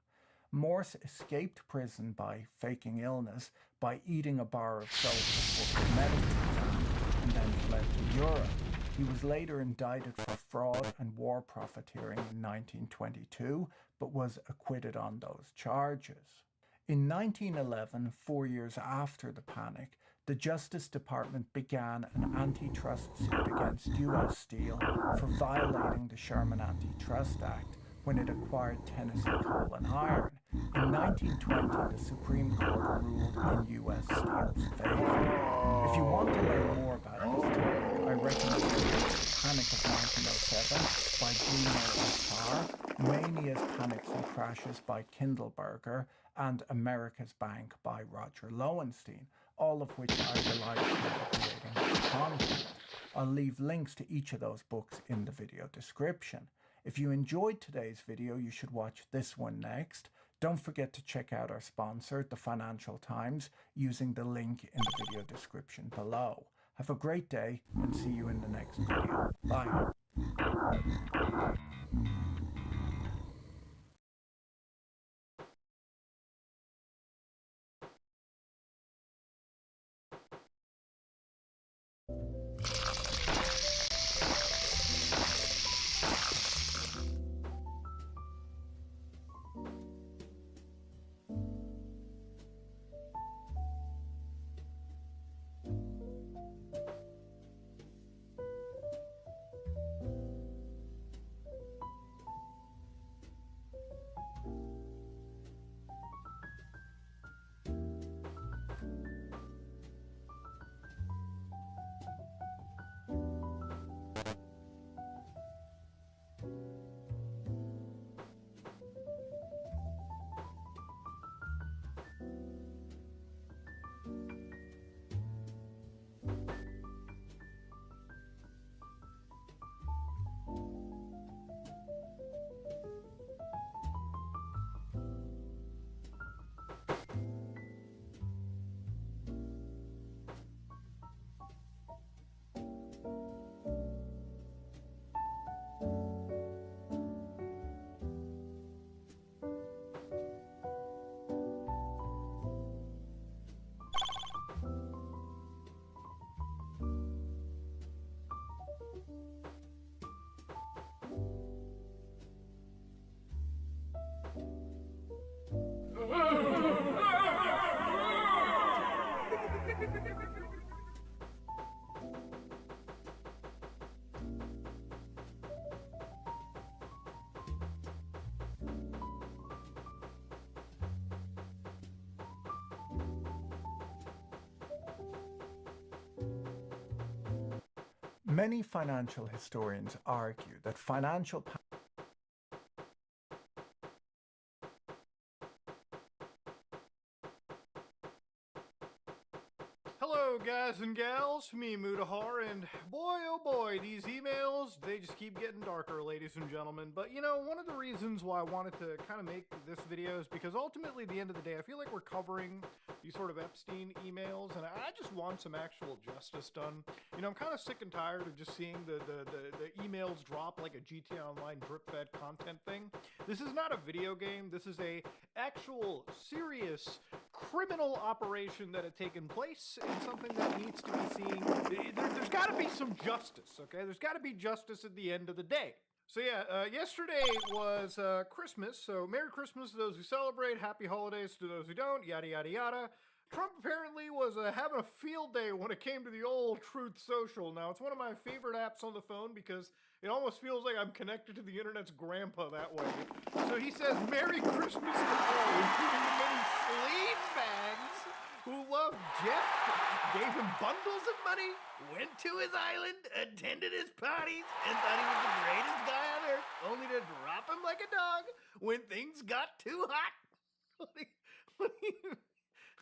Morse escaped prison by faking illness, by eating a bar of soap before his medical exam, and then fled to Europe. He was later indicted for fraud and war profiteering in 1922, but was acquitted on those charges. In 1911, 4 years after the panic, the Justice Department began an antitrust suit against U.S. Steel for violating the Sherman Antitrust Act when it acquired Tennessee Coal and Iron. In 1920, the Supreme Court ruled in U.S. Steel's favor. If you want to learn more about this topic, I recommend the books Panic of 1907 by Bruno and Carr, Mania's Panics and Crashes by Kindleberger, and America's Bank by Roger Lowenstein, all of which I relied upon creating this content. I'll leave links to each of those books in the video description. If you enjoyed today's video, you should watch this one next. Don't forget to check out our sponsor, the Financial Times, using the link in the video description below. Have a great day and see you in the next video. Bye. Many financial historians argue that financial Hello, guys and and gals, me Mudahar, and boy oh boy, these emails, they just keep getting darker, ladies and gentlemen. But you know, one of the reasons why I wanted to kind of make this video is because ultimately at the end of the day, I feel like we're covering these sort of Epstein emails, and I just want some actual justice done. You know, I'm kind of sick and tired of just seeing the emails drop like a GTA Online drip-fed content thing. This is not a video game, this is a actual serious criminal operation that had taken place and something that needs to be seen. There's got to be some justice, okay? There's got to be justice at the end of the day. So yeah, yesterday was Christmas, so Merry Christmas to those who celebrate, Happy Holidays to those who don't, yada yada yada. Trump apparently was having a field day when it came to the old Truth Social. Now, it's one of my favorite apps on the phone because it almost feels like I'm connected to the internet's grandpa that way. So he says, Merry Christmas to all, including the many sleaze bags who loved Jeff, gave him bundles of money, went to his island, attended his parties, and thought he was the greatest guy on earth, only to drop him like a dog when things got too hot.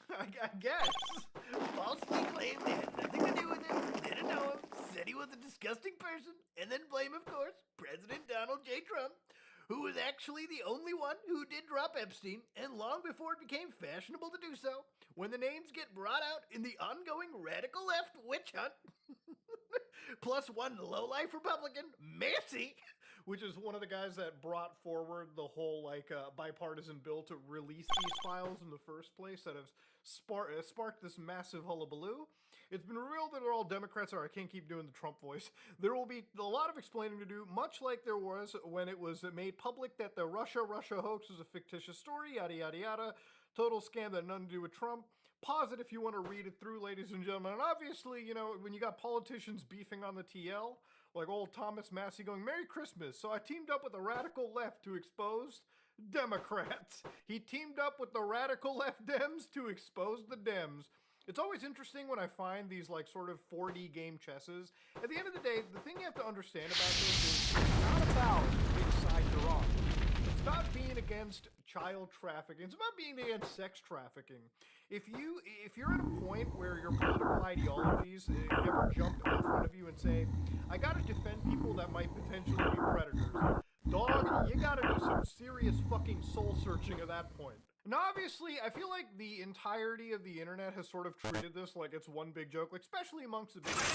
I guess. Falsely claimed they had nothing to do with him, didn't know him, said he was a disgusting person, and then blame, of course, President Donald J. Trump, who was actually the only one who did drop Epstein, and long before it became fashionable to do so, when the names get brought out in the ongoing radical left witch hunt, plus one lowlife Republican, Massey, which is one of the guys that brought forward the whole bipartisan bill to release these files in the first place that have sparked this massive hullabaloo. It's been revealed that they're all Democrats. Or I can't keep doing the Trump voice. There will be a lot of explaining to do, much like there was when it was made public that the Russia hoax was a fictitious story, yada yada yada. Total scam that had nothing to do with Trump. Pause it if you want to read it through, ladies and gentlemen. And obviously, you know, when you got politicians beefing on the TL, like old Thomas Massey going, Merry Christmas. So I teamed up with the radical left to expose Democrats. He teamed up with the radical left Dems to expose the Dems. It's always interesting when I find these like sort of 4D game chesses. At the end of the day, the thing you have to understand about this is it's not about which side you're on. It's about being against child trafficking. It's about being against sex trafficking. If you're at a point where your political ideologies ever jump in front of you and say, I gotta defend people that might potentially be predators, dog, you gotta do some serious fucking soul searching at that point. Now, obviously, I feel like the entirety of the internet has sort of treated this like it's one big joke, like especially amongst the big saying,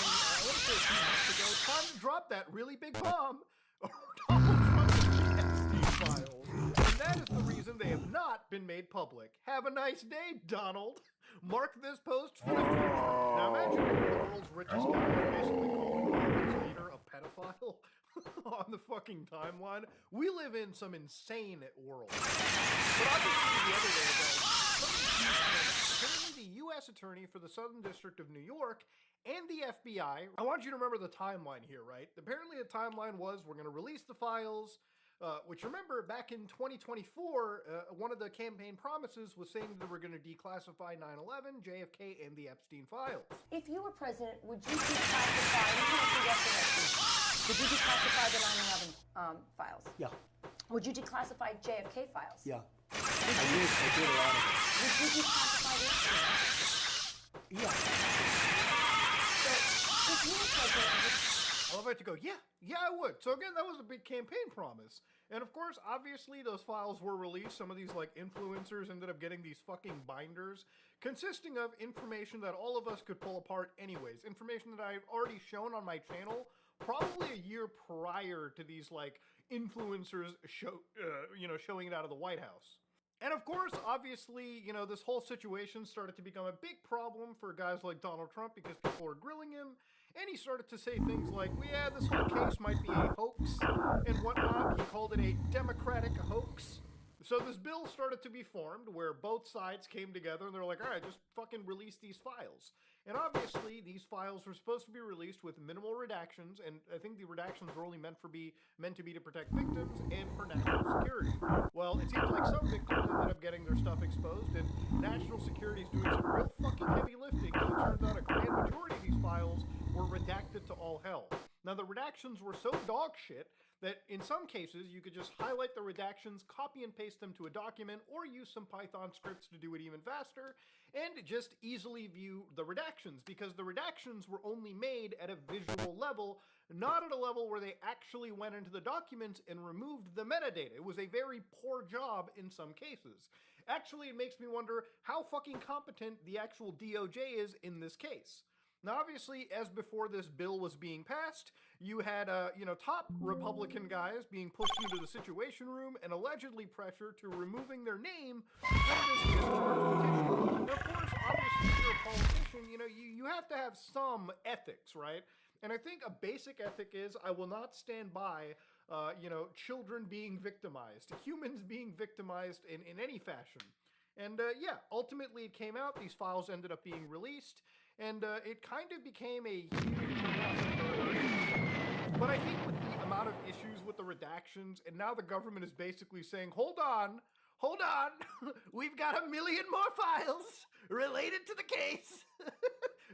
I want to say a few months ago, time to drop that really big bomb, or Donald Trump's Epstein files. And that is the reason they have not been made public. Have a nice day, Donald. Mark this post for the future. Now imagine the world's richest guy is basically calling his leader a pedophile on the fucking timeline. We live in some insane world. But obviously the other day, apparently the U.S. Attorney for the Southern District of New York and the FBI, I want you to remember the timeline here, right? Apparently the timeline was we're going to release the files, which remember back in 2024, one of the campaign promises was saying that we're going to declassify 9/11, JFK, and the Epstein files. If you were president, would you declassify, would you declassify the 9/11 files? Yeah. Would you declassify JFK files? Yeah. I did a lot of it. Would you declassify the Epstein files? Yeah. So, if you were president, I love it to go, yeah, I would. So again, that was a big campaign promise. And of course, obviously, those files were released. Some of these, like, influencers ended up getting these fucking binders consisting of information that all of us could pull apart anyways. Information that I've already shown on my channel probably a year prior to these, like, influencers showing it out of the White House. And of course, obviously, you know, this whole situation started to become a big problem for guys like Donald Trump because people were grilling him. And he started to say things like, well, yeah, this whole case might be a hoax and whatnot. He called it a Democratic hoax. So this bill started to be formed where both sides came together and they're like, all right, just fucking release these files. And obviously, these files were supposed to be released with minimal redactions, and I think the redactions were only meant to be to protect victims and for national security. Well, it seems like some victims ended up getting their stuff exposed, and national security is doing some real fucking heavy lifting, so it turns out a grand majority of these files were redacted to all hell. Now, the redactions were so dog shit that in some cases you could just highlight the redactions, copy and paste them to a document, or use some Python scripts to do it even faster, and just easily view the redactions, because the redactions were only made at a visual level, not at a level where they actually went into the documents and removed the metadata. It was a very poor job in some cases. Actually, it makes me wonder how fucking competent the actual DOJ is in this case. Now, obviously, as before this bill was being passed, you had, top Republican guys being pushed into the Situation Room and allegedly pressured to removing their name from this discharge petition. Now, of course, obviously, if you're a politician, you have to have some ethics, right? And I think a basic ethic is I will not stand by, children being victimized, humans being victimized in any fashion. And ultimately it came out, these files ended up being released, and it kind of became a huge but I think with the amount of issues with the redactions, and now the government is basically saying, hold on, we've got 1 million more files related to the case.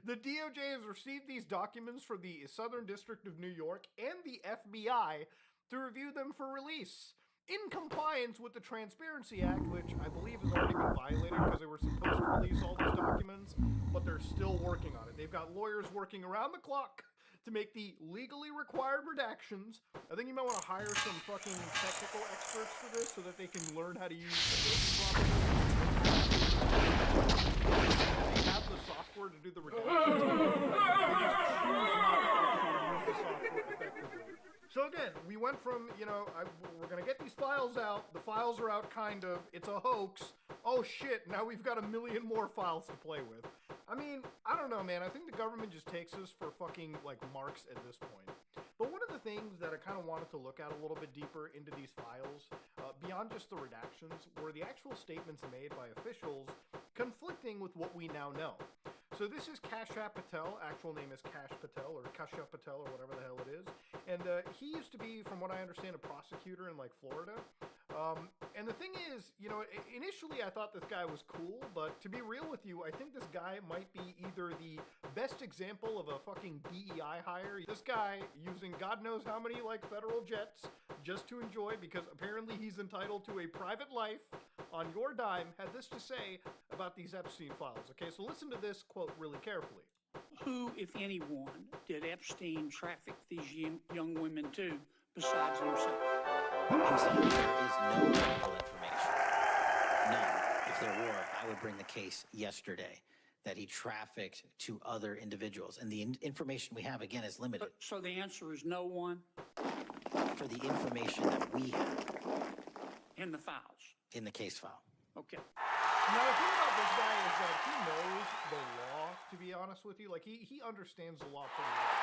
The DOJ has received these documents from the Southern District of New York and the FBI to review them for release, in compliance with the Transparency Act, which I believe has already been violated because they were supposed to release all these documents, but they're still working on it. They've got lawyers working around the clock to make the legally required redactions. I think you might want to hire some fucking technical experts for this so that they can learn how to use it properly. They have the software to do the redactions. They just choose not to actually use the software effectively. So again, we went from, we're going to get these files out. The files are out, kind of. It's a hoax. Oh shit, now we've got 1 million more files to play with. I mean, I don't know, man. I think the government just takes us for fucking, marks at this point. But one of the things that I kind of wanted to look at a little bit deeper into these files, beyond just the redactions, were the actual statements made by officials conflicting with what we now know. So this is Kashyap Patel, actual name is Kash Patel, or Kashyap Patel, or whatever the hell it is. And he used to be, from what I understand, a prosecutor in, Florida. And the thing is, initially I thought this guy was cool, but to be real with you, I think this guy might be either the best example of a fucking DEI hire. This guy using God knows how many, federal jets just to enjoy, because apparently he's entitled to a private life on your dime, had this to say about these Epstein files. Okay, so listen to this quote really carefully. Who, if anyone, did Epstein traffic these young women to besides himself? Himself, there is no medical information. None. If there were, I would bring the case yesterday that he trafficked to other individuals. And the information we have, again, is limited. So the answer is no one? For the information that we have. In the files? In the case file. Okay. Now, the thing about this guy is that he knows the law, to be honest with you. He understands the law pretty well.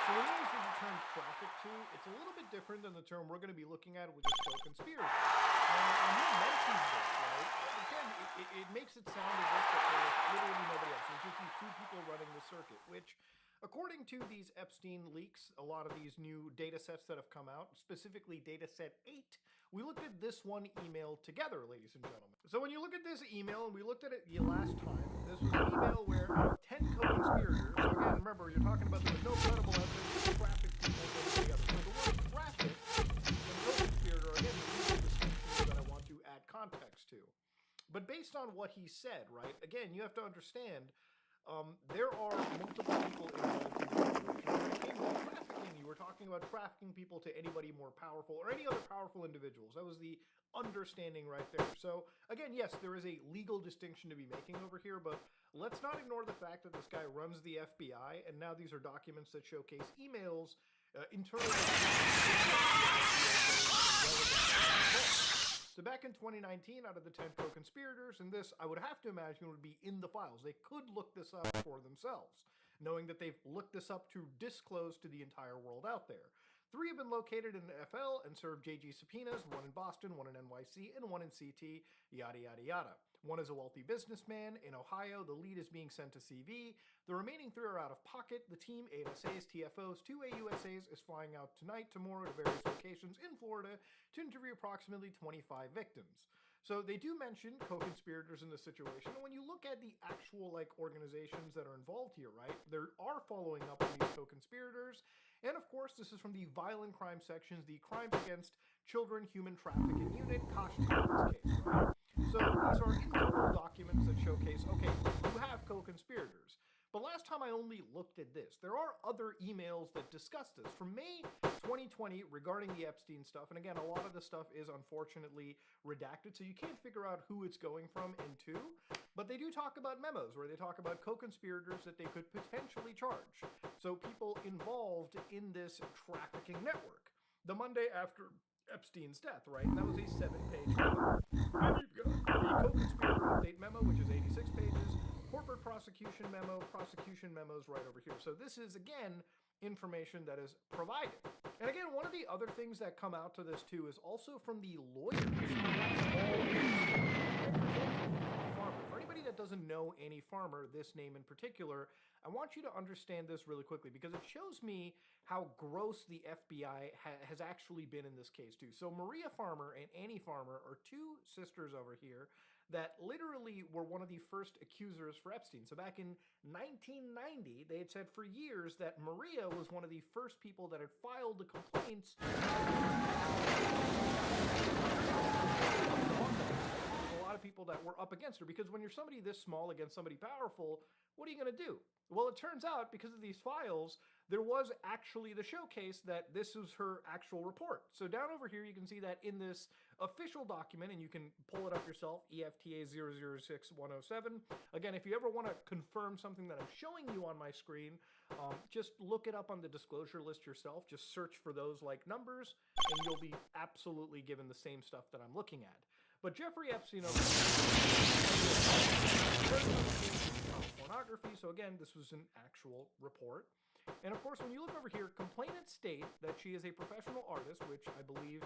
So when he uses the term traffic to, it's a little bit different than the term we're going to be looking at with this co-conspirator. When he mentions this, right, again, it makes it sound as if that there is literally nobody else. There's just these two people running the circuit, which, according to these Epstein leaks, a lot of these new data sets that have come out, specifically data set 8, we looked at this one email together, ladies and gentlemen. So when you look at this email, and we looked at it last time, this was an email where out of 10 co-conspirators, so again, remember, you're talking about there's no credible evidence to traffic people together. So the word traffic and co-conspirator are, again, the legal distinctions that I want to add context to. But based on what he said, right, again, you have to understand, there are multiple people involved in this situation. When it came to trafficking, you were talking about trafficking people to anybody more powerful or any other powerful individuals. That was the understanding right there. So, again, yes, there is a legal distinction to be making over here, but let's not ignore the fact that this guy runs the FBI, and now these are documents that showcase emails internally. So back in 2019, out of the 10 co-conspirators, and this, I would have to imagine, would be in the files. They could look this up for themselves, knowing that they've looked this up to disclose to the entire world out there. 3 have been located in the FL and served JG subpoenas, 1 in Boston, 1 in NYC, and 1 in CT, yada, yada, yada. 1 is a wealthy businessman. In Ohio, the lead is being sent to CV. The remaining 3 are out of pocket. The team, 8 SAs, TFOs, 2 AUSAs, is flying out tonight, tomorrow to various locations in Florida to interview approximately 25 victims. So they do mention co-conspirators in this situation. And when you look at the actual organizations that are involved here, right, they are following up on these co-conspirators. And of course, this is from the violent crime sections, the Crimes Against Children Human Trafficking Unit, COSHTA in this case, right? So these are internal documents that showcase, okay, you have co-conspirators. But last time I only looked at this. There are other emails that discuss this. From May 2020 regarding the Epstein stuff, and again, a lot of the stuff is unfortunately redacted, so you can't figure out who it's going from and to, but they do talk about memos where they talk about co-conspirators that they could potentially charge. So people involved in this trafficking network. The Monday after Epstein's death, right? And that was a 7-page memo. Then you've got the co-conspirator update memo, which is 86 pages, corporate prosecution memos right over here. So this is, again, information that is provided. And again, one of the other things that come out to this, too, is also from the lawyers. For anybody that doesn't know Annie Farmer, this name in particular, I want you to understand this really quickly because it shows me how gross the FBI has actually been in this case too. So Maria Farmer and Annie Farmer are two sisters over here that literally were one of the first accusers for Epstein. So back in 1990, they had said for years that Maria was one of the first people that had filed the complaints. A lot of people that were up against her, because when you're somebody this small against somebody powerful, what are you going to do? Well, it turns out, because of these files, there was actually the showcase that this was her actual report. So down over here, you can see that in this official document, and you can pull it up yourself, EFTA 006107. Again, if you ever want to confirm something that I'm showing you on my screen, just look it up on the disclosure list yourself. Just search for those like numbers, and you'll be absolutely given the same stuff that I'm looking at. But Jeffrey Epstein over pornography. So again, this was an actual report. And of course, when you look over here, complainants state that she is a professional artist, which I believe,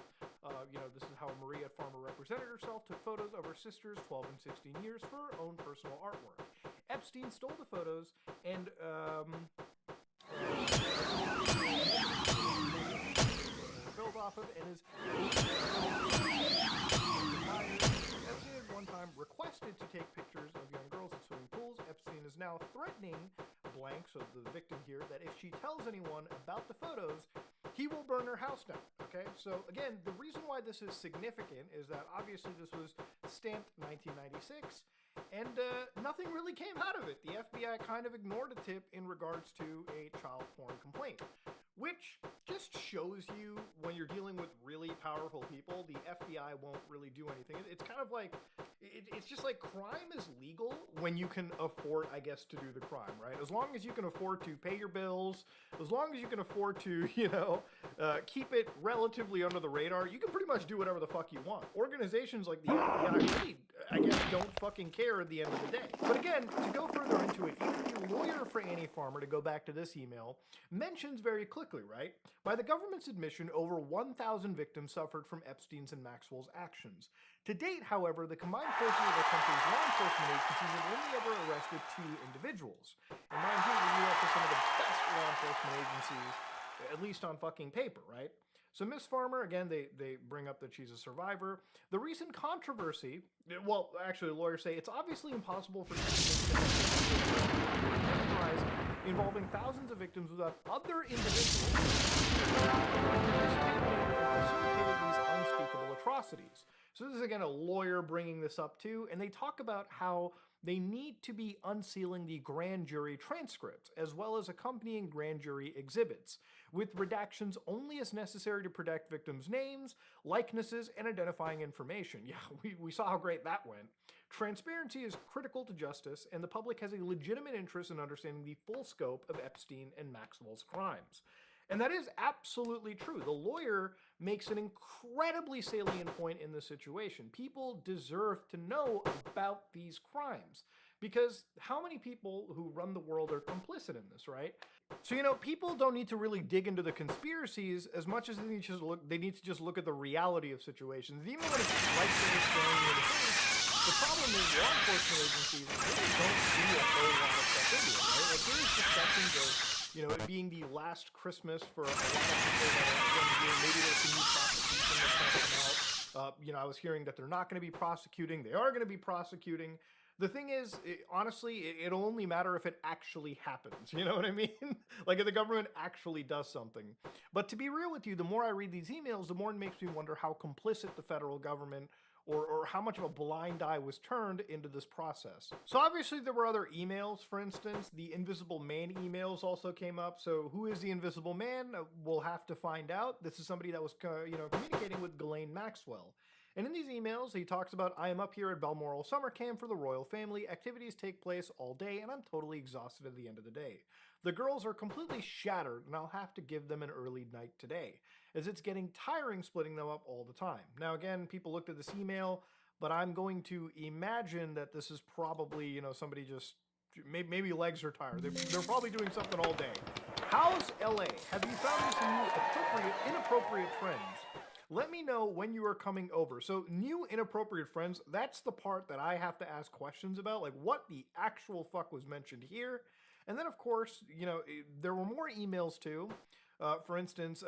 this is how Maria Farmer represented herself, took photos of her sisters 12 and 16 years for her own personal artwork. Epstein stole the photos and built off of and is Epstein at one time requested to take pictures of young girls at swimming pools. Epstein is now threatening blank, so the victim here, that if she tells anyone about the photos, he will burn her house down. Okay, so again, the reason why this is significant is that obviously this was stamped 1996, and nothing really came out of it. The FBI kind of ignored a tip in regards to a child porn complaint, which just shows you when you're dealing with really powerful people, the FBI won't really do anything. It's kind of like, it's just like crime is legal when you can afford, I guess, to do the crime, right? As long as you can afford to pay your bills, as long as you can afford to, keep it relatively under the radar, you can pretty much do whatever the fuck you want. Organizations like the FBI really, I guess, don't fucking care at the end of the day. But again, to go further into it, even the lawyer for Annie Farmer, to go back to this email, mentions very quickly, right? By the government's admission, over 1,000 victims suffered from Epstein's and Maxwell's actions. To date, however, the combined forces of the country's law enforcement agencies have only ever arrested 2 individuals. And mind you, the U.S. is some of the best law enforcement agencies, at least on fucking paper, right? So Miss Farmer, again, they bring up that she's a survivor. The recent controversy, well, actually, the lawyers say it's obviously impossible for enterprise involving thousands of victims without other individuals facilitated these unspeakable atrocities. So this is, again, a lawyer bringing this up too, and they talk about how they need to be unsealing the grand jury transcripts, as well as accompanying grand jury exhibits, with redactions only as necessary to protect victims' names, likenesses, and identifying information. Yeah, we saw how great that went. Transparency is critical to justice, and the public has a legitimate interest in understanding the full scope of Epstein and Maxwell's crimes. And that is absolutely true. The lawyer makes an incredibly salient point in this situation. People deserve to know about these crimes, because how many people who run the world are complicit in this, right? So, people don't need to really dig into the conspiracies as much as they need to just look at the reality of situations. Even when it's right there staring you in the face, the problem is law enforcement agencies really don't do a whole lot of stuff into it, right? Like, there's discussions of it being the last Christmas for a lot of people that are maybe there's some new prosecution that's going to come out. I was hearing that they're not going to be prosecuting. They are going to be prosecuting. The thing is, honestly, it'll only matter if it actually happens. You know what I mean? Like if the government actually does something. But to be real with you, the more I read these emails, the more it makes me wonder how complicit the federal government or how much of a blind eye was turned into this process. So obviously there were other emails, for instance. The Invisible Man emails also came up. So who is the Invisible Man? We'll have to find out. This is somebody that was communicating with Ghislaine Maxwell. And in these emails, he talks about, I am up here at Balmoral Summer Camp for the royal family. Activities take place all day, and I'm totally exhausted at the end of the day. The girls are completely shattered, and I'll have to give them an early night today, as it's getting tiring splitting them up all the time. Now, again, people looked at this email, but I'm going to imagine that this is probably, somebody just, maybe legs are tired. They're probably doing something all day. How's LA? Have you found me some new inappropriate friends? Let me know when you are coming over. So new inappropriate friends, that's the part that I have to ask questions about. Like what the actual fuck was mentioned here? And then of course, there were more emails too. For instance,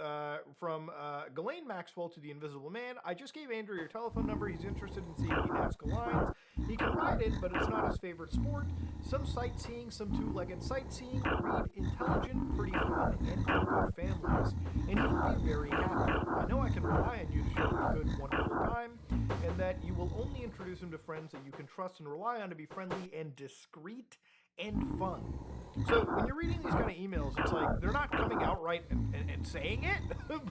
from Ghislaine Maxwell to the Invisible Man, I just gave Andrew your telephone number. He's interested in seeing the Nazca lines. He can ride it, but it's not his favorite sport. Some sightseeing, some two-legged sightseeing, read intelligent, pretty fun, and from good families. And he will be very happy. I know I can rely on you to show him a good, wonderful time, and that you will only introduce him to friends that you can trust and rely on to be friendly and discreet and fun. So when you're reading these kind of emails, it's like they're not coming out right and saying it,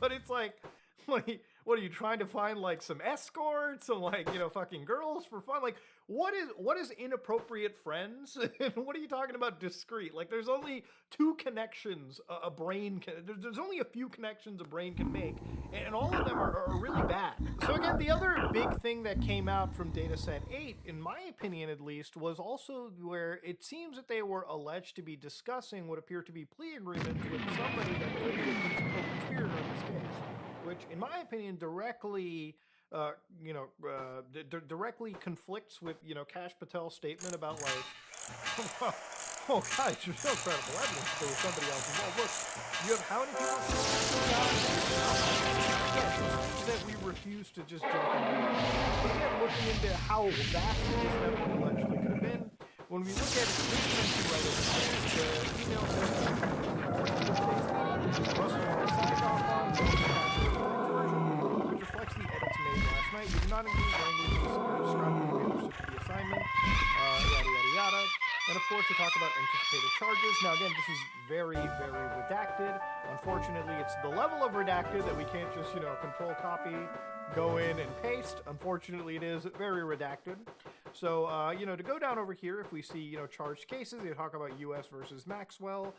but it's like, what are you trying to find, like some escorts and like fucking girls for fun? Like what is inappropriate friends and what are you talking about discreet? Like there's only two connections a brain can, there's only a few connections a brain can make, and all of them are really bad. So again, the other big thing that came out from dataset 8, in my opinion at least, was also where it seems that they were alleged to be discussing what appear to be plea agreements with somebody that could be a co-conspirator in this case, which in my opinion directly directly conflicts with Kash Patel's statement about like oh guys, there's no credible evidence that there was somebody else involved. Look, you have how many people that we refuse to just jump into it. But again, looking into how vast this network allegedly could have been, when we look at it, this mentioned right over here, the email says Russell and I signed off on which reflects the edits made last night. We did not include language describing the leadership of the assignment, yada yada yada. And of course, we talk about anticipated charges. Now, again, this is very, very redacted. Unfortunately, it's the level of redacted that we can't just, control copy, go in and paste. Unfortunately, it is very redacted. So, to go down over here, if we see, charged cases, they talk about U.S. versus Maxwell,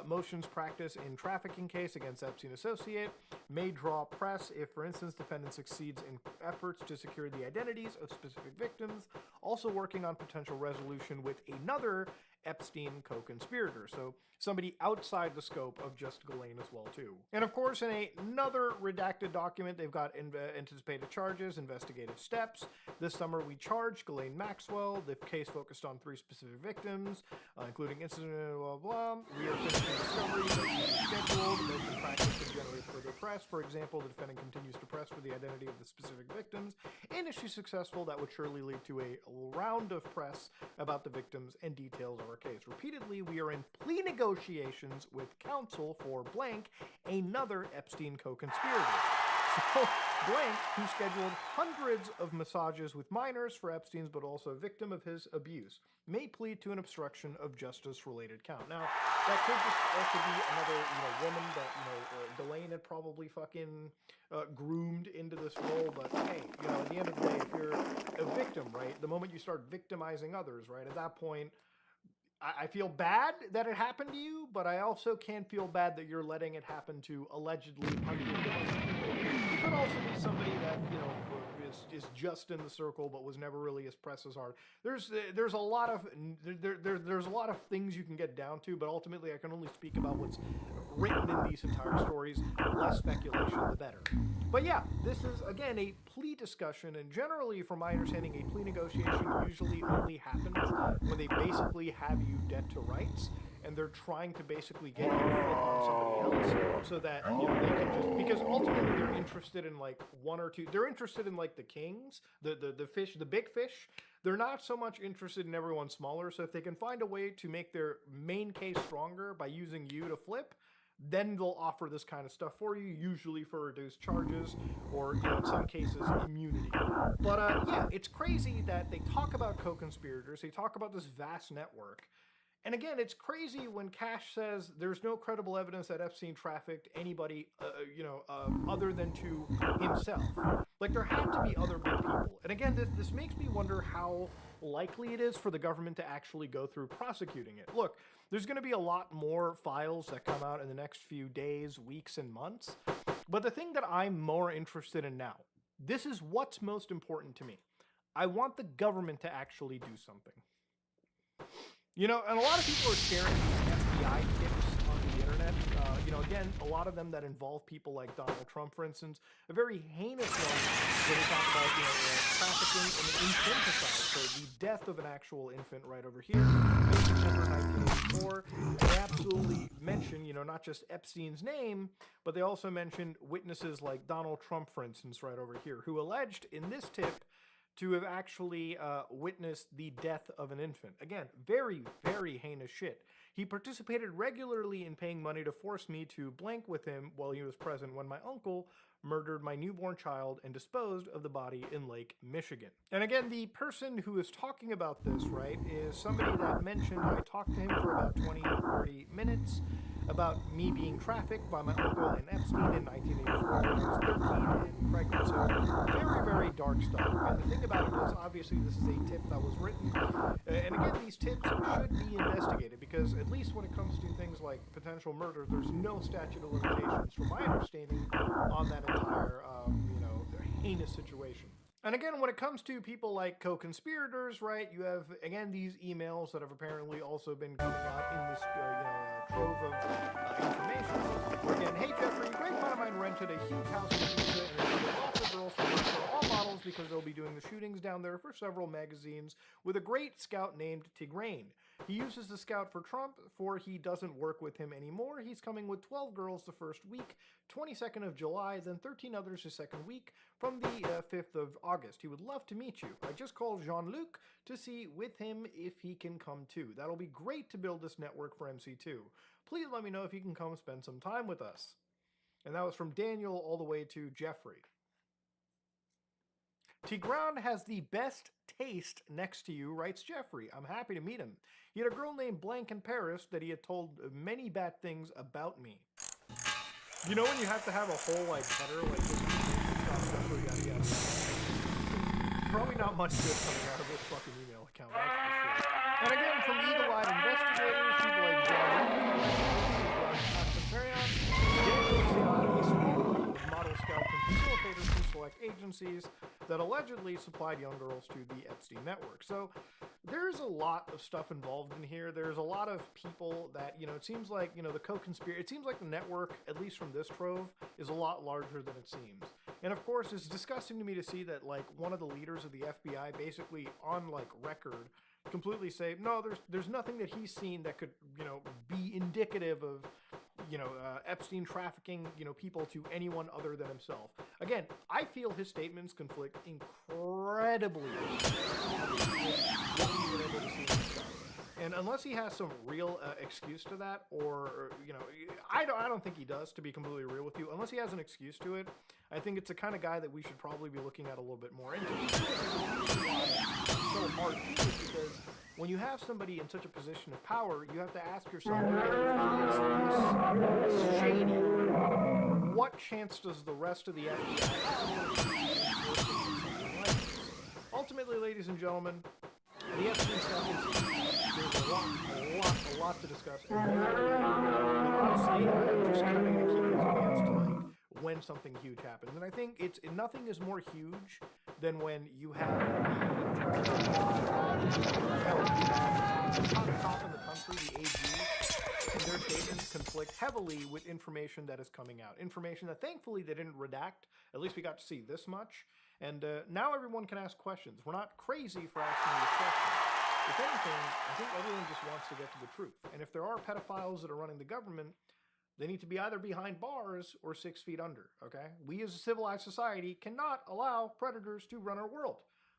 motions practice in trafficking case against Epstein associate, may draw press if, for instance, defendant succeeds in efforts to secure the identities of specific victims, also working on potential resolution with another Epstein co-conspirator. So somebody outside the scope of just Ghislaine as well, too. And of course, in another redacted document, they've got anticipated charges, investigative steps. This summer, we charged Ghislaine Maxwell. The case focused on 3 specific victims, including incident, blah, blah. We are finishing discovery scheduled. They can practice to generate further press. For example, the defendant continues to press for the identity of the specific victims, and if she's successful, that would surely lead to a round of press about the victims and details of our case. Repeatedly, we are in plea negotiations with counsel for blank, another Epstein co-conspirator. So, blank, who scheduled hundreds of massages with minors for Epstein's, but also a victim of his abuse, may plead to an obstruction of justice-related count. Now, that could just also be another, woman that, Ghislaine had probably fucking groomed into this role. But hey, at the end of the day, if you're a victim, right, the moment you start victimizing others, right, at that point, I feel bad that it happened to you, but I also can't feel bad that you're letting it happen to allegedly hundreds of other people. It could also be somebody that, is just in the circle but was never really as pressed as hard. There's a lot of there's a lot of things you can get down to, but ultimately I can only speak about what's written in these entire stories. Less speculation, the better. But yeah, this is again a plea discussion, and generally, from my understanding, a plea negotiation usually only happens when they basically have you dead to rights. and they're trying to basically get you to flip on somebody else so that they can just, because ultimately they're interested in like one or two. They're interested in like the kings, the fish, the big fish. They're not so much interested in everyone smaller. So if they can find a way to make their main case stronger by using you to flip, then they'll offer this kind of stuff for you, usually for reduced charges or, in some cases, immunity. But yeah, it's crazy that they talk about co-conspirators, they talk about this vast network, and again, it's crazy when Cash says there's no credible evidence that Epstein trafficked anybody, other than to himself. Like, there had to be other big people. And again, this makes me wonder how likely it is for the government to actually go through prosecuting it. Look, there's going to be a lot more files that come out in the next few days, weeks, and months. But the thing that I'm more interested in now, this is what's most important to me. I want the government to actually do something. You know, and a lot of people are sharing these FBI tips on the internet. Again, a lot of them that involve people like Donald Trump, for instance. A very heinous one where they talk about, trafficking and infanticide. So the death of an actual infant right over here in September 1984. And they absolutely mention, not just Epstein's name, but they also mentioned witnesses like Donald Trump, for instance, right over here, who alleged in this tip to have actually witnessed the death of an infant. Again, very, very heinous shit. He participated regularly in paying money to force me to blank with him while he was present when my uncle murdered my newborn child and disposed of the body in Lake Michigan. And again, the person who is talking about this, right, is somebody that mentioned I talked to him for about 20, 30 minutes about me being trafficked by my uncle and Epstein in 1984 when I was 13 and pregnant. So very, very dark stuff. And the thing about it is, obviously, this is a tip that was written. And again, these tips should be investigated because at least when it comes to things like potential murder, there's no statute of limitations, from my understanding, on that entire, heinous situation. And again, when it comes to people like co-conspirators, right, you have, again, these emails that have apparently also been coming out in this, trove of information. Where again, hey Jeffrey, great friend of mine rented a huge house in Pizza and invited lots of girls from Russia, all models, because they'll be doing the shootings down there for several magazines, with a great scout named Tigraine. He uses the scout for Trump, for he doesn't work with him anymore. He's coming with 12 girls the first week, 22nd of July, then 13 others the second week, from the 5th of August. He would love to meet you. I just called Jean-Luc to see with him if he can come too. That'll be great to build this network for MC2. Please let me know if you can come spend some time with us. And that was from Daniel all the way to Jeffrey. Tigran has the best taste next to you, writes Jeffrey. I'm happy to meet him. He had a girl named Blank in Paris that he had told many bad things about me. You know when you have to have a whole, header, probably not much good coming out of this fucking email account, that's for sure. And again, from eagle-eyed investigators, people like John model scouts and facilitators from select agencies that allegedly supplied young girls to the Epstein network. So there's a lot of stuff involved in here. There's a lot of people that, it seems like, the co-conspirator, it seems like the network, at least from this trove, is a lot larger than it seems. And of course, it's disgusting to me to see that, one of the leaders of the FBI basically on, record completely say, no, there's nothing that he's seen that could, be indicative of, Epstein trafficking, people to anyone other than himself. Again, I feel his statements conflict incredibly with what we've been able to see himself. And unless he has some real excuse to that, or, I don't think he does, to be completely real with you. Unless he has an excuse to it, I think it's the kind of guy that we should probably be looking at a little bit more into. It's so hard to do because when you have somebody in such a position of power, you have to ask yourself, is this shady? What chance does the rest of the FBI have? Ultimately, ladies and gentlemen, the Epstein stuff is, there's a lot to discuss. And honestly, I'm just kind of going to keep his hands to when something huge happens. And I think nothing is more huge than when you have the top in the country, the AG, and their statements conflict heavily with information that is coming out. Information that thankfully they didn't redact. At least we got to see this much. And now everyone can ask questions. We're not crazy for asking these questions. if anything, I think everyone just wants to get to the truth. And if there are pedophiles that are running the government, they need to be either behind bars or 6 feet under, okay? We as a civilized society cannot allow predators to run our world.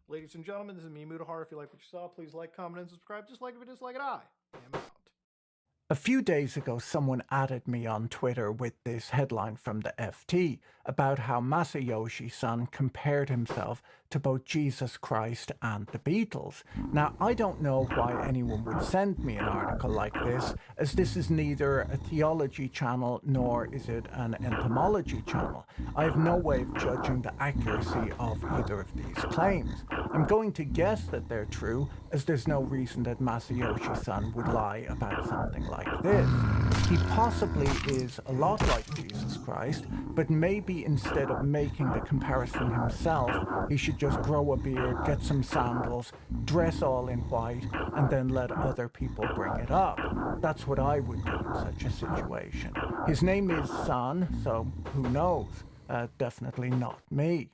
Ladies and gentlemen, this is me, Mutahar. If you like what you saw, please like, comment, and subscribe. Just like if it is like it, I am out. A few days ago, someone added me on Twitter with this headline from the FT about how Masayoshi Son compared himself to both Jesus Christ and the Beatles. Now, I don't know why anyone would send me an article like this, as this is neither a theology channel nor is it an entomology channel. I have no way of judging the accuracy of either of these claims. I'm going to guess that they're true, as there's no reason that Masayoshi Son would lie about something like this. He possibly is a lot like Jesus Christ, but maybe instead of making the comparison himself, he should just grow a beard, get some sandals, dress all in white, and then let other people bring it up. That's what I would do in such a situation. His name is Son, so who knows? Definitely not me.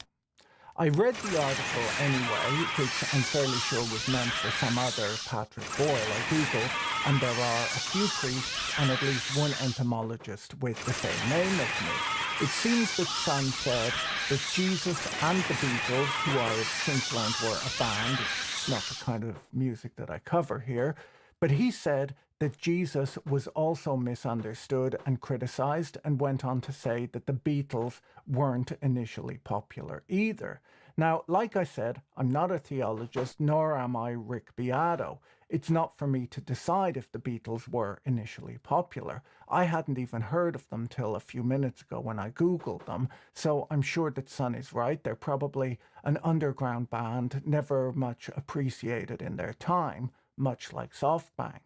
I read the article anyway, which I'm fairly sure was meant for some other Patrick Boyle I googled, and there are a few priests and at least one entomologist with the same name as me. It seems that Son said that Jesus and the Beatles, who I have since learned were a band, it's not the kind of music that I cover here, but he said that Jesus was also misunderstood and criticized, and went on to say that the Beatles weren't initially popular either. Now, like I said, I'm not a theologist, nor am I Rick Beato. It's not for me to decide if the Beatles were initially popular. I hadn't even heard of them till a few minutes ago when I googled them, so I'm sure that Son is right. They're probably an underground band, never much appreciated in their time, much like SoftBank.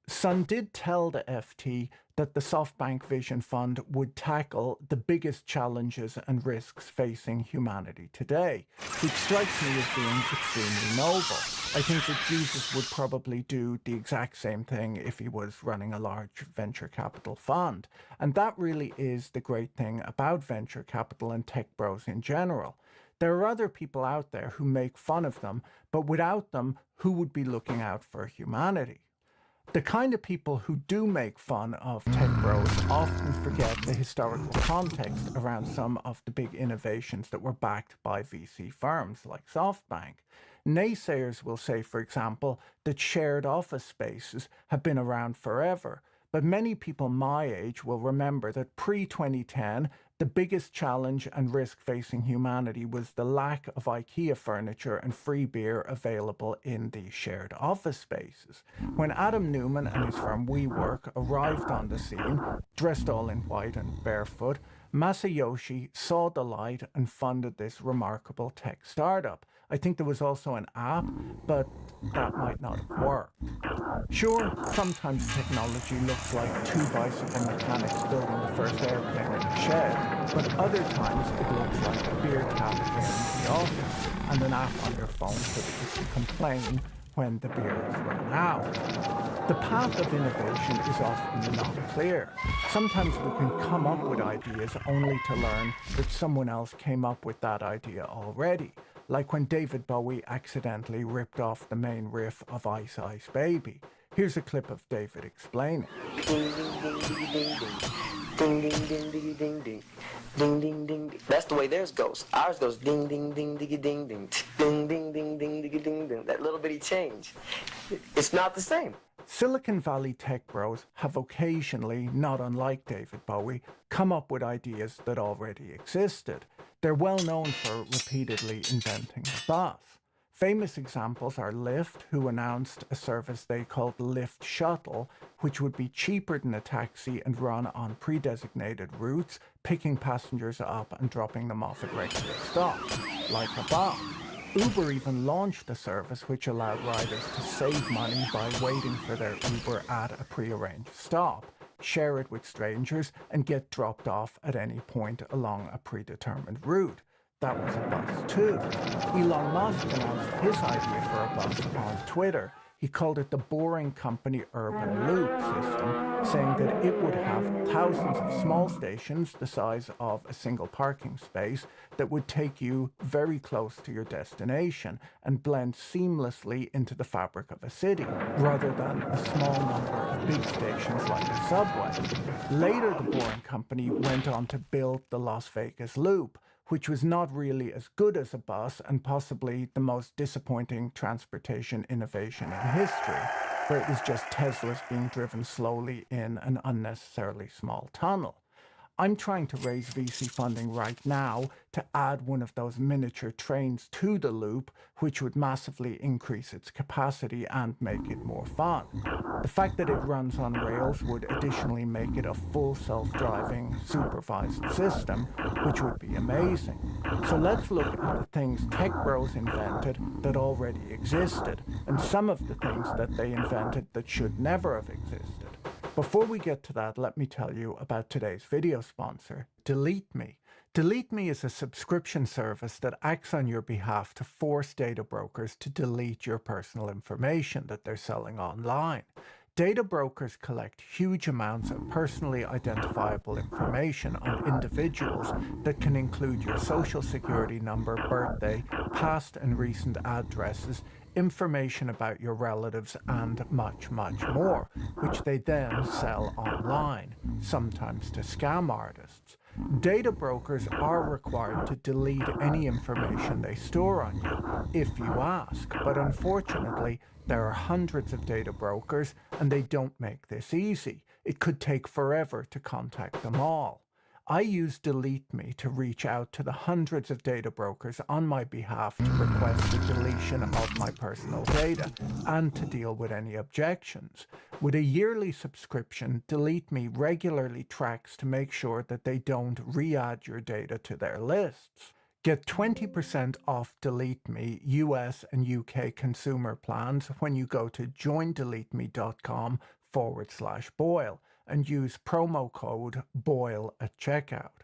Son did tell the FT that the SoftBank Vision Fund would tackle the biggest challenges and risks facing humanity today, which strikes me as being extremely noble. I think that Jesus would probably do the exact same thing if he was running a large venture capital fund. And that really is the great thing about venture capital and tech bros in general. There are other people out there who make fun of them, but without them, who would be looking out for humanity? The kind of people who do make fun of tech bros often forget the historical context around some of the big innovations that were backed by VC firms like SoftBank. Naysayers will say, for example, that shared office spaces have been around forever, but many people my age will remember that pre-2010, the biggest challenge and risk facing humanity was the lack of IKEA furniture and free beer available in the shared office spaces. When Adam Newman and his firm WeWork arrived on the scene, dressed all in white and barefoot, Masayoshi saw the light and funded this remarkable tech startup. I think there was also an app, but that might not have worked. Sure, sometimes technology looks like two bicycle mechanics building the first airplane in a shed, but other times it looks like a beer tap in the office and an app on your phone so that you can complain when the beer is run out. The path of innovation is often not clear. Sometimes we can come up with ideas only to learn that someone else came up with that idea already, like when David Bowie accidentally ripped off the main riff of Ice Ice Baby. Here's a clip of David explaining. Ding, ding, ding, ding, ding, ding. Ding, ding, ding, ding, ding, ding. Ding, ding, ding. That's the way theirs goes. Ours goes ding, ding, ding, ding, ding, ding. Ding, ding, ding, ding, ding, ding, ding. That little bitty change. It's not the same. Silicon Valley tech bros have occasionally, not unlike David Bowie, come up with ideas that already existed. They're well known for repeatedly inventing the bus. Famous examples are Lyft, who announced a service they called Lyft Shuttle, which would be cheaper than a taxi and run on pre-designated routes, picking passengers up and dropping them off at regular stops, like a bus. Uber even launched a service which allowed riders to save money by waiting for their Uber at a pre-arranged stop, share it with strangers, and get dropped off at any point along a predetermined route. That was a bus too. Elon Musk announced his idea for a bus on Twitter. He called it the Boring Company Urban Loop system, saying that it would have thousands of small stations the size of a single parking space that would take you very close to your destination and blend seamlessly into the fabric of a city, rather than a small number of big stations like a subway. Later, the Boring Company went on to build the Las Vegas Loop, which was not really as good as a bus and possibly the most disappointing transportation innovation in history, where it was just Teslas being driven slowly in an unnecessarily small tunnel. I'm trying to raise VC funding right now to add one of those miniature trains to the loop, which would massively increase its capacity and make it more fun. The fact that it runs on rails would additionally make it a full self-driving, supervised system, which would be amazing. So let's look at the things tech bros invented that already existed, and some of the things that they invented that should never have existed. Before we get to that, let me tell you about today's video sponsor, Delete Me. Delete Me is a subscription service that acts on your behalf to force data brokers to delete your personal information that they're selling online. Data brokers collect huge amounts of personally identifiable information on individuals that can include your social security number, birthday, past and recent addresses, information about your relatives, and much, much more, which they then sell online, sometimes to scam artists. Data brokers are required to delete any information they store on you if you ask, but unfortunately, there are hundreds of data brokers and they don't make this easy. It could take forever to contact them all. I use Delete Me to reach out to the hundreds of data brokers on my behalf to request the deletion of my personal data and to deal with any objections. With a yearly subscription, Delete Me regularly tracks to make sure that they don't re-add your data to their lists. Get 20% off Delete Me US and UK consumer plans when you go to joindeleteme.com/Boyle and use promo code BOYLE at checkout.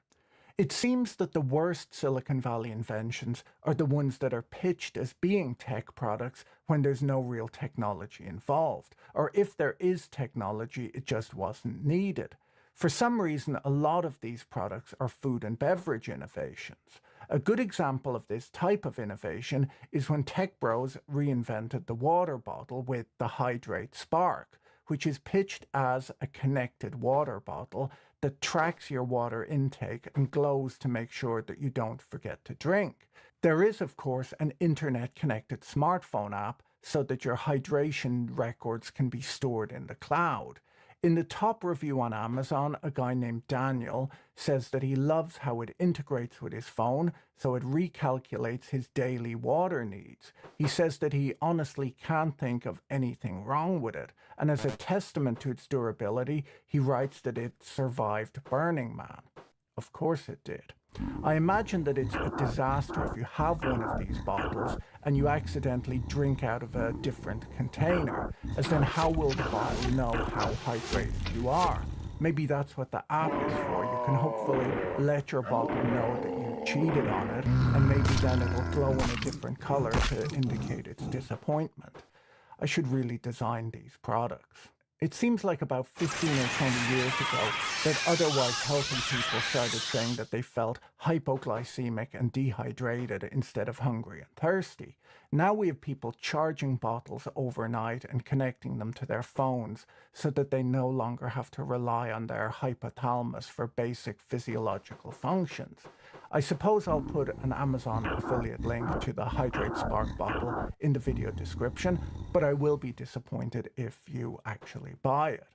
It seems that the worst Silicon Valley inventions are the ones that are pitched as being tech products when there's no real technology involved, or if there is technology, it just wasn't needed. For some reason, a lot of these products are food and beverage innovations. A good example of this type of innovation is when tech bros reinvented the water bottle with the Hydrate Spark, which is pitched as a connected water bottle that tracks your water intake and glows to make sure that you don't forget to drink. There is, of course, an internet-connected smartphone app so that your hydration records can be stored in the cloud. In the top review on Amazon, a guy named Daniel says that he loves how it integrates with his phone, so it recalculates his daily water needs. He says that he honestly can't think of anything wrong with it, and as a testament to its durability, he writes that it survived Burning Man. Of course it did. I imagine that it's a disaster if you have one of these bottles and you accidentally drink out of a different container, as then how will the bottle know how hydrated you are? Maybe that's what the app is for. You can hopefully let your bottle know that you cheated on it, and maybe then it'll glow in a different color to indicate its disappointment. I should really design these products. It seems like about 15 or 20 years ago that otherwise healthy people started saying that they felt hypoglycemic and dehydrated instead of hungry and thirsty. Now we have people charging bottles overnight and connecting them to their phones so that they no longer have to rely on their hypothalamus for basic physiological functions. I suppose I'll put an Amazon affiliate link to the Hydrate Spark bottle in the video description, but I will be disappointed if you actually buy it.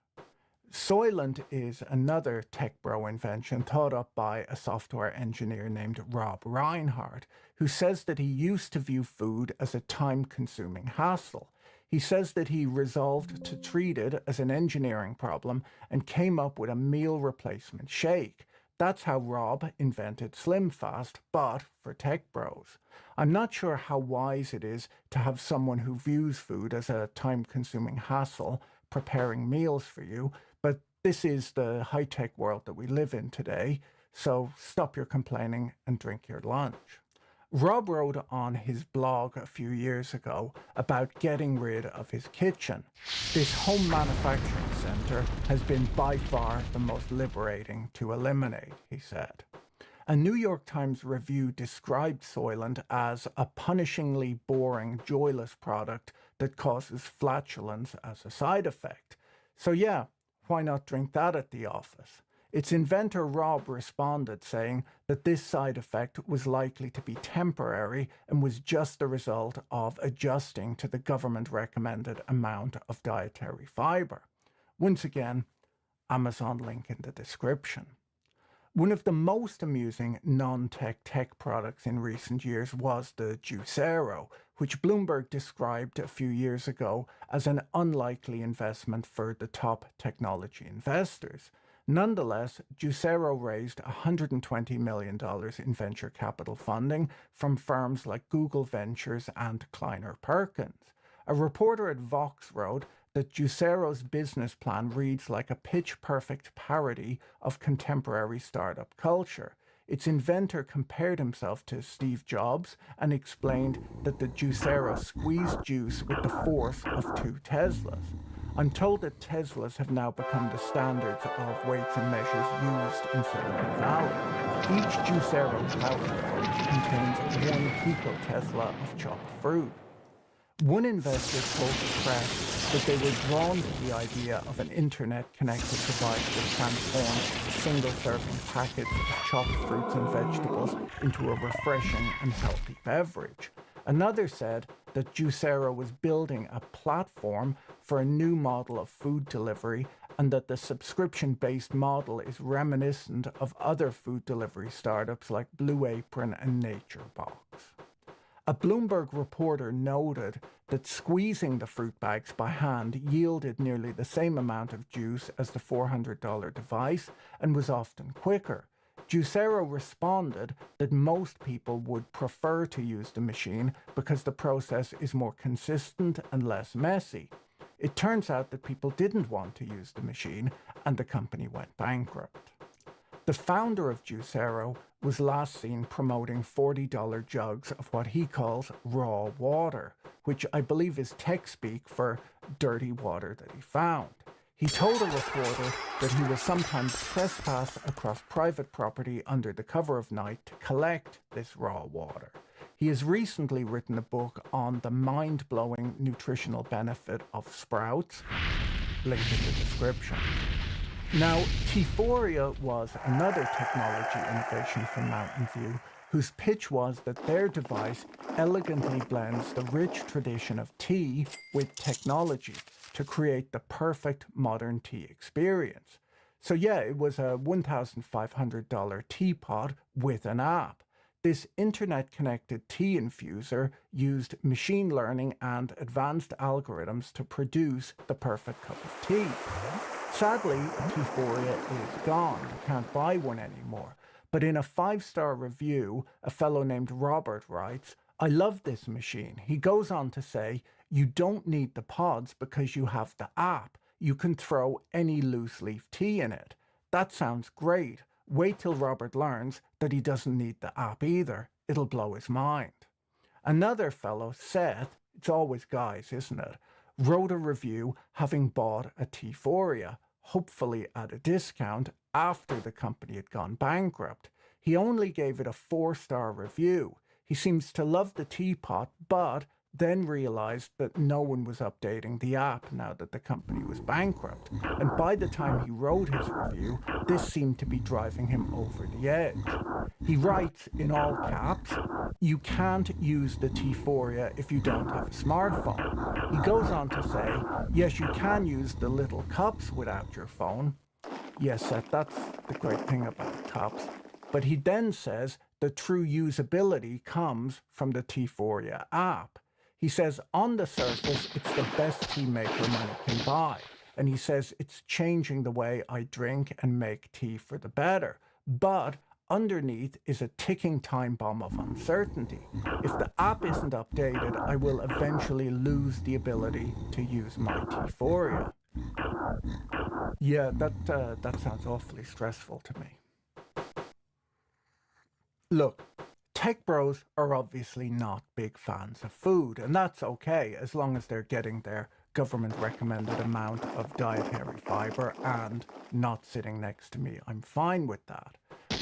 Soylent is another tech bro invention thought up by a software engineer named Rob Reinhardt, who says that he used to view food as a time-consuming hassle. He says that he resolved to treat it as an engineering problem and came up with a meal replacement shake. That's how Rob invented Slim Fast, but for tech bros. I'm not sure how wise it is to have someone who views food as a time-consuming hassle preparing meals for you, but this is the high-tech world that we live in today, so stop your complaining and drink your lunch. Rob wrote on his blog a few years ago about getting rid of his kitchen. This home manufacturing centre has been by far the most liberating to eliminate, he said. A New York Times review described Soylent as a punishingly boring, joyless product that causes flatulence as a side effect. So yeah, why not drink that at the office? Its inventor Rob responded saying that this side effect was likely to be temporary and was just the result of adjusting to the government recommended amount of dietary fiber. Once again, Amazon link in the description. One of the most amusing non-tech products in recent years was the Juicero, which Bloomberg described a few years ago as an unlikely investment for the top technology investors. Nonetheless, Juicero raised $120 million in venture capital funding from firms like Google Ventures and Kleiner Perkins. A reporter at Vox wrote that Juicero's business plan reads like a pitch-perfect parody of contemporary startup culture. Its inventor compared himself to Steve Jobs and explained that the Juicero squeezed juice with the force of 2 Teslas. I'm told that Teslas have now become the standards of weights and measures used in Silicon Valley. Each Juicero pouch contains 1 picotesla of chopped fruit. One investor told the press that they were drawn to the idea of an internet-connected device that transforms single-serving packets of chopped fruits and vegetables into a refreshing and healthy beverage. Another said that Juicero was building a platform for a new model of food delivery and that the subscription-based model is reminiscent of other food delivery startups like Blue Apron and NatureBox. A Bloomberg reporter noted that squeezing the fruit bags by hand yielded nearly the same amount of juice as the $400 device and was often quicker. Juicero responded that most people would prefer to use the machine because the process is more consistent and less messy. It turns out that people didn't want to use the machine and the company went bankrupt. The founder of Juicero was last seen promoting $40 jugs of what he calls raw water, which I believe is tech speak for dirty water that he found. He told a reporter that he will sometimes trespass across private property under the cover of night to collect this raw water. He has recently written a book on the mind-blowing nutritional benefit of sprouts, linked in the description. Now, T-Foria was another technology innovation from Mountain View, whose pitch was that their device elegantly blends the rich tradition of tea with technology to create the perfect modern tea experience. So yeah, it was a $1,500 teapot with an app. This internet-connected tea infuser used machine learning and advanced algorithms to produce the perfect cup of tea. Sadly, T-Foria is gone. You can't buy one anymore. But in a 5-star review, a fellow named Robert writes, "I love this machine." He goes on to say, "You don't need the pods because you have the app. You can throw any loose leaf tea in it." That sounds great. Wait till Robert learns that he doesn't need the app either. It'll blow his mind. Another fellow, Seth, it's always guys, isn't it, wrote a review having bought a T-Foria, hopefully at a discount, after the company had gone bankrupt. He only gave it a 4-star review. He seems to love the teapot, but then realized that no one was updating the app now that the company was bankrupt. And by the time he wrote his review, this seemed to be driving him over the edge. He writes in all caps, "You can't use the T-Foria if you don't have a smartphone." He goes on to say, "Yes, you can use the little cups without your phone." Yes, Seth, that's the great thing about cups. But he then says the true usability comes from the T-Foria app. He says on the surface, it's the best tea maker money can buy. And he says it's changing the way I drink and make tea for the better. But underneath is a ticking time bomb of uncertainty. If the app isn't updated, I will eventually lose the ability to use my T-Foria. Yeah, that sounds awfully stressful to me. Look, tech bros are obviously not big fans of food, and that's okay as long as they're getting their government recommended amount of dietary fiber and not sitting next to me. I'm fine with that.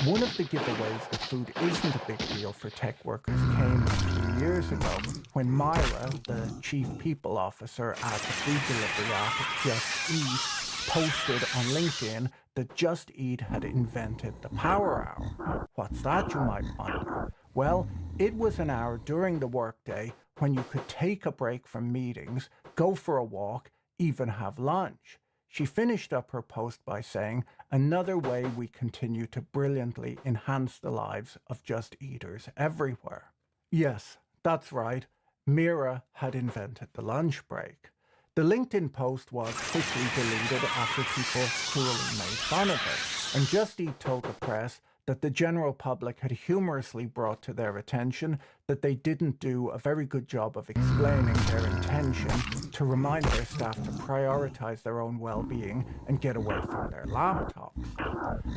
One of the giveaways that food isn't a big deal for tech workers came a few years ago when Myra, the chief people officer at the food delivery app Just Eat, posted on LinkedIn that Just Eat had invented the Power Hour. What's that, you might wonder? Well, it was an hour during the workday when you could take a break from meetings, go for a walk, even have lunch. She finished up her post by saying, another way we continue to brilliantly enhance the lives of Just Eaters everywhere. Yes, that's right. Mira had invented the lunch break. The LinkedIn post was quickly deleted after people cruelly made fun of it, and Just Eat told the press that the general public had humorously brought to their attention that they didn't do a very good job of explaining their intention to remind their staff to prioritize their own well-being and get away from their laptops.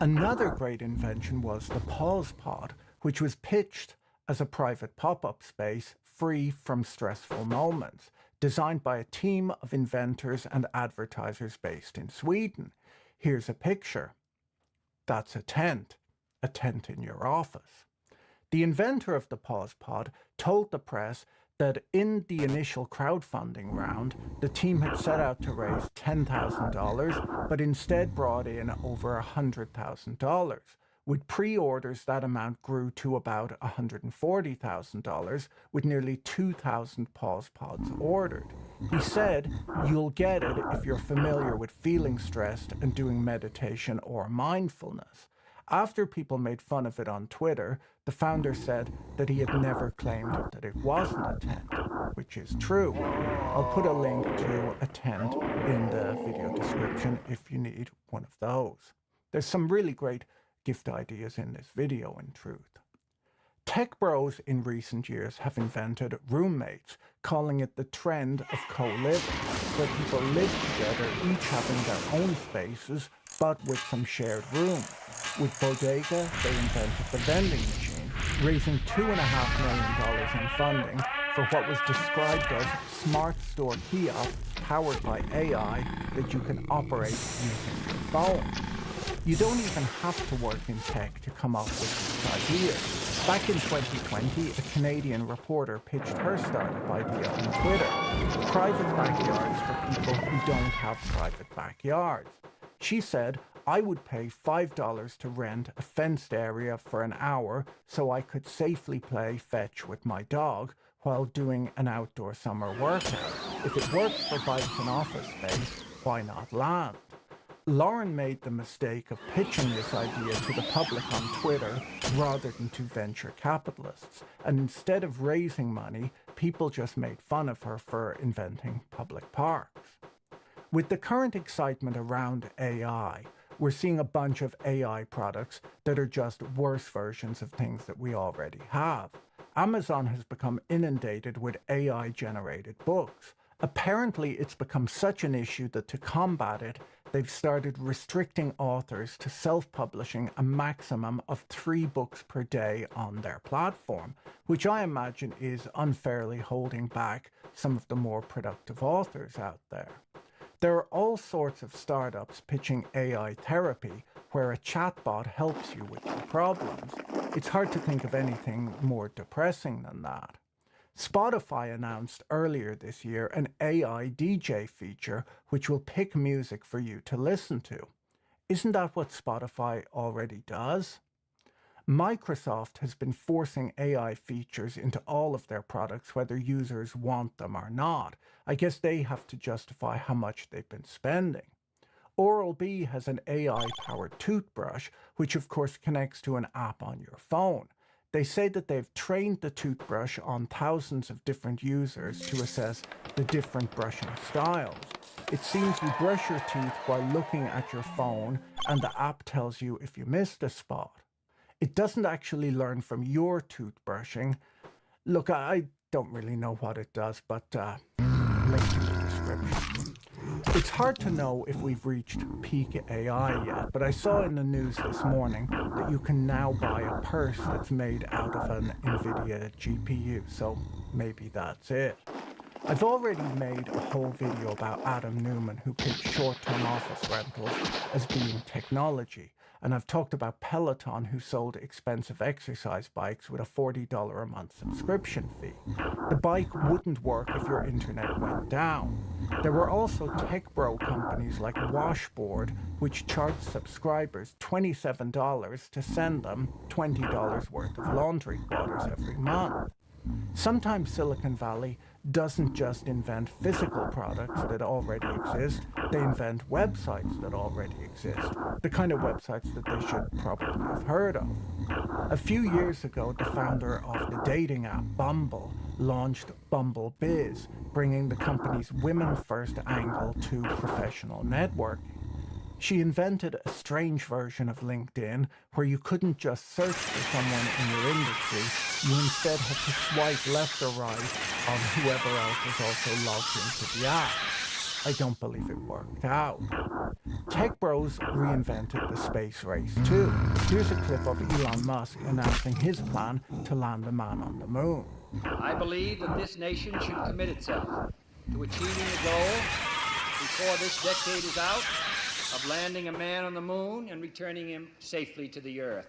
Another great invention was the Pause Pod, which was pitched as a private pop-up space free from stressful moments, designed by a team of inventors and advertisers based in Sweden. Here's a picture. That's a tent in your office. The inventor of the Pause Pod told the press that in the initial crowdfunding round, the team had set out to raise $10,000, but instead brought in over $100,000. With pre-orders, that amount grew to about $140,000, with nearly 2,000 Pause Pods ordered. He said, you'll get it if you're familiar with feeling stressed and doing meditation or mindfulness. After people made fun of it on Twitter, the founder said that he had never claimed that it wasn't a tent, which is true. I'll put a link to a tent in the video description if you need one of those. There's some really great gift ideas in this video, in truth. Tech bros in recent years have invented roommates, calling it the trend of co-living, where people live together, each having their own spaces, but with some shared rooms. With Bodega, they invented the vending machine, raising $2.5 million in funding for what was described as smart store kiosks powered by AI that you can operate using your phone. You don't even have to work in tech to come up with these ideas. Back in 2020, a Canadian reporter pitched her startup idea on Twitter: private backyards for people who don't have private backyards. She said, I would pay $5 to rent a fenced area for an hour so I could safely play fetch with my dog while doing an outdoor summer workout. If it works for bikes and office space, why not land? Lauren made the mistake of pitching this idea to the public on Twitter rather than to venture capitalists, and instead of raising money, people just made fun of her for inventing public parks. With the current excitement around AI, we're seeing a bunch of AI products that are just worse versions of things that we already have. Amazon has become inundated with AI-generated books. Apparently, it's become such an issue that to combat it, they've started restricting authors to self-publishing a maximum of 3 books per day on their platform, which I imagine is unfairly holding back some of the more productive authors out there. There are all sorts of startups pitching AI therapy where a chatbot helps you with your problems. It's hard to think of anything more depressing than that. Spotify announced earlier this year an AI DJ feature which will pick music for you to listen to. Isn't that what Spotify already does? Microsoft has been forcing AI features into all of their products whether users want them or not. I guess they have to justify how much they've been spending. Oral-B has an AI-powered toothbrush, which of course connects to an app on your phone. They say that they've trained the toothbrush on thousands of different users to assess the different brushing styles. It seems you brush your teeth while looking at your phone, and the app tells you if you missed a spot. It doesn't actually learn from your toothbrushing. Look, I don't really know what it does, but link in the description. It's hard to know if we've reached peak AI yet, but I saw in the news this morning that you can now buy a purse that's made out of an NVIDIA GPU, so maybe that's it. I've already made a whole video about Adam Newman, who pitched short-term office rentals as being technology, and I've talked about Peloton, who sold expensive exercise bikes with a $40 a month subscription fee. The bike wouldn't work if your internet went down. There were also tech bro companies like Washboard, which charged subscribers $27 to send them $20 worth of laundry quarters every month. Sometimes Silicon Valley doesn't just invent physical products that already exist, they invent websites that already exist, the kind of websites that they should probably have heard of. A few years ago, the founder of the dating app Bumble launched Bumble Biz, bringing the company's women-first angle to professional networking. She invented a strange version of LinkedIn where you couldn't just search for someone in your industry, you instead had to swipe left or right on whoever else was also logged into the app. I don't believe it worked out. Tech bros reinvented the space race too. Here's a clip of Elon Musk announcing his plan to land a man on the moon. I believe that this nation should commit itself to achieving the goal before this decade is out of landing a man on the moon and returning him safely to the Earth.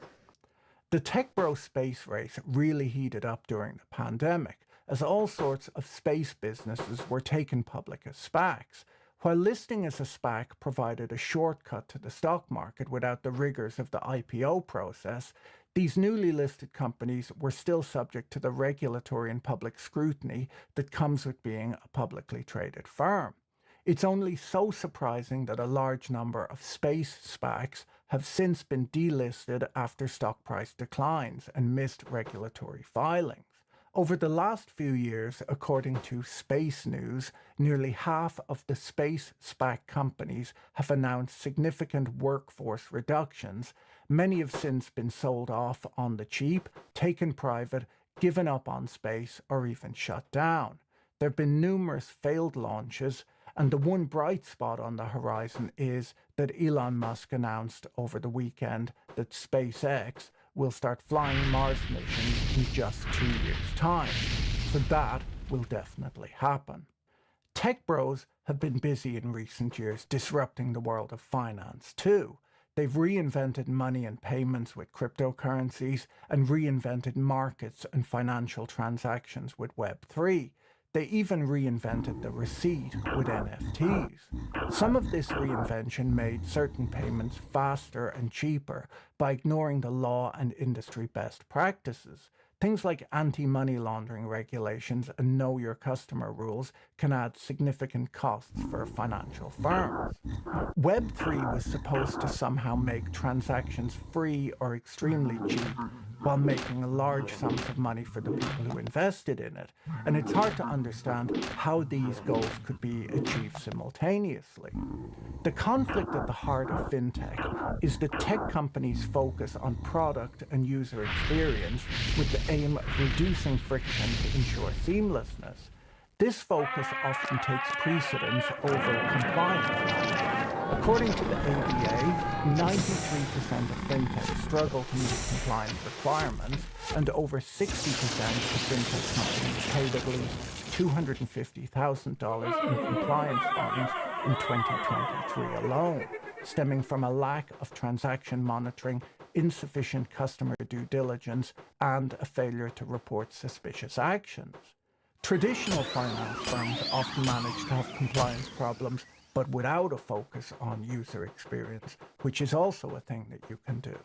The tech bro space race really heated up during the pandemic, as all sorts of space businesses were taken public as SPACs. While listing as a SPAC provided a shortcut to the stock market without the rigors of the IPO process, these newly listed companies were still subject to the regulatory and public scrutiny that comes with being a publicly traded firm. It's only so surprising that a large number of space SPACs have since been delisted after stock price declines and missed regulatory filings. Over the last few years, according to Space News, nearly half of the space SPAC companies have announced significant workforce reductions. Many have since been sold off on the cheap, taken private, given up on space, or even shut down. There have been numerous failed launches, and the one bright spot on the horizon is that Elon Musk announced over the weekend that SpaceX will start flying Mars missions in just 2 years' time. So that will definitely happen. Tech bros have been busy in recent years disrupting the world of finance too. They've reinvented money and payments with cryptocurrencies and reinvented markets and financial transactions with Web3. They even reinvented the receipt with NFTs. Some of this reinvention made certain payments faster and cheaper by ignoring the law and industry best practices. Things like anti-money laundering regulations and know your customer rules can add significant costs for financial firms. Web3 was supposed to somehow make transactions free or extremely cheap while making large sums of money for the people who invested in it. And it's hard to understand how these goals could be achieved simultaneously. The conflict at the heart of fintech is that tech companies focus on product and user experience with the aim of reducing friction to ensure seamlessness. This focus often takes precedence over compliance. According to the ABA, 93% of fintechs struggle to meet compliance requirements, and over 60% of fintech companies paid at least $250,000 in compliance fines in 2023 alone, stemming from a lack of transaction monitoring, insufficient customer due diligence, and a failure to report suspicious actions. Traditional finance firms often manage to have compliance problems, but without a focus on user experience, which is also a thing that you can do.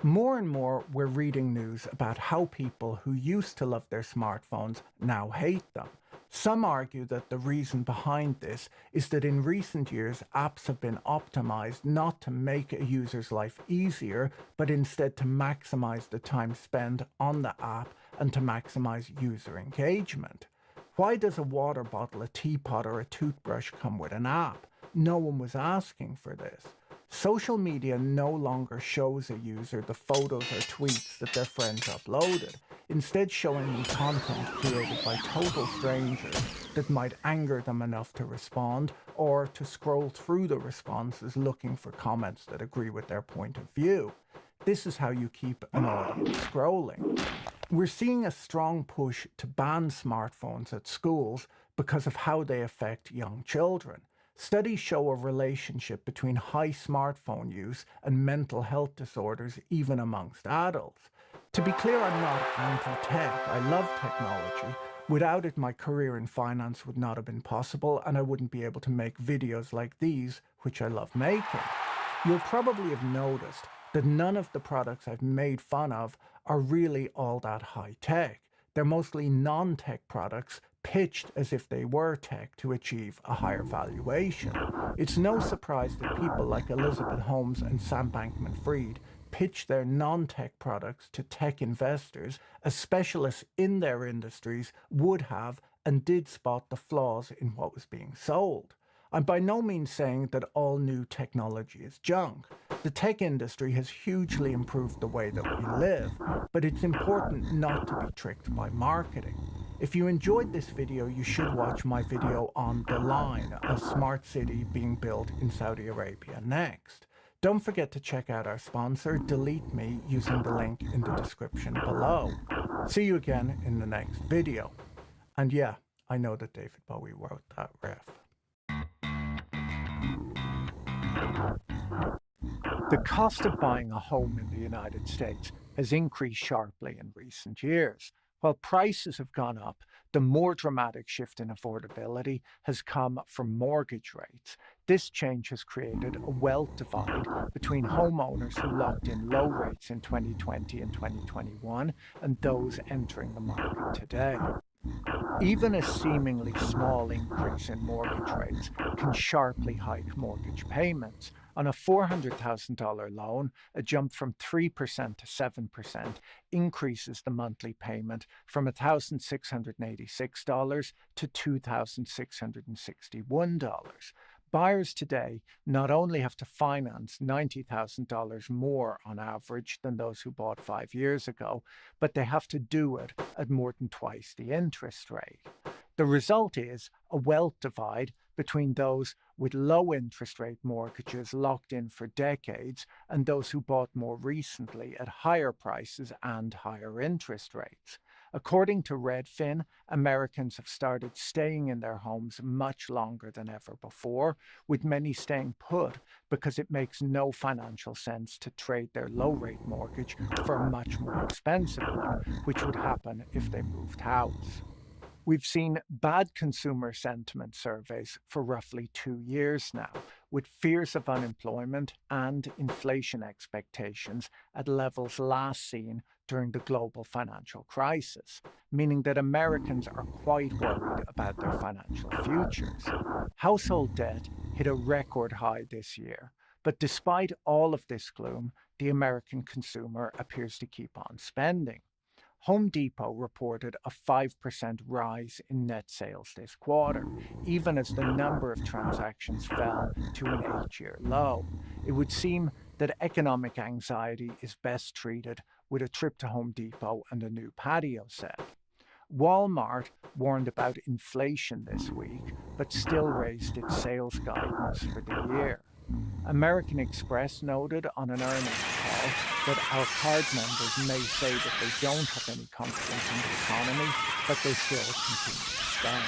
More and more, we're reading news about how people who used to love their smartphones now hate them. Some argue that the reason behind this is that in recent years, apps have been optimized not to make a user's life easier, but instead to maximize the time spent on the app and to maximize user engagement. Why does a water bottle, a teapot, or a toothbrush come with an app? No one was asking for this. Social media no longer shows a user the photos or tweets that their friends uploaded, instead showing them content created by total strangers that might anger them enough to respond, or to scroll through the responses looking for comments that agree with their point of view. This is how you keep an audience scrolling. We're seeing a strong push to ban smartphones at schools because of how they affect young children. Studies show a relationship between high smartphone use and mental health disorders, even amongst adults. To be clear, I'm not anti-tech. I love technology. Without it, my career in finance would not have been possible, and I wouldn't be able to make videos like these, which I love making. You'll probably have noticed that none of the products I've made fun of are really all that high-tech. They're mostly non-tech products pitched as if they were tech to achieve a higher valuation. It's no surprise that people like Elizabeth Holmes and Sam Bankman-Fried pitch their non-tech products to tech investors as specialists in their industries would have and did spot the flaws in what was being sold. I'm by no means saying that all new technology is junk. The tech industry has hugely improved the way that we live, but it's important not to be tricked by marketing. If you enjoyed this video, you should watch my video on The Line, a smart city being built in Saudi Arabia next. Don't forget to check out our sponsor, Delete Me, using the link in the description below. See you again in the next video. And yeah, I know that David Bowie wrote that riff. The cost of buying a home in the United States has increased sharply in recent years. While prices have gone up, the more dramatic shift in affordability has come from mortgage rates. This change has created a wealth divide between homeowners who locked in low rates in 2020 and 2021 and those entering the market today. Even a seemingly small increase in mortgage rates can sharply hike mortgage payments. On a $400,000 loan, a jump from 3% to 7% increases the monthly payment from $1,686 to $2,661. Buyers today not only have to finance $90,000 more on average than those who bought 5 years ago, but they have to do it at more than twice the interest rate. The result is a wealth divide between those with low interest rate mortgages locked in for decades and those who bought more recently at higher prices and higher interest rates. According to Redfin, Americans have started staying in their homes much longer than ever before, with many staying put because it makes no financial sense to trade their low-rate mortgage for a much more expensive one, which would happen if they moved house. We've seen bad consumer sentiment surveys for roughly 2 years now, with fears of unemployment and inflation expectations at levels last seen during the global financial crisis, meaning that Americans are quite worried about their financial futures. Household debt hit a record high this year, but despite all of this gloom, the American consumer appears to keep on spending. Home Depot reported a 5% rise in net sales this quarter, even as the number of transactions fell to an 8-year low. It would seem that economic anxiety is best treated with a trip to Home Depot and a new patio set. Walmart warned about inflation this week, but still raised its sales guidance for the year. American Express noted on an earnings call that our card members may say that they don't have any confidence in the economy, but they still continue to spend.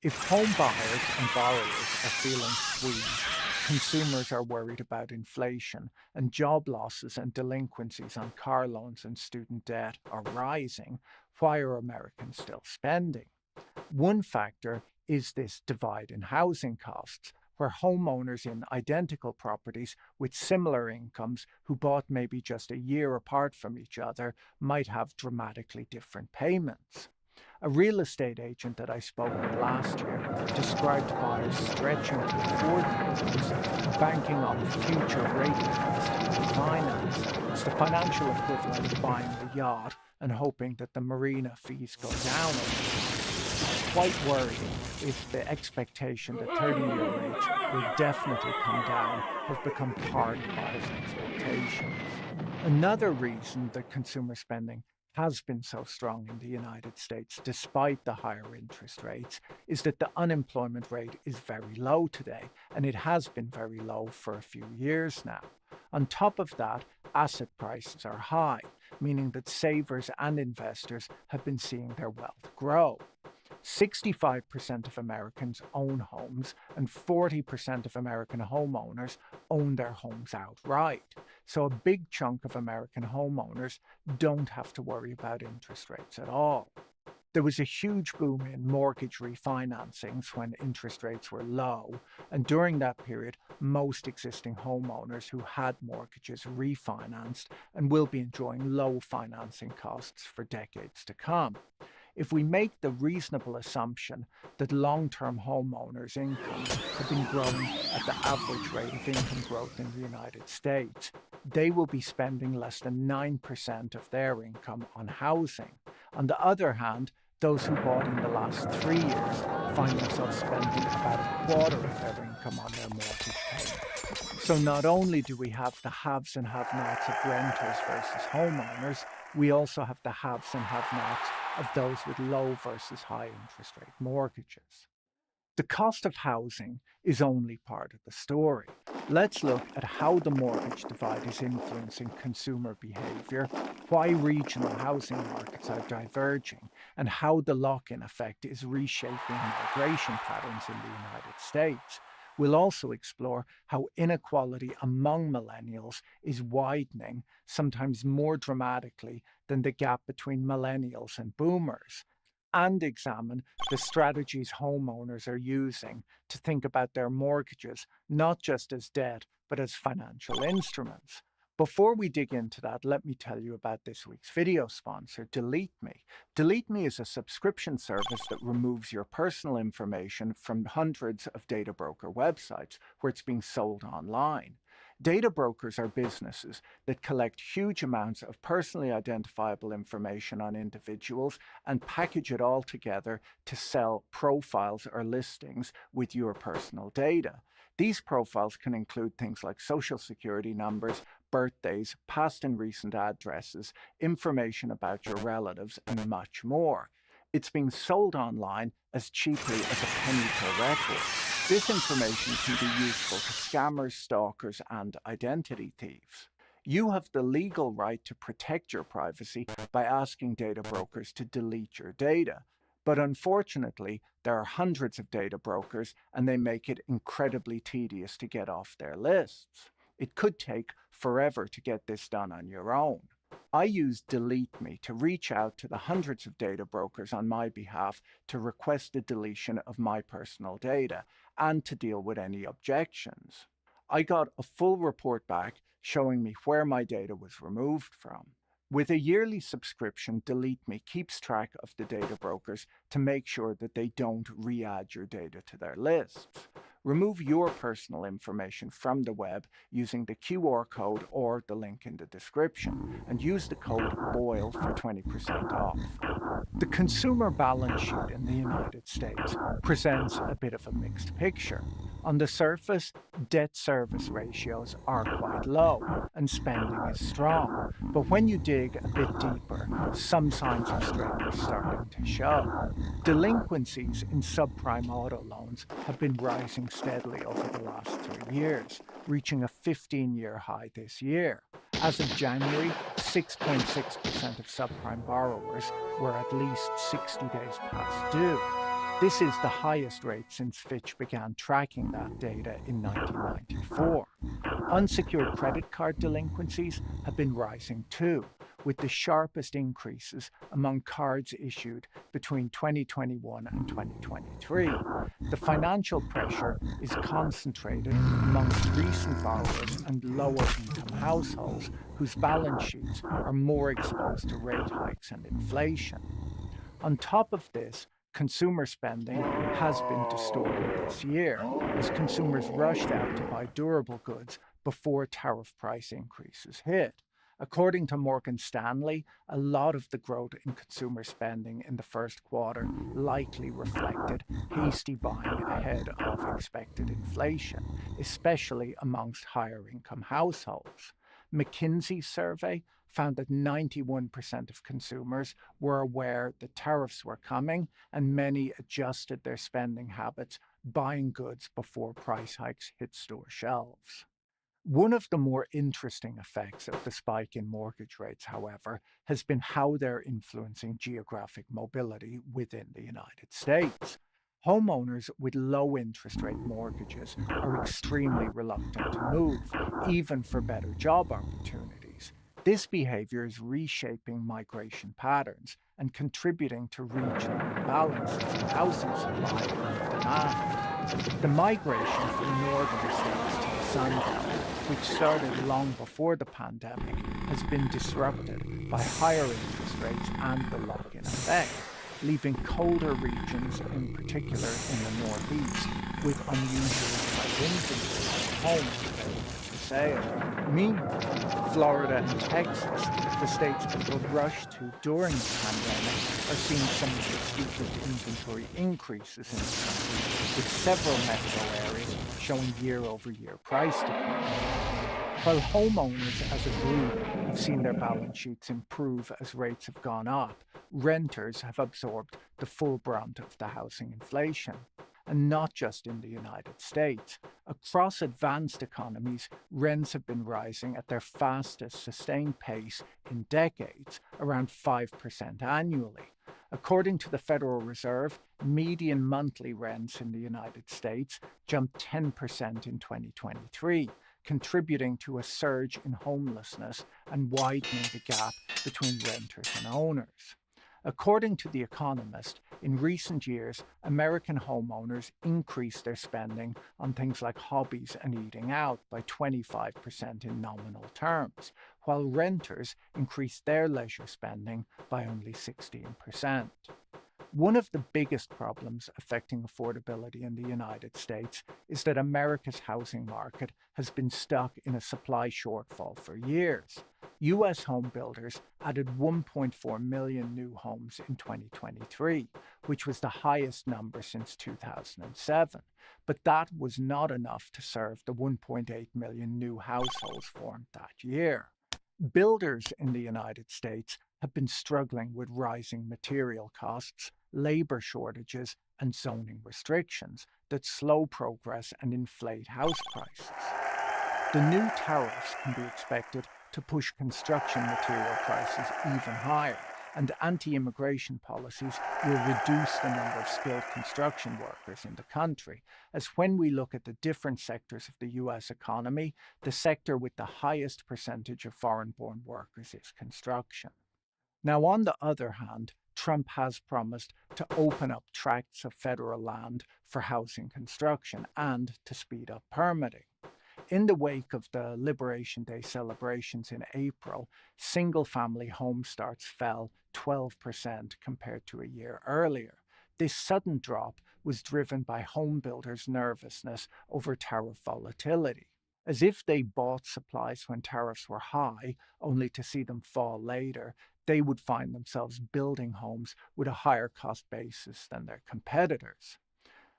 If home buyers and borrowers are feeling squeezed, consumers are worried about inflation, and job losses and delinquencies on car loans and student debt are rising, why are Americans still spending? One factor is this divide in housing costs, where homeowners in identical properties with similar incomes who bought maybe just a year apart from each other might have dramatically different payments. A real estate agent that I spoke with last year described buyers stretching to afford their homes, banking on future rate cuts to refinance. It's the financial equivalent of buying a yacht and hoping that the marina fees go down over time. quite worrying if the expectation that 30-year rates will definitely come down has become part of buyers' expectations. Another reason that consumer spending has been so strong in the United States, despite the higher interest rates, is that the unemployment rate is very low today, and it has been very low for a few years now. On top of that, asset prices are high, meaning that savers and investors have been seeing their wealth grow. 65% of Americans own homes, and 40% of American homeowners own their homes outright. So a big chunk of American homeowners don't have to worry about interest rates at all. There was a huge boom in mortgage refinancings when interest rates were low, and during that period, most existing homeowners who had mortgages refinanced and will be enjoying low financing costs for decades to come. If we make the reasonable assumption that long-term homeowners' incomes have been growing at the average rate of income growth in the United States, they will be spending less than 9% of their income on housing. On the other hand, those who bought in the last 3 years find themselves spending about a quarter of their income on their mortgage payment. So not only do we have the haves and have-nots of renters versus homeowners, we also have the haves and have-nots of those with low versus high interest rate mortgages. The cost of housing is only part of the story. Let's look at how the mortgage divide is influencing consumer behavior, why regional housing markets are diverging, and how the lock-in effect is reshaping migration patterns in the United States. We'll also explore how inequality among millennials is widening, sometimes more dramatically than the gap between millennials and boomers, and examine the strategies homeowners are using to think about their mortgages, not just as debt, but as financial instruments. Before we dig into that, let me tell you about this week's video sponsor, Delete Me. Delete Me is a subscription service that removes your personal information from hundreds of data broker websites where it's being sold online. Data brokers are businesses that collect huge amounts of personally identifiable information on individuals and package it all together to sell profiles or listings with your personal data. These profiles can include things like social security numbers, birthdays, past and recent addresses, information about your relatives, and much more. It's being sold online as cheaply as a penny per record. This information can be useful to scammers, stalkers, and identity thieves. You have the legal right to protect your privacy by asking data brokers to delete your data. But unfortunately, there are hundreds of data brokers, and they make it incredibly tedious to get off their lists. It could take forever to get this done on your own. I use Delete Me to reach out to the hundreds of data brokers on my behalf to request the deletion of my personal data and to deal with any objections. I got a full report back showing me where my data was removed from. With a yearly subscription, Delete Me keeps track of the data brokers to make sure that they don't re-add your data to their lists. Remove your personal information from the web using the QR code or the link in the description, and use the code BOILE for 20% off. The consumer balance sheet in the United States presents a bit of a mixed picture. On the surface, debt service ratios are quite low and spending is strong. But when you dig a bit deeper, some signs of strain are starting to show. Delinquencies in subprime auto loans have been rising steadily over the last 3 years, reaching a 15-year high this year. As of January, 6.6% of subprime borrowers were at least 60 days past due. This is the highest rate since Fitch began tracking that data in 1994. Unsecured credit card delinquencies have been rising too, with the sharpest increases among cards issued between 2021 and 2023. The financial pressure is concentrated amongst recent borrowers and lower-income households whose balance sheets are more exposed to rate hikes and inflation. On top of this, consumer spending has been distorted this year as consumers rushed out to buy durable goods before tariff price increases hit. According to Morgan Stanley, a lot of the growth in consumer spending in the first quarter likely reflected hasty buying ahead of expected inflation, especially amongst higher income households. McKinsey's survey found that 91% of consumers were aware that tariffs were coming, and many adjusted their spending habits, buying goods before price hikes hit store shelves. One of the more interesting effects of the spike in mortgage rates, however, has been how they're influencing geographic mobility within the United States. Homeowners with low interest rate mortgages are extremely reluctant to move, even for better job opportunities. This behavior is reshaping migration patterns and contributing to regional imbalances in housing supply and demand. The migration from northern states to the Sun Belt, which started long before the pandemic, has been disrupted by higher interest rates and the lock-in effect, leaving colder regions, in particular in the Northeast, with unusually high inventory of homes available for sale. Meanwhile, Florida and Texas, the states people rushed to during the pandemic, are seeing some of the steepest inventory increases in the country, with several metro areas showing year-over-year price declines. While homeowners as a group have seen their balance sheets improve as rates have gone up, renters have absorbed the full brunt of the housing inflation. And not just in the United States. Across advanced economies, rents have been rising at their fastest sustained pace in decades, around 5% annually. According to the Federal Reserve, median monthly rents in the United States jumped 10% in 2023, contributing to a surge in homelessness and widening the gap between renters and owners. According to The Economist, in recent years, American homeowners increased their spending on things like hobbies and eating out by 25% in nominal terms, while renters increased their leisure spending by only 16%. One of the biggest problems affecting affordability in the United States is that America's housing market has been stuck in a supply shortfall for years. U.S. home builders added 1.4 million new homes in 2023, which was the highest number since 2007. But that was not enough to serve the 1.8 million new households formed that year. Builders in the United States have been struggling with rising material costs, labor shortages, and zoning restrictions that slow progress and inflate house prices. The new tariffs can be expected to push construction material prices even higher, and anti-immigration policies will reduce the number of skilled construction workers in the country, as when we look at the different sectors of the US economy, the sector with the highest percentage of foreign-born workers is construction. Now, on the other hand, Trump has promised to open up tracts of federal land for housing construction and to speed up permitting. In the wake of the Liberation Day celebrations in April, single-family home starts fell 12% compared to a year earlier. This sudden drop was driven by home builders' nervousness over tariff volatility. As if they bought supplies when tariffs were high, only to see them fall later, they would find themselves building homes with a higher cost basis than their competitors.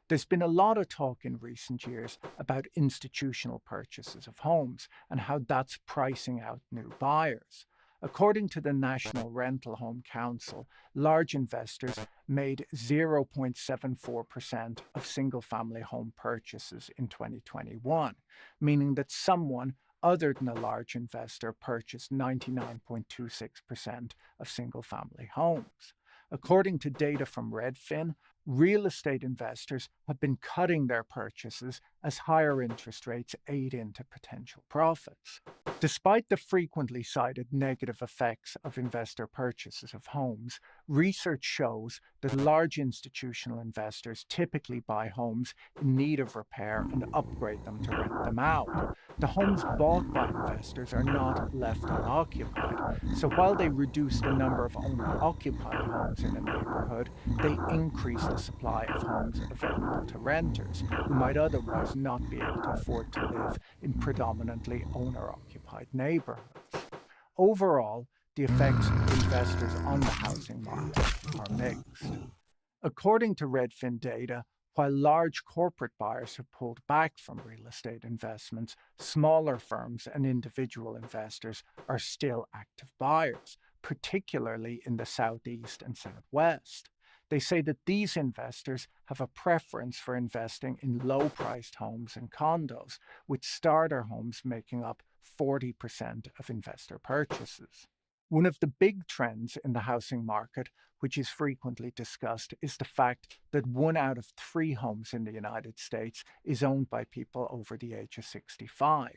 There's been a lot of talk in recent years about institutional purchases of homes and how that's pricing out new buyers. According to the National Rental Home Council, large investors made 0.74% of single-family home purchases in 2021, meaning that someone other than a large investor purchased 99.26% of single-family homes. According to data from Redfin, real estate investors have been cutting their purchases as higher interest rates aid into potential profits. Despite the frequently cited negative effects of investor purchases of homes, research shows that large institutional investors typically buy homes in need of repair and upgrade them to rent them out. The homes bought by investors are not left unoccupied, so while they reduce the number of owner-occupied homes in a neighborhood, they increase the supply of homes available to renters who might otherwise not be able to afford to live in predominantly owner-occupied neighborhoods. overall, the effects of investors on the housing market are mixed. According to Redfin data, while large corporate buyers have pulled back from real estate investments, smaller firms and individual investors are still active buyers, particularly in the Southeast and Southwest. They say that these investors have a preference for investing in low-priced homes and condos, with starter homes making up 40% of investor purchases. One of the big trends in the housing market, which is frequently discussed, is the fact that 1 out of 3 homes in the United States is owned by people over the age of 65.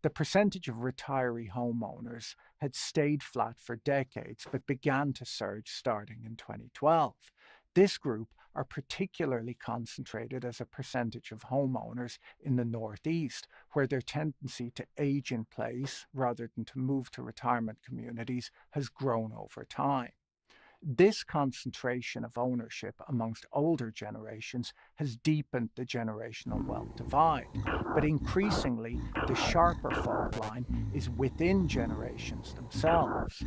The percentage of retiree homeowners had stayed flat for decades but began to surge starting in 2012. This group are particularly concentrated as a percentage of homeowners in the Northeast, where their tendency to age in place rather than to move to retirement communities has grown over time. This concentration of ownership amongst older generations has deepened the generational wealth divide, but increasingly the sharper fault line is within generations themselves.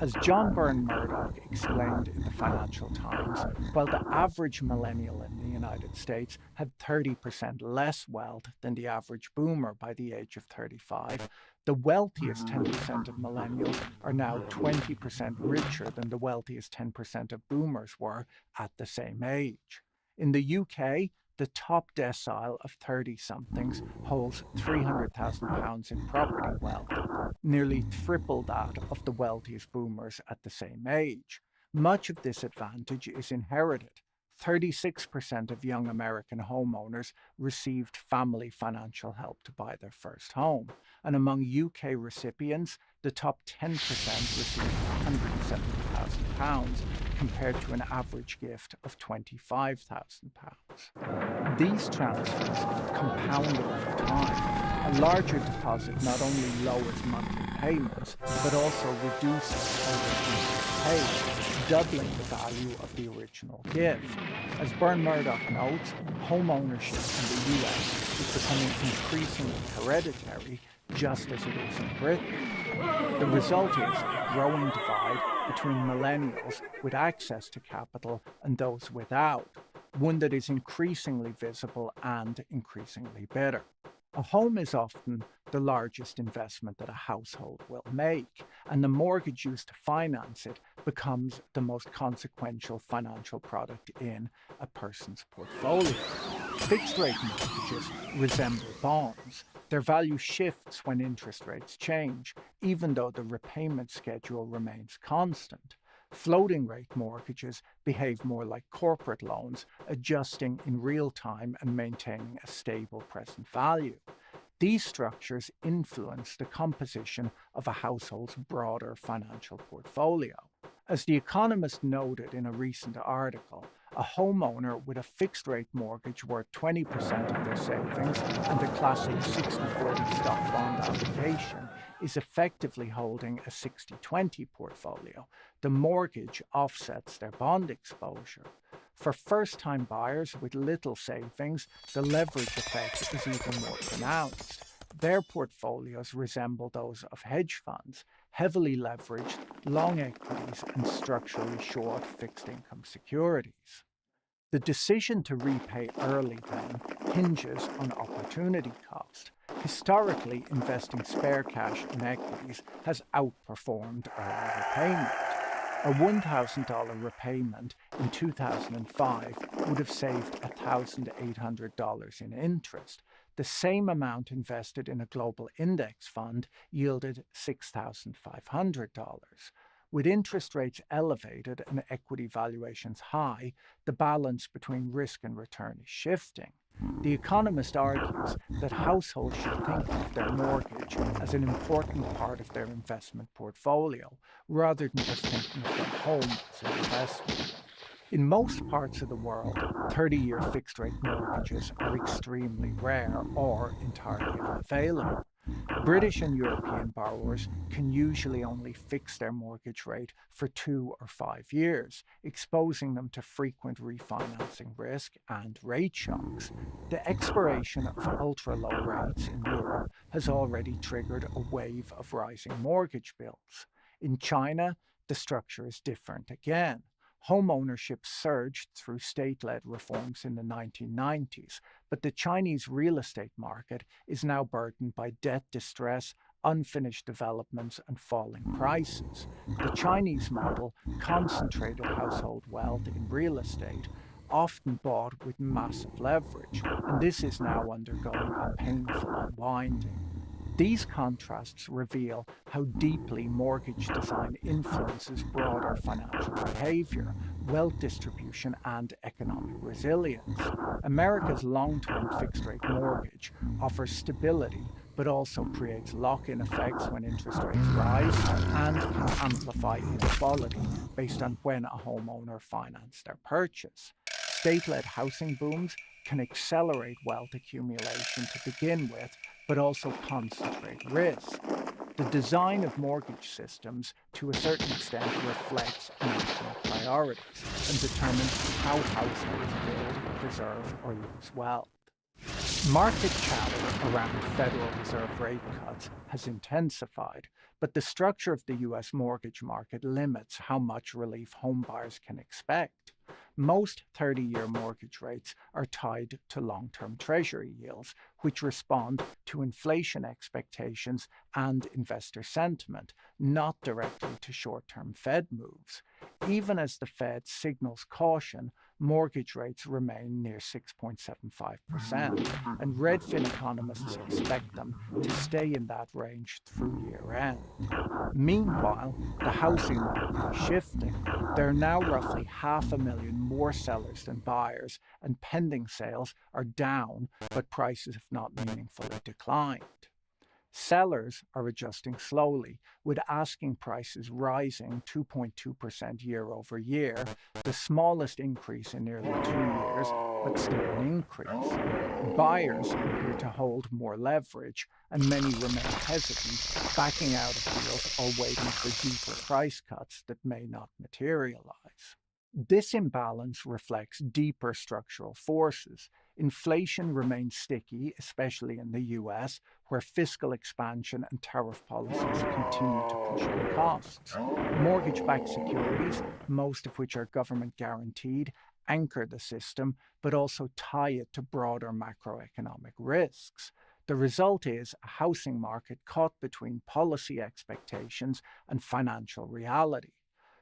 As John Byrne Murdoch explained in the Financial Times, while the average millennial in the United States had 30% less wealth than the average boomer by the age of 35, the wealthiest 10% of millennials are now 20% richer than the wealthiest 10% of boomers were at the same age. In the UK, the top decile of 30-somethings holds £300,000 in property wealth, nearly triple that of the wealthiest boomers at the same age. Much of this advantage is inherited. 36% of young American homeowners received family financial help to buy their first home, and among UK recipients, the top 10% received £170,000 compared to an average gift of £25,000. These transfers compound over time. A larger deposit not only lowers monthly payments, but also reduces total interest paid, doubling the value of the original gift. As Byrne Murdoch notes, home ownership in the US is becoming increasingly hereditary, just as it is in Britain. The result is a growing divide between millennials with access to capital and those without, one that is increasingly visible and increasingly bitter. A home is often the largest investment that a household will make, and the mortgage used to finance it becomes the most consequential financial product in a person's portfolio. Fixed-rate mortgages resemble bonds. Their value shifts when interest rates change, even though the repayment schedule remains constant. Floating-rate mortgages behave more like corporate loans, adjusting in real time and maintaining a stable present value. These structures influence the composition of a household's broader financial portfolio. As The Economist noted in a recent article, a homeowner with a fixed-rate mortgage worth 20% of their savings and a classic 60-40 stock bond allocation is effectively holding a 60-20 portfolio. The mortgage offsets their bond exposure. For first-time buyers with little savings, the leverage effect is even more pronounced. Their portfolios resemble those of hedge funds, heavily leveraged, long equities, and structurally short fixed-income securities. The decision to repay early, then, hinges on opportunity cost. Historically, investing spare cash in equities has outperformed early repayment. A $1,000 repayment in 2005 would have saved $1,800 in interest. The same amount invested in a global index fund yielded $6,500. With interest rates elevated and equity valuations high, the balance between risk and return is shifting. The Economist argues that households should think of their mortgage as an important part of their investment portfolio, rather than just thinking of their home as an investment. In most parts of the world, 30-year fixed-rate mortgages are extremely rare or entirely unavailable. British and European borrowers can usually only fix their mortgage rate for 2 or 5 years, exposing them to frequent refinancing risk and rate shocks. The expiration of ultra-low rates in Europe has already triggered a wave of rising mortgage bills. In China, the structure is different again. Home ownership surged through state-led reforms in the 1990s, but the Chinese real estate market is now burdened by debt distress, unfinished developments, and falling prices. The Chinese model concentrated household wealth in real estate, often bought with massive leverage, and this is now undergoing a painful unwinding. These contrasts reveal how deeply mortgage design influences broader financial behavior, wealth distribution, and economic resilience. America's long-term fixed-rate mortgage offers stability, but also creates lock-in effects when interest rates rise and can amplify inequality based on when a homeowner financed their purchase. State-led housing booms can accelerate wealth accumulation to begin with, but also concentrate risk. The design of mortgage systems, to a certain extent, reflects national priorities and determines how households build, preserve, or lose wealth. Market chatter around Federal Reserve rate cuts has intensified, but the structure of the U.S. mortgage market limits how much relief homebuyers can expect. Most 30-year mortgage rates are tied to long-term Treasury yields, which respond to inflation expectations and investor sentiment, not directly to short-term Fed moves. Even as the Fed signals caution, mortgage rates remain near 6.75%, and Redfin economists expect them to stay in that range through year-end. Meanwhile, the housing market is shifting. There are now roughly 500,000 more sellers than buyers, and pending sales are down, but prices have not meaningfully declined. Sellers are adjusting slowly, with asking prices rising 2.2% year over year, the smallest increase in nearly 2 years, but still an increase. Buyers appear to hold more leverage, and many remain hesitant, backing out of deals or waiting for deeper price cuts that may not materialize. This imbalance reflects deeper structural forces. Inflation remains sticky, especially in the US, where fiscal expansion and tariff policies continue to push up costs. Mortgage-backed securities, most of which are government guaranteed, anchor the system, but also tie it to broader macroeconomic risks. The result is a housing market caught between policy expectations and financial reality.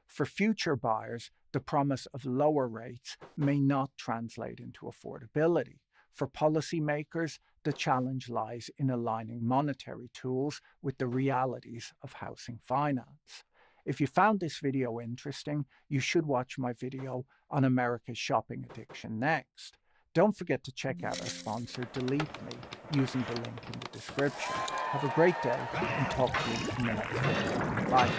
For future buyers, the promise of lower rates may not translate into affordability. For policymakers, the challenge lies in aligning monetary tools with the realities of housing finance. If you found this video interesting, you should watch my video on America's shopping addiction next. Don't forget to check out our sponsor, Delete Me, using the link in the description. Have a great day and talk to you in the next video. Bye.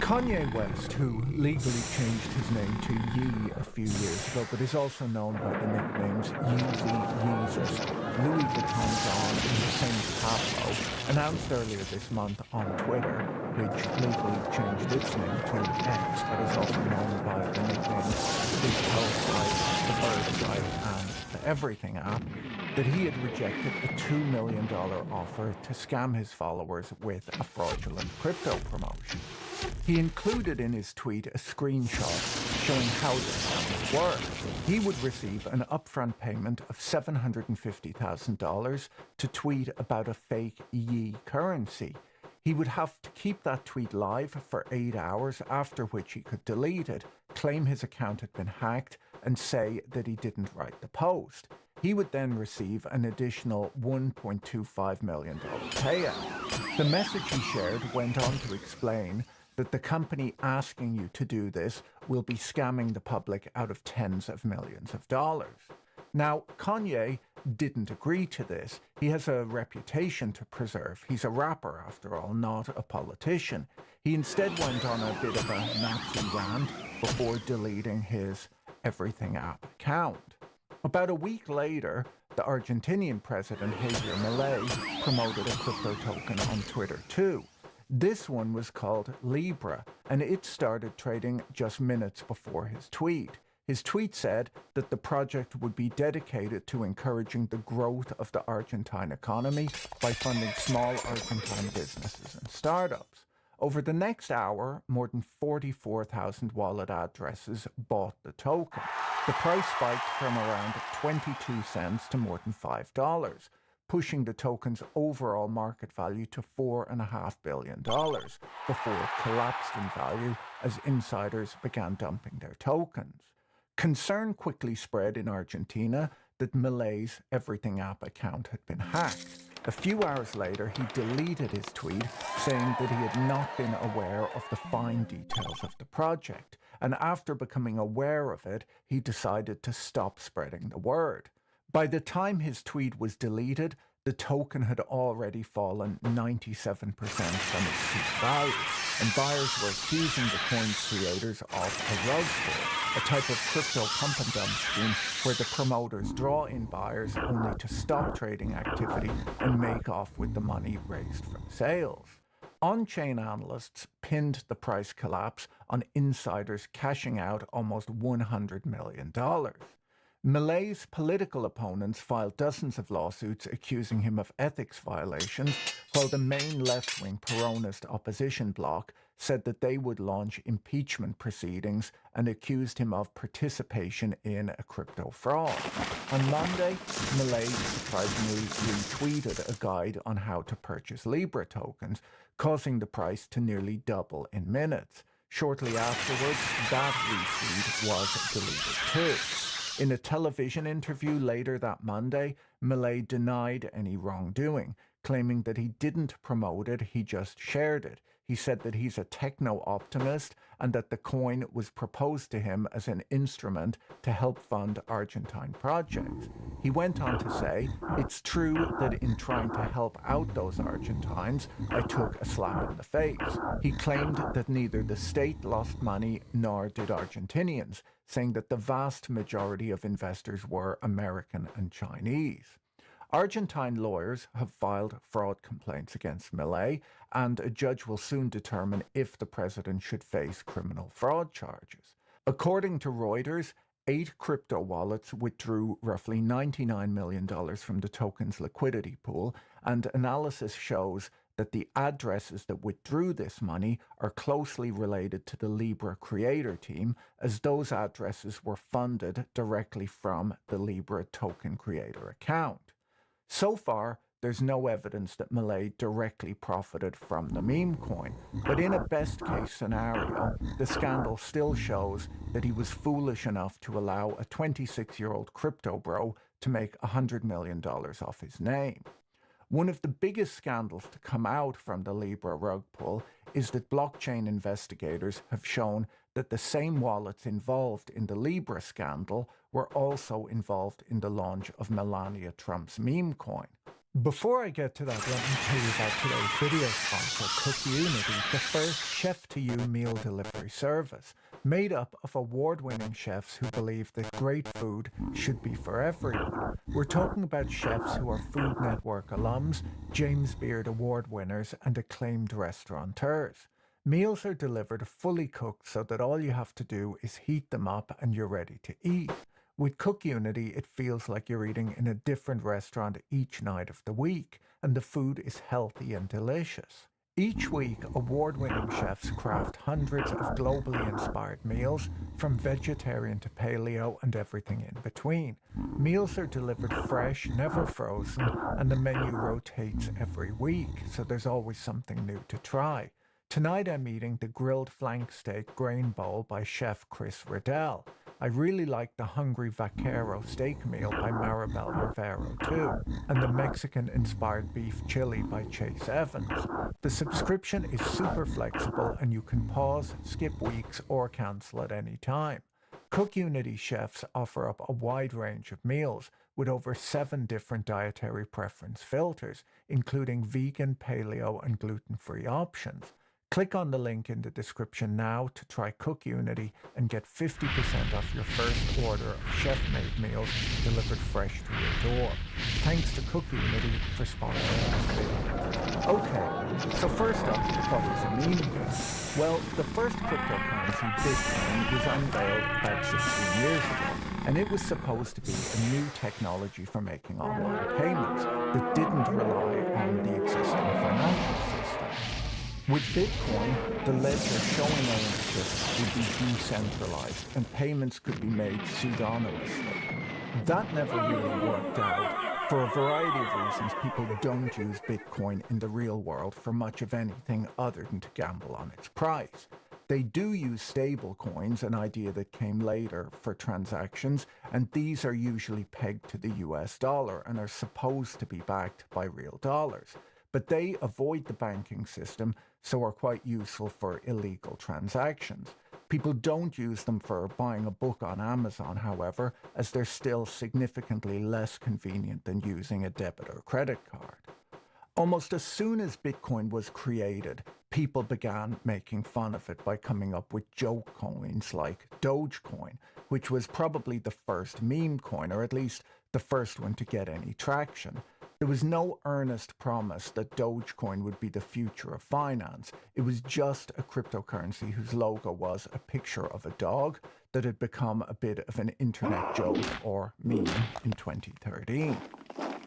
Kanye West, who legally changed his name to Ye a few years ago, but is also known by the nicknames Yeezy, Yeezus, Louis Vuitton Don, and Saint Pablo, announced earlier this month on Twitter, which legally changed its name to X, but is also known by the nicknames This Hell Site, The Bird Site, and the Everything app, that he had rejected a $2 million offer to scam his followers with a fraudulent crypto promotion. He included in his tweet a screenshot showing how the scam would work. He would receive an upfront payment of $750,000 to tweet about a fake Ye currency. He would have to keep that tweet live for 8 hours, after which he could delete it, claim his account had been hacked, and say that he didn't write the post. He would then receive an additional $1.25 million payout. The message he shared went on to explain that the company asking you to do this will be scamming the public out of tens of millions of dollars. Now, Kanye didn't agree to this. He has a reputation to preserve. He's a rapper, after all, not a politician. He instead went on a bit of a Nazi rant before deleting his Everything app account. About a week later, the Argentinian president Javier Milei promoted a crypto token on Twitter too. This one was called Libra, and it started trading just minutes before his tweet. His tweet said that the project would be dedicated to encouraging the growth of the Argentine economy by funding small Argentine businesses and startups. Over the next hour, more than 44,000 wallet addresses bought the token. The price spiked from around 22 cents to more than $5, pushing the token's overall market value to $4.5 billion before it collapsed in value as insiders began dumping their tokens. Concern quickly spread in Argentina that Milei's Everything app account had been hacked. A few hours later, he deleted his tweet saying that he had not been aware of the fine details of the project, and after becoming aware of it, he decided to stop spreading the word. By the time his tweet was deleted, the token had already fallen 97% from its peak value, and buyers were accusing the coin's creators of a rug pull, a type of crypto pump and dump scheme where the promoters draw in buyers only to stop trading activity and make off with the money raised from sales. On-chain analysts pinned the price collapse on insiders cashing out almost $100 million. Milei's political opponents filed dozens of lawsuits accusing him of ethics violations, while the main left-wing Peronist opposition bloc said that they would launch impeachment proceedings and accused him of participation in a crypto fraud. On Monday, Milei surprisingly retweeted a guide on how to purchase Libra tokens, causing the price to nearly double in minutes. Shortly afterwards, that retweet was deleted too. In a television interview later that Monday, Milei denied any wrongdoing, claiming that he didn't promote it, he just shared it. He said that he's a techno-optimist and that the coin was proposed to him as an instrument to help fund Argentine projects. He went on to say, "It's true that in trying to help out those Argentines, I took a slap in the face." He claimed that neither the state lost money nor did Argentinians, saying that the vast majority of investors were American and Chinese. Argentine lawyers have filed fraud complaints against Milei, and a judge will soon determine if the president should face criminal fraud charges. According to Reuters, 8 crypto wallets withdrew roughly $99 million from the token's liquidity pool, and analysis shows that the addresses that withdrew this money are closely related to the Libra creator team, as those addresses were funded directly from the Libra token creator account. So far, there's no evidence that Milei directly profited from the meme coin, but in a best-case scenario, the scandal still shows that he was foolish enough to allow a 26-year-old crypto bro to make $100 million off his name. One of the biggest scandals to come out from the Libra rug pull is that blockchain investigators have shown that the same wallets involved in the Libra scandal were also involved in the launch of Melania Trump's meme coin. Before I get to that, let me tell you about today's video sponsor, CookUnity, the first chef-to-you meal delivery service, made up of award-winning chefs who believe that great food should be for everyone. We're talking about chefs who are Food Network alums, James Beard Award winners, and acclaimed restaurateurs. Meals are delivered fully cooked so that all you have to do is heat them up and you're ready to eat. With CookUnity, it feels like you're eating in a different restaurant each night of the week, and the food is healthy and delicious. Each week, award-winning chefs craft hundreds of globally inspired meals, from vegetarian to paleo and everything in between. Meals are delivered fresh, never frozen, and the menu rotates every week, so there's always something new to try. Tonight I'm eating the grilled flank steak grain bowl by Chef Chris Riddell. I really like the Hungry Vaquero steak meal by Maribel Rivero too, and the Mexican-inspired beef chili by Chase Evans. The subscription is super flexible and you can pause, skip weeks, or cancel at any time. CookUnity chefs offer up a wide range of meals with over 7 different dietary preference filters, including vegan, paleo, and gluten-free options. Click on the link in the description now to try Cook Unity and get 50% off your first order of chef-made meals delivered fresh to your door. Thanks to Cook Unity for sponsoring this video. Okay, so first up, what is a meme coin? Well, the first cryptocurrency, Bitcoin, was unveiled about 16 years ago, and it was supposed to be a new technology for making online payments that didn't rely on the existing financial system. With Bitcoin, the ledger showing ownership would be decentralized and payments could be made pseudonymously. That never really worked out. For a variety of reasons, people don't use Bitcoin in the real world for much of anything other than to gamble on its price. They do use stable coins, an idea that came later, for transactions, and these are usually pegged to the US dollar and are supposed to be backed by real dollars. But they avoid the banking system, so are quite useful for illegal transactions. People don't use them for buying a book on Amazon, however, as they're still significantly less convenient than using a debit or credit card. Almost as soon as Bitcoin was created, people began making fun of it by coming up with joke coins like Dogecoin, which was probably the first meme coin, or at least the first one to get any traction. There was no earnest promise that Dogecoin would be the future of finance. It was just a cryptocurrency whose logo was a picture of a dog that had become a bit of an internet joke or meme in 2013.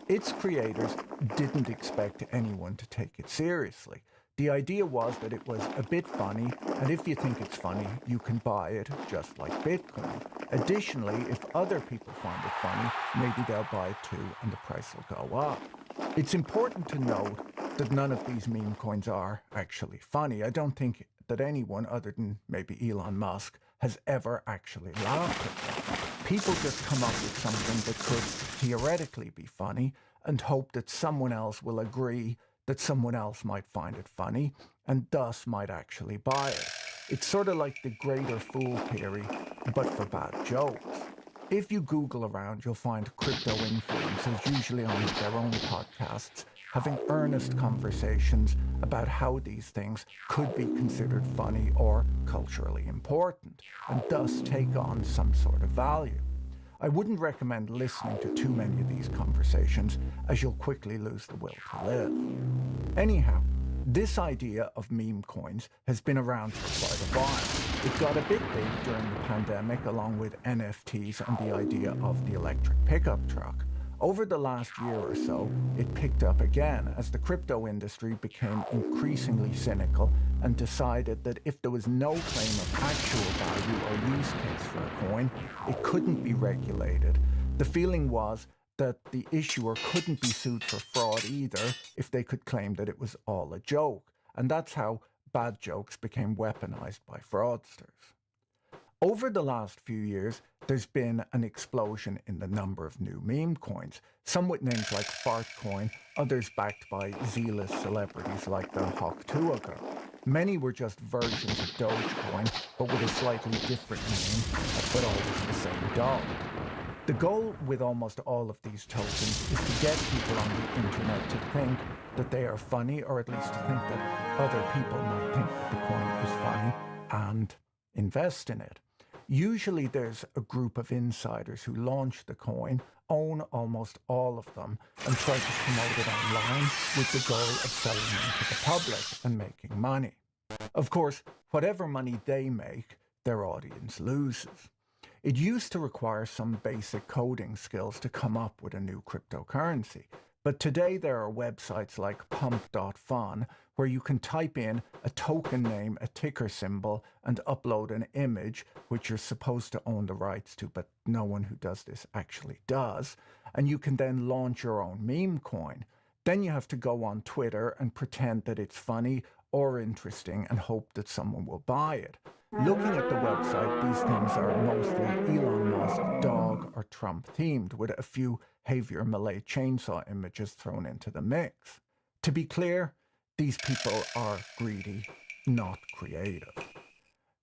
Its creators didn't expect anyone to take it seriously. The idea was that it was a bit funny, and if you think it's funny, you can buy it just like Bitcoin. Additionally, if other people find it funny, maybe they'll buy it too, and the price will go up. It's important to note that none of these meme coins are actually funny. I don't think that anyone other than maybe Elon Musk has ever actually laughed at them. People just come up with something that could theoretically be funny and hope that someone else will agree that someone else might find it funny and thus might actually buy it. It's sort of like the greater fool theory, but for bad jokes. If you Google around, you'll find crypto influencers, usually on their own podcasts, having earnest conversations about how these things could be considered funny or culturally important, and thus take on some sort of value. I wouldn't recommend listening to too many of these conversations, as you'll quickly lose the will to live. Anyhow, this idea of meme coins has been around for quite a while. It got a bit big during the pandemic, along with NFTs and the idea of the electric pickup truck. Over the last year or so, it picked up again as the crypto industry became increasingly cynical and decided that if there was no claim of actual value or use case for a coin, it couldn't be regulated. The feeling was that the issuer couldn't be sued for fraud either if they could claim that it was all a joke. And that's how bad jokes became weaponized by fraudsters. Over the last few years, there's been an explosion in the number of new meme coins, some with names like Fartcoin, others backed by Z-list celebrities like the Hawk2 girl. Many were just versions of Dogecoin, but with a slightly different name, but always the same dog. The goal with almost all of these tokens is to get people on the internet to think that they are funny, or at least to think that other people might think that the coin is funny and invest in it. Usually there's a group of insiders who launch the coin, own almost all of them, and try to promote it online with the goal of selling them to the public and making money. Of course, whatever money they make, their audience loses. It used to require some basic coding skills to come up with a new cryptocurrency, but today there are websites like pump.fun where you can type in a token name, a ticker symbol, and upload an image, which you're supposed to own the rights to, but no one who does this actually does, and you can then launch your own meme coin. Then you have to go on Twitter and pretend that it's funny or interesting and hope that someone will buy it. Looking at the website, these things are mostly Elon Musk, dog, or Trump themed, with a few Javier Milei chainsaw images thrown into the mix. To be clear, these people are greedy, not creative.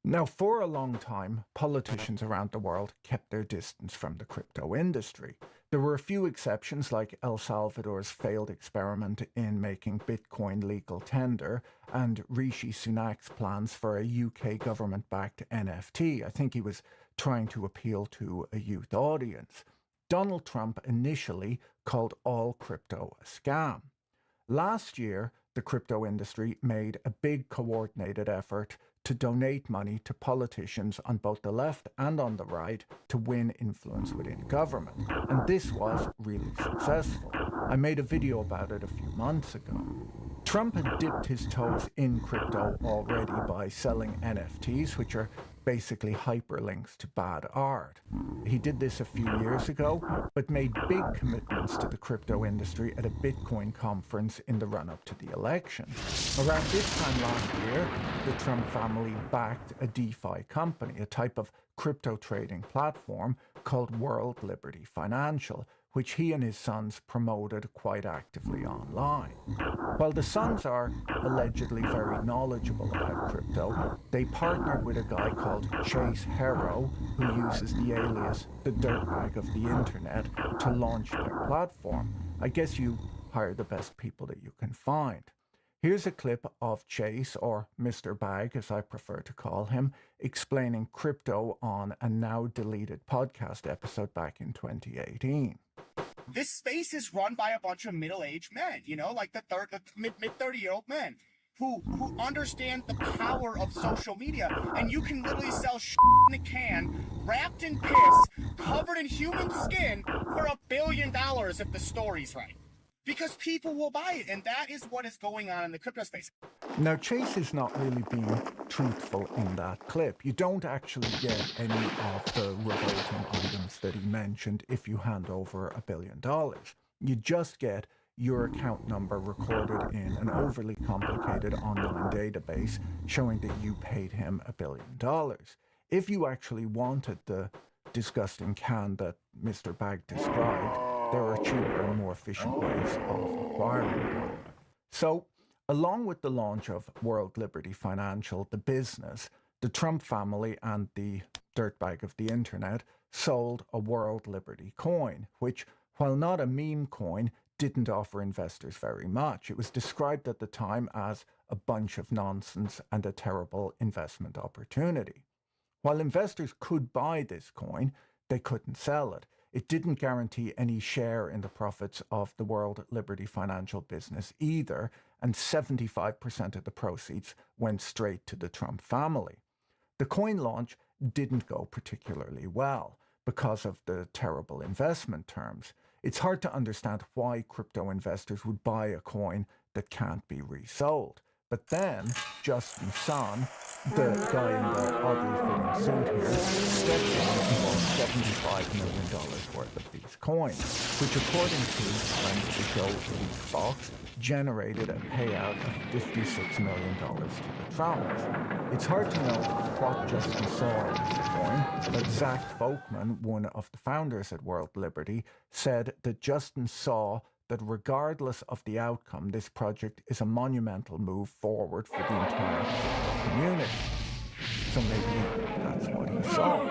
Now, for a long time, politicians around the world kept their distance from the crypto industry. There were a few exceptions, like El Salvador's failed experiment in making Bitcoin legal tender and Rishi Sunak's plans for a UK government-backed NFT. I think he was trying to appeal to a youth audience. Donald Trump initially called all crypto a scam. Last year, the crypto industry made a big coordinated effort to donate money to politicians on both the left and on the right to win influence within government. And this was really successful. I made a video about it a few months ago. Trump had dipped his toes in crypto already by selling NFTs, which are basically hyperlinks to bad art. He did this a few years ago, but made big commitments to the crypto industry at a Bitcoin conference in the run-up to the election. Around this time last year, the Trump family backed a DeFi company, a type of crypto trading platform called World Liberty Financial, which he and his sons promoted quite actively online. While the sons are allegedly very knowledgeable about crypto, they partnered with a guy called Chase Harrow, who uses the alias the Dirtbag of the Internet, to launch their platform. I guess you hire the best people that you can find. Here's a clip of Chase, or Mr. Bag as I prefer to call him, explaining crypto on a now deleted podcast episode back in 2018. This space is run by a bunch of middle-aged men, like the mid-30-year-old men who understand the power of social media. And you can literally sell shit in a can, wrapped in piss, covered in human skin for $1 billion if the story's right. Because people will buy it, and that is what is going on in the crypto space. Now, Chase is not really being truthful in that clip. You don't actually get any of the revolting items that he mentioned if you hand over $1 billion. You just get your account number recorded in an overly complicated online database showing that you paid him $1 billion. If you actually wanted the disgusting can that Mr. Bag described, there are cheaper and more efficient ways of acquiring one. So, along with the launch of World Liberty Financial, the business, the Trump family and the dirtbag of the internet sold a World Liberty coin, which, while not a meme coin, didn't offer investors very much. It was described at the time as a bunch of nonsense and a terrible investment opportunity. While investors could buy this coin, they couldn't sell it. It didn't guarantee any share in the profits of the World Liberty Financial business either, and 75% of the proceeds went straight to the Trump family. The coin launch didn't go particularly well because of the terrible investment terms. It's hard to understand why crypto investors would buy a coin that can't be resold. But then, Justin Sun, the guy in the oddly fitting suit here, stepped in and bought $75 million worth of these coins, which according to friend of the show, Luke Fox, generated a payout of $56 million to the Trumps. It's hard to know what Justin saw in this coin, but Zach Folkman, one of the founders at World Liberty, said that Justin saw that regardless of the outcome, this project is a monumental move forward for the entire community. So maybe that's what he saw.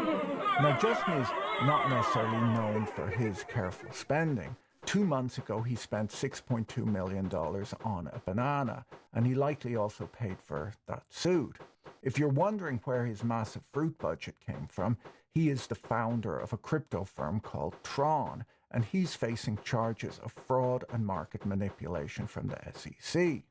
Now, Justin is not necessarily known for his careful spending. 2 months ago, he spent $6.2 million on a banana, and he likely also paid for that suit. If you're wondering where his massive fruit budget came from, he is the founder of a crypto firm called Tron, and he's facing charges of fraud and market manipulation from the SEC.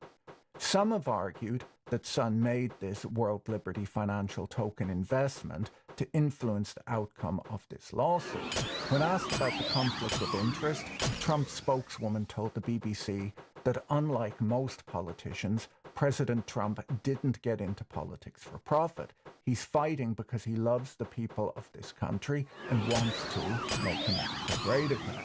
Some have argued that Sun made this World Liberty Financial token investment to influence the outcome of this lawsuit. When asked about the conflict of interest, Trump's spokeswoman told the BBC that unlike most politicians, President Trump didn't get into politics for profit. He's fighting because he loves the people of this country and wants to make America great again.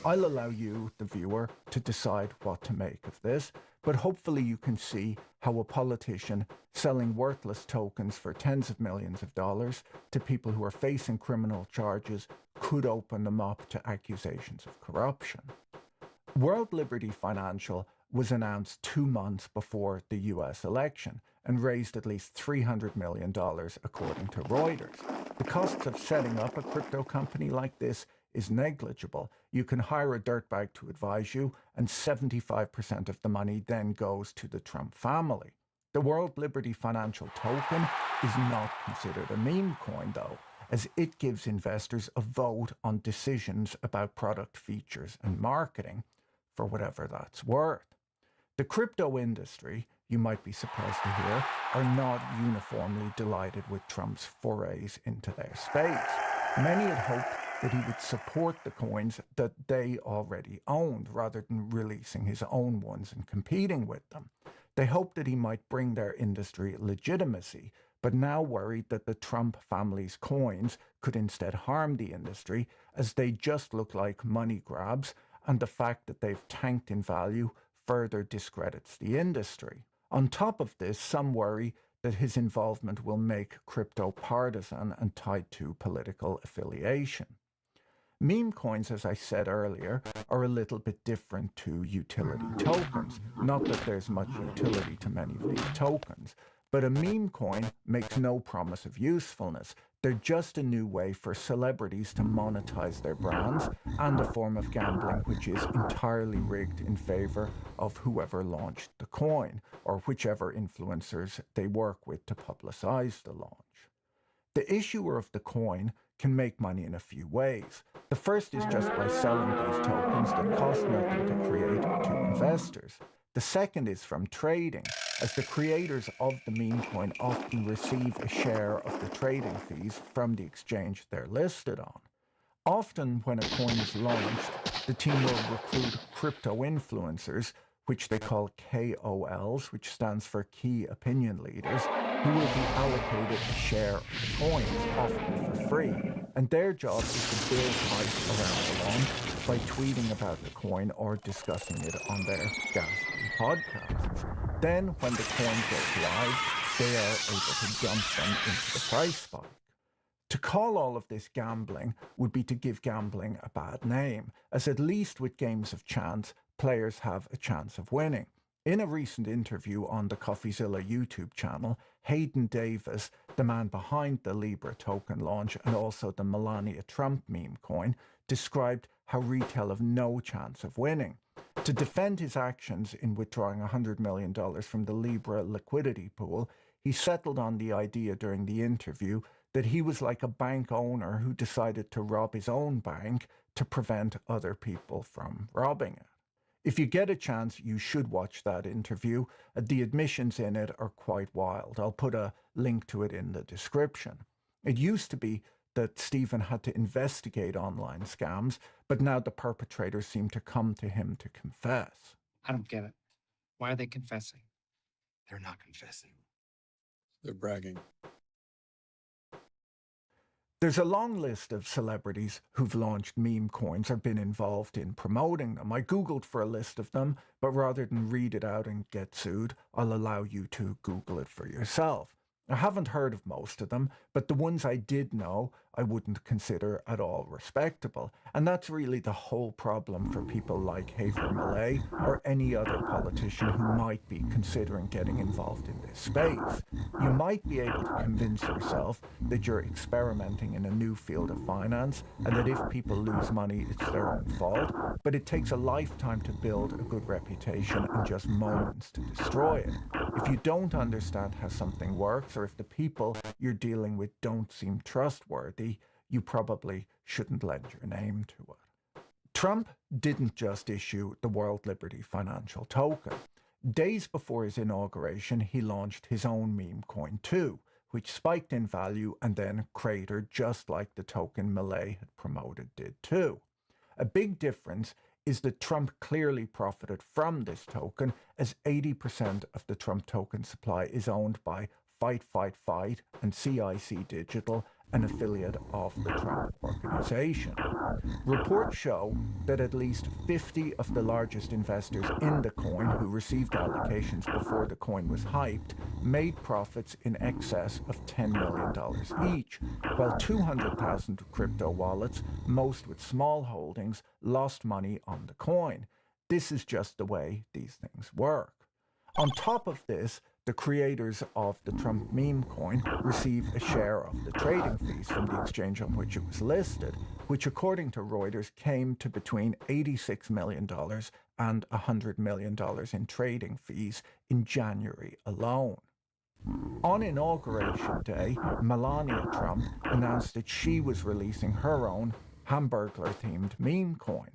I'll allow you, the viewer, to decide what to make of this, but hopefully you can see how a politician selling worthless tokens for tens of millions of dollars to people who are facing criminal charges could open them up to accusations of corruption. World Liberty Financial was announced 2 months before the US election and raised at least $300 million according to Reuters. The costs of setting up a crypto company like this is negligible. You can hire a dirtbag to advise you, and 75% of the money then goes to the Trump family. The World Liberty Financial Token is not considered a meme coin, though, as it gives investors a vote on decisions about product features and marketing, for whatever that's worth. The crypto industry, you might be surprised to hear, are not uniformly delighted with Trump's forays into their space. Many had hoped that he would support the coins that they already owned rather than releasing his own ones and competing with them. They hoped that he might bring their industry legitimacy, but now worried that the Trump family's coins could instead harm the industry, as they just look like money grabs, and the fact that they've tanked in value further discredits the industry. On top of this, some worry that his involvement will make crypto partisan and tied to political affiliation. Meme coins, as I said earlier, are a little bit different to utility tokens. Not that there's much utility to many of these tokens, but a meme coin makes no promise of usefulness. They're just a new way for celebrities to monetize their brands, and a form of gambling which is entirely rigged in favor of whoever launched the coin, or whichever influencers they work with to publicize the launch. The issuer of the coin can make money in a few ways. The first is just by selling these tokens that cost nothing to create to investors. The second is from trading, as the creators of the meme coin often receive a share of the trading fees from the exchange they're listed on. Often when a coin is launched, the team will recruit crypto influencers, which they call KOLs, which stands for Key Opinion Leaders, who will be allocated a share of the coins, often for free. And their job is to build hype around the launch by tweeting about the coin or discussing it on their ghastly podcasts. Then, when the coin goes live, they are able to dump them into the price spike. To call all of this gambling would be to give gambling a bad name, as at least with games of chance, players have a chance of winning. In a recent interview on the CoffeeZilla YouTube channel, Hayden Davis, the man behind the Libra token launch and also the Melania Trump meme coin, described how retail have no chance of winning. To defend his actions in withdrawing $100 million from the Libra liquidity pool, he settled on the idea during the interview that he was like a bank owner who decided to rob his own bank to prevent other people from robbing it. If you get a chance, you should watch that interview. The admissions in it are quite wild. I'll put a link to it in the description. It used to be that Stephen had to investigate online scams, but now the perpetrators seem to come to him to confess. I don't get it. Why are they confessing? They're not confessing. They're bragging. There's a long list of celebrities who've launched meme coins or been involved in promoting them. I Googled for a list of them, but rather than read it out and get sued, I'll allow you to Google it for yourself. I haven't heard of most of them, but the ones I did know I wouldn't consider at all respectable. And that's really the whole problem for people like Haver Millet or any other politician who might be considering getting involved in this space. You might be able to convince yourself that you're experimenting in a new field of finance and that if people lose money, it's their own fault, but it takes a lifetime to build a good reputation and just moments to destroy it. If you don't understand how something works, or if the people you're dealing with don't seem trustworthy, you probably shouldn't lend your name to it. Trump didn't just issue the World Liberty Financial Token. Days before his inauguration, he launched his own meme coin too, which spiked in value and then cratered just like the token Millet had promoted did too. A big difference is that Trump clearly profited from this token, as 80% of the Trump token supply is owned by Fight, Fight, Fight and CIC Digital, an affiliate of the Trump organization. Reports show that at least 50 of the largest investors in the coin, who received allocations before the coin was hyped, made profits in excess of $10 million each, while 200,000 crypto wallets, most with small holdings, lost money on the coin. This is just the way these things work. On top of this, the creators of the Trump meme coin receive a share of the trading fees from the exchange on which it was listed, which according to Reuters came to between $86 million and $100 million in trading fees in January alone. On Inauguration Day, Melania Trump announced that she was releasing her own Hamburglar-themed meme coin.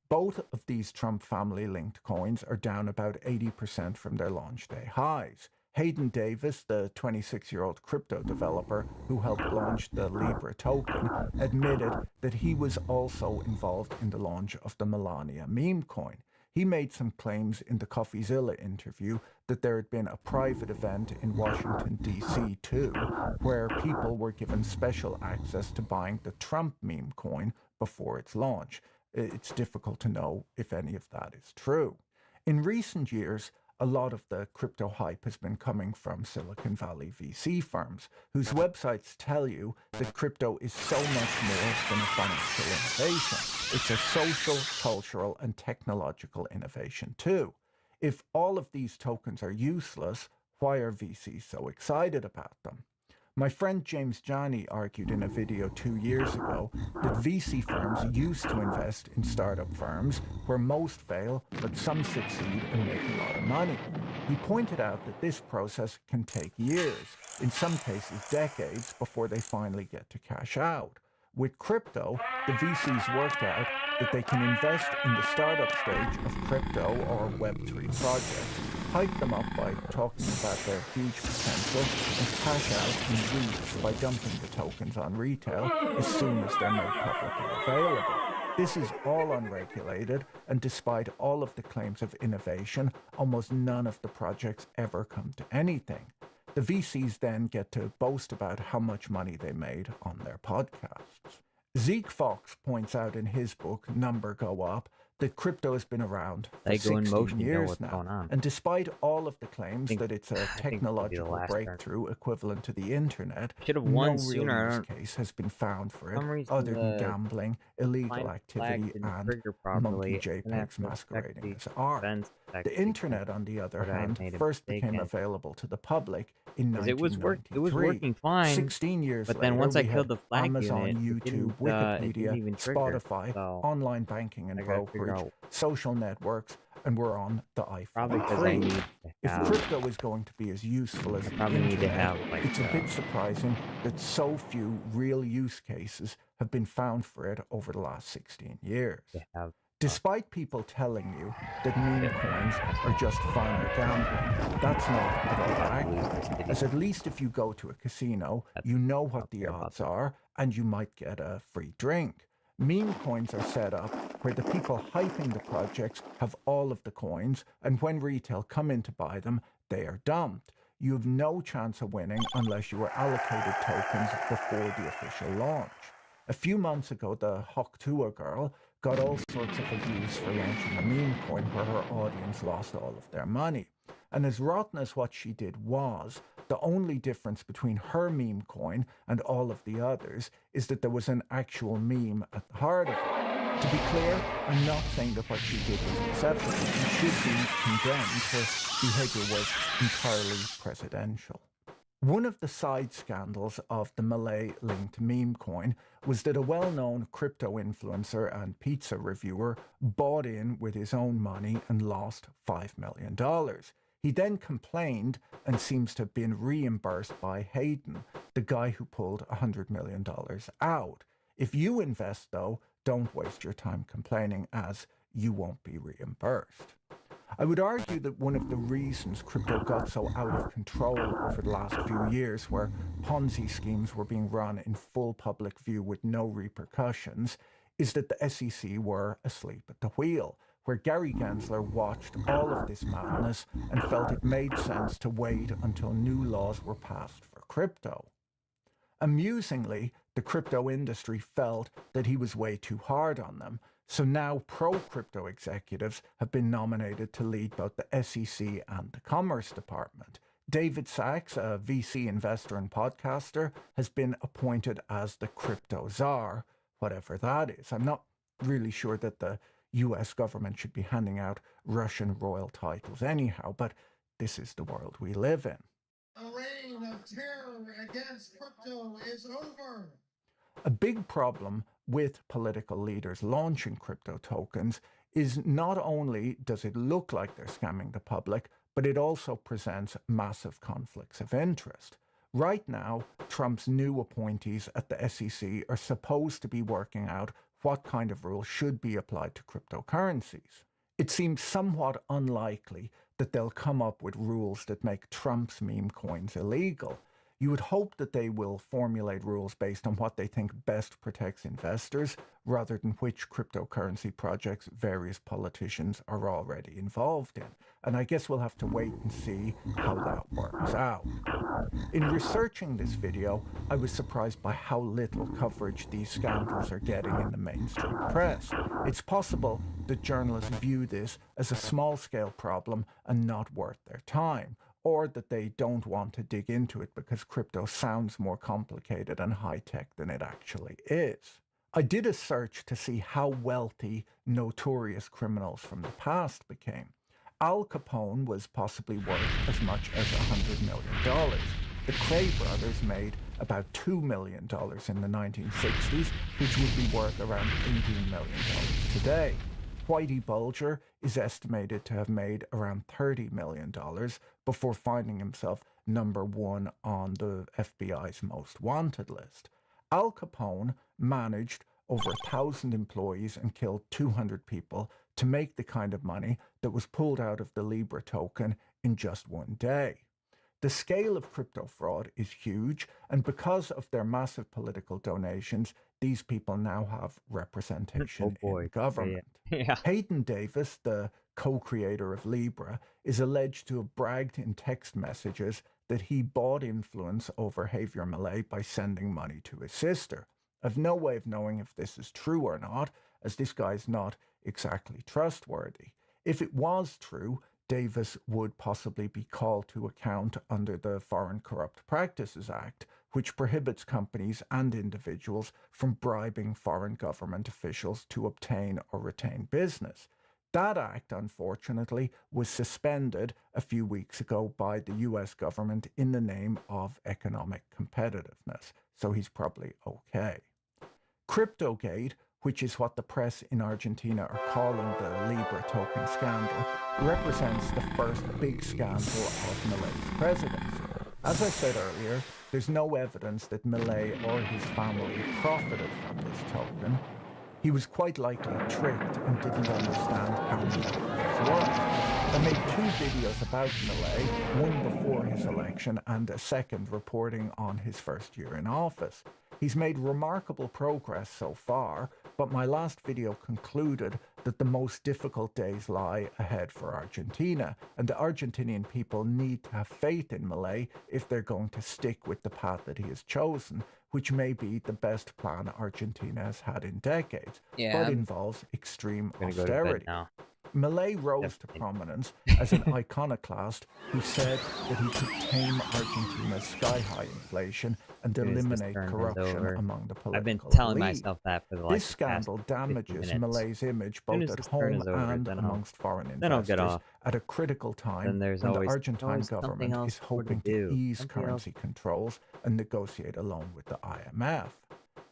Both of these Trump family-linked coins are down about 80% from their launch day highs. Hayden Davis, the 26-year-old crypto developer who helped launch the Libra token, admitted that he was also involved in the launch of the Melania meme coin. He made some claims in the CoffeeZilla interview that there had been a private event in Washington, D.C. too, where people were given special access to buying the Trump meme coin before its launch. It's difficult to know if any of that is true. In recent years, a lot of the crypto hype has been coming from Silicon Valley VC firms, whose websites tell you that crypto is so much more than a financial innovation. It's a social, cultural, and technological innovation too. If all of these tokens are useless, why are VCs so excited about them? My friend James Jani argued in a video 2 years ago that VC firms used to invest in startup firms where most fail, but some succeed and make a lot of money. He pointed out that this process can take years, in some cases decades, before they finally get to cash out. With crypto, the VCs worked out that they can invest in the startup stage of crypto or Web3 projects, hype them up by talking about their huge potential, and cash out in weeks by dumping the tokens on retail as soon as they're made publicly available. This is all unregulated, and despite all of the claims of innovation, almost none of the projects ever come to anything. The VCs then get to boast about how much money they made on their podcasts. Zeke Fox points out in his book, Number Go Up, that crypto has been around for 16 years now, and despite all of the claims that it's a technological breakthrough equivalent to the internet, no real use case has been found for it other than gambling, illegal activity, and monkey JPEGs masquerading as art. The internet, on the other hand, first became available to the public in 1993. It was working fine, 16 years but then later, once I we killed had the flag Amazon, unit, YouTube, Wikipedia, Spotify, online banking and brokerage, social networks, and we're on the iPhone 3. If crypto is going to be as useful as the internet, it's a bit surprising that so few real use cases have been found for it over the last 16 years. Despite people telling you that meme coins are just fun or gambling, that's not at all accurate, as at least if you go to a casino, you know what the odds are, and you might get a free drink. Meme coins are set up where the people hyping the projects have all of the coins, and when retail come in to buy them, they are dumped. You have no chance of winning unless you are allocated tokens before the official launch. A few months ago, the Hoktua girl got all sorts of abuse for launching a meme coin where her audience lost all of their money. And as rotten as what she did was, the only difference between her meme coin and all of the others is that there was an actual meme at the heart of it. To be clear, I'm not saying that what she did was acceptable. She should be condemned. Her behavior was entirely presidential. One of the side scandals of the Malay-linked meme coin was that a well-known crypto influencer and pizza reviewer bought in with his own money and lost $5 million. He then complained and seems to have been reimbursed by Hayden, the guy who pulled $100 million out. If you invest, though, don't waste your time complaining, as you won't be reimbursed. I would argue that one of the reasons crypto got so out of control over the last few years, where Ponzi schemes were being run in full public view with no repercussions, is that the SEC were asleep at the wheel, where Gary Gensler watched all of this madness and felt it made sense to wait until new laws were passed for crypto. Amusingly, the crypto industry felt that he was way too hard on them, so now pro-crypto executives have been nominated to lead both the SEC and the Commerce Department. David Sachs, a VC investor and podcaster, has been appointed as the crypto czar, whatever that is. I'm not really sure that the US government should be handing out Russian royal titles anyhow, but this is the world we live in. The reign of terror against crypto is over. A big problem with political leaders launching crypto tokens is not only does it look like they're scamming the public, but it also presents massive conflicts of interest. Right now, Trump's new appointees at the SEC are supposed to be working out what kind of rules should be applied to cryptocurrencies. It seems somewhat unlikely that they'll come up with rules that make Trump's meme coins illegal. You would hope that they will formulate rules based on what they think best protects investors, rather than which cryptocurrency projects various politicians are already involved in. And I guess we'll have to wait and see how that works out. In researching this video, I was surprised by how little coverage these scandals are getting in the mainstream press. It's possible that journalists view this as a small-scale problem and not worth their time, or that they don't want to dig into it because crypto sounds more complicated and high-tech than it actually is. I did a search to see how wealthy notorious criminals from the past became. Al Capone was possibly worth as much as $100 million. The Cray brothers made about $2 million in the 1960s, which would be worth around $18 million today. Whitey Bulger is estimated to have made around $30 million before finding himself #1 on the FBI's most wanted list. Al Capone managed over 1,000 employees and killed 200 people to make the kind of money that was pulled out of the Libra token in just one day. The scale of crypto fraud is huge, and because of their massive political donations, these people now have representation in government. Yeah. Hayden Davis, the co-creator of Libra, is alleged to have bragged in text messages that he bought influence over Javier Milei by sending money to his sister. I've no way of knowing if this is true or not, as this guy's not exactly trustworthy. If it was true, Davis would possibly be called to account under the Foreign Corrupt Practices Act, which prohibits companies and individuals from bribing foreign government officials to obtain or retain business. That act, unfortunately, was suspended a few weeks ago by the US government in the name of economic competitiveness, so he's probably okay. Cryptogate, which is what the press in Argentina are calling the Libra token scandal, represents the first big scandal of Milei's presidency. As I said earlier, there's no evidence that Milei or his family profited from this token. He was quite likely tricked and didn't understand how things work. I made 2 videos about Milei, one before his election and a second reporting on his first year in office. He's made remarkable progress so far, but my last video concluded that the most difficult days lie ahead for Argentina, and the Argentinian people need to have faith in Milei if they're going to stick with the path that he has chosen, which may be the best plan Argentina has had in decades, but involves extreme austerity. Milei rose to prominence as an iconoclast who said that he could tame Argentina's sky-high inflation and eliminate corruption among the political elite. I've been telling myself that for the This scandal damages Milei's image both at home and amongst foreign investors at a critical time when the Argentine government is hoping to ease currency controls and negotiate a loan with the IMF.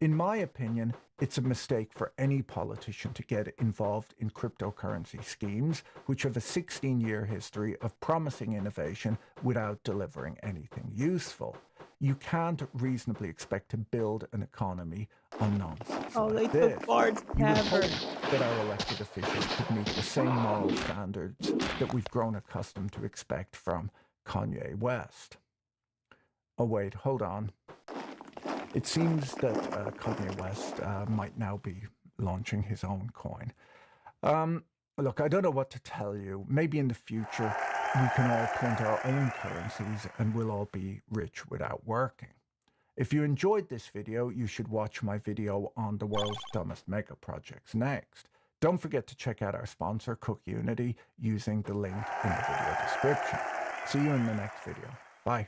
In my opinion, it's a mistake for any politician to get involved in cryptocurrency schemes, which have a 16-year history of promising innovation without delivering anything useful. You can't reasonably expect to build an economy on nonsense like this. You would hope that our elected officials could meet the same moral standards that we've grown accustomed to expect from Kanye West. Oh wait, hold on. It seems that Kanye West might now be launching his own coin. Look, I don't know what to tell you. Maybe in the future we can all print our own currencies and we'll all be rich without working. If you enjoyed this video, you should watch my video on the world's dumbest mega projects next. Don't forget to check out our sponsor, Cook Unity, using the link in the video description. See you in the next video. Bye.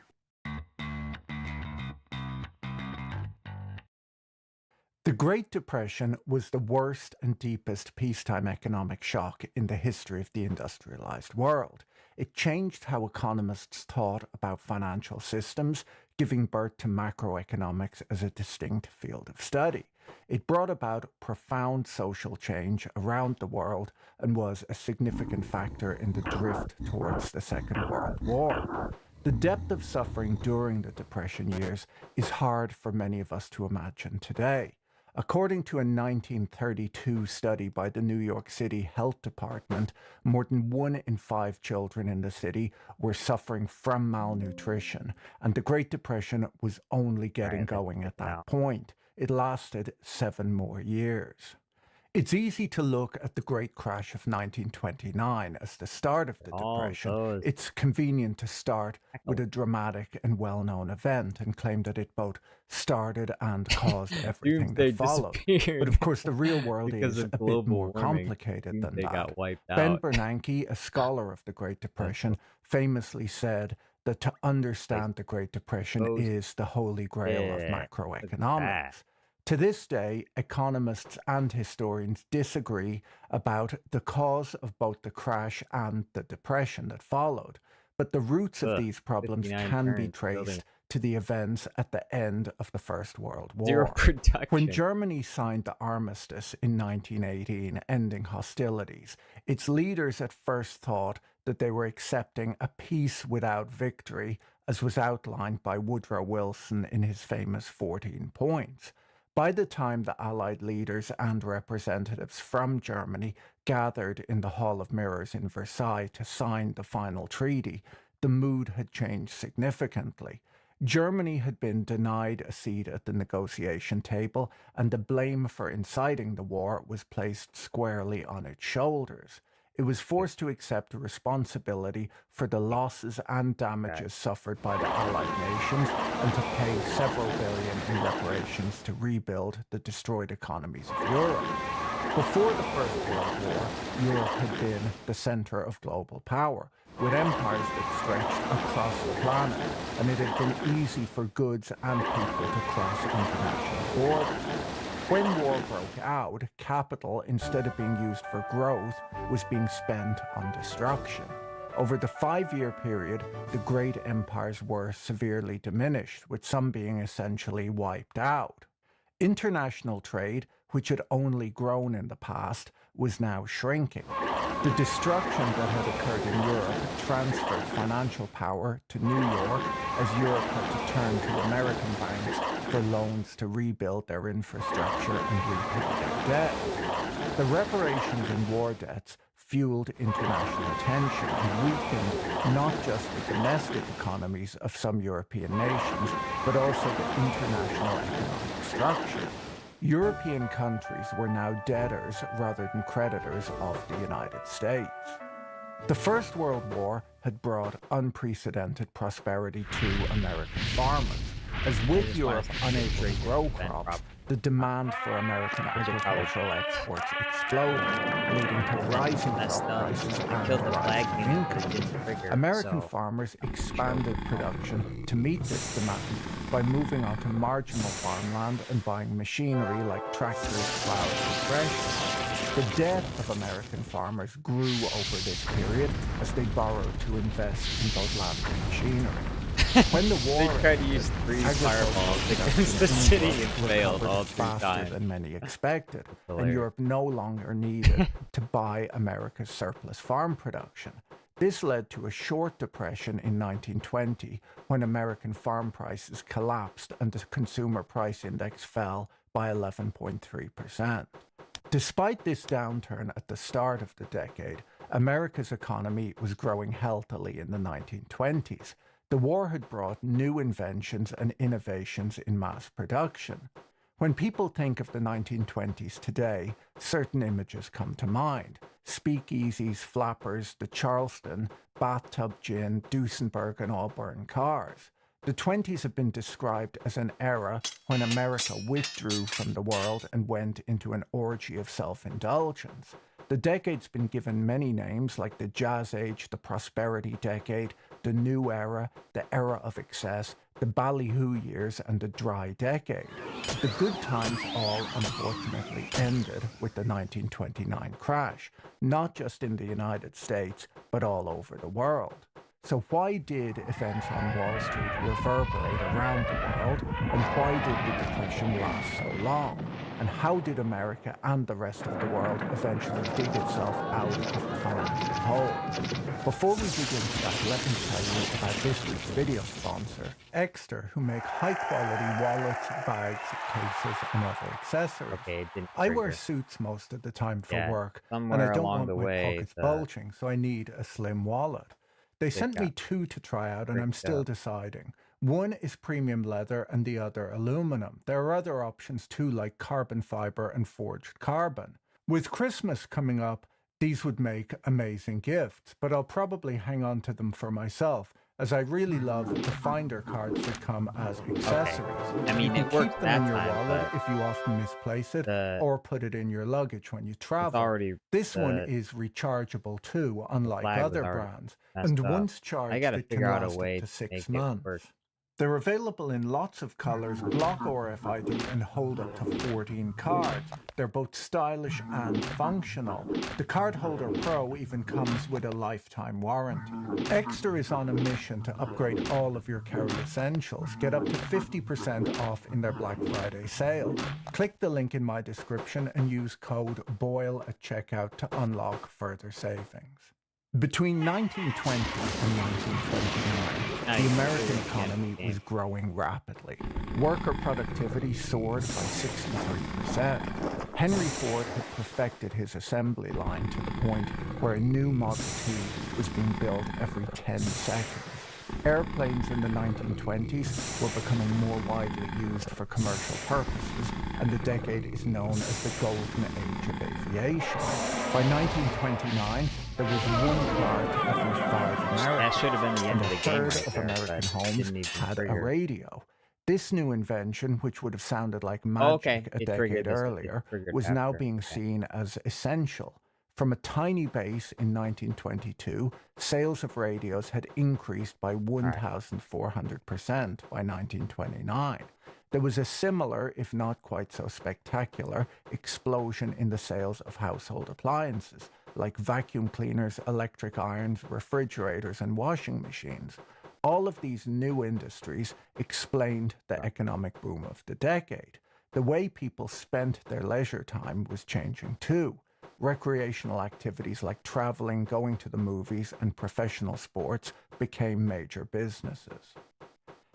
The Great Depression was the worst and deepest peacetime economic shock in the history of the industrialized world. It changed how economists thought about financial systems, giving birth to macroeconomics as a distinct field of study. It brought about profound social change around the world and was a significant factor in the drift towards the Second World War. The depth of suffering during the Depression years is hard for many of us to imagine today. According to a 1932 study by the New York City Health Department, more than 1 in 5 children in the city were suffering from malnutrition, and the Great Depression was only getting going at that point. It lasted 7 more years. It's easy to look at the Great Crash of 1929 as the start of the Depression. It's convenient to start with a dramatic and well-known event and claim that it both started and caused everything that followed. But of course, the real world is a bit more complicated than that. Ben Bernanke, a scholar of the Great Depression, famously said that to understand the Great Depression is the holy grail of macroeconomics. To this day, economists and historians disagree about the cause of both the crash and the depression that followed. But the roots of these problems can be traced to the events at the end of the First World War. When Germany signed the armistice in 1918, ending hostilities, its leaders at first thought that they were accepting a peace without victory, as was outlined by Woodrow Wilson in his famous 14 points. By the time the Allied leaders and representatives from Germany gathered in the Hall of Mirrors in Versailles to sign the final treaty, the mood had changed significantly. Germany had been denied a seat at the negotiation table, and the blame for inciting the war was placed squarely on its shoulders. It was forced to accept responsibility for the losses and damages suffered by the Allied nations and to pay several billion in reparations to rebuild the destroyed economies of Europe. Before the First World War, Europe had been the center of global power, with empires that stretched across the planet, and it had been easy for goods and people to cross international borders. When war broke out, capital, instead of being used for growth, was being spent on destruction. Over the 5-year period, the great empires were severely diminished, with some being essentially wiped out. International trade, which had only grown in the past, was now shrinking. The destruction that had occurred in Europe transferred financial power to New York as Europe had to turn to American banks for loans to rebuild their infrastructure and repay their debt. The reparations and war debts fueled international tension and weakened not just the domestic economies of some European nations, but also the international economic structure. European countries were now debtors rather than creditors of the United States. The First World War had brought unprecedented prosperity to American farmers, as with Europe unable to grow crops, the demand for American agricultural exports exploded, leading to rising crop prices and rising incomes. American farmers expanded production to meet this demand by moving onto marginal farmland and buying machinery like tractors, plows, and threshers. The debt of American farmers grew over this period as they borrowed to invest in both land and machinery. When the war they tried to use 3 fireballs against the city and failed all 3 times. Faster than many expected, and Europe no longer needed to buy America's surplus farm production. This led to a short depression in 1920 when American farm prices collapsed and the consumer price index fell by 11.3%. Despite this downturn at the start of the decade, America's economy was growing healthily in the 1920s. The war had brought new inventions and innovations in mass production. When people think of the 1920s today, certain images come to mind. Speakeasies, flappers, the Charleston, bathtub gin, Duesenberg and Auburn cars. The 20s have been described as an era when America withdrew from the world and went into an orgy of self-indulgence. The decade's been given many names like the Jazz Age, the Prosperity Decade, the New Era, the Era of Excess, the Ballyhoo Years, and the Dry Decade. The good times all unfortunately ended with the 1929 crash, not just in the United States, but all over the world. So why did events on Wall Street reverberate around the world, and why did the Depression last so long? And how did America and the rest of the world eventually dig itself out of the financial hole? Before we dig into that, let me tell you about this week's video sponsor, Exter, who make high-quality wallets, bags, cases, and other accessories. Okay, it didn't I wear trigger. suits most of the time for Yeah, work, and somewhere I don't along want the my way, pockets the bulging, so I need a slim wallet. They sent me got 2 to try out, and I'm freaked still out. deciding. One is premium leather and the other aluminum. There are other options too, like carbon fiber and forged carbon. With Christmas coming up, these would make amazing gifts, but I'll probably hang on to them for myself, as I really love the Finder cards that come as accessories. I mean, you it can works keep them in that your time, wallet but if you often misplace it, or put it in your luggage when you travel. already This one the is rechargeable too, unlike flag was other already brands, messed and up. once I charged, gotta it can figure out a last way up to to 6 make it months. work. They're available in lots of colors, block RFID, and hold up to 14 cards. They're both stylish and functional. The Card Holder Pro even comes with a lifetime warranty. Exter is on a mission to upgrade all of your carry essentials. Get up to 50% off in their Black Friday sale. Click the link in my description and use code BOILE at checkout to unlock further savings. Between 1920 and 1929, the American economy was growing rapidly. Worker productivity soared by 63%. Henry Ford had perfected his assembly line to the point where a new Model T was being built every 10 seconds. Airplanes in the 1920s were becoming more widely used for commercial purposes, and the decade is known as the golden age of aviation. By 1929, there was 1 car to every 5 Americans, That should have been the end and of a the game third right of there, American but it homes didn't even had a trigger. radio. This new invention, which would have sounded like Oh, magic okay. a It triggered decade this. It earlier, triggered was now after. being Okay. seen as essential. From a tiny base in 1922, sales of radios had increased by 1,400% by 1929. There was a similar, if not quite so spectacular, explosion in the sales of household appliances, like vacuum cleaners, electric irons, refrigerators, and washing machines. All of these new industries explained the economic boom of the decade. The way people spent their leisure time was changing too. Recreational activities like traveling, going to the movies, and professional sports became major businesses.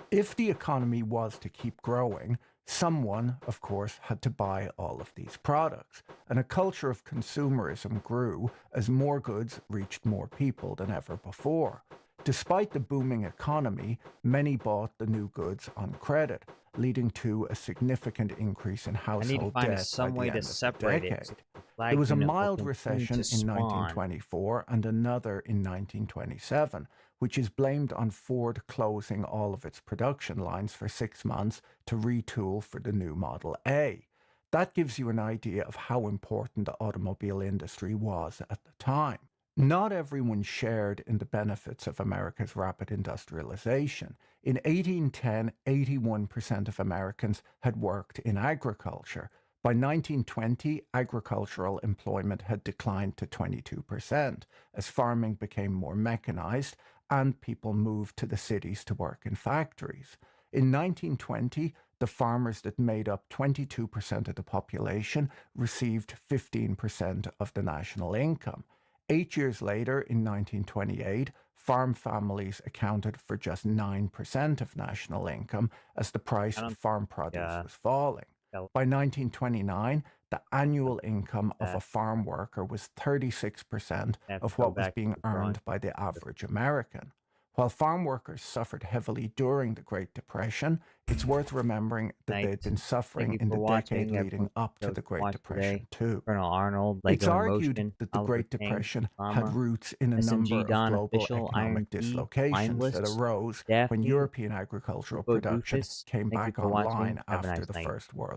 If the economy was to keep growing, someone, of course, had to buy all of these products, and a culture of consumerism grew as more goods reached more people than ever before. Despite the booming economy, many bought the new goods on credit, leading to a significant increase in I need to household find debt some by way the to end of the separate it. decade. So the flag There was a unit will mild continue recession to in spawn. 1924 and another in 1927, which is blamed on Ford closing all of its production lines for 6 months to retool for the new Model A. That gives you an idea of how important the automobile industry was at the time. Not everyone shared in the benefits of America's rapid industrialization. In 1810, 81% of Americans had worked in agriculture. By 1920, agricultural employment had declined to 22%, as farming became more mechanized and people moved to the cities to work in factories. In 1920, the farmers that made up 22% of the population received 15% of the national income. 8 years later, in 1928, farm families accounted for just 9% of national income as the price of farm produce was falling. By 1929, the annual income of a farm worker was 36% of what was being earned by the average American. While farm workers suffered heavily during the Great Depression, it's worth remembering that they'd been suffering in the decade leading up to the Great Depression too. Colonel Arnold, It's Lego argued Motion, that the Oliver Great King, Depression had Llama, roots in a SNG number of Don global Official, economic Iron T, dislocations that Mindless, arose when Daphne, European agricultural Hugo production Doofus. came Thank you back for watching. online Have a after nice the night. First World